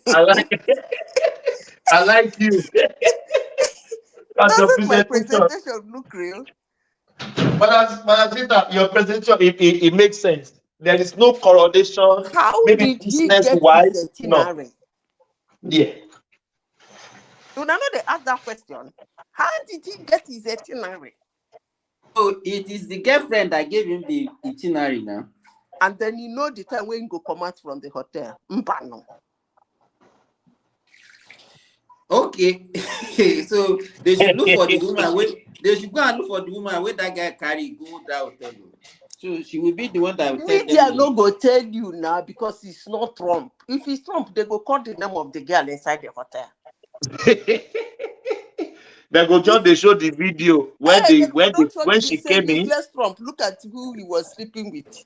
I like you. Doesn't my presentation look real? But Zita, your presentation it makes sense. There is no correlation. How maybe did he get his itinerary? No. Yeah. Do not know they ask that question. How did he get his itinerary? So it is the girlfriend that gave him the itinerary now. And then you know the time when you go come out from the hotel. Mpano. Okay. So they should look for the woman. They should go and look for the woman where that guy carry go that hotel. So she will be the one that will tell Media them. no go tell you now because it's not Trump. If it's Trump, they go call the name of the girl inside the hotel. They go just they show the video when she came in. Trump, look at who he was sleeping with.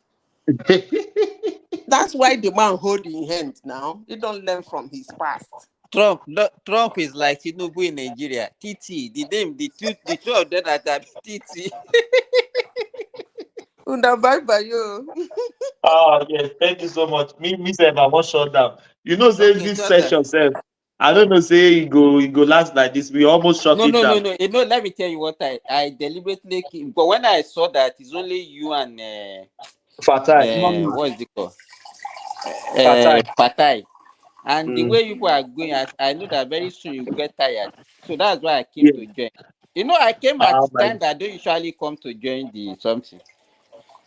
That's why the man hold in hand now. He don't learn from his past. Trump is like Tinubu in Nigeria. TT, the name, the two of them that are TT. Una bye bye yo. Yes, thank you so much. Me say I want shut down. You know, say Okay, this shut up. session, sef. I don't know, say it go last like this. We almost shut No. it down. You know, let me tell you what I deliberately keep, but when I saw that it's only you and Fatai. what is it called? Fatai. Patai. And the Mm. way people are going, I know that very soon you get tired. So that's why I came Yeah. to join. You know, I came at Ah, the my. time that I don't usually come to join the something.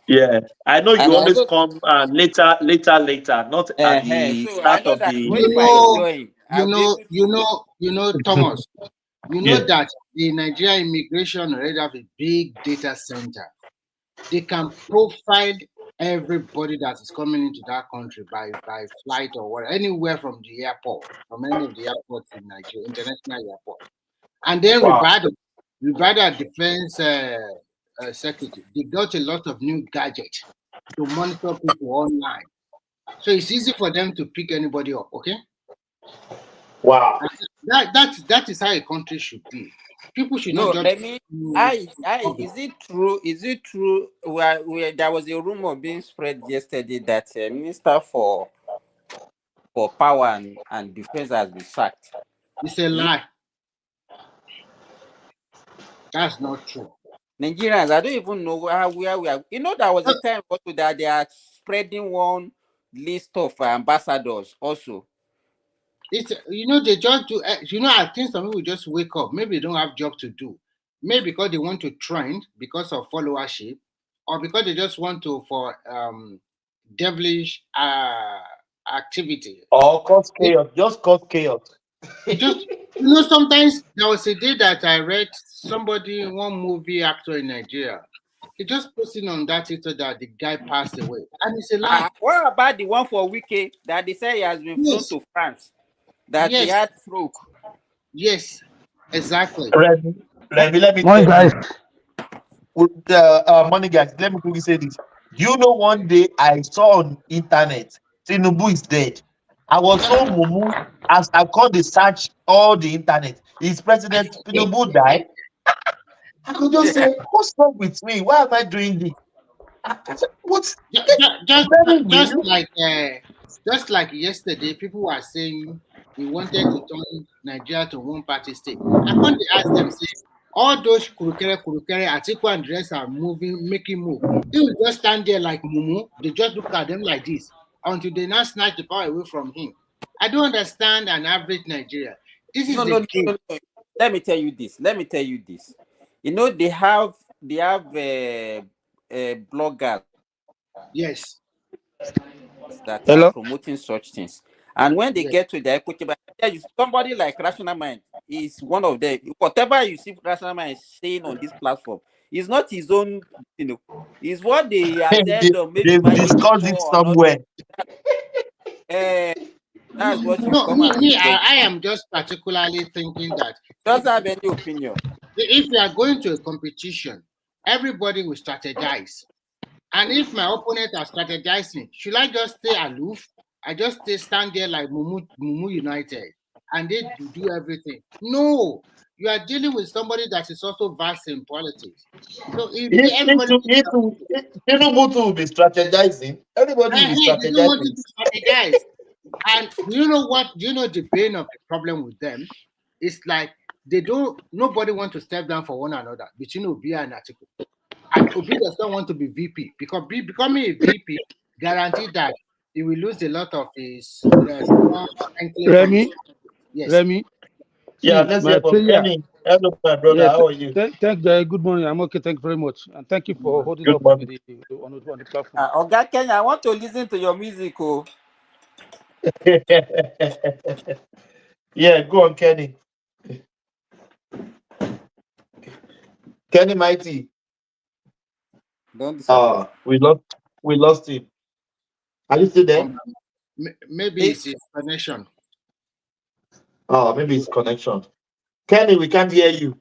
Yeah. I know And you I always know, come later, not at the so I start know of that the. if I You join, I'll be able to. Thomas. You know Yeah. that the Nigerian immigration already have a big data center. They can profile everybody that is coming into that country by flight or what, anywhere from the airport, from any of the airports in Nigeria, international airport. And then Wow. Ribada Defense Secretary, they got a lot of new gadgets to monitor people online. So it's easy for them to pick anybody up, okay? Wow. That is how a country should be. People should not No, judge. let me. Is it true? Is it true? Where there was a rumor being spread yesterday that Minister for Power and Defense has been sacked. It's a lie. That's not true. Nigerians, I don't even know where we are. You know, there was a time also that they are spreading one list of ambassadors also. It's they just do. I think some people just wake up. Maybe they don't have job to do. Maybe because they want to trend because of followership, or because they just want to for devilish activity. Or cause chaos. Just cause chaos. Just sometimes there was a day that I read one movie actor in Nigeria. He just posting on that Twitter that the guy passed away, and it's a lie. What about the one for Wiki that they say he has been flown to France? That he had stroke. Yes, exactly. Remy, let me Morning, tell you. guys. Money guys, let me quickly say this. You know, one day I saw on internet, Tinubu is dead. I was so mumu as I called the search all the internet. Is President Tinubu died? I could just say, what's wrong with me? Why am I doing this? I said, what? Just like yesterday, people were saying he wanted to turn Nigeria to one party state. I can't ask them, say, all those kurukere, Atiku and the rest are making move. They will just stand there like mumu. They just look at them like this until they now snatch the power away from him. I don't understand an average Nigeria. This is the game. No. Let me tell you this. You know, they have bloggers. Yes. That are promoting such things. And when they get to the equity, but I tell you, somebody like Rational Mind is one of them. Whatever you see Rational Mind saying on this platform is not his own, it's what they attend or maybe They've discussed it somewhere. That's what you No, come and I am just particularly thinking that. Doesn't have any opinion. If you are going to a competition, everybody will strategize. And if my opponent are strategizing, should I just stay aloof? I just stand there like Mumu United and they do everything. No, you are dealing with somebody that is also vast in politics. So if everybody Tinubu will be strategizing. Everybody will be they don't want strategizing. to strategize. And you know what? You know the bane of the problem with them? It's like nobody want to step down for one another between Obi and Atiku. And Obi does not want to be VP because becoming a VP guaranteed that he will lose a lot of his Remy. Yes. Remy. Yeah, let's hear from Kenny. Hello, my brother. How are you? Good morning. I'm okay. Thank you very much. And thank you for holding up on the platform. Oga Kenya, I want to listen to your music. Oh. Yeah, go on, Kenny. Kenny Mighty. Don't disappear. We lost him. Are you still there? Maybe it's his connection. Maybe it's connection. Kenny, we can't hear you.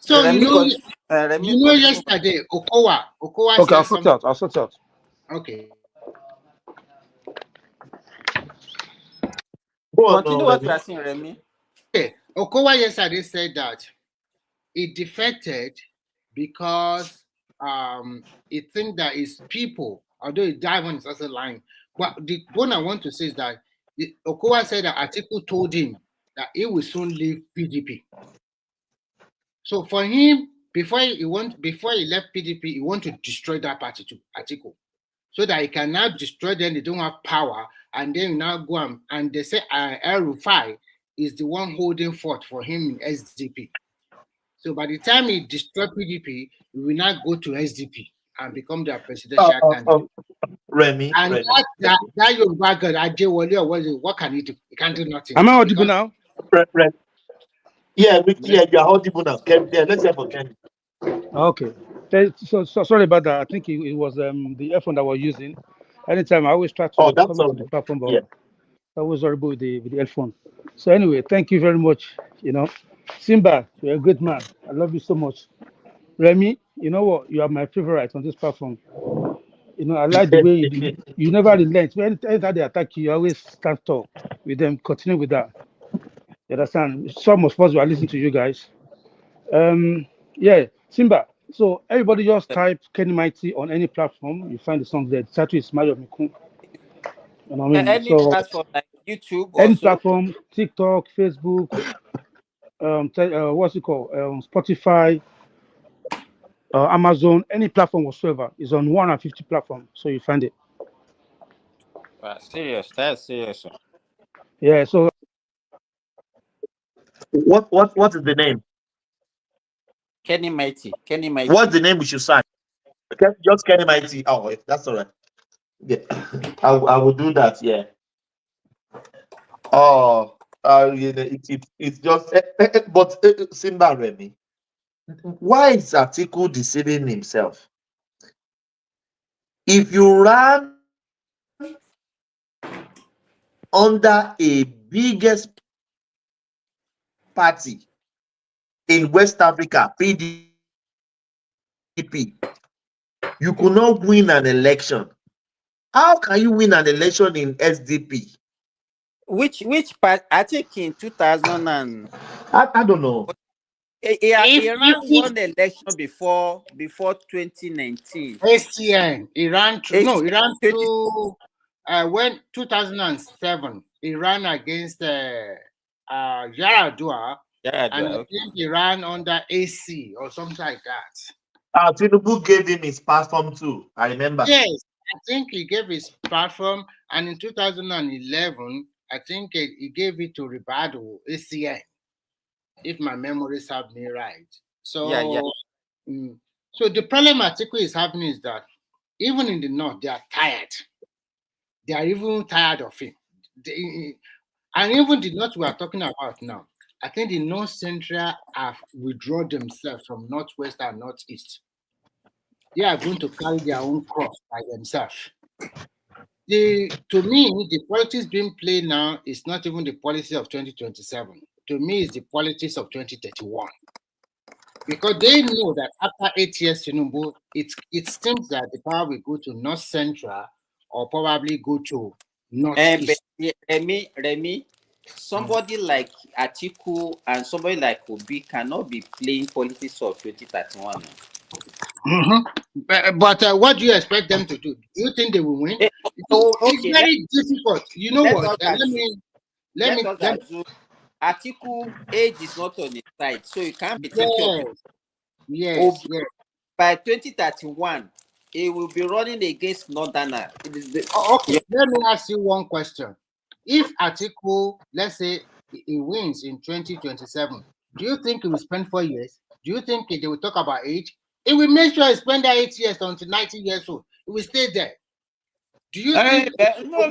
So yesterday, Okowa okay, said I'll sort out. Okay. Go on, continue what Remy. you are saying, Remy. Okay, Okowa yesterday said that he defected because he think that his people, although his diamond is also lying. But the one I want to say is that Okowa said that Atiku told him that he will soon leave PDP. So for him, before he left PDP, he want to destroy that party to Atiku, so that he can now destroy them. They don't have power, and then now go and they say El Rufai is the one holding forth for him in SDP. So by the time he destroyed PDP, he will now go to SDP and become their presidential candidate. Remy, And Remy. that Yoruba girl, Ajewole, or what can he do? He can't do nothing. Am I audible now? Yeah, you're audible now. Yeah, let's hear from Kenny. Okay. So sorry about that. I think it was the earphone that I was using. Anytime I always try to that's come all to the right. platform, but Yeah. I was horrible with the earphone. So anyway, thank you very much. Simba, you're a great man. I love you so much. Remy, you know what? You are my favorite on this platform. I like the way you never relent. Anytime they attack you, you always stand tall with them. Continue with that. You understand? Some of us will listen to you guys. Yeah, Simba. So everybody just type Kenny Mighty on any platform. You find the song there. The title is Mario Mikun. You know what I mean? Any So platform like YouTube any also. platform, TikTok, Facebook, what's it called? Spotify, Amazon, any platform whatsoever is on 150 platforms. So you find it. Serious. That's serious. Yeah. So What is the name? Kenny Mighty. Kenny Mighty. What's the name we should sign? Okay, just Kenny Mighty. Oh, that's all right. Yeah, I will do that. Yeah. Oh, it's just. But Simba Remy, why is Atiku deceiving himself? If you run under a biggest party in West Africa, PDP, you could not win an election. How can you win an election in SDP? Which part? I think in 2000 and I don't know. He ran one election before 2019. ACN, he ran through when 2007, he ran against Yaradua, and I think he ran under AC or something like that. Tinubu gave him his platform too. I remember. Yes, I think he gave his platform, and in 2011, I think he gave it to Ribado, ACN, if my memory serves me right. So, so the problem Atiku is happening is that even in the north, they are tired. They are even tired of him. And even the north we are talking about now, I think the north central have withdrawn themselves from northwest and northeast. They are going to carry their own cross by themselves. To me, the politics being played now is not even the policy of 2027. To me, it's the politics of 2031. Because they know that after 8 years, Tinubu, it seems that the power will go to North Central or probably go to Northeast. Remy, somebody like Atiku and somebody like Obi cannot be playing politics of 2031. But what do you expect them to do? Do you think they will win? It's very difficult. You know what? Let me assume Atiku age is not on his side, so you can't be thinking of Yes. By 2031, he will be running against Northerner. Okay, let me ask you one question. If Atiku, let's say, he wins in 2027, do you think he will spend 4 years? Do you think they will talk about age? He will make sure he spend that 8 years until 90 years old. He will stay there. Do you think? No.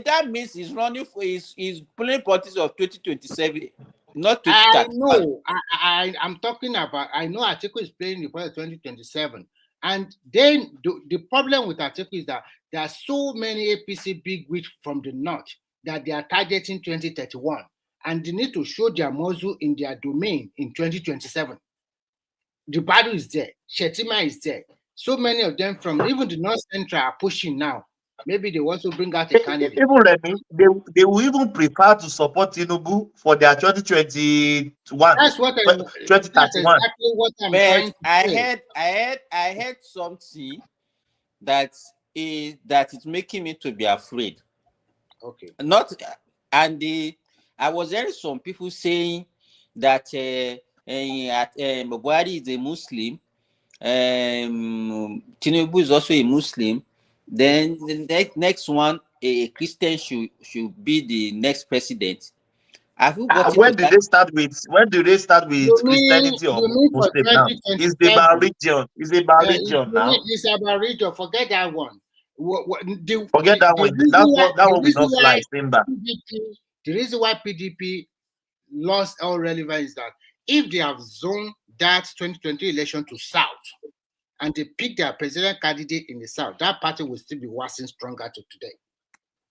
That means he's running for he's playing politics of 2027, not 2031. I know. I'm talking about. I know Atiku is playing the politics of 2027, and then the problem with Atiku is that there are so many APC bigwigs from the north that they are targeting 2031, and they need to show their muscle in their domain in 2027. The battle is there. Shetima is there. So many of them from even the North Central are pushing now. Maybe they want to bring out a candidate. Even Remy, they will even prefer to support Tinubu for their 2021, That's what that's 2031. exactly what I'm But trying to I heard something that is making me to be afraid. Okay. Not and I was hearing some people saying that Buhari is a Muslim, Tinubu is also a Muslim. Then the next one, a Christian should be the next president. Have you got When into did they start with? When do they start with Christianity or you mean for Muslim now? It's about region. It's about region now. It's about region. Forget that one. Forget that one. That one will not fly. The reason why PDP lost all relevance is that if they have zoned that 2020 election to South and they pick their president candidate in the South, that party will still be waxing stronger to today.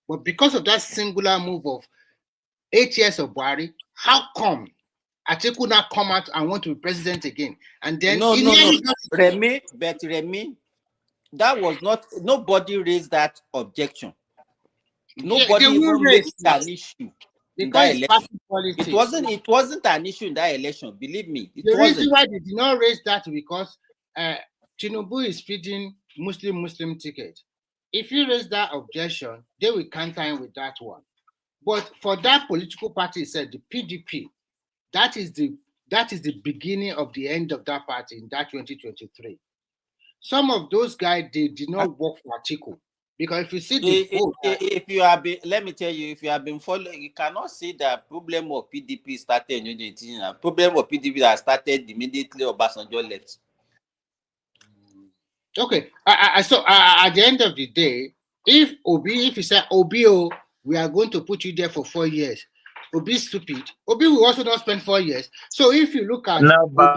But because of that singular move of 8 years of Buhari, how come Atiku now come out and want to be president again? And then no. Remy, that was not, nobody raised that objection. Nobody even raised an issue in that election. It wasn't an issue in that election, believe me. The reason why they did not raise that is because Tinubu is feeding Muslim ticket. If you raise that objection, they will counter him with that one. But for that political party, said the PDP, that is the beginning of the end of that party in that 2023. Some of those guys, they did not work for Atiku. Because if you see the vote, let me tell you, if you have been following, you cannot see the problem of PDP started in 2018. The problem of PDP that started immediately Obasanjo left. Okay, so at the end of the day, if you say Obio, we are going to put you there for 4 years, Obi is stupid. Obi will also not spend 4 years. So if you look at never.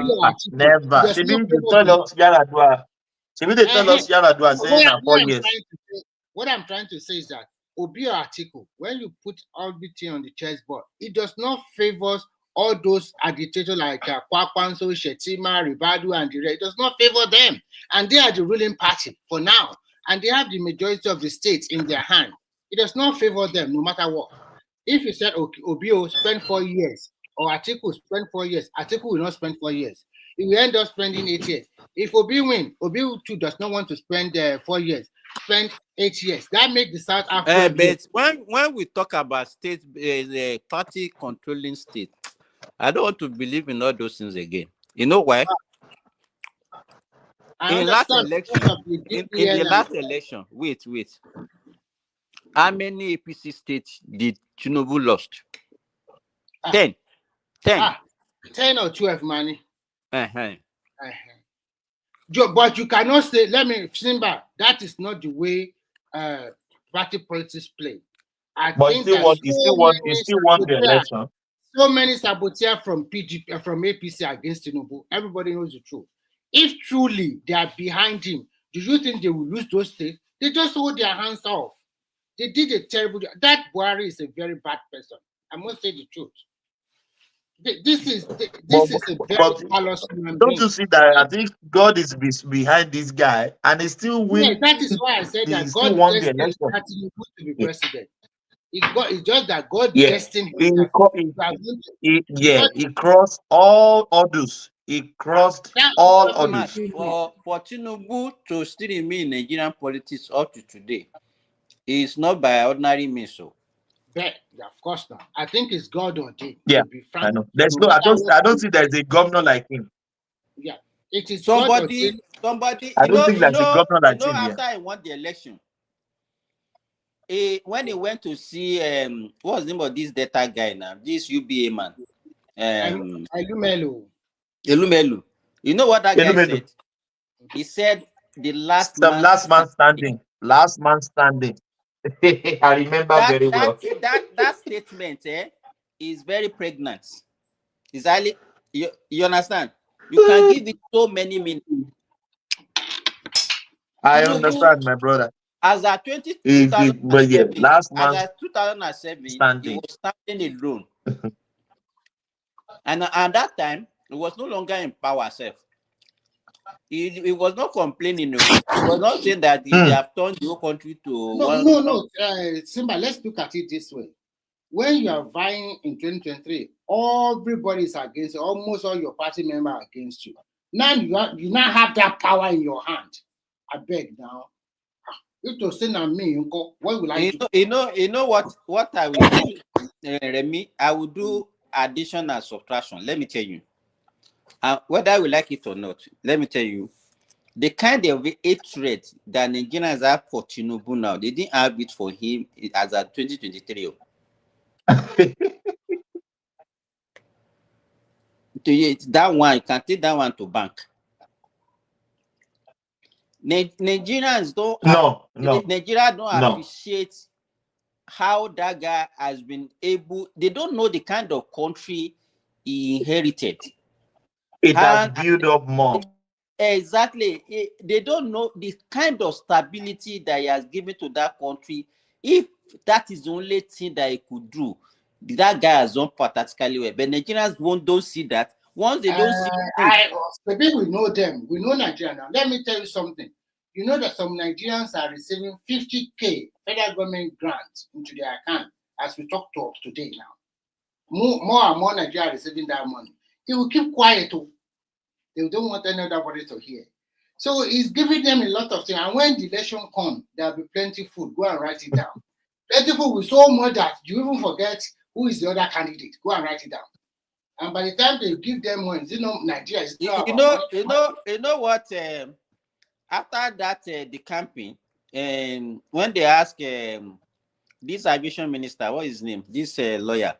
What I'm trying to say is that Obi or Atiku, when you put everything on the chessboard, it does not favor all those agitators like Kwakwanso, Shetima, Ribadu, and the rest. It does not favor them. And they are the ruling party for now. And they have the majority of the states in their hand. It does not favor them no matter what. If you said Obio spend 4 years, or Atiku spend 4 years, Atiku will not spend 4 years. He will end up spending 8 years. If Obi win, Obi too does not want to spend 4 years, spend 8 years. That makes the South Africa. But when we talk about state, party controlling state, I don't want to believe in all those things again. You know why? In the last election, wait. How many APC states did Tinubu lost? 10. 10 or 12, money. But you cannot say, Simba, that is not the way party politics play. I think that still won the election. So many saboteurs from PDP, from APC against Tinubu. Everybody knows the truth. If truly they are behind him, do you think they will lose those states? They just hold their hands off. They did a terrible job. That Buhari is a very bad person. I must say the truth. This is a very callous human being. Don't you see that? I think God is behind this guy, and he still wins. Yeah, that is why I said that God destined Atiku to be president. It's just that God destined him. He crossed all orders. He crossed all orders. For Tinubu to still remain in Nigerian politics up to today, it's not by ordinary means. So, of course not. I think it's God ordained. Yeah, I know. There's no. I don't see there's a governor like him. Yeah, it is somebody. I don't think there's a governor like him. After I won the election, when he went to see what's the name of this data guy now? This UBA man. Elumelu. You know what that guy said? He said the last man standing. Last man standing. I remember very well. That statement is very pregnant. It's highly, you understand? You can give it so many meanings. I understand, my brother. As at 2007, he was standing alone. And at that time, he was no longer in power self. He was not complaining. No. He was not saying that they have turned the whole country to one. No. Simba, let's look at it this way. When you are vying in 2023, everybody is against you. Almost all your party members are against you. Now you now have that power in your hand. I beg now. If to say na me, what will I do? You know what I will do, Remy? I will do addition and subtraction. Let me tell you. Whether we like it or not, let me tell you. The kind of hatred that Nigerians have for Tinubu now, they didn't have it for him as a 2023. That one, you can take that one to bank. Nigerians don't Nigeria don't appreciate how that guy has been able. They don't know the kind of country he inherited. It has built up more. Exactly. They don't know the kind of stability that he has given to that country. If that is the only thing that he could do, that guy has done particularly well. But Nigerians don't see that. Once they don't see maybe we know them. We know Nigeria now. Let me tell you something. You know that some Nigerians are receiving 50K federal government grants into their account as we talk to today now. More and more Nigerians are receiving that money. They will keep quiet too. They don't want anybody to hear. So he's giving them a lot of things. And when the election comes, there'll be plenty of food. Go and write it down. Plenty food will so much that you even forget who is the other candidate. Go and write it down. And by the time they give them money, Nigeria is you know what? After that, the campaign, when they ask this aviation minister, what is his name? This lawyer,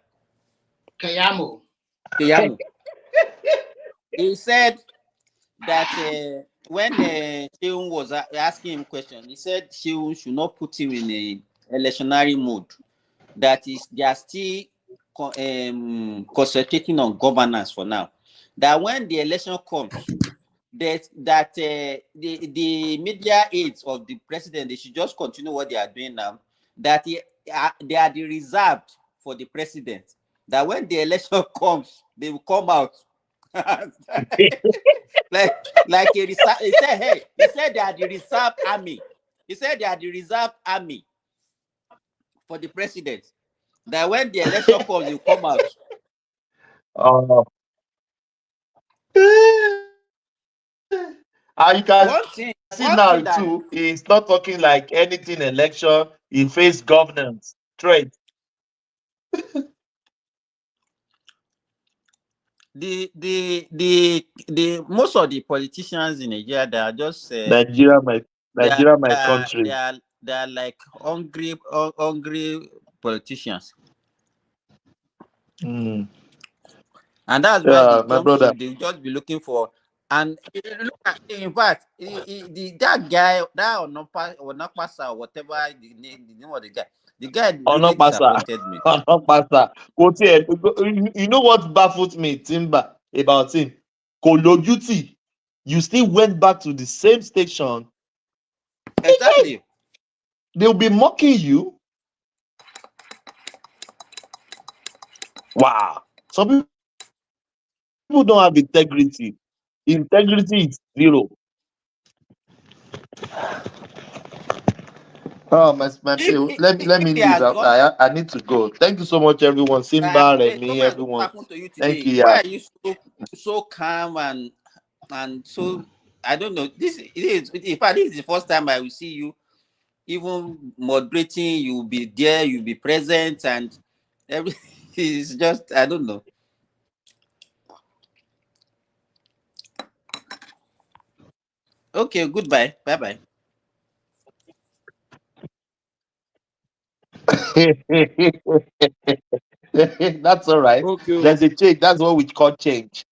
Keyamo. He said that when Sheung was asking him questions, he said Sheung should not put him in a electionary mode. That is, they are still concentrating on governance for now. That when the election comes, that the media aides of the president, they should just continue what they are doing now. That they are the reserved for the president. That when the election comes, they will come out. like he said they are the reserve army. He said they are the reserve army for the president. That when the election comes, they will come out. You can see now too, he's not talking like anything election. He faced governance trade. The most of the politicians in Nigeria, they are just Nigeria, my country. They are like hungry politicians. Mm. And that's why my brother. They just be looking for. And look at, in fact, that guy, that Onopasa or whatever the name of the guy really disappointed me. You know what baffles me, Timba, about him? Kolojuti, you still went back to the same station. Exactly. They'll be mocking you. Wow. Some people don't have integrity. Integrity is zero. Oh, let me leave. I need to go. Thank you so much, everyone. Simba, Remy, everyone. Thank you. Why are you so calm and so? I don't know. In fact, this is the first time I will see you even moderating. You will be there. You will be present, and everything is just. I don't know. Okay. Goodbye. Bye bye. That's all right. Okay. There's a change. That's what we call change.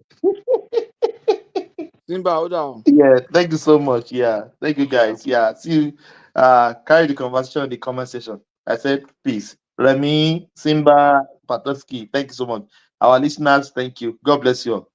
Simba, hold on. Yeah, thank you so much. Yeah, thank you guys. Yeah, see you. Carry the conversation in the comment section. I said peace. Remy, Simba, Patoski, thank you so much. Our listeners, thank you. God bless you all.